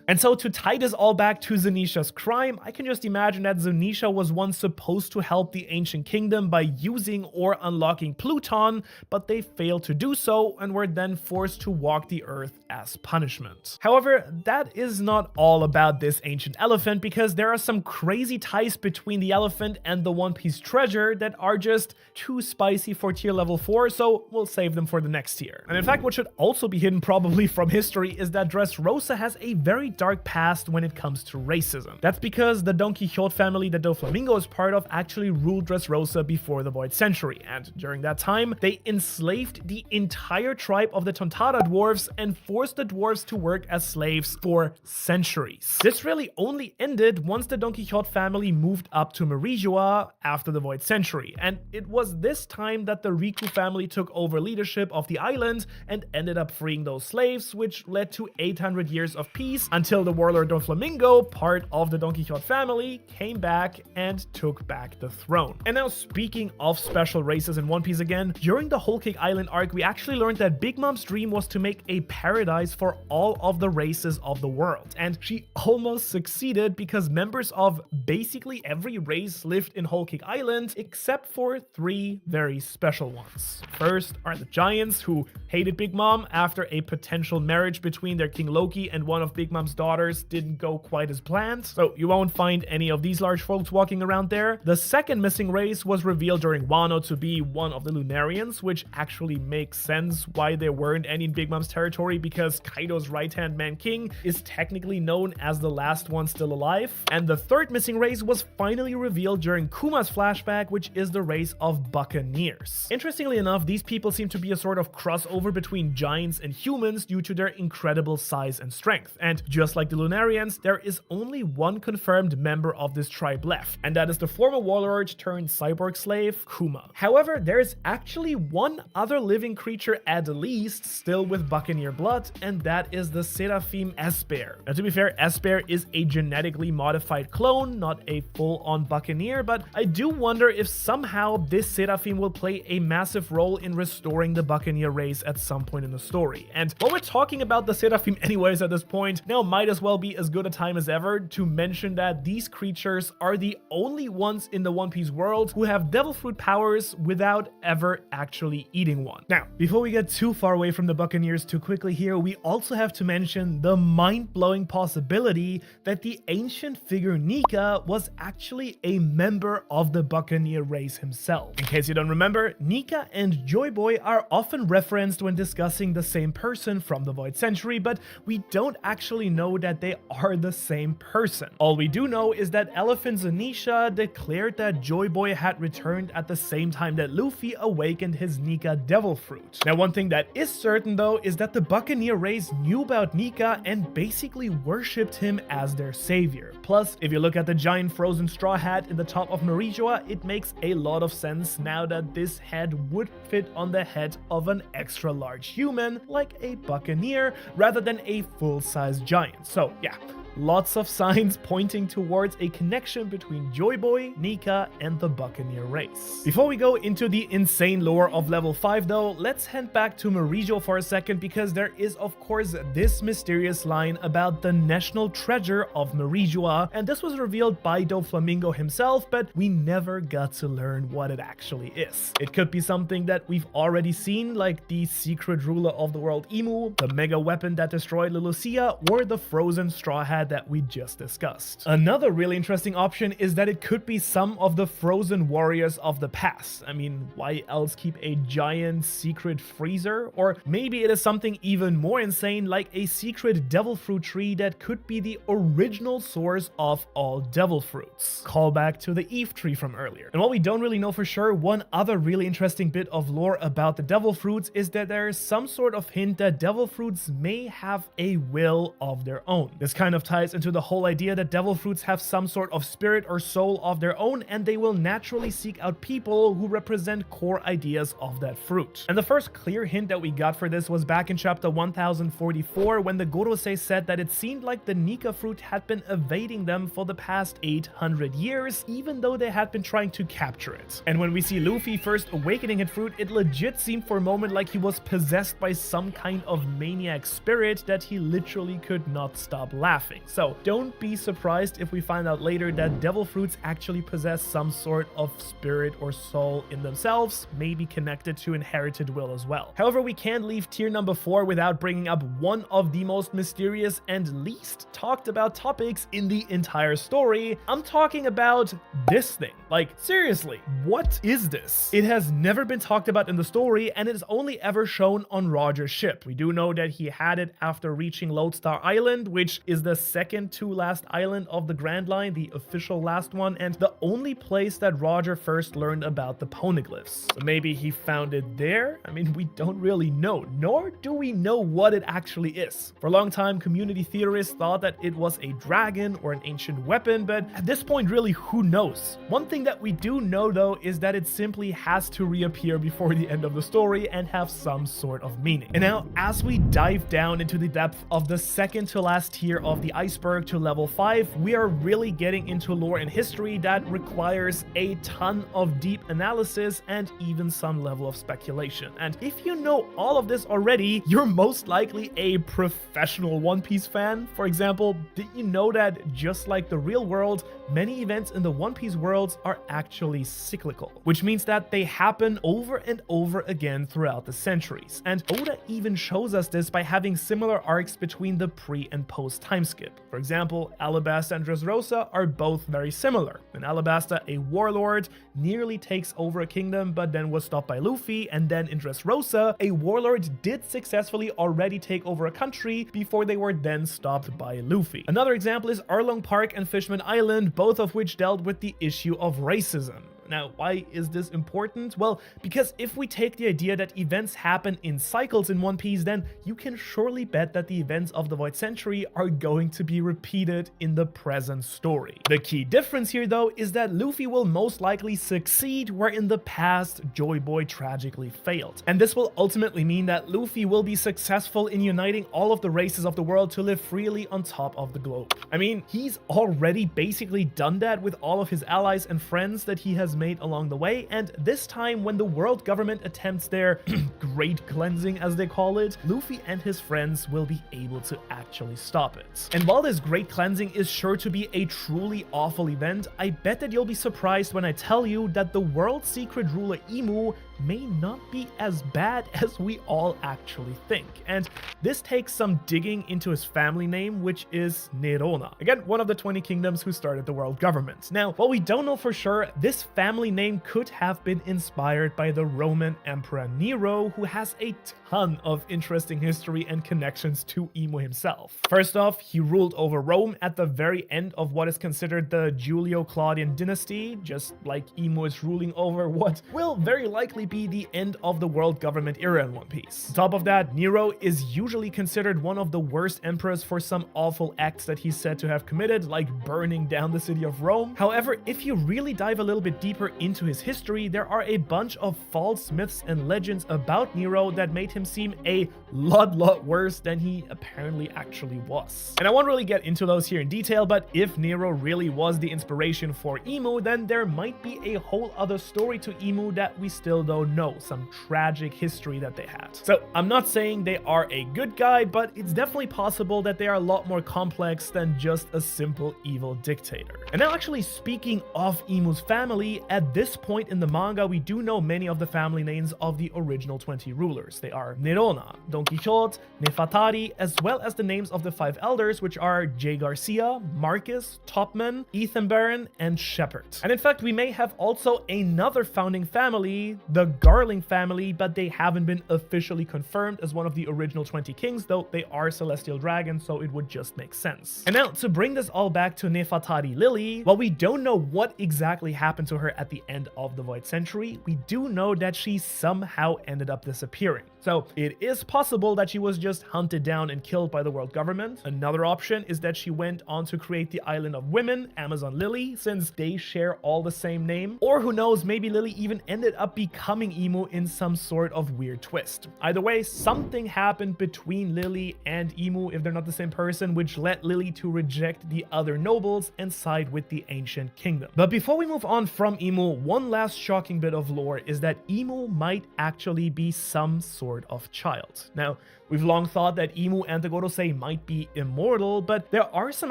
And so to tie this all back to Zunisha's crime, I can just imagine that Zunisha was once supposed to help the ancient kingdom by using or unlocking Pluton, but they failed to do so and were then forced to walk the earth as punishment. However, that is not all about this ancient elephant, because there are some crazy ties between the elephant and the One Piece treasure that are just too spicy for tier level 4, so we'll save them for the next tier. And in fact, what should also be hidden probably from history is that Dressrosa has a very dark past when it comes to racism. That's because the Don Quixote family that Doflamingo is part of actually ruled Dressrosa before the Void Century, and during that time, they enslaved the entire tribe of the Tontada dwarves and forced the dwarves to work as slaves for centuries. This really only ended once the Don Quixote family moved up to Merijua after the Void Century, and it was this time that the Riku family took over leadership of the island and ended up freeing those slaves, which led to 800 years of peace until the warlord Doflamingo, part of the Don Quixote family, came back and took back the throne. And now, speaking of special races in One Piece again, during the Whole Cake Island arc, we actually learned that Big Mom's dream was to make a paradise for all of the races of the world, and she almost succeeded because members of basically every race lived in Whole Cake Island except for 3 very special ones. First are the Giants, who hated Big Mom after a potential marriage between their King Loki and one of Big Mom's daughters didn't go quite as planned, so you won't find any of these large folks walking around there. The second missing race was revealed during Wano to be one of the Lunarians, which actually makes sense why there weren't any in Big Mom's territory, because Kaido's right-hand man King is technically known as the last one still alive. And the third missing race was finally revealed during Kuma's flashback, which is the race of Buccaneers. Interestingly enough, these people seem to be a sort of crossover between giants and humans due to their incredible size and strength. And just like the Lunarians, there is only one confirmed member of this tribe left, and that is the former warlord turned cyborg slave, Kuma. However, there is actually one other living creature at least still with Buccaneer blood, and that is the Seraphim S-Bear. Now, to be fair, S-Bear is a genetically modified clone, not a full-on Buccaneer, but I do wonder if somehow this Seraphim will play a massive role in restoring the Buccaneer race at some point in the story. And while we're talking about the Seraphim anyways at this point, now might as well be as good a time as ever to mention that these creatures are the only ones in the One Piece world who have devil fruit powers without ever actually eating one. Now, before we get too far away from the Buccaneers too quickly here, we also have to mention the mind-blowing possibility that the ancient figure Nika was actually a member of the Buccaneer race himself. In case you don't remember, Nika and Joy Boy are often referenced when discussing the same person from the Void Century, but we don't actually know that they are the same person. All we do know is that Elephant Zanisha declared that Joy Boy had returned at the same time that Luffy awakened his Nika devil fruit. Now, one thing that is certain though is that the Buccaneer race knew about Nika and basically worshipped him as their savior. Plus, if you look at the giant frozen straw hat in the top of Marijoa, it makes a lot of sense now that this head would fit on the head of an extra large human like a Buccaneer rather than a full-size giant. So yeah, lots of signs pointing towards a connection between Joy Boy, Nika, and the Buccaneer race. Before we go into the insane lore of level 5 though, let's head back to Marijo for a second, because there is of course this mysterious line about the national treasure of Marijoa, and this was revealed by Doflamingo himself, but we never got to learn what it actually is. It could be something that we've already seen, like the secret ruler of the world Emu, the mega weapon that destroyed Lulusia, or the frozen straw hat that we just discussed. Another really interesting option is that it could be some of the frozen warriors of the past. I mean, why else keep a giant secret freezer? Or maybe it is something even more insane, like a secret devil fruit tree that could be the original source of all devil fruits. Call back to the Eve tree from earlier. And while we don't really know for sure, one other really interesting bit of lore about the devil fruits is that there is some sort of hint that devil fruits may have a will of their own. This kind of ties into the whole idea that devil fruits have some sort of spirit or soul of their own, and they will naturally seek out people who represent core ideas of that fruit. And the first clear hint that we got for this was back in chapter 1044, when the Gorosei said that it seemed like the Nika fruit had been evading them for the past 800 years, even though they had been trying to capture it. And when we see Luffy first awakening his fruit, it legit seemed for a moment like he was possessed by some kind of maniac spirit that he literally could not stop laughing. So don't be surprised if we find out later that devil fruits actually possess some sort of spirit or soul in themselves, maybe connected to inherited will as well. However, we can't leave tier number 4 without bringing up one of the most mysterious and least talked about topics in the entire story. I'm talking about this thing. Like, seriously, what is this? It has never been talked about in the story, and it is only ever shown on Roger's ship. We do know that he had it after reaching Lodestar Island, which is the second to last island of the Grand Line, the official last one, and the only place that Roger first learned about the poneglyphs. So maybe he found it there? I mean, we don't really know, nor do we know what it actually is. For a long time, community theorists thought that it was a dragon or an ancient weapon, but at this point, really, who knows? One thing that we do know though is that it simply has to reappear before the end of the story and have some sort of meaning. And now, as we dive down into the depth of the second to last tier of the iceberg to level 5, we are really getting into lore and history that requires a ton of deep analysis and even some level of speculation. And if you know all of this already, you're most likely a professional One Piece fan. For example, did you know that just like the real world, many events in the One Piece worlds are actually cyclical, which means that they happen over and over again throughout the centuries. And Oda even shows us this by having similar arcs between the pre and post time skip. For example, Alabasta and Dressrosa are both very similar. In Alabasta, a warlord nearly takes over a kingdom but then was stopped by Luffy, and then in Dressrosa, a warlord did successfully already take over a country before they were then stopped by Luffy. Another example is Arlong Park and Fishman Island, both of which dealt with the issue of racism. Now, why is this important? Well, because if we take the idea that events happen in cycles in One Piece, then you can surely bet that the events of the Void Century are going to be repeated in the present story. The key difference here, though, is that Luffy will most likely succeed where in the past Joy Boy tragically failed. And this will ultimately mean that Luffy will be successful in uniting all of the races of the world to live freely on top of the globe. I mean, he's already basically done that with all of his allies and friends that he has made along the way, and this time when the world government attempts their great cleansing, as they call it, Luffy and his friends will be able to actually stop it. And while this great cleansing is sure to be a truly awful event, I bet that you'll be surprised when I tell you that the world's secret ruler Imu may not be as bad as we all actually think. And this takes some digging into his family name, which is Nerona. Again, one of the 20 kingdoms who started the world government. Now, while we don't know for sure, this family name could have been inspired by the Roman Emperor Nero, who has a ton of interesting history and connections to Imu himself. First off, he ruled over Rome at the very end of what is considered the Julio-Claudian dynasty, just like Imu is ruling over what will very likely be the end of the world government era in One Piece. On top of that, Nero is usually considered one of the worst emperors for some awful acts that he's said to have committed, like burning down the city of Rome. However, if you really dive a little bit deeper into his history, there are a bunch of false myths and legends about Nero that made him seem a lot worse than he apparently actually was. And I won't really get into those here in detail, but if Nero really was the inspiration for Imu, then there might be a whole other story to Imu that we still don't know, some tragic history that they had. So I'm not saying they are a good guy, but it's definitely possible that they are a lot more complex than just a simple evil dictator. And now, actually speaking of Imu's family, at this point in the manga we do know many of the family names of the original 20 rulers. They are Nerona, Don Quixote, Nefertari, as well as the names of the 5 elders, which are Jay Garcia, Marcus, Topman, Ethan Baron, and Shepard. And in fact, we may have also another founding family, the Garling family, but they haven't been officially confirmed as one of the original 20 kings, though they are celestial dragons, so it would just make sense. And now, to bring this all back to Nefertari Lily, while we don't know what exactly happened to her at the end of the Void Century, we do know that she somehow ended up disappearing. So it is possible that she was just hunted down and killed by the world government. Another option is that she went on to create the Island of Women, Amazon Lily, since they share all the same name. Or who knows, maybe Lily even ended up becoming Imu in some sort of weird twist. Either way, something happened between Lily and Imu, if they're not the same person, which led Lily to reject the other nobles and side with the ancient kingdom. But before we move on from Imu, one last shocking bit of lore is that Imu might actually be some sort of child. Now, we've long thought that Imu and the Gorosei might be immortal, but there are some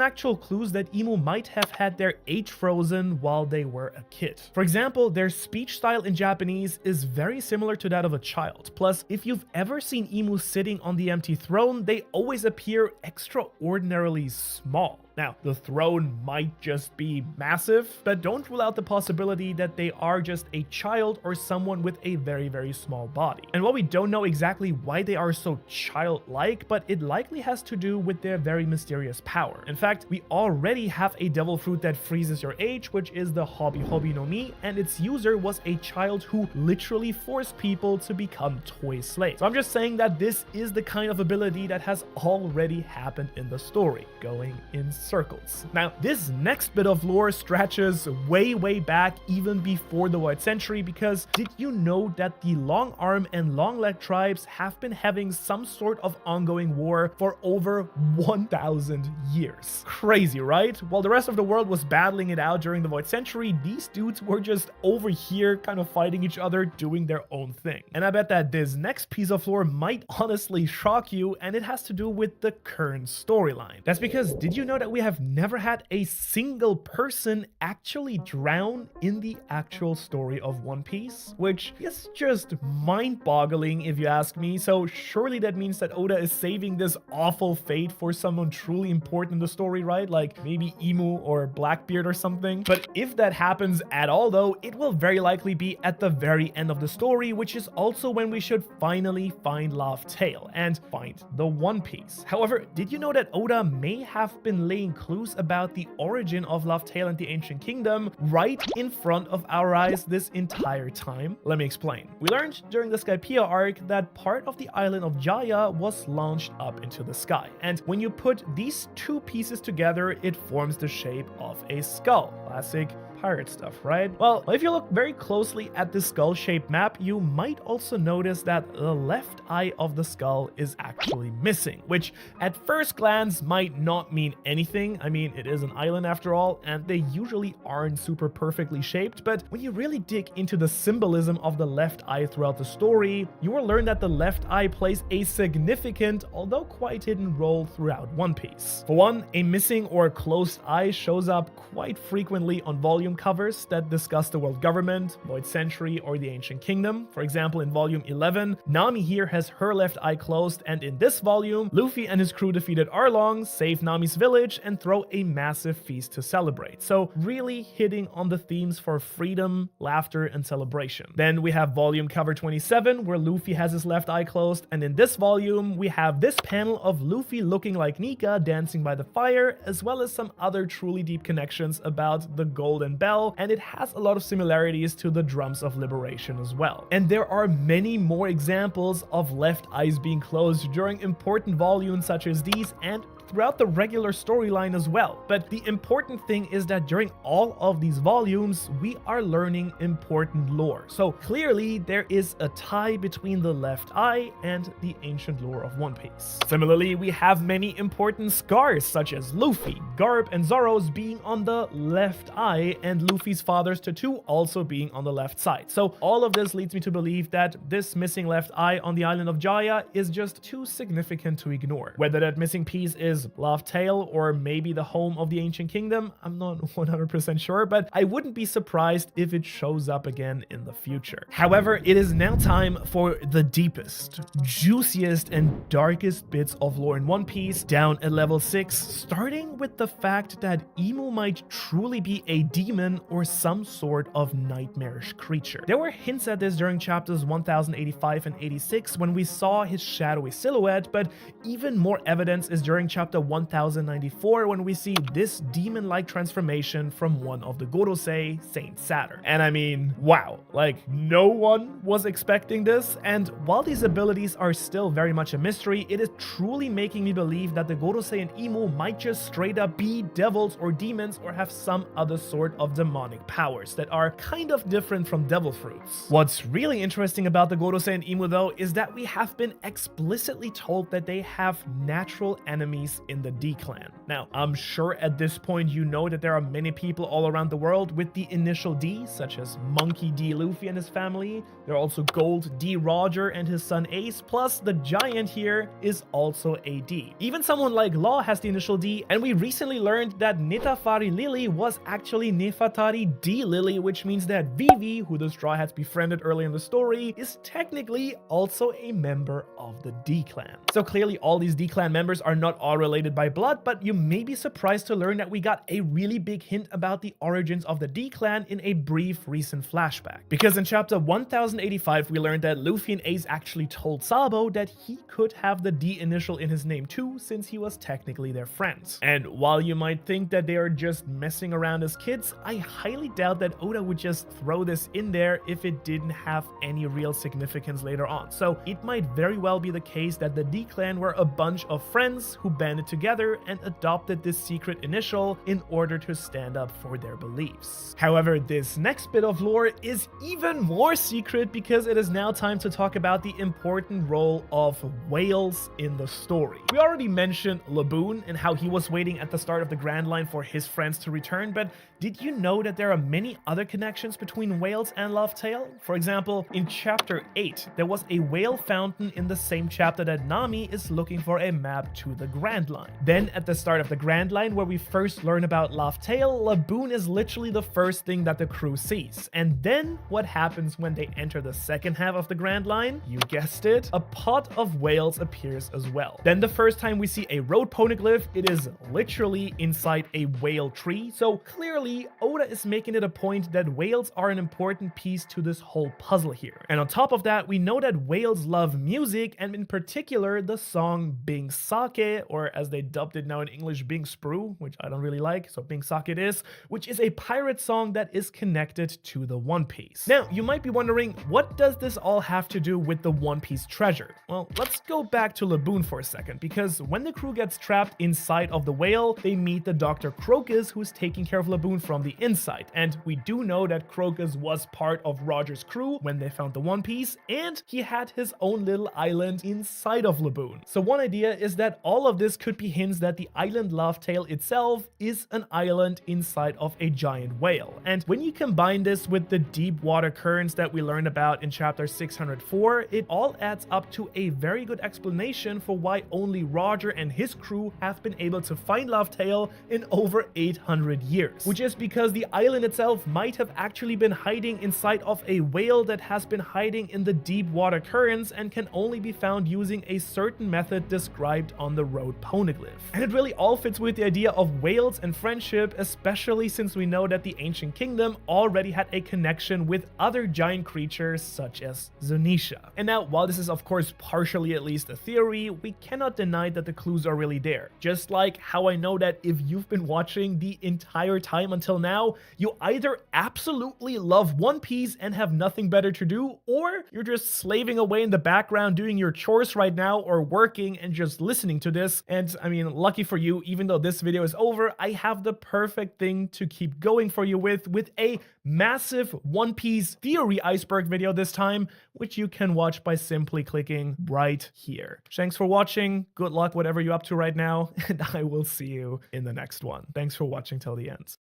actual clues that Imu might have had their age frozen while they were a kid. For example, their speech style in Japanese is very similar to that of a child. Plus, if you've ever seen Imu sitting on the empty throne, they always appear extraordinarily small. Now, the throne might just be massive, but don't rule out the possibility that they are just a child or someone with a very small body. And while we don't know exactly why they are so childlike, but it likely has to do with their very mysterious power. In fact, we already have a devil fruit that freezes your age, which is the Hobi no Mi, and its user was a child who literally forced people to become toy slaves. So I'm just saying that this is the kind of ability that has already happened in the story, going in circles. Now, this next bit of lore stretches way back, even before the Void Century, because did you know that the Long Arm and Long Leg tribes have been having some sort of ongoing war for over 1,000 years? Crazy, right? While the rest of the world was battling it out during the Void Century, these dudes were just over here kind of fighting each other, doing their own thing. And I bet that this next piece of lore might honestly shock you, and it has to do with the current storyline. That's because, did you know that we have never had a single person actually drown in the actual story of One Piece? Which is just mind-boggling if you ask me, so surely that means that Oda is saving this awful fate for someone truly important in the story, right? Like maybe Emu or Blackbeard or something. But if that happens at all though, it will very likely be at the very end of the story, which is also when we should finally find Laugh Tale and find the One Piece. However, did you know that Oda may have been laying clues about the origin of Laugh Tale and the Ancient Kingdom right in front of our eyes this entire time? Let me explain. We learned during the Skypiea arc that part of the island of Jaya was launched up into the sky, and when you put these two pieces together, it forms the shape of a skull. Classic pirate stuff, right? Well, if you look very closely at the skull-shaped map, you might also notice that the left eye of the skull is actually missing, which at first glance might not mean anything. I mean, it is an island after all, and they usually aren't super perfectly shaped, but when you really dig into the symbolism of the left eye throughout the story, you will learn that the left eye plays a significant, although quite hidden role throughout One Piece. For one, a missing or closed eye shows up quite frequently on volume covers that discuss the world government, Void Century, or the Ancient Kingdom. For example, in volume 11, Nami here has her left eye closed, and in this volume, Luffy and his crew defeated Arlong, save Nami's village, and throw a massive feast to celebrate. So really hitting on the themes for freedom, laughter, and celebration. Then we have volume cover 27, where Luffy has his left eye closed, and in this volume, we have this panel of Luffy looking like Nika dancing by the fire, as well as some other truly deep connections about the Golden Bell, and it has a lot of similarities to the Drums of Liberation as well. And there are many more examples of left eyes being closed during important volumes such as these and throughout the regular storyline as well. But the important thing is that during all of these volumes, we are learning important lore. So clearly there is a tie between the left eye and the ancient lore of One Piece. Similarly, we have many important scars such as Luffy, Garp, and Zoro's being on the left eye and Luffy's father's tattoo also being on the left side. So all of this leads me to believe that this missing left eye on the island of Jaya is just too significant to ignore. Whether that missing piece is Laugh Tale or maybe the home of the Ancient Kingdom, I'm not 100% sure, but I wouldn't be surprised if it shows up again in the future. However, it is now time for the deepest, juiciest, and darkest bits of lore in One Piece down at level 6, starting with the fact that Emu might truly be a demon or some sort of nightmarish creature. There were hints at this during chapters 1085 and 86 when we saw his shadowy silhouette, but even more evidence is during chapter 1094 when we see this demon-like transformation from one of the Gorosei, Saint Saturn. And I mean, wow, like no one was expecting this, and while these abilities are still very much a mystery, it is truly making me believe that the Gorosei and Emu might just straight up be devils or demons or have some other sort of demonic powers that are kind of different from devil fruits. What's really interesting about the Gorosei and Emu though is that we have been explicitly told that they have natural enemies in the D clan. Now, I'm sure at this point you know that there are many people all around the world with the initial D, such as Monkey D. Luffy and his family. There are also Gold D. Roger and his son Ace, plus the giant here is also a D. Even someone like Law has the initial D, and we recently learned that Netafari Lily was actually Nefatari D. Lily, which means that Vivi, who the Straw Hats befriended early in the story, is technically also a member of the D clan. So clearly all these D clan members are not all related by blood, but you may be surprised to learn that we got a really big hint about the origins of the D clan in a brief recent flashback. Because in chapter 1085 we learned that Luffy and Ace actually told Sabo that he could have the D initial in his name too, since he was technically their friend. And while you might think that they are just messing around as kids, I highly doubt that Oda would just throw this in there if it didn't have any real significance later on. So it might very well be the case that the D clan were a bunch of friends who banded together and adopted this secret initial in order to stand up for their beliefs. However, this next bit of lore is even more secret because it is now time to talk about the important role of whales in the story. We already mentioned Laboon and how he was waiting at the start of the Grand Line for his friends to return, but did you know that there are many other connections between whales and Laugh Tale? For example, in chapter 8, there was a whale fountain in the same chapter that Nami is looking for a map to the Grand Grand Line. Then at the start of the Grand Line, where we first learn about Laugh Tale, Laboon is literally the first thing that the crew sees. And then what happens when they enter the second half of the Grand Line? You guessed it, a pot of whales appears as well. Then the first time we see a road poneglyph, it is literally inside a whale tree, so clearly Oda is making it a point that whales are an important piece to this whole puzzle here. And on top of that, we know that whales love music, and in particular the song Bing Sake, or as they dubbed it now in English, Bing Sprue, which I don't really like, so Bing Sake it is, which is a pirate song that is connected to the One Piece. Now, you might be wondering, what does this all have to do with the One Piece treasure? Well, let's go back to Laboon for a second, because when the crew gets trapped inside of the whale, they meet the Dr. Crocus, who's taking care of Laboon from the inside. And we do know that Crocus was part of Roger's crew when they found the One Piece, and he had his own little island inside of Laboon. So one idea is that all of this could be hints that the island Laugh Tale itself is an island inside of a giant whale. And when you combine this with the deep water currents that we learned about in chapter 604, it all adds up to a very good explanation for why only Roger and his crew have been able to find Laugh Tale in over 800 years. Which is because the island itself might have actually been hiding inside of a whale that has been hiding in the deep water currents and can only be found using a certain method described on the road poneglyph. And it really all fits with the idea of whales and friendship, especially since we know that the ancient kingdom already had a connection with other giant creatures such as Zunisha. And now, while this is of course partially at least a theory, we cannot deny that the clues are really there. Just like how I know that if you've been watching the entire time until now, you either absolutely love One Piece and have nothing better to do, or you're just slaving away in the background doing your chores right now or working and just listening to this. And I mean, lucky for you, even though this video is over, I have the perfect thing to keep going for you with a massive One Piece theory iceberg video this time, which you can watch by simply clicking right here. Thanks for watching, good luck whatever you're up to right now, and I will see you in the next one. Thanks for watching till the end.